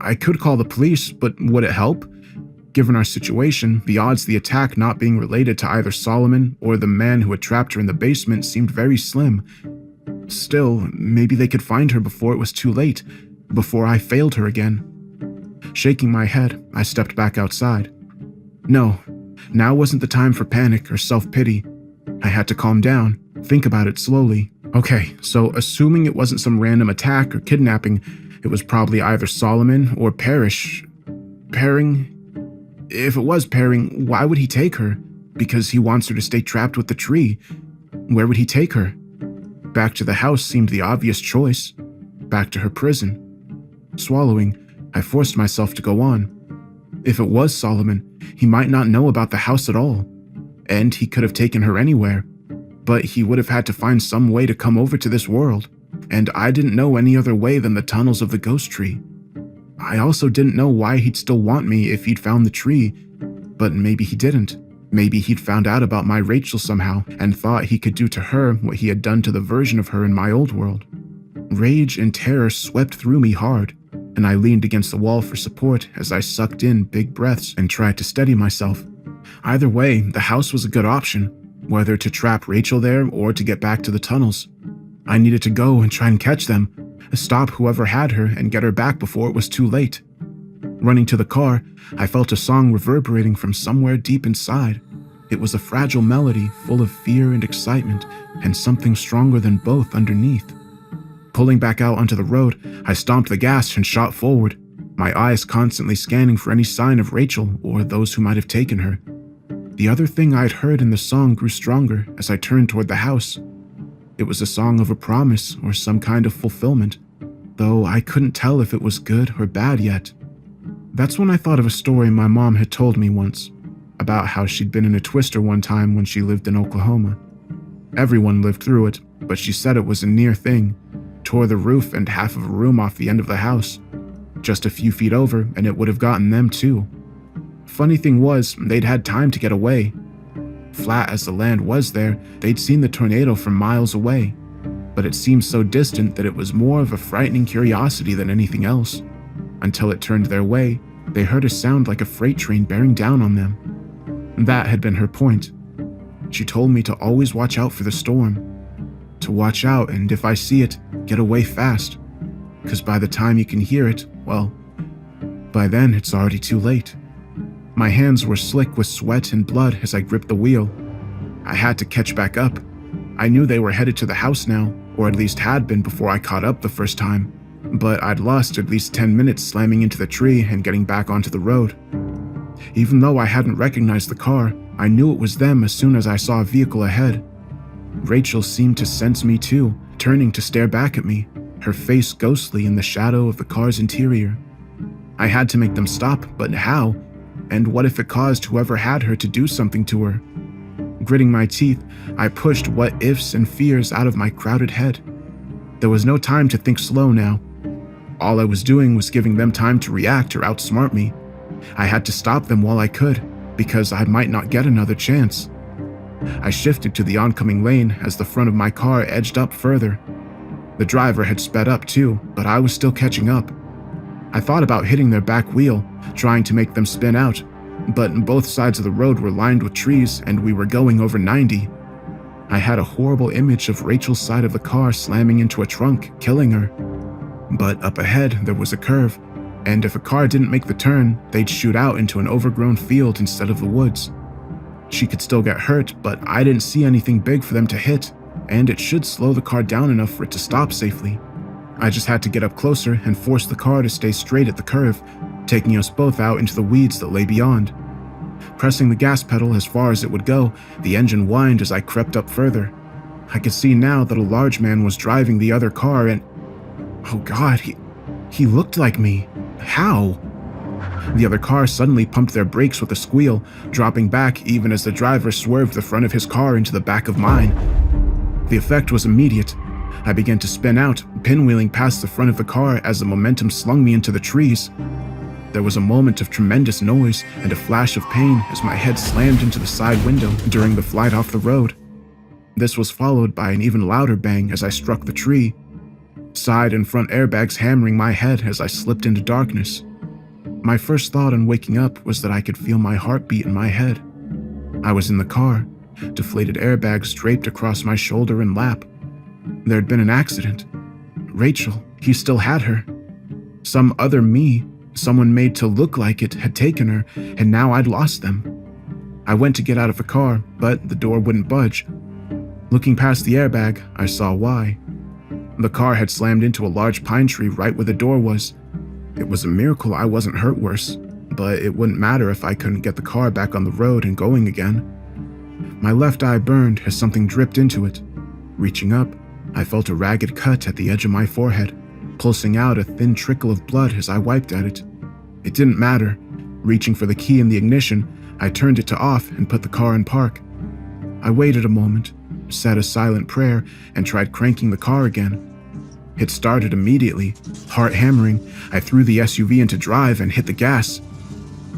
I could call the police, but would it help? Given our situation, the odds of the attack not being related to either Solomon or the man who had trapped her in the basement seemed very slim. Still, maybe they could find her before it was too late, before I failed her again. Shaking my head, I stepped back outside. No, now wasn't the time for panic or self-pity. I had to calm down, think about it slowly. Okay, so assuming it wasn't some random attack or kidnapping, it was probably either Solomon or Parrish. Pairing? If it was pairing, why would he take her? Because he wants her to stay trapped with the tree. Where would he take her? Back to the house seemed the obvious choice. Back to her prison. Swallowing, I forced myself to go on. If it was Solomon, he might not know about the house at all, and he could have taken her anywhere, but he would have had to find some way to come over to this world, and I didn't know any other way than the tunnels of the ghost tree. I also didn't know why he'd still want me if he'd found the tree, but maybe he didn't. Maybe he'd found out about my Rachel somehow and thought he could do to her what he had done to the version of her in my old world. Rage and terror swept through me hard, and I leaned against the wall for support as I sucked in big breaths and tried to steady myself. Either way, the house was a good option, whether to trap Rachel there or to get back to the tunnels. I needed to go and try and catch them, stop whoever had her and get her back before it was too late. Running to the car, I felt a song reverberating from somewhere deep inside. It was a fragile melody full of fear and excitement, and something stronger than both underneath. Pulling back out onto the road, I stomped the gas and shot forward, my eyes constantly scanning for any sign of Rachel or those who might have taken her. The other thing I'd heard in the song grew stronger as I turned toward the house. It was a song of a promise or some kind of fulfillment, though I couldn't tell if it was good or bad yet. That's when I thought of a story my mom had told me once, about how she'd been in a twister one time when she lived in Oklahoma. Everyone lived through it, but she said it was a near thing. Tore the roof and half of a room off the end of the house. Just a few feet over and it would have gotten them too. Funny thing was, they'd had time to get away. Flat as the land was there, they'd seen the tornado from miles away, but it seemed so distant that it was more of a frightening curiosity than anything else. Until it turned their way, they heard a sound like a freight train bearing down on them. That had been her point. She told me to always watch out for the storm. To watch out, and if I see it, get away fast. Because by the time you can hear it, well, by then it's already too late. My hands were slick with sweat and blood as I gripped the wheel. I had to catch back up. I knew they were headed to the house now, or at least had been before I caught up the first time. But I'd lost at least 10 minutes slamming into the tree and getting back onto the road. Even though I hadn't recognized the car, I knew it was them as soon as I saw a vehicle ahead. Rachel seemed to sense me too, turning to stare back at me, her face ghostly in the shadow of the car's interior. I had to make them stop, but how? And what if it caused whoever had her to do something to her? Gritting my teeth, I pushed what ifs and fears out of my crowded head. There was no time to think slow now. All I was doing was giving them time to react or outsmart me. I had to stop them while I could, because I might not get another chance. I shifted to the oncoming lane as the front of my car edged up further. The driver had sped up too, but I was still catching up. I thought about hitting their back wheel, trying to make them spin out, but both sides of the road were lined with trees and we were going over 90. I had a horrible image of Rachel's side of the car slamming into a trunk, killing her. But up ahead, there was a curve, and if a car didn't make the turn, they'd shoot out into an overgrown field instead of the woods. She could still get hurt, but I didn't see anything big for them to hit, and it should slow the car down enough for it to stop safely. I just had to get up closer and force the car to stay straight at the curve, taking us both out into the weeds that lay beyond. Pressing the gas pedal as far as it would go, the engine whined as I crept up further. I could see now that a large man was driving the other car and... oh God, he looked like me. How? The other car suddenly pumped their brakes with a squeal, dropping back even as the driver swerved the front of his car into the back of mine. The effect was immediate. I began to spin out, pinwheeling past the front of the car as the momentum slung me into the trees. There was a moment of tremendous noise and a flash of pain as my head slammed into the side window during the flight off the road. This was followed by an even louder bang as I struck the tree, side and front airbags hammering my head as I slipped into darkness. My first thought on waking up was that I could feel my heartbeat in my head. I was in the car, deflated airbags draped across my shoulder and lap. There had been an accident. Rachel, he still had her. Some other me, someone made to look like it, had taken her, and now I'd lost them. I went to get out of the car, but the door wouldn't budge. Looking past the airbag, I saw why. The car had slammed into a large pine tree right where the door was. It was a miracle I wasn't hurt worse, but it wouldn't matter if I couldn't get the car back on the road and going again. My left eye burned as something dripped into it. Reaching up, I felt a ragged cut at the edge of my forehead, pulsing out a thin trickle of blood as I wiped at it. It didn't matter. Reaching for the key in the ignition, I turned it to off and put the car in park. I waited a moment, said a silent prayer, and tried cranking the car again. It started immediately. Heart hammering, I threw the SUV into drive and hit the gas.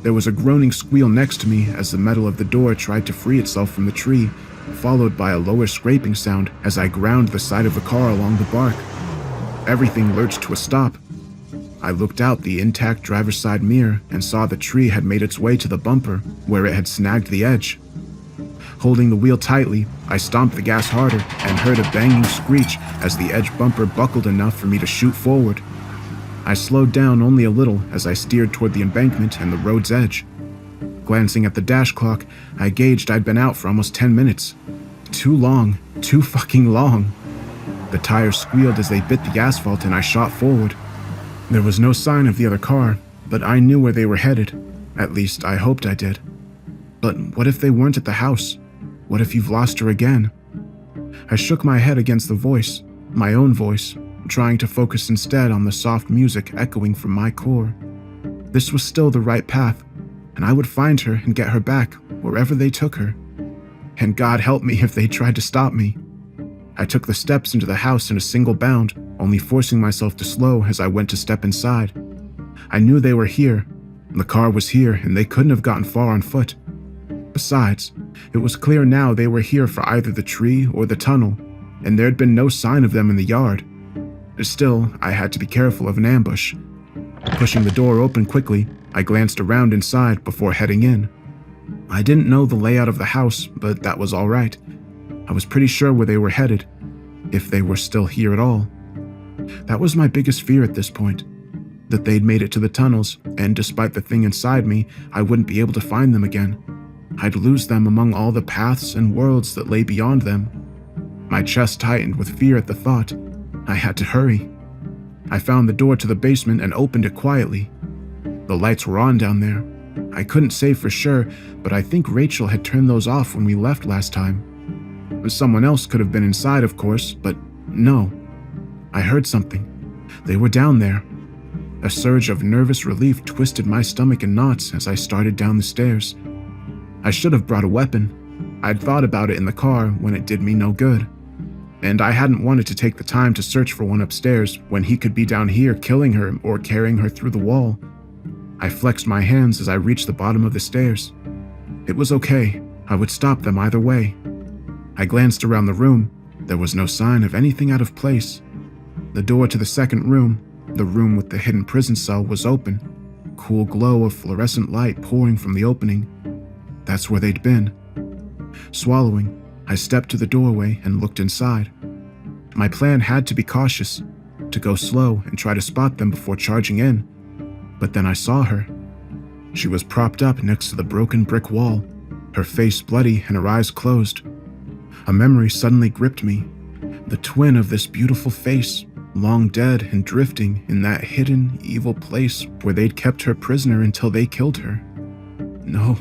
There was a groaning squeal next to me as the metal of the door tried to free itself from the tree, followed by a lower scraping sound as I ground the side of the car along the bark. Everything lurched to a stop. I looked out the intact driver's side mirror and saw the tree had made its way to the bumper, where it had snagged the edge. Holding the wheel tightly, I stomped the gas harder and heard a banging screech as the edge bumper buckled enough for me to shoot forward. I slowed down only a little as I steered toward the embankment and the road's edge. Glancing at the dash clock, I gauged I'd been out for almost 10 minutes. Too long, too fucking long. The tires squealed as they bit the asphalt and I shot forward. There was no sign of the other car, but I knew where they were headed. At least I hoped I did. But what if they weren't at the house? What if you've lost her again? I shook my head against the voice, my own voice, trying to focus instead on the soft music echoing from my core. This was still the right path, and I would find her and get her back wherever they took her. And God help me if they tried to stop me. I took the steps into the house in a single bound, only forcing myself to slow as I went to step inside. I knew they were here. The car was here, and they couldn't have gotten far on foot. Besides, it was clear now they were here for either the tree or the tunnel, and there had been no sign of them in the yard. Still, I had to be careful of an ambush. Pushing the door open quickly, I glanced around inside before heading in. I didn't know the layout of the house, but that was all right. I was pretty sure where they were headed, if they were still here at all. That was my biggest fear at this point, that they'd made it to the tunnels, and despite the thing inside me, I wouldn't be able to find them again. I'd lose them among all the paths and worlds that lay beyond them. My chest tightened with fear at the thought. I had to hurry. I found the door to the basement and opened it quietly. The lights were on down there. I couldn't say for sure, but I think Rachel had turned those off when we left last time. Someone else could have been inside, of course, but no. I heard something. They were down there. A surge of nervous relief twisted my stomach in knots as I started down the stairs. I should have brought a weapon. I'd thought about it in the car when it did me no good. And I hadn't wanted to take the time to search for one upstairs when he could be down here killing her or carrying her through the wall. I flexed my hands as I reached the bottom of the stairs. It was okay. I would stop them either way. I glanced around the room. There was no sign of anything out of place. The door to the second room, the room with the hidden prison cell, was open. Cool glow of fluorescent light pouring from the opening. That's where they'd been. Swallowing, I stepped to the doorway and looked inside. My plan had to be cautious, to go slow and try to spot them before charging in. But then I saw her. She was propped up next to the broken brick wall, her face bloody and her eyes closed. A memory suddenly gripped me. The twin of this beautiful face, long dead and drifting in that hidden, evil place where they'd kept her prisoner until they killed her. No,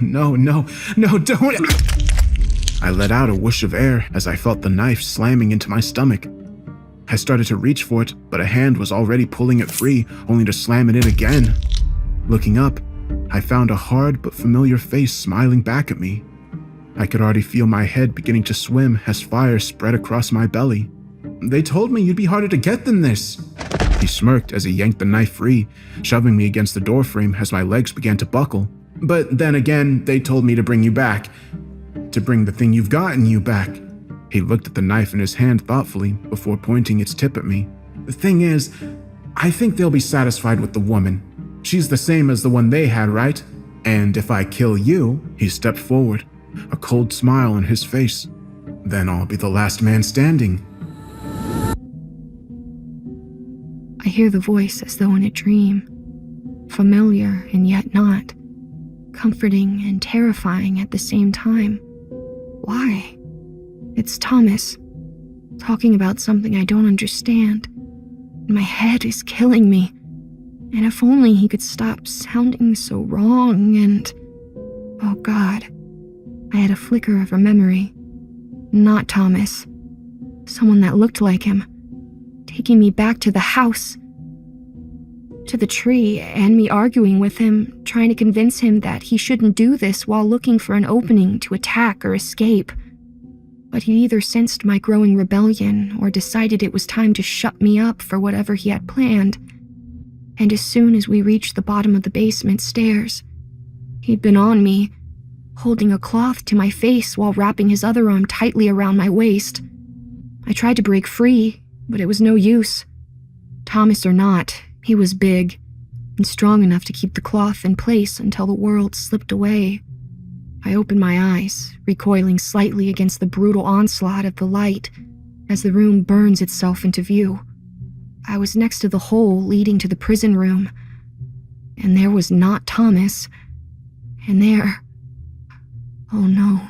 don't! I let out a whoosh of air as I felt the knife slamming into my stomach. I started to reach for it, but a hand was already pulling it free, only to slam it in again. Looking up, I found a hard but familiar face smiling back at me. I could already feel my head beginning to swim as fire spread across my belly. They told me you'd be harder to get than this. He smirked as he yanked the knife free, shoving me against the doorframe as my legs began to buckle. But then again, they told me to bring you back. To bring the thing you've got in you back. He looked at the knife in his hand thoughtfully before pointing its tip at me. The thing is, I think they'll be satisfied with the woman. She's the same as the one they had, right? And if I kill you, he stepped forward, a cold smile on his face. Then I'll be the last man standing. I hear the voice as though in a dream, familiar and yet not, comforting and terrifying at the same time. Why? It's Thomas, talking about something I don't understand. My head is killing me, and if only he could stop sounding so wrong and... Oh God, I had a flicker of a memory. Not Thomas. Someone that looked like him, taking me back to the house, to the tree, and me arguing with him, trying to convince him that he shouldn't do this while looking for an opening to attack or escape. But he either sensed my growing rebellion or decided it was time to shut me up for whatever he had planned. And as soon as we reached the bottom of the basement stairs, he'd been on me, holding a cloth to my face while wrapping his other arm tightly around my waist. I tried to break free, but it was no use. Thomas or not, he was big and strong enough to keep the cloth in place until the world slipped away. I opened my eyes, recoiling slightly against the brutal onslaught of the light as the room burns itself into view. I was next to the hole leading to the prison room, and there was not Thomas. And there... Oh no.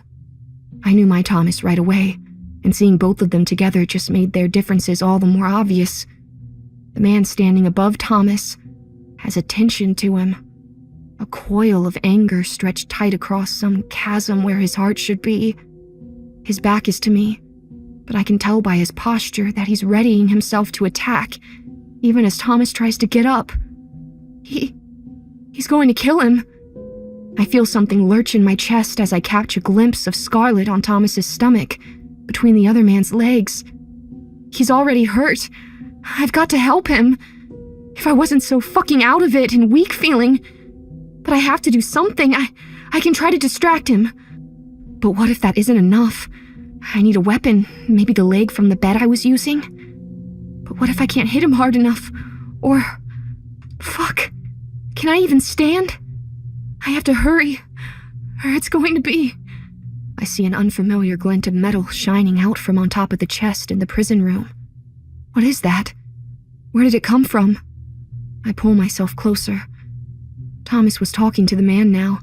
I knew my Thomas right away, and seeing both of them together just made their differences all the more obvious. The man standing above Thomas has a tension to him, a coil of anger stretched tight across some chasm where his heart should be. His back is to me, but I can tell by his posture that he's readying himself to attack, even as Thomas tries to get up. He's going to kill him. I feel something lurch in my chest as I catch a glimpse of scarlet on Thomas's stomach, between the other man's legs. He's already hurt. I've got to help him. If I wasn't so fucking out of it and weak feeling. But I have to do something. I can try to distract him. But what if that isn't enough? I need a weapon, maybe the leg from the bed I was using. But what if I can't hit him hard enough? Or... Fuck. Can I even stand? I have to hurry, or it's going to be... I see an unfamiliar glint of metal shining out from on top of the chest in the prison room. What is that? Where did it come from? I pull myself closer. Thomas was talking to the man now,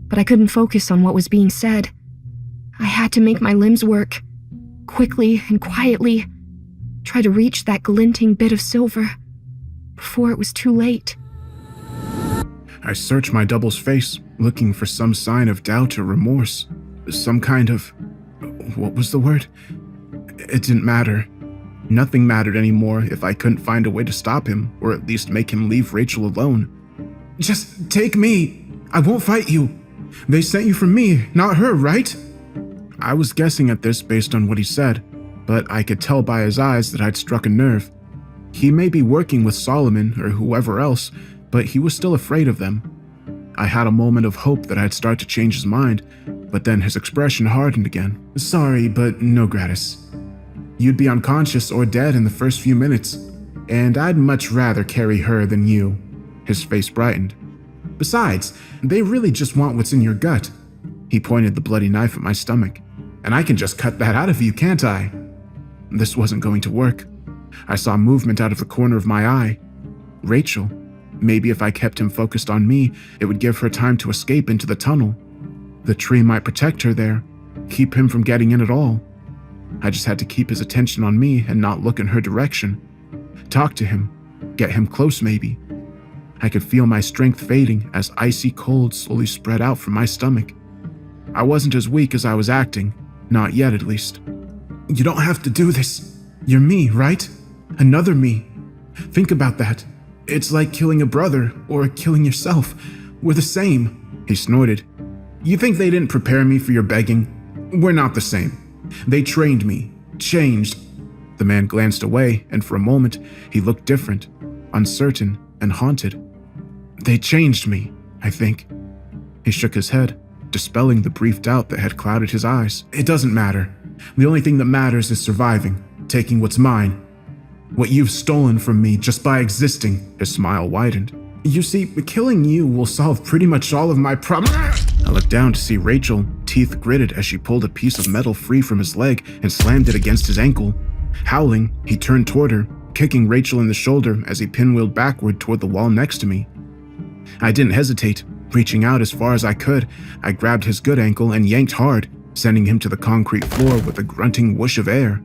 but I couldn't focus on what was being said. I had to make my limbs work, quickly and quietly, try to reach that glinting bit of silver, before it was too late. I searched my double's face, looking for some sign of doubt or remorse. Some kind of... What was the word? It didn't matter. Nothing mattered anymore if I couldn't find a way to stop him, or at least make him leave Rachel alone. Just take me. I won't fight you. They sent you from me, not her, right? I was guessing at this based on what he said, but I could tell by his eyes that I'd struck a nerve. He may be working with Solomon or whoever else, but he was still afraid of them. I had a moment of hope that I'd start to change his mind, but then his expression hardened again. Sorry, but no gratis. You'd be unconscious or dead in the first few minutes, and I'd much rather carry her than you. His face brightened. Besides, they really just want what's in your gut. He pointed the bloody knife at my stomach. And I can just cut that out of you, can't I? This wasn't going to work. I saw movement out of the corner of my eye. Rachel. Maybe if I kept him focused on me, it would give her time to escape into the tunnel. The tree might protect her there, keep him from getting in at all. I just had to keep his attention on me and not look in her direction. Talk to him, get him close maybe. I could feel my strength fading as icy cold slowly spread out from my stomach. I wasn't as weak as I was acting, not yet at least. You don't have to do this. You're me, right? Another me. Think about that. It's like killing a brother or killing yourself. We're the same, he snorted. You think they didn't prepare me for your begging? We're not the same. They trained me, changed. The man glanced away, and for a moment, he looked different. uncertain and haunted. They changed me, I think. He shook his head, dispelling the brief doubt that had clouded his eyes. It doesn't matter. The only thing that matters is surviving, taking what's mine. What you've stolen from me just by existing. His smile widened. You see, killing you will solve pretty much all of my problems. I looked down to see Rachel, teeth gritted as she pulled a piece of metal free from his leg and slammed it against his ankle. Howling, he turned toward her, kicking Rachel in the shoulder as he pinwheeled backward toward the wall next to me. I didn't hesitate. Reaching out as far as I could, I grabbed his good ankle and yanked hard, sending him to the concrete floor with a grunting whoosh of air.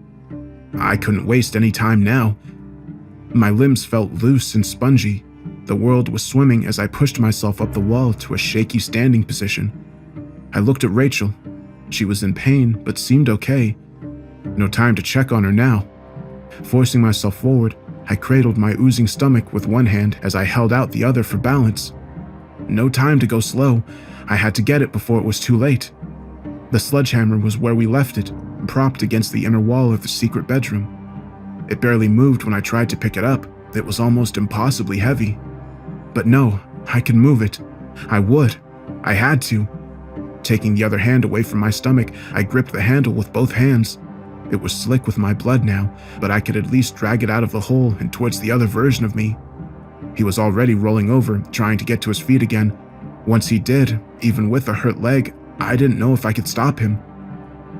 I couldn't waste any time now. My limbs felt loose and spongy. The world was swimming as I pushed myself up the wall to a shaky standing position. I looked at Rachel. She was in pain, but seemed okay. No time to check on her now. Forcing myself forward, I cradled my oozing stomach with one hand as I held out the other for balance. No time to go slow. I had to get it before it was too late. The sledgehammer was where we left it, propped against the inner wall of the secret bedroom. It barely moved when I tried to pick it up. It was almost impossibly heavy. But no, I could move it. I would. I had to. Taking the other hand away from my stomach, I gripped the handle with both hands. It was slick with my blood now, but I could at least drag it out of the hole and towards the other version of me. He was already rolling over, trying to get to his feet again. Once he did, even with a hurt leg, I didn't know if I could stop him.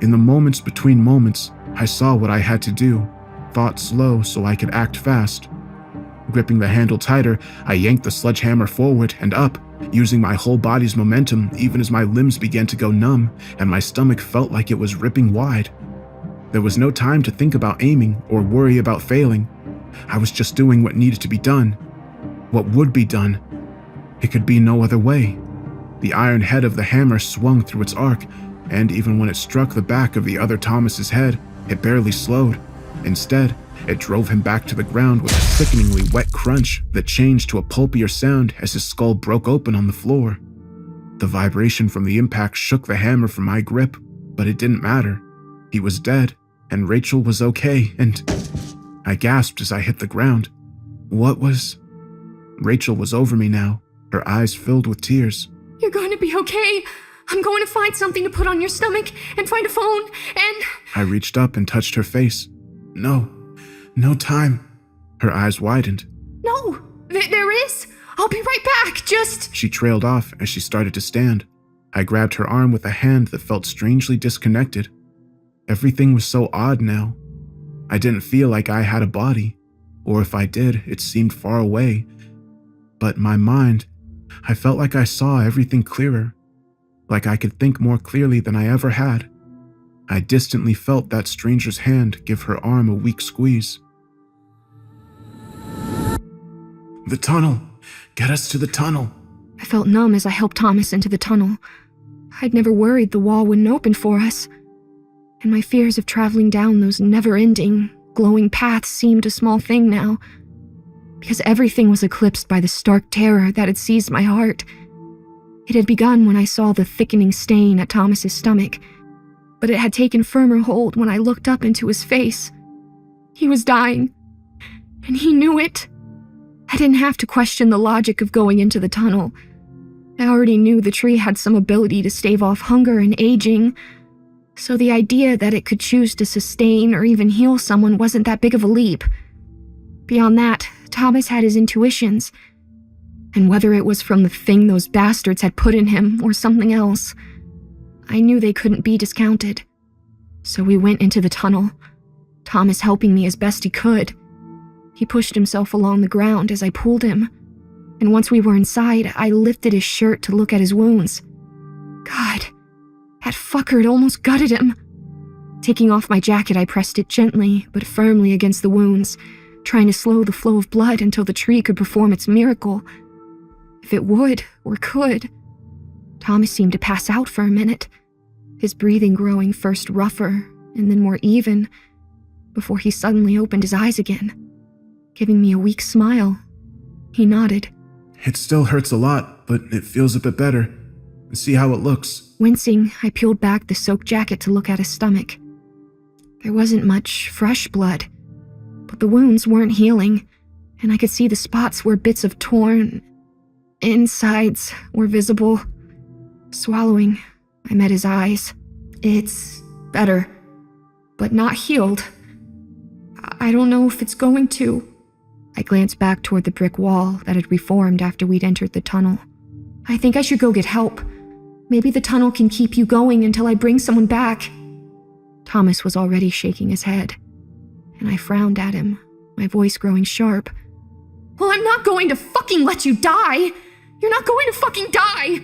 In the moments between moments, I saw what I had to do, thought slow so I could act fast. Gripping the handle tighter, I yanked the sledgehammer forward and up, using my whole body's momentum even as my limbs began to go numb and my stomach felt like it was ripping wide. There was no time to think about aiming or worry about failing. I was just doing what needed to be done. What would be done. It could be no other way. The iron head of the hammer swung through its arc, and even when it struck the back of the other Thomas's head, it barely slowed. Instead, it drove him back to the ground with a sickeningly wet crunch that changed to a pulpier sound as his skull broke open on the floor. The vibration from the impact shook the hammer from my grip, but it didn't matter. He was dead, and Rachel was okay, and I gasped as I hit the ground. What was... Rachel was over me now, her eyes filled with tears. You're going to be okay. I'm going to find something to put on your stomach and find a phone and... I reached up and touched her face. No time. Her eyes widened. No, there is. I'll be right back, just... She trailed off as she started to stand. I grabbed her arm with a hand that felt strangely disconnected. Everything was so odd now. I didn't feel like I had a body, or if I did, it seemed far away. But my mind, I felt like I saw everything clearer, like I could think more clearly than I ever had. I distantly felt that stranger's hand give her arm a weak squeeze. The tunnel! Get us to the tunnel! I felt numb as I helped Thomas into the tunnel. I'd never worried the wall wouldn't open for us. And my fears of traveling down those never-ending, glowing paths seemed a small thing now, because everything was eclipsed by the stark terror that had seized my heart. It had begun when I saw the thickening stain at Thomas's stomach, but it had taken firmer hold when I looked up into his face. He was dying, and he knew it. I didn't have to question the logic of going into the tunnel. I already knew the tree had some ability to stave off hunger and aging, so the idea that it could choose to sustain or even heal someone wasn't that big of a leap. Beyond that, Thomas had his intuitions, and whether it was from the thing those bastards had put in him or something else, I knew they couldn't be discounted. So we went into the tunnel, Thomas helping me as best he could. He pushed himself along the ground as I pulled him, and once we were inside, I lifted his shirt to look at his wounds. God, that fucker had almost gutted him. Taking off my jacket, I pressed it gently but firmly against the wounds, trying to slow the flow of blood until the tree could perform its miracle. If it would, or could. Thomas seemed to pass out for a minute, his breathing growing first rougher and then more even, before he suddenly opened his eyes again, giving me a weak smile. He nodded. It still hurts a lot, but it feels a bit better. See how it looks. Wincing, I peeled back the soaked jacket to look at his stomach. There wasn't much fresh blood, but the wounds weren't healing, and I could see the spots where bits of torn insides were visible. Swallowing, I met his eyes. It's better, but not healed. I don't know if it's going to. I glanced back toward the brick wall that had reformed after we'd entered the tunnel. I think I should go get help. Maybe the tunnel can keep you going until I bring someone back. Thomas was already shaking his head, and I frowned at him, my voice growing sharp. Well, I'm not going to fucking let you die! You're not going to fucking die!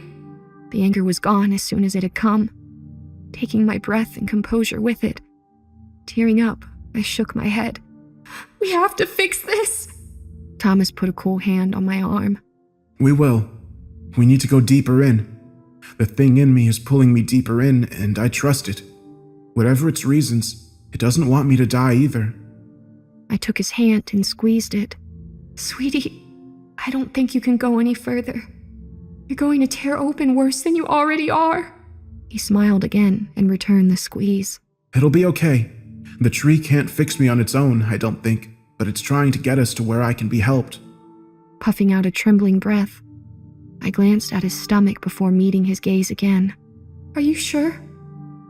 The anger was gone as soon as it had come, taking my breath and composure with it. Tearing up, I shook my head. We have to fix this! Thomas put a cool hand on my arm. We will. We need to go deeper in. The thing in me is pulling me deeper in, and I trust it. Whatever its reasons, it doesn't want me to die either. I took his hand and squeezed it. Sweetie, I don't think you can go any further. You're going to tear open worse than you already are. He smiled again and returned the squeeze. It'll be okay. The tree can't fix me on its own, I don't think, but it's trying to get us to where I can be helped. Puffing out a trembling breath, I glanced at his stomach before meeting his gaze again. Are you sure?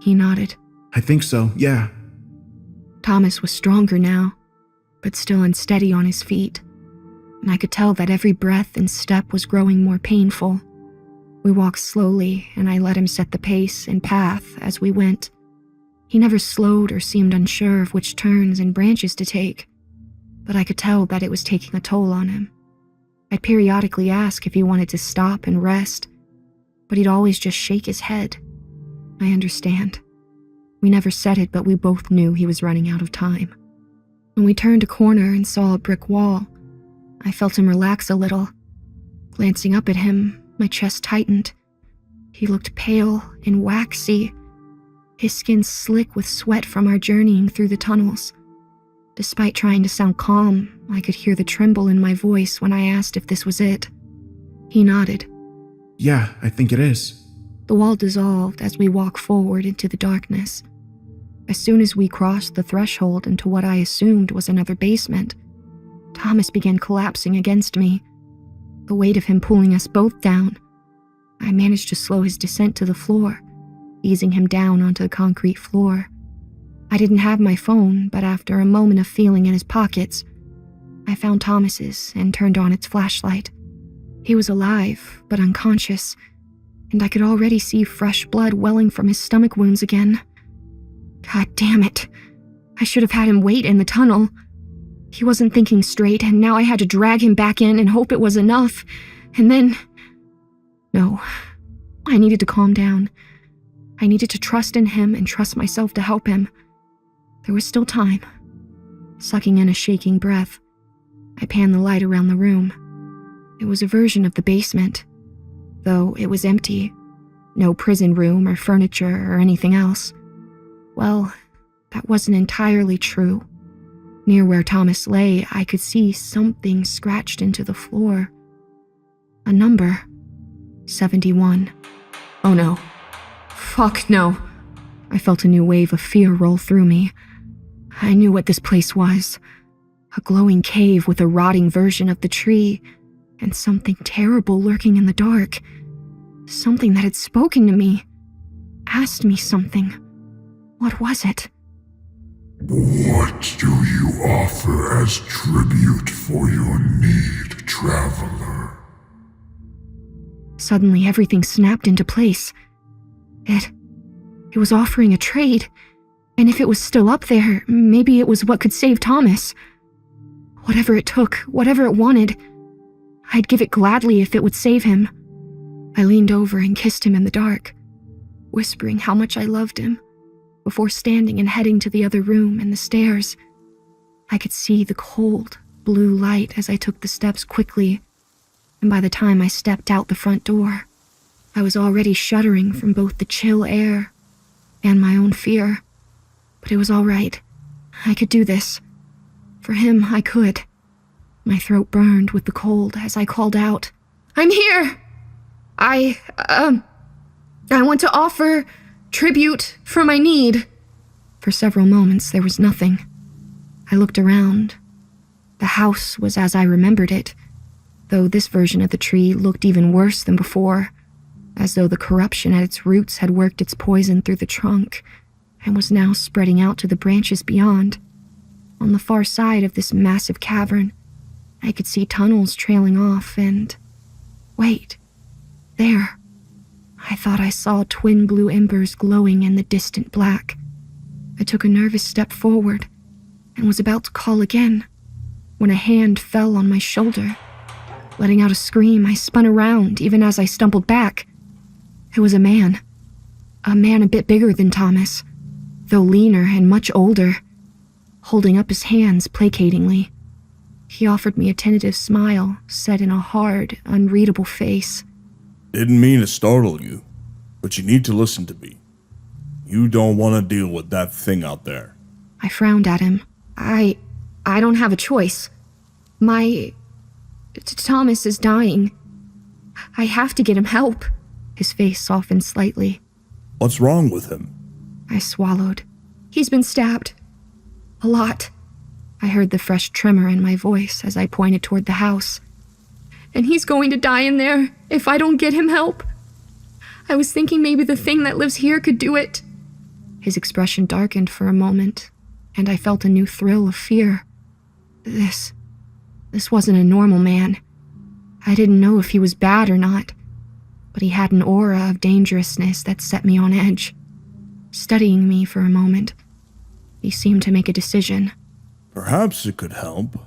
He nodded. I think so, yeah. Thomas was stronger now, but still unsteady on his feet, and I could tell that every breath and step was growing more painful. We walked slowly, and I let him set the pace and path as we went. He never slowed or seemed unsure of which turns and branches to take, but I could tell that it was taking a toll on him. I'd periodically ask if he wanted to stop and rest, but he'd always just shake his head. I understand. We never said it, but we both knew he was running out of time. When we turned a corner and saw a brick wall, I felt him relax a little. Glancing up at him, my chest tightened. He looked pale and waxy, his skin slick with sweat from our journeying through the tunnels. Despite trying to sound calm, I could hear the tremble in my voice when I asked if this was it. He nodded. Yeah, I think it is. The wall dissolved as we walked forward into the darkness. As soon as we crossed the threshold into what I assumed was another basement, Thomas began collapsing against me, the weight of him pulling us both down. I managed to slow his descent to the floor, easing him down onto the concrete floor. I didn't have my phone, but after a moment of feeling in his pockets, I found Thomas's and turned on its flashlight. He was alive, but unconscious, and I could already see fresh blood welling from his stomach wounds again. God damn it. I should have had him wait in the tunnel. He wasn't thinking straight, and now I had to drag him back in and hope it was enough. And then... No. I needed to calm down. I needed to trust in him and trust myself to help him. There was still time. Sucking in a shaking breath, I panned the light around the room. It was a version of the basement, though it was empty. No prison room or furniture or anything else. Well, that wasn't entirely true. Near where Thomas lay, I could see something scratched into the floor. A number. 71. Oh no. Fuck no. I felt a new wave of fear roll through me. I knew what this place was. A glowing cave with a rotting version of the tree, and something terrible lurking in the dark. Something that had spoken to me. Asked me something. What was it? What do you offer as tribute for your need, traveler? Suddenly everything snapped into place. It was offering a trade, and if it was still up there, maybe it was what could save Thomas. Whatever it took, whatever it wanted, I'd give it gladly if it would save him. I leaned over and kissed him in the dark, whispering how much I loved him, before standing and heading to the other room and the stairs. I could see the cold, blue light as I took the steps quickly, and by the time I stepped out the front door, I was already shuddering from both the chill air and my own fear. But it was all right. I could do this. For him, I could. My throat burned with the cold as I called out, "I'm here! I want to offer tribute for my need." For several moments, there was nothing. I looked around. The house was as I remembered it, though this version of the tree looked even worse than before, as though the corruption at its roots had worked its poison through the trunk and was now spreading out to the branches beyond. On the far side of this massive cavern, I could see tunnels trailing off and... Wait. There. I thought I saw twin blue embers glowing in the distant black. I took a nervous step forward and was about to call again when a hand fell on my shoulder. Letting out a scream, I spun around even as I stumbled back. It was a man a bit bigger than Thomas, though leaner and much older, holding up his hands placatingly. He offered me a tentative smile set in a hard, unreadable face. Didn't mean to startle you, but you need to listen to me. You don't want to deal with that thing out there. I frowned at him. I don't have a choice. Thomas is dying. I have to get him help. His face softened slightly. What's wrong with him? I swallowed. He's been stabbed. A lot. I heard the fresh tremor in my voice as I pointed toward the house. And he's going to die in there if I don't get him help. I was thinking maybe the thing that lives here could do it. His expression darkened for a moment, and I felt a new thrill of fear. This wasn't a normal man. I didn't know if he was bad or not, but he had an aura of dangerousness that set me on edge. Studying me for a moment, he seemed to make a decision. Perhaps it could help,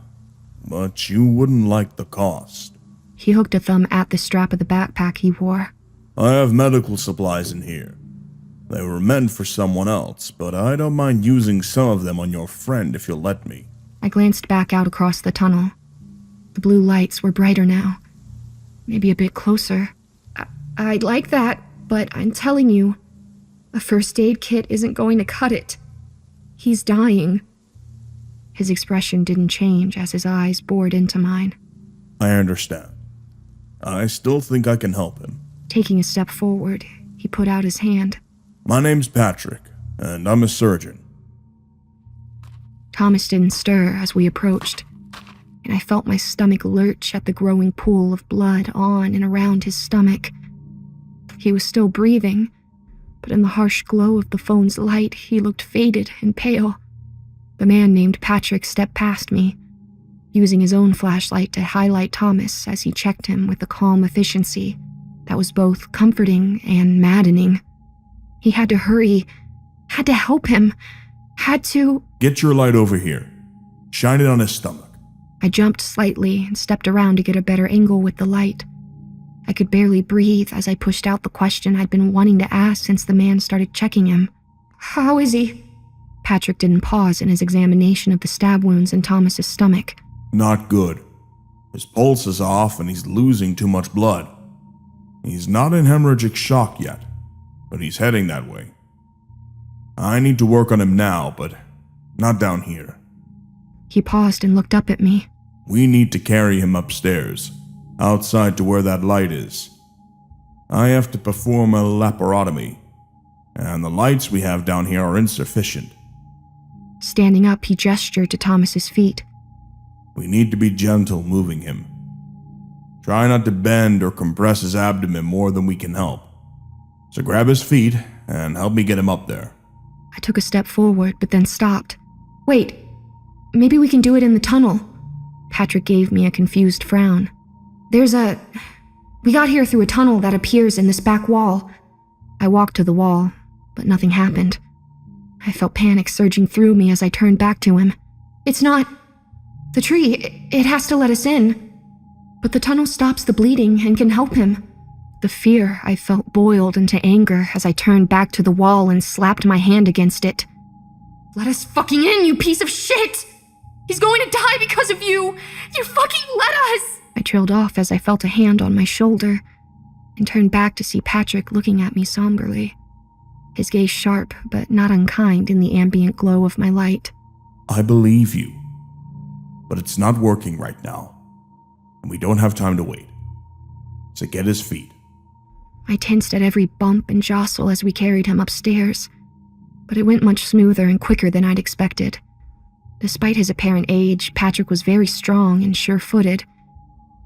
but you wouldn't like the cost. He hooked a thumb at the strap of the backpack he wore. I have medical supplies in here. They were meant for someone else, but I don't mind using some of them on your friend if you'll let me. I glanced back out across the tunnel. The blue lights were brighter now. Maybe a bit closer. I'd like that, but I'm telling you, a first aid kit isn't going to cut it. He's dying. His expression didn't change as his eyes bored into mine. I understand. I still think I can help him. Taking a step forward, he put out his hand. My name's Patrick, and I'm a surgeon. Thomas didn't stir as we approached, and I felt my stomach lurch at the growing pool of blood on and around his stomach. He was still breathing, but in the harsh glow of the phone's light, he looked faded and pale. The man named Patrick stepped past me, using his own flashlight to highlight Thomas as he checked him with a calm efficiency that was both comforting and maddening. He had to hurry, had to help him, had to... Get your light over here. Shine it on his stomach. I jumped slightly and stepped around to get a better angle with the light. I could barely breathe as I pushed out the question I'd been wanting to ask since the man started checking him. How is he? Patrick didn't pause in his examination of the stab wounds in Thomas's stomach. Not good. His pulse is off and he's losing too much blood. He's not in hemorrhagic shock yet, but he's heading that way. I need to work on him now, but not down here. He paused and looked up at me. We need to carry him upstairs, outside to where that light is. I have to perform a laparotomy, and the lights we have down here are insufficient. Standing up, he gestured to Thomas's feet. We need to be gentle moving him. Try not to bend or compress his abdomen more than we can help. So grab his feet and help me get him up there. I took a step forward, but then stopped. Wait, maybe we can do it in the tunnel. Patrick gave me a confused frown. We got here through a tunnel that appears in this back wall. I walked to the wall, but nothing happened. I felt panic surging through me as I turned back to him. It's not... the tree, it has to let us in. But the tunnel stops the bleeding and can help him. The fear I felt boiled into anger as I turned back to the wall and slapped my hand against it. Let us fucking in, you piece of shit! He's going to die because of you! You fucking let us! I trailed off as I felt a hand on my shoulder and turned back to see Patrick looking at me somberly. His gaze sharp but not unkind in the ambient glow of my light. I believe you, but it's not working right now, and we don't have time to wait. So get his feet. I tensed at every bump and jostle as we carried him upstairs, but it went much smoother and quicker than I'd expected. Despite his apparent age, Patrick was very strong and sure-footed,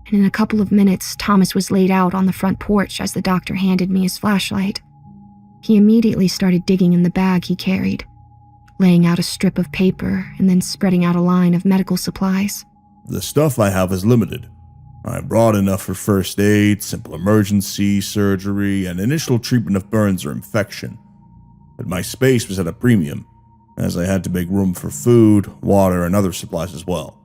and in a couple of minutes, Thomas was laid out on the front porch as the doctor handed me his flashlight. He immediately started digging in the bag he carried, laying out a strip of paper and then spreading out a line of medical supplies. The stuff I have is limited. I brought enough for first aid, simple emergency, surgery, and initial treatment of burns or infection. But my space was at a premium, as I had to make room for food, water, and other supplies as well.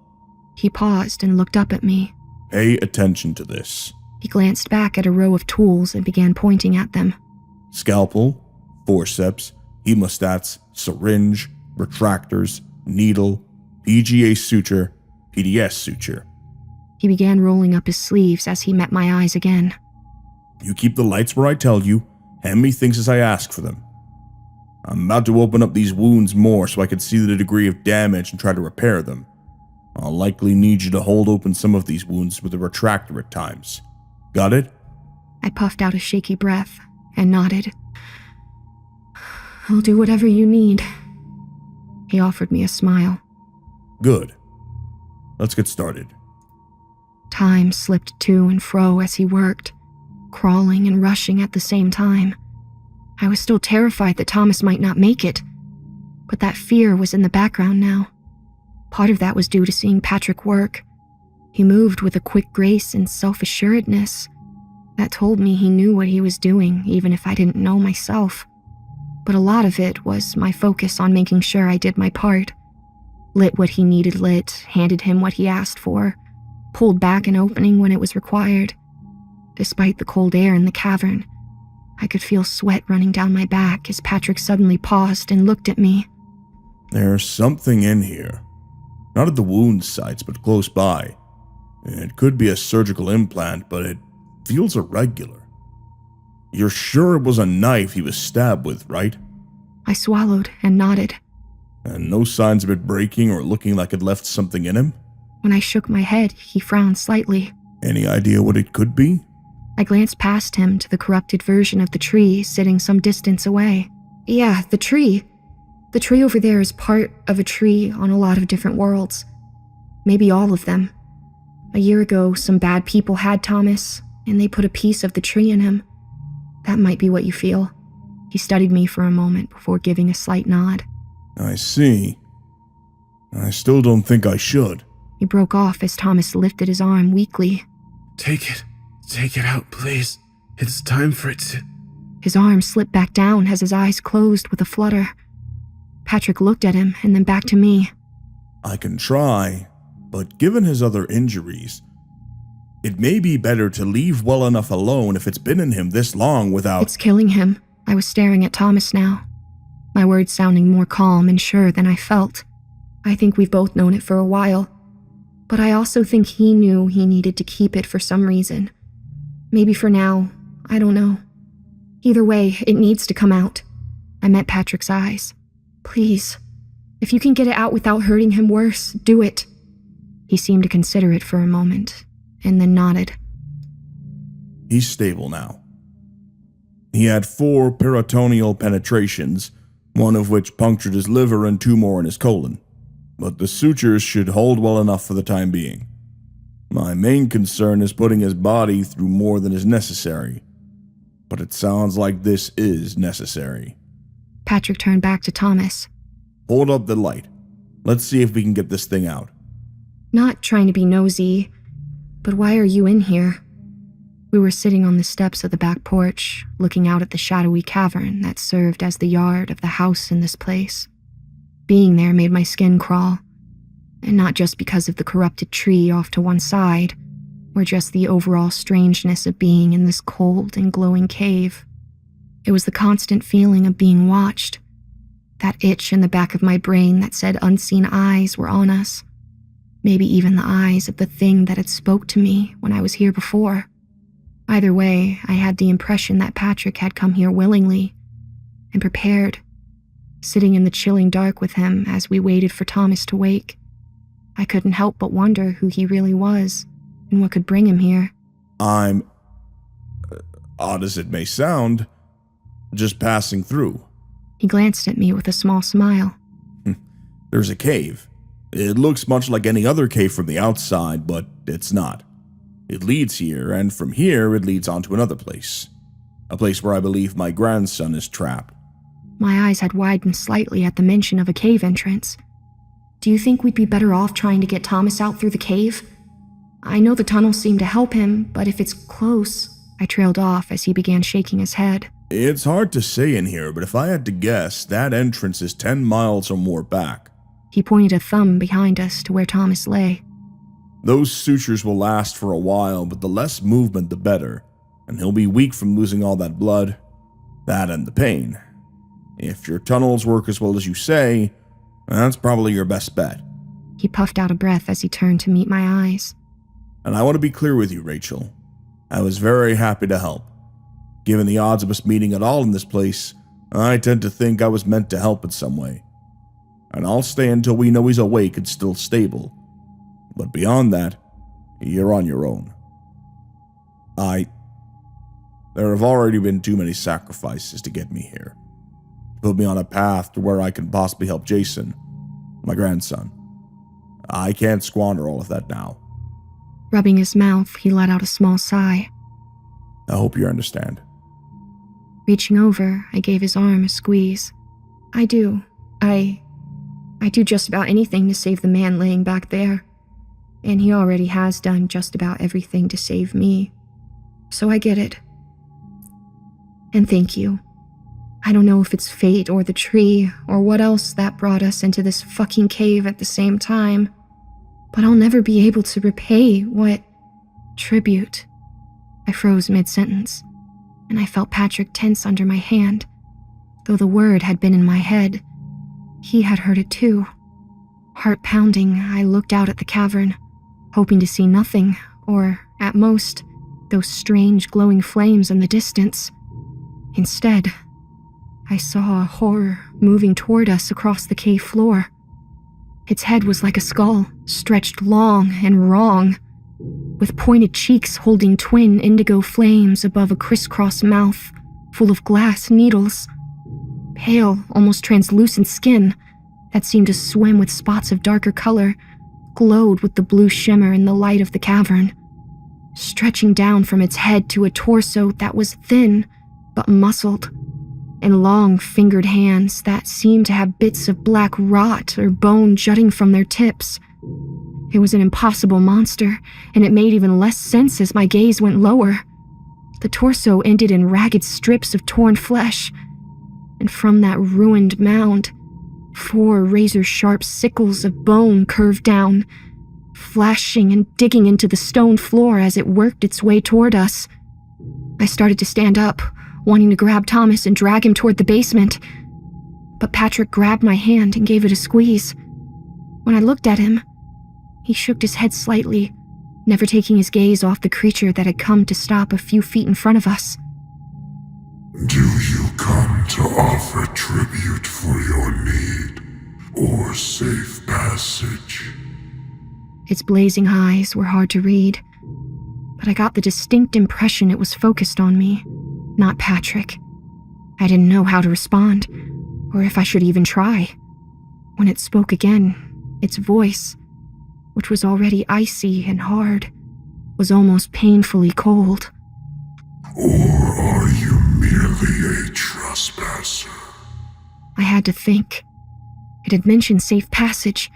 He paused and looked up at me. Pay attention to this. He glanced back at a row of tools and began pointing at them. Scalpel, forceps, hemostats, syringe, retractors, needle, PGA suture, PDS suture. He began rolling up his sleeves as he met my eyes again. You keep the lights where I tell you, hand me things as I ask for them. I'm about to open up these wounds more so I can see the degree of damage and try to repair them. I'll likely need you to hold open some of these wounds with a retractor at times. Got it? I puffed out a shaky breath and nodded. I'll do whatever you need. He offered me a smile. Good. Let's get started. Time slipped to and fro as he worked, crawling and rushing at the same time. I was still terrified that Thomas might not make it, but that fear was in the background now. Part of that was due to seeing Patrick work. He moved with a quick grace and self-assuredness that told me he knew what he was doing, even if I didn't know myself. But a lot of it was my focus on making sure I did my part. Lit what he needed lit, handed him what he asked for, pulled back an opening when it was required. Despite the cold air in the cavern, I could feel sweat running down my back as Patrick suddenly paused and looked at me. There's something in here. Not at the wound sites, but close by. It could be a surgical implant, but it feels irregular. You're sure it was a knife he was stabbed with, right? I swallowed and nodded. And no signs of it breaking or looking like it left something in him? When I shook my head, he frowned slightly. Any idea what it could be? I glanced past him to the corrupted version of the tree sitting some distance away. Yeah, the tree. The tree over there is part of a tree on a lot of different worlds. Maybe all of them. A year ago, some bad people had Thomas, and they put a piece of the tree in him. That might be what you feel. He studied me for a moment before giving a slight nod. I see. I still don't think I should. He broke off as Thomas lifted his arm weakly. Take it out, please. It's time for it to... His arm slipped back down as his eyes closed with a flutter. Patrick looked at him and then back to me. I can try, but given his other injuries, it may be better to leave well enough alone if it's been in him this long without... It's killing him. I was staring at Thomas now, my words sounding more calm and sure than I felt. I think we've both known it for a while, but I also think he knew he needed to keep it for some reason. Maybe for now, I don't know. Either way, it needs to come out. I met Patrick's eyes. Please, if you can get it out without hurting him worse, do it. He seemed to consider it for a moment, and then nodded. He's stable now. He had 4 peritoneal penetrations, one of which punctured his liver and 2 more in his colon. But the sutures should hold well enough for the time being. My main concern is putting his body through more than is necessary. But it sounds like this is necessary. Patrick turned back to Thomas. Hold up the light. Let's see if we can get this thing out. Not trying to be nosy, but why are you in here? We were sitting on the steps of the back porch, looking out at the shadowy cavern that served as the yard of the house in this place. Being there made my skin crawl, and not just because of the corrupted tree off to one side, or just the overall strangeness of being in this cold and glowing cave. It was the constant feeling of being watched, that itch in the back of my brain that said unseen eyes were on us, maybe even the eyes of the thing that had spoke to me when I was here before. Either way, I had the impression that Patrick had come here willingly and prepared, sitting in the chilling dark with him as we waited for Thomas to wake. I couldn't help but wonder who he really was and what could bring him here. I'm, odd as it may sound, just passing through. He glanced at me with a small smile. There's a cave. It looks much like any other cave from the outside, but it's not. It leads here, and from here it leads on to another place. A place where I believe my grandson is trapped. My eyes had widened slightly at the mention of a cave entrance. Do you think we'd be better off trying to get Thomas out through the cave? I know the tunnels seem to help him, but if it's close... I trailed off as he began shaking his head. It's hard to say in here, but if I had to guess, that entrance is 10 miles or more back. He pointed a thumb behind us to where Thomas lay. Those sutures will last for a while, but the less movement the better, and he'll be weak from losing all that blood. That and the pain. If your tunnels work as well as you say, that's probably your best bet. He puffed out a breath as he turned to meet my eyes. And I want to be clear with you, Rachel. I was very happy to help. Given the odds of us meeting at all in this place, I tend to think I was meant to help in some way. And I'll stay until we know he's awake and still stable. But beyond that, you're on your own. There have already been too many sacrifices to get me here. Put me on a path to where I can possibly help Jason, my grandson. I can't squander all of that now. Rubbing his mouth, he let out a small sigh. I hope you understand. Reaching over, I gave his arm a squeeze. I do. I do just about anything to save the man laying back there. And he already has done just about everything to save me. So I get it. And thank you. I don't know if it's fate or the tree or what else that brought us into this fucking cave at the same time. But I'll never be able to repay what... Tribute. I froze mid-sentence, and I felt Patrick tense under my hand. Though the word had been in my head, he had heard it too. Heart pounding, I looked out at the cavern, hoping to see nothing, or, at most, those strange glowing flames in the distance. Instead, I saw a horror moving toward us across the cave floor. Its head was like a skull, stretched long and wrong, with pointed cheeks holding twin indigo flames above a crisscross mouth full of glass needles. Pale, almost translucent skin that seemed to swim with spots of darker color glowed with the blue shimmer in the light of the cavern, stretching down from its head to a torso that was thin but muscled, and long fingered hands that seemed to have bits of black rot or bone jutting from their tips. It was an impossible monster, and it made even less sense as my gaze went lower. The torso ended in ragged strips of torn flesh, and from that ruined mound, 4 razor-sharp sickles of bone curved down, flashing and digging into the stone floor as it worked its way toward us. I started to stand up, wanting to grab Thomas and drag him toward the basement. But Patrick grabbed my hand and gave it a squeeze. When I looked at him, he shook his head slightly, never taking his gaze off the creature that had come to stop a few feet in front of us. Do you come to offer tribute for your need, or safe passage? Its blazing eyes were hard to read, but I got the distinct impression it was focused on me, not Patrick. I didn't know how to respond, or if I should even try. When it spoke again, its voice, which was already icy and hard, was almost painfully cold. Or are you merely a trespasser? I had to think. It had mentioned safe passage.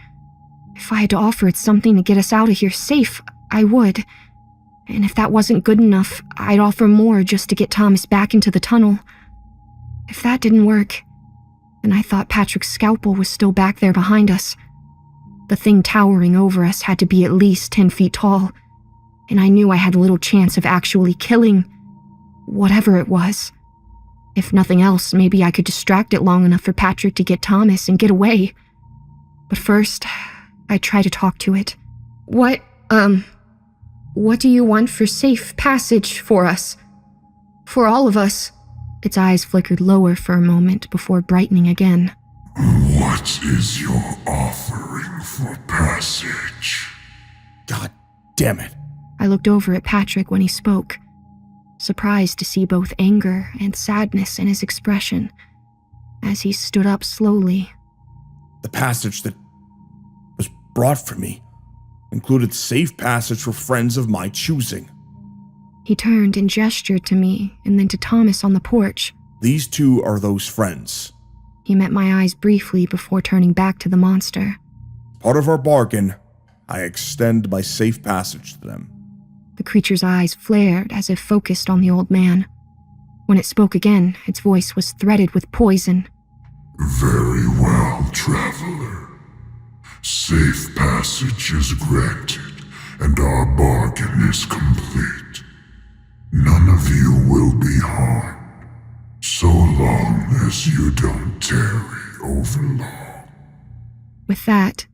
If I had to offer it something to get us out of here safe, I would. And if that wasn't good enough, I'd offer more just to get Thomas back into the tunnel. If that didn't work, then I thought Patrick's scalpel was still back there behind us. The thing towering over us had to be at least 10 feet tall, and I knew I had little chance of actually killing whatever it was. If nothing else, maybe I could distract it long enough for Patrick to get Thomas and get away. But first, I'd try to talk to it. What do you want for safe passage for us? For all of us? Its eyes flickered lower for a moment before brightening again. What is your offering for passage? God damn it. I looked over at Patrick when he spoke, surprised to see both anger and sadness in his expression as he stood up slowly. The passage that was brought for me included safe passage for friends of my choosing. He turned and gestured to me and then to Thomas on the porch. These two are those friends. He met my eyes briefly before turning back to the monster. Part of our bargain, I extend my safe passage to them. The creature's eyes flared as if focused on the old man. When it spoke again, its voice was threaded with poison. Very well, traveler. Safe passage is granted, and our bargain is complete. None of you will be harmed, so long as you don't tarry overlong. With that,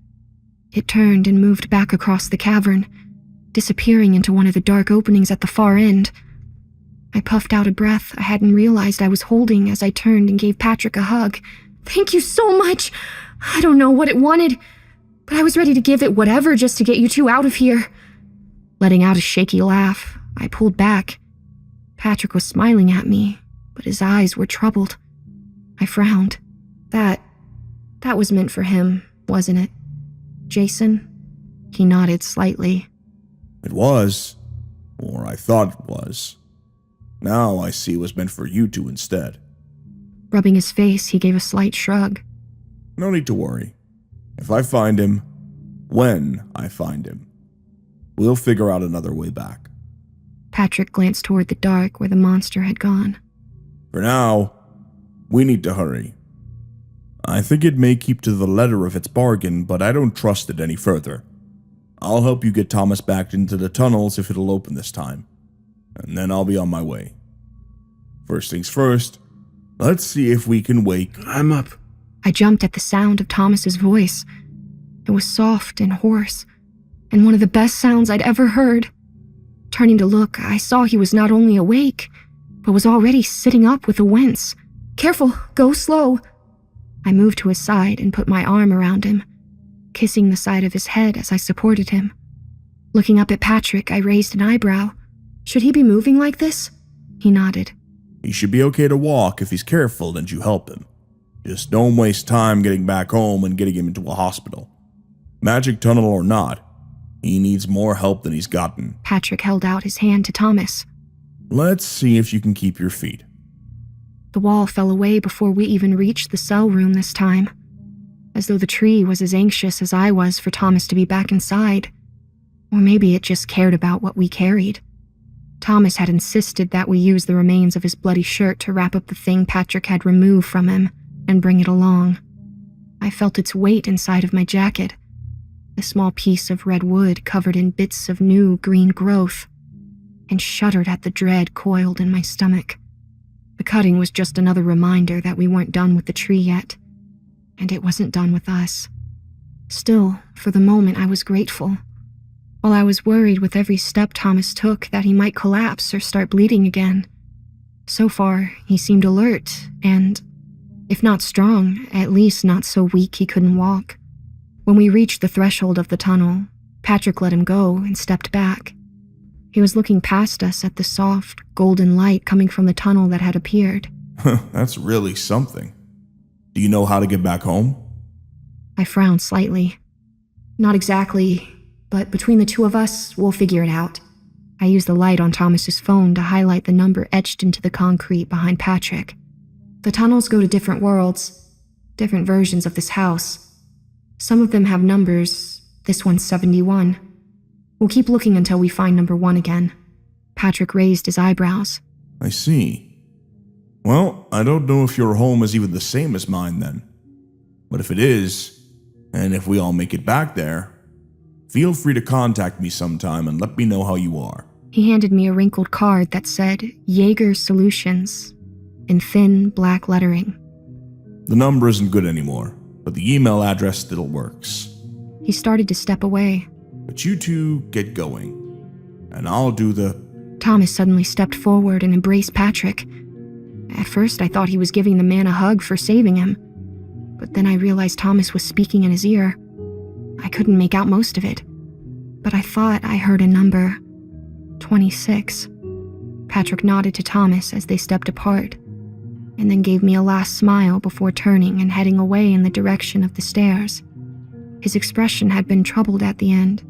it turned and moved back across the cavern, disappearing into one of the dark openings at the far end. I puffed out a breath I hadn't realized I was holding as I turned and gave Patrick a hug. Thank you so much! I don't know what it wanted, but I was ready to give it whatever just to get you two out of here. Letting out a shaky laugh, I pulled back. Patrick was smiling at me, but his eyes were troubled. I frowned. That was meant for him, wasn't it? Jason? He nodded slightly. It was, or I thought it was. Now I see it was meant for you two instead. Rubbing his face, he gave a slight shrug. No need to worry. If I find him, when I find him, we'll figure out another way back. Patrick glanced toward the dark where the monster had gone. For now, we need to hurry. I think it may keep to the letter of its bargain, but I don't trust it any further. I'll help you get Thomas back into the tunnels if it'll open this time, and then I'll be on my way. First things first, let's see if we can wake... I'm up. I jumped at the sound of Thomas's voice. It was soft and hoarse, and one of the best sounds I'd ever heard. Turning to look, I saw he was not only awake, but was already sitting up with a wince. Careful, go slow. I moved to his side and put my arm around him, kissing the side of his head as I supported him. Looking up at Patrick, I raised an eyebrow. Should he be moving like this? He nodded. He should be okay to walk if he's careful and you help him. Just don't waste time getting back home and getting him into a hospital. Magic tunnel or not, he needs more help than he's gotten. Patrick held out his hand to Thomas. Let's see if you can keep your feet. The wall fell away before we even reached the cell room this time, as though the tree was as anxious as I was for Thomas to be back inside. Or maybe it just cared about what we carried. Thomas had insisted that we use the remains of his bloody shirt to wrap up the thing Patrick had removed from him and bring it along. I felt its weight inside of my jacket, a small piece of red wood covered in bits of new green growth, and shuddered at the dread coiled in my stomach. The cutting was just another reminder that we weren't done with the tree yet, and it wasn't done with us. Still, for the moment, I was grateful. While I was worried with every step Thomas took that he might collapse or start bleeding again. So far, he seemed alert and, if not strong, at least not so weak he couldn't walk. When we reached the threshold of the tunnel, Patrick let him go and stepped back. He was looking past us at the soft, golden light coming from the tunnel that had appeared. That's really something. Do you know how to get back home? I frowned slightly. Not exactly, but between the two of us, we'll figure it out. I used the light on Thomas's phone to highlight the number etched into the concrete behind Patrick. The tunnels go to different worlds, different versions of this house. Some of them have numbers. This one's 71. We'll keep looking until we find number 1 again. Patrick raised his eyebrows. I see. Well, I don't know if your home is even the same as mine then. But if it is, and if we all make it back there, feel free to contact me sometime and let me know how you are. He handed me a wrinkled card that said Jaeger Solutions in thin black lettering. The number isn't good anymore, but the email address still works. He started to step away. But you two get going, and I'll do the... Thomas suddenly stepped forward and embraced Patrick. At first, I thought he was giving the man a hug for saving him, but then I realized Thomas was speaking in his ear. I couldn't make out most of it, but I thought I heard a number, 26. Patrick nodded to Thomas as they stepped apart, and then gave me a last smile before turning and heading away in the direction of the stairs. His expression had been troubled at the end,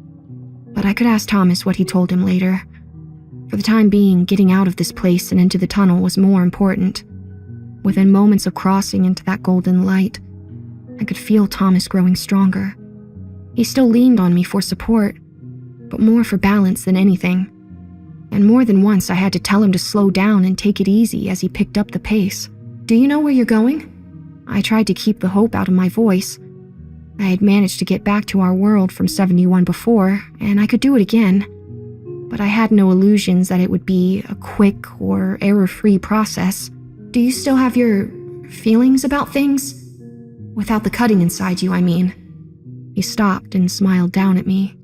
but I could ask Thomas what he told him later. For the time being, getting out of this place and into the tunnel was more important. Within moments of crossing into that golden light, I could feel Thomas growing stronger. He still leaned on me for support, but more for balance than anything. And more than once I had to tell him to slow down and take it easy as he picked up the pace. "Do you know where you're going?" I tried to keep the hope out of my voice. I had managed to get back to our world from 71 before, and I could do it again. But I had no illusions that it would be a quick or error-free process. "Do you still have your feelings about things? Without the cutting inside you, I mean." He stopped and smiled down at me.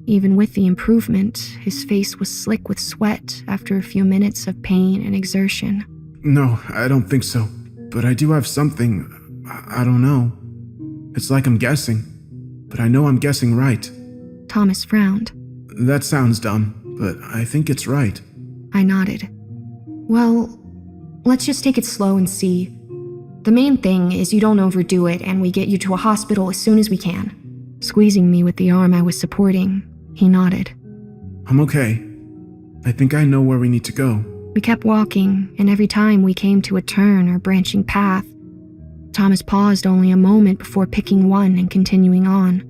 Even with the improvement, his face was slick with sweat after a few minutes of pain and exertion. No, I don't think so. But I do have something. I don't know. It's like I'm guessing. But I know I'm guessing right. Thomas frowned. That sounds dumb, but I think it's right. I nodded. "Well, let's just take it slow and see. The main thing is you don't overdo it and we get you to a hospital as soon as we can." Squeezing me with the arm I was supporting, he nodded. I'm okay. I think I know where we need to go. We kept walking, and every time we came to a turn or branching path, Thomas paused only a moment before picking one and continuing on.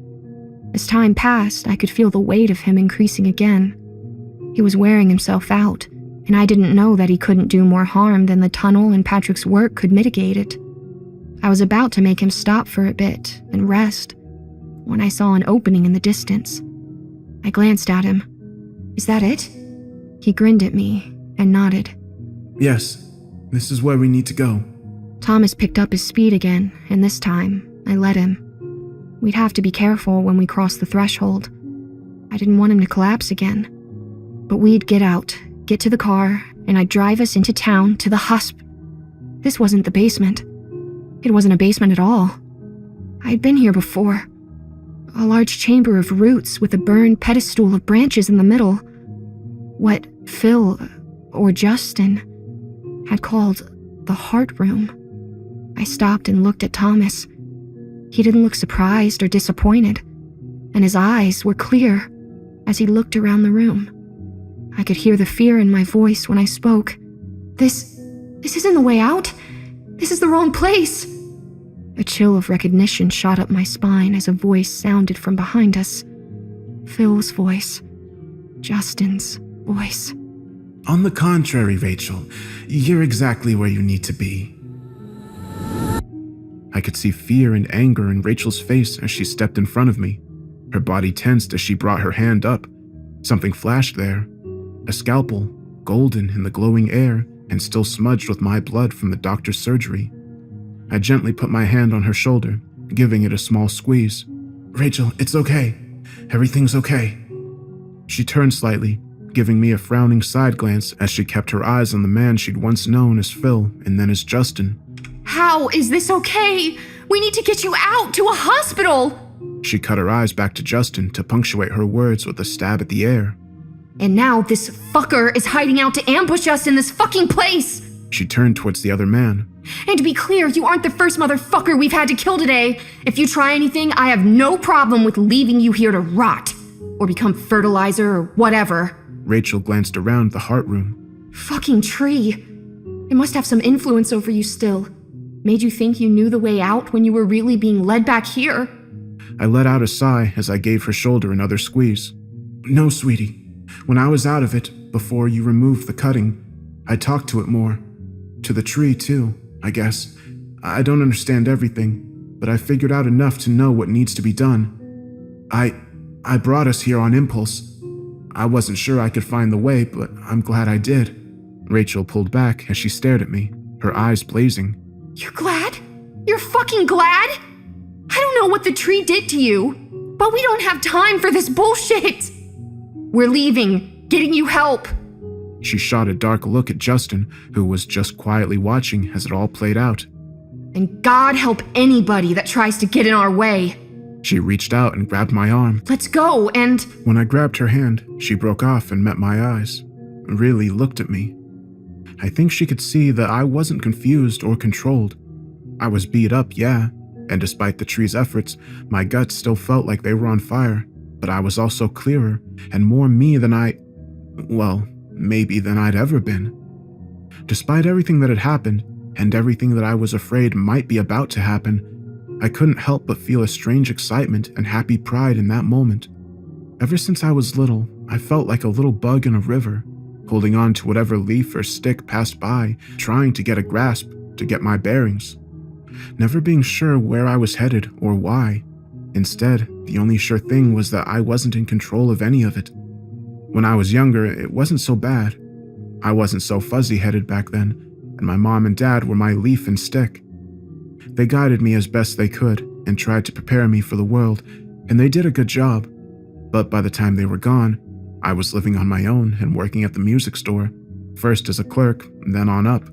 As time passed, I could feel the weight of him increasing again. He was wearing himself out, and I didn't know that he couldn't do more harm than the tunnel and Patrick's work could mitigate it. I was about to make him stop for a bit and rest when I saw an opening in the distance. I glanced at him. "Is that it?" He grinned at me and nodded. Yes, this is where we need to go. Thomas picked up his speed again, and this time, I let him. We'd have to be careful when we crossed the threshold. I didn't want him to collapse again. But we'd get out, get to the car, and I'd drive us into town to the This wasn't the basement. It wasn't a basement at all. I'd been here before. A large chamber of roots with a burned pedestal of branches in the middle. What Phil, or Justin, had called the heart room. I stopped and looked at Thomas. He didn't look surprised or disappointed, and his eyes were clear as he looked around the room. I could hear the fear in my voice when I spoke. This isn't the way out. This is the wrong place." A chill of recognition shot up my spine as a voice sounded from behind us. Phil's voice. Justin's voice. On the contrary, Rachel, you're exactly where you need to be. I could see fear and anger in Rachel's face as she stepped in front of me. Her body tensed as she brought her hand up. Something flashed there. A scalpel, golden in the glowing air and still smudged with my blood from the doctor's surgery. I gently put my hand on her shoulder, giving it a small squeeze. "Rachel, it's okay. Everything's okay." She turned slightly, giving me a frowning side glance as she kept her eyes on the man she'd once known as Phil and then as Justin. "How is this okay? We need to get you out to a hospital!" She cut her eyes back to Justin to punctuate her words with a stab at the air. "And now this fucker is hiding out to ambush us in this fucking place!" She turned towards the other man. "And to be clear, you aren't the first motherfucker we've had to kill today. If you try anything, I have no problem with leaving you here to rot. Or become fertilizer or whatever." Rachel glanced around the heart room. "Fucking tree. It must have some influence over you still. Made you think you knew the way out when you were really being led back here." I let out a sigh as I gave her shoulder another squeeze. "No, sweetie. When I was out of it, before you removed the cutting, I talked to it more. To the tree, too, I guess. I don't understand everything, but I figured out enough to know what needs to be done. I brought us here on impulse. I wasn't sure I could find the way, but I'm glad I did." Rachel pulled back as she stared at me, her eyes blazing. "You're glad? You're fucking glad? I don't know what the tree did to you, but we don't have time for this bullshit. We're leaving, getting you help." She shot a dark look at Justin, who was just quietly watching as it all played out. "And God help anybody that tries to get in our way." She reached out and grabbed my arm. "Let's go, and..." When I grabbed her hand, she broke off and met my eyes, really looked at me. I think she could see that I wasn't confused or controlled. I was beat up, yeah, And despite the tree's efforts, my guts still felt like they were on fire, but I was also clearer and more me than maybe than I'd ever been. Despite everything that had happened, and everything that I was afraid might be about to happen, I couldn't help but feel a strange excitement and happy pride in that moment. Ever since I was little, I felt like a little bug in a river, holding on to whatever leaf or stick passed by, trying to get a grasp, to get my bearings. Never being sure where I was headed or why. Instead, the only sure thing was that I wasn't in control of any of it. When I was younger, it wasn't so bad. I wasn't so fuzzy-headed back then, and my mom and dad were my leaf and stick. They guided me as best they could and tried to prepare me for the world, and they did a good job. But by the time they were gone, I was living on my own and working at the music store, first as a clerk, then on up.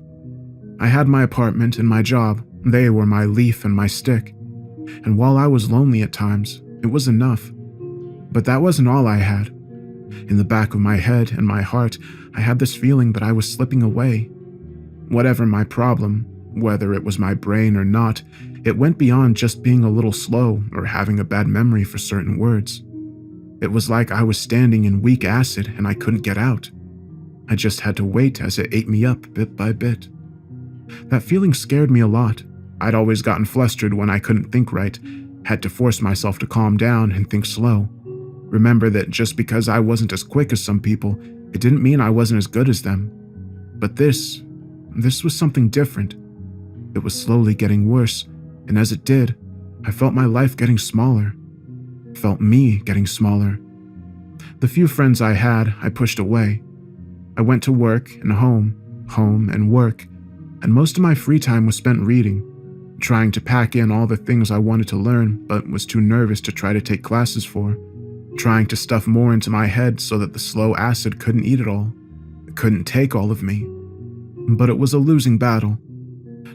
I had my apartment and my job. They were my leaf and my stick. And while I was lonely at times, it was enough. But that wasn't all I had. In the back of my head and my heart, I had this feeling that I was slipping away. Whatever my problem, whether it was my brain or not, it went beyond just being a little slow or having a bad memory for certain words. It was like I was standing in weak acid and I couldn't get out. I just had to wait as it ate me up bit by bit. That feeling scared me a lot. I'd always gotten flustered when I couldn't think right, had to force myself to calm down and think slow. Remember that just because I wasn't as quick as some people, it didn't mean I wasn't as good as them. But this was something different. It was slowly getting worse, and as it did, I felt my life getting smaller. Felt me getting smaller. The few friends I had, I pushed away. I went to work and home and work, and most of my free time was spent reading, trying to pack in all the things I wanted to learn but was too nervous to try to take classes for, trying to stuff more into my head so that the slow acid couldn't eat it all. It couldn't take all of me. But it was a losing battle,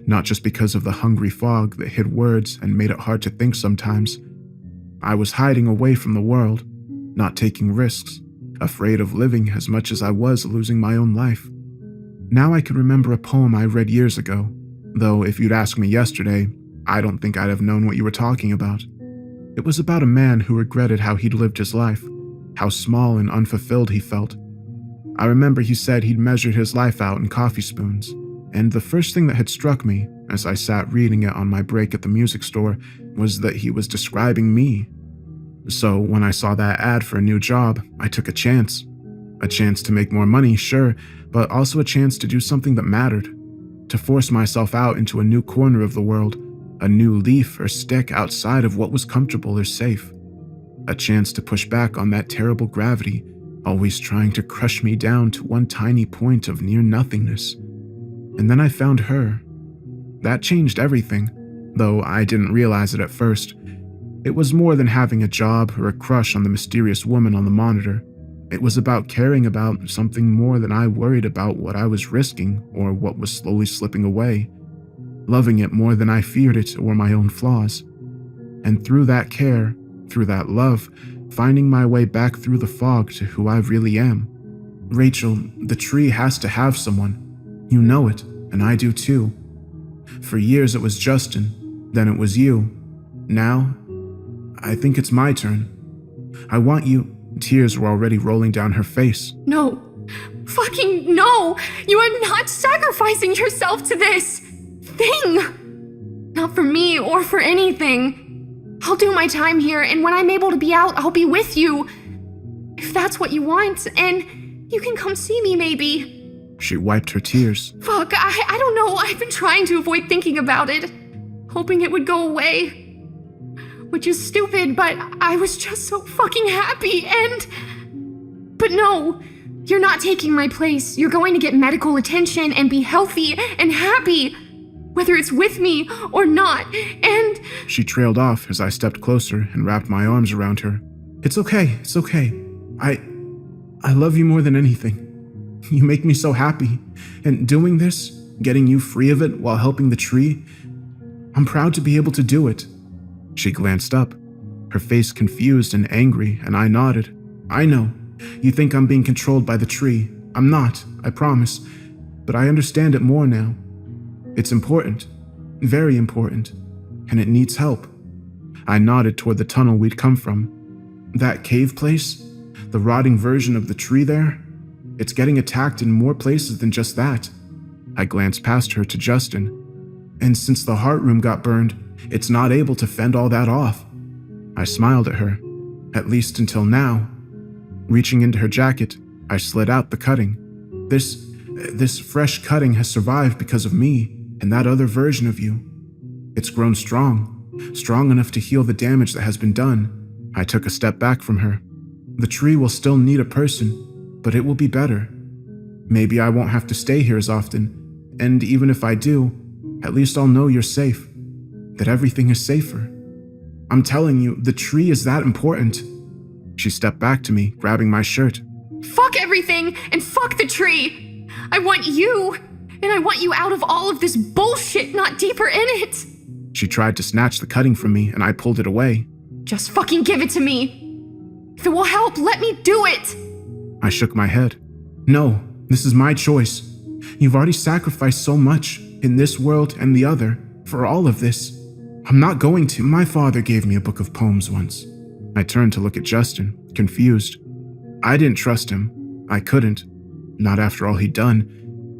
not just because of the hungry fog that hid words and made it hard to think sometimes. I was hiding away from the world, not taking risks, afraid of living as much as I was losing my own life. Now I can remember a poem I read years ago, though if you'd asked me yesterday, I don't think I'd have known what you were talking about. It was about a man who regretted how he'd lived his life, how small and unfulfilled he felt. I remember he said he'd measured his life out in coffee spoons, and the first thing that had struck me as I sat reading it on my break at the music store was that he was describing me. So when I saw that ad for a new job, I took a chance. A chance to make more money, sure, but also a chance to do something that mattered, to force myself out into a new corner of the world, a new leaf or stick outside of what was comfortable or safe. A chance to push back on that terrible gravity, always trying to crush me down to one tiny point of near nothingness. And then I found her. That changed everything, though I didn't realize it at first. It was more than having a job or a crush on the mysterious woman on the monitor. It was about caring about something more than I worried about what I was risking or what was slowly slipping away. Loving it more than I feared it or my own flaws. And through that care, through that love, finding my way back through the fog to who I really am. Rachel, the tree has to have someone. You know it, and I do too. For years it was Justin, then it was you. Now, I think it's my turn. I want you. Tears were already rolling down her face. No. Fucking no! You are not sacrificing yourself to this thing! Not for me or for anything. I'll do my time here, and when I'm able to be out, I'll be with you. If that's what you want, and you can come see me maybe. She wiped her tears. Fuck, I don't know. I've been trying to avoid thinking about it, hoping it would go away. Which is stupid, but I was just so fucking happy But no, you're not taking my place. You're going to get medical attention and be healthy and happy, whether it's with me or not, and... She trailed off as I stepped closer and wrapped my arms around her. It's okay. I love you more than anything. You make me so happy. And doing this, getting you free of it while helping the tree, I'm proud to be able to do it. She glanced up, her face confused and angry, and I nodded. I know. You think I'm being controlled by the tree. I'm not, I promise. But I understand it more now. It's important. Very important. and it needs help. I nodded toward the tunnel we'd come from. That cave place? The rotting version of the tree there? It's getting attacked in more places than just that. I glanced past her to Justin. And since the heart room got burned, it's not able to fend all that off. I smiled at her, at least until now. Reaching into her jacket, I slid out the cutting. This fresh cutting has survived because of me and that other version of you. It's grown strong enough to heal the damage that has been done. I took a step back from her. The tree will still need a person, but it will be better. Maybe I won't have to stay here as often, and even if I do, at least I'll know you're safe, that everything is safer. I'm telling you, the tree is that important. She stepped back to me, grabbing my shirt. Fuck everything and fuck the tree. I want you, and I want you out of all of this bullshit, not deeper in it. She tried to snatch the cutting from me, and I pulled it away. Just fucking give it to me. If it will help, let me do it. I shook my head. No, this is my choice. You've already sacrificed so much, in this world and the other, for all of this. I'm not going to. My father gave me a book of poems once. I turned to look at Justin, confused. I didn't trust him. I couldn't. Not after all he'd done.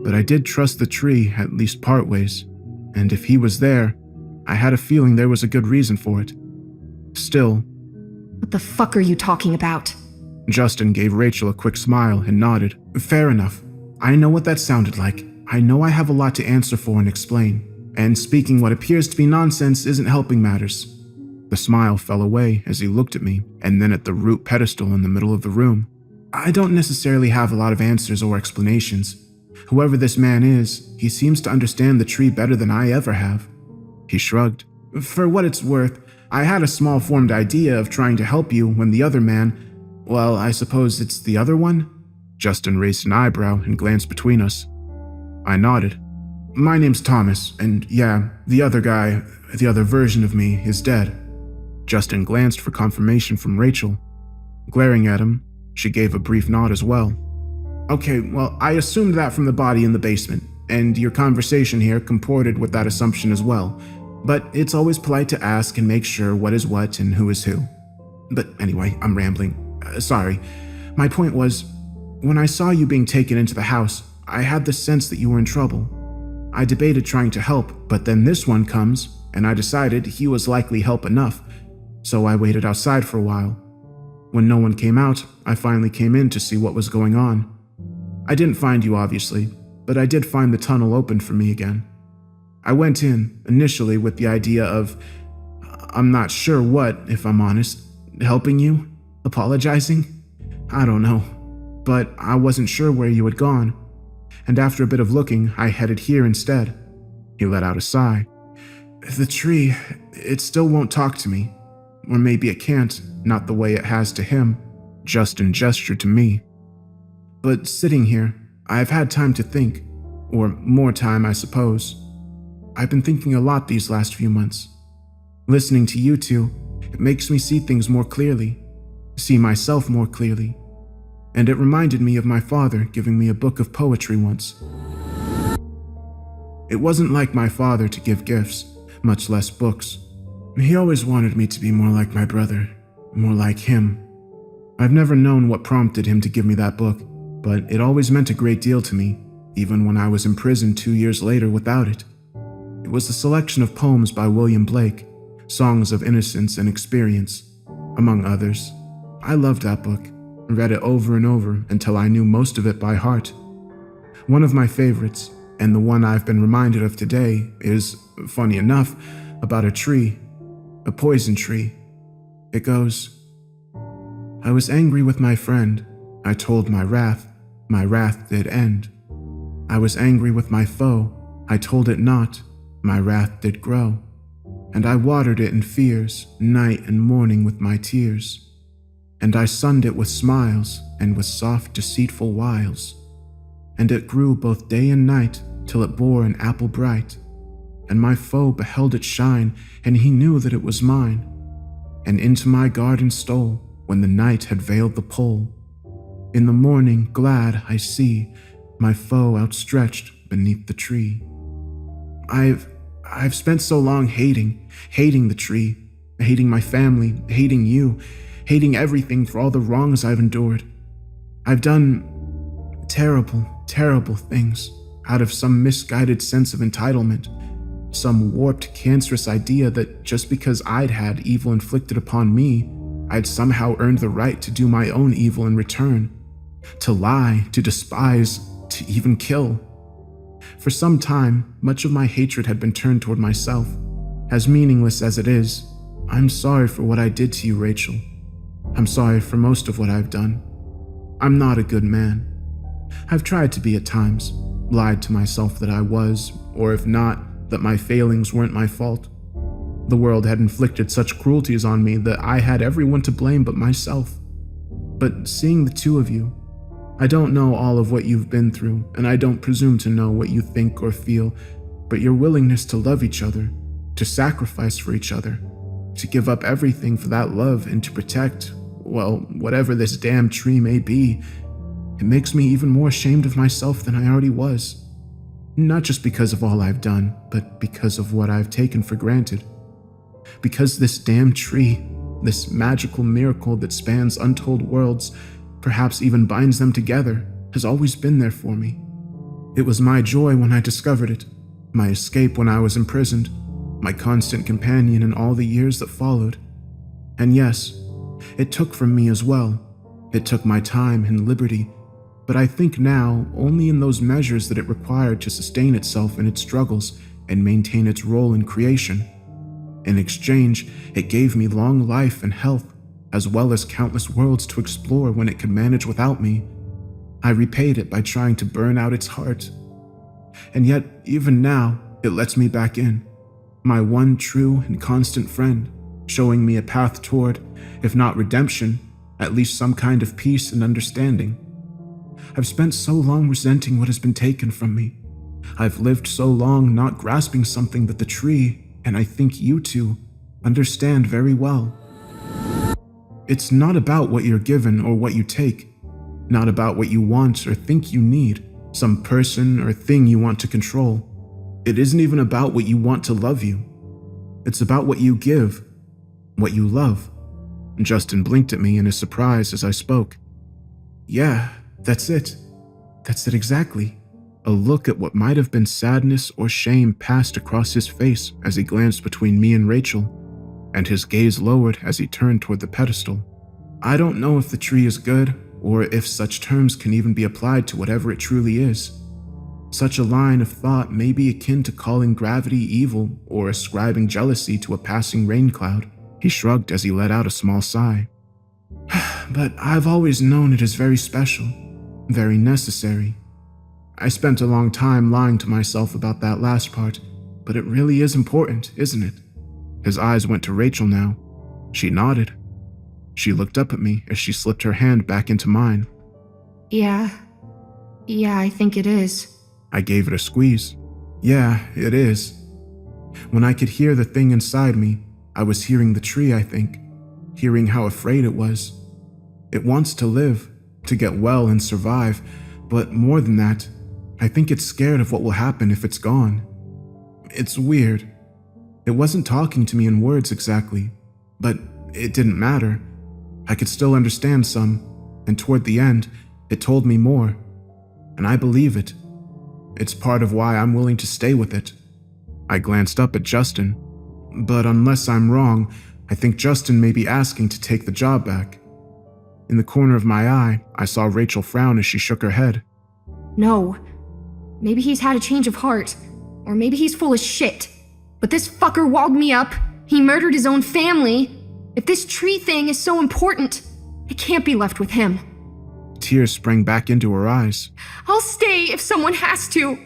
But I did trust the tree, at least part ways. And if he was there, I had a feeling there was a good reason for it. Still. What the fuck are you talking about? Justin gave Rachel a quick smile and nodded. Fair enough. I know what that sounded like. I know I have a lot to answer for and explain. And speaking what appears to be nonsense isn't helping matters. The smile fell away as he looked at me, and then at the root pedestal in the middle of the room. I don't necessarily have a lot of answers or explanations. Whoever this man is, he seems to understand the tree better than I ever have. He shrugged. For what it's worth, I had a small formed idea of trying to help you when the other man, well, I suppose it's the other one? Justin raised an eyebrow and glanced between us. I nodded. My name's Thomas, and yeah, the other guy, the other version of me, is dead. Justin glanced for confirmation from Rachel. Glaring at him, she gave a brief nod as well. Okay, well, I assumed that from the body in the basement, and your conversation here comported with that assumption as well. But it's always polite to ask and make sure what is what and who is who. But anyway, I'm rambling. Sorry. My point was, when I saw you being taken into the house, I had the sense that you were in trouble. I debated trying to help, but then this one comes, and I decided he was likely help enough, so I waited outside for a while. When no one came out, I finally came in to see what was going on. I didn't find you, obviously, but I did find the tunnel open for me again. I went in, initially with the idea of, I'm not sure what, if I'm honest, helping you? Apologizing? I don't know, but I wasn't sure where you had gone, and after a bit of looking, I headed here instead. He let out a sigh. The tree, it still won't talk to me, or maybe it can't, not the way it has to him. Justin gestured to me. But sitting here, I've had time to think, or more time, I suppose. I've been thinking a lot these last few months. Listening to you two, it makes me see things more clearly, see myself more clearly, and it reminded me of my father giving me a book of poetry once. It wasn't like my father to give gifts, much less books. He always wanted me to be more like my brother, more like him. I've never known what prompted him to give me that book, but it always meant a great deal to me, even when I was in prison 2 years later without it. It was a selection of poems by William Blake, songs of innocence and experience, among others. I loved that book, read it over and over until I knew most of it by heart. One of my favorites, and the one I've been reminded of today, is, funny enough, about a tree, a poison tree. It goes, I was angry with my friend, I told my wrath did end. I was angry with my foe, I told it not, my wrath did grow. And I watered it in fears, night and morning with my tears. And I sunned it with smiles, and with soft deceitful wiles. And it grew both day and night, till it bore an apple bright. And my foe beheld it shine, and he knew that it was mine. And into my garden stole, when the night had veiled the pole. In the morning, glad, I see my foe outstretched beneath the tree. I've spent so long hating the tree, hating my family, hating you, hating everything for all the wrongs I've endured. I've done terrible, terrible things out of some misguided sense of entitlement, some warped, cancerous idea that just because I'd had evil inflicted upon me, I'd somehow earned the right to do my own evil in return, to lie, to despise, to even kill. For some time, much of my hatred had been turned toward myself. As meaningless as it is, I'm sorry for what I did to you, Rachel. I'm sorry for most of what I've done. I'm not a good man. I've tried to be at times, lied to myself that I was, or if not, that my failings weren't my fault. The world had inflicted such cruelties on me that I had everyone to blame but myself. But seeing the two of you, I don't know all of what you've been through, and I don't presume to know what you think or feel, but your willingness to love each other, to sacrifice for each other, to give up everything for that love and to protect, well, whatever this damn tree may be, it makes me even more ashamed of myself than I already was. Not just because of all I've done, but because of what I've taken for granted. Because this damn tree, this magical miracle that spans untold worlds, perhaps even binds them together, has always been there for me. It was my joy when I discovered it, my escape when I was imprisoned, my constant companion in all the years that followed. And yes, it took from me as well. It took my time and liberty, but I think now only in those measures that it required to sustain itself in its struggles and maintain its role in creation. In exchange, it gave me long life and health, as well as countless worlds to explore when it could manage without me. I repaid it by trying to burn out its heart. And yet, even now, it lets me back in, my one true and constant friend, showing me a path toward, if not redemption, at least some kind of peace and understanding. I've spent so long resenting what has been taken from me. I've lived so long not grasping something that the tree, and I think you two, understand very well. It's not about what you're given or what you take, not about what you want or think you need, some person or thing you want to control. It isn't even about what you want to love you. It's about what you give, what you love. Justin blinked at me in his surprise as I spoke. Yeah, that's it. That's it exactly. A look at what might have been sadness or shame passed across his face as he glanced between me and Rachel, and his gaze lowered as he turned toward the pedestal. I don't know if the tree is good, or if such terms can even be applied to whatever it truly is. Such a line of thought may be akin to calling gravity evil or ascribing jealousy to a passing rain cloud. He shrugged as he let out a small sigh. But I've always known it is very special, very necessary. I spent a long time lying to myself about that last part, but it really is important, isn't it? His eyes went to Rachel now. She nodded. She looked up at me as she slipped her hand back into mine. Yeah, I think it is. I gave it a squeeze. Yeah, it is. When I could hear the thing inside me, I was hearing the tree, I think, hearing how afraid it was. It wants to live, to get well and survive, but more than that, I think it's scared of what will happen if it's gone. It's weird. It wasn't talking to me in words exactly, but it didn't matter. I could still understand some, and toward the end, it told me more. And I believe it. It's part of why I'm willing to stay with it. I glanced up at Justin, but unless I'm wrong, I think Justin may be asking to take the job back. In the corner of my eye, I saw Rachel frown as she shook her head. No. Maybe he's had a change of heart. Or maybe he's full of shit. But this fucker walled me up. He murdered his own family. If this tree thing is so important, it can't be left with him. Tears sprang back into her eyes. I'll stay if someone has to.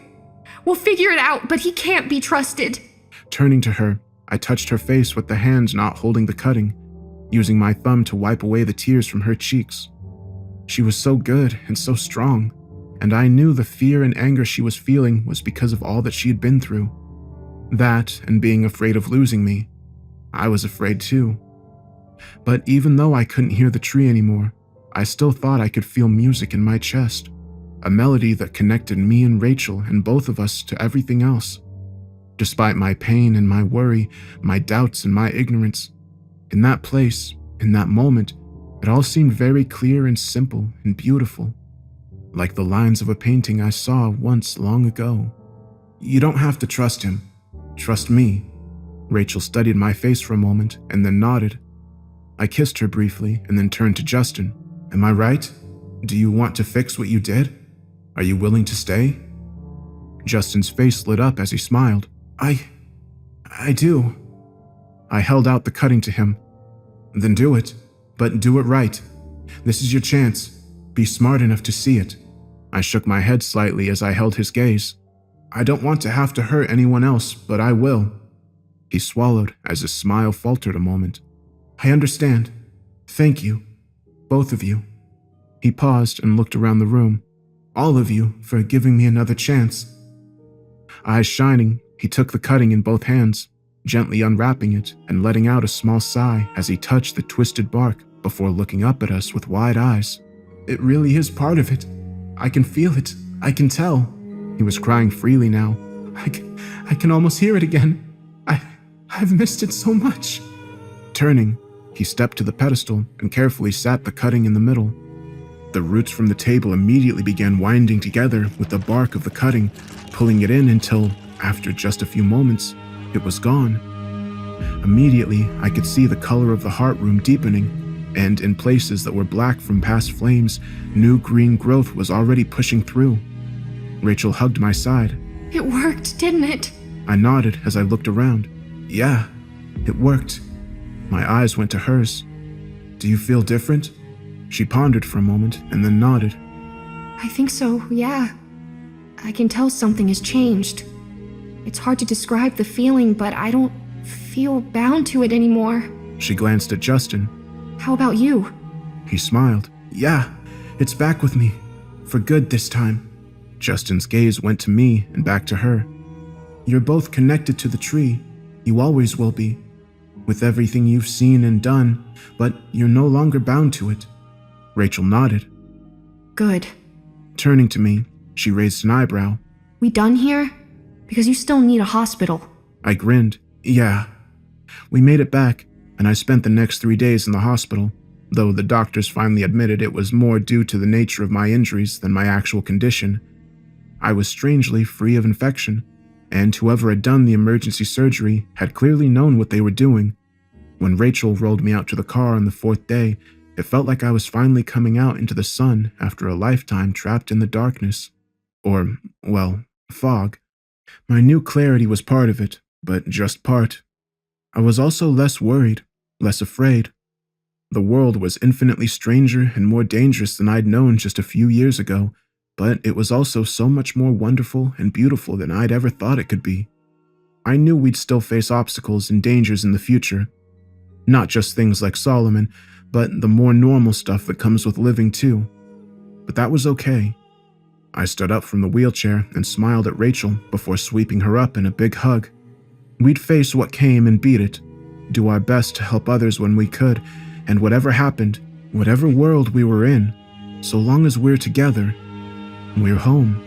We'll figure it out, but he can't be trusted. Turning to her, I touched her face with the hand not holding the cutting, using my thumb to wipe away the tears from her cheeks. She was so good and so strong, and I knew the fear and anger she was feeling was because of all that she had been through. That, and being afraid of losing me. I was afraid too. But even though I couldn't hear the tree anymore, I still thought I could feel music in my chest, a melody that connected me and Rachel and both of us to everything else. Despite my pain and my worry, my doubts and my ignorance, in that place, in that moment, it all seemed very clear and simple and beautiful, like the lines of a painting I saw once long ago. You don't have to trust him. Trust me. Rachel studied my face for a moment and then nodded. I kissed her briefly and then turned to Justin. Am I right? Do you want to fix what you did? Are you willing to stay? Justin's face lit up as he smiled. I do. I held out the cutting to him. Then do it, but do it right. This is your chance. Be smart enough to see it. I shook my head slightly as I held his gaze. I don't want to have to hurt anyone else, but I will. He swallowed as his smile faltered a moment. I understand. Thank you. Both of you. He paused and looked around the room. All of you for giving me another chance. Eyes shining, he took the cutting in both hands, gently unwrapping it and letting out a small sigh as he touched the twisted bark before looking up at us with wide eyes. It really is part of it. I can feel it. I can tell. He was crying freely now. I can almost hear it again. I've missed it so much. Turning, he stepped to the pedestal and carefully sat the cutting in the middle. The roots from the table immediately began winding together with the bark of the cutting, pulling it in until, after just a few moments, it was gone. Immediately, I could see the color of the heart room deepening, and in places that were black from past flames, new green growth was already pushing through. Rachel hugged my side. It worked, didn't it? I nodded as I looked around. Yeah, it worked. My eyes went to hers. Do you feel different? She pondered for a moment and then nodded. I think so, yeah. I can tell something has changed. It's hard to describe the feeling, but I don't feel bound to it anymore. She glanced at Justin. How about you? He smiled. Yeah, it's back with me. For good this time. Justin's gaze went to me and back to her. You're both connected to the tree. You always will be. With everything you've seen and done, but you're no longer bound to it. Rachel nodded. Good. Turning to me, she raised an eyebrow. We done here? Because you still need a hospital. I grinned. Yeah. We made it back, and I spent the next 3 days in the hospital, though the doctors finally admitted it was more due to the nature of my injuries than my actual condition. I was strangely free of infection, and whoever had done the emergency surgery had clearly known what they were doing. When Rachel rolled me out to the car on the 4th day, it felt like I was finally coming out into the sun after a lifetime trapped in the darkness. Or, well, fog. My new clarity was part of it, but just part. I was also less worried, less afraid. The world was infinitely stranger and more dangerous than I'd known just a few years ago, but it was also so much more wonderful and beautiful than I'd ever thought it could be. I knew we'd still face obstacles and dangers in the future. Not just things like Solomon, but the more normal stuff that comes with living too. But that was okay. I stood up from the wheelchair and smiled at Rachel before sweeping her up in a big hug. We'd face what came and beat it, do our best to help others when we could, and whatever happened, whatever world we were in, so long as we're together, we're home.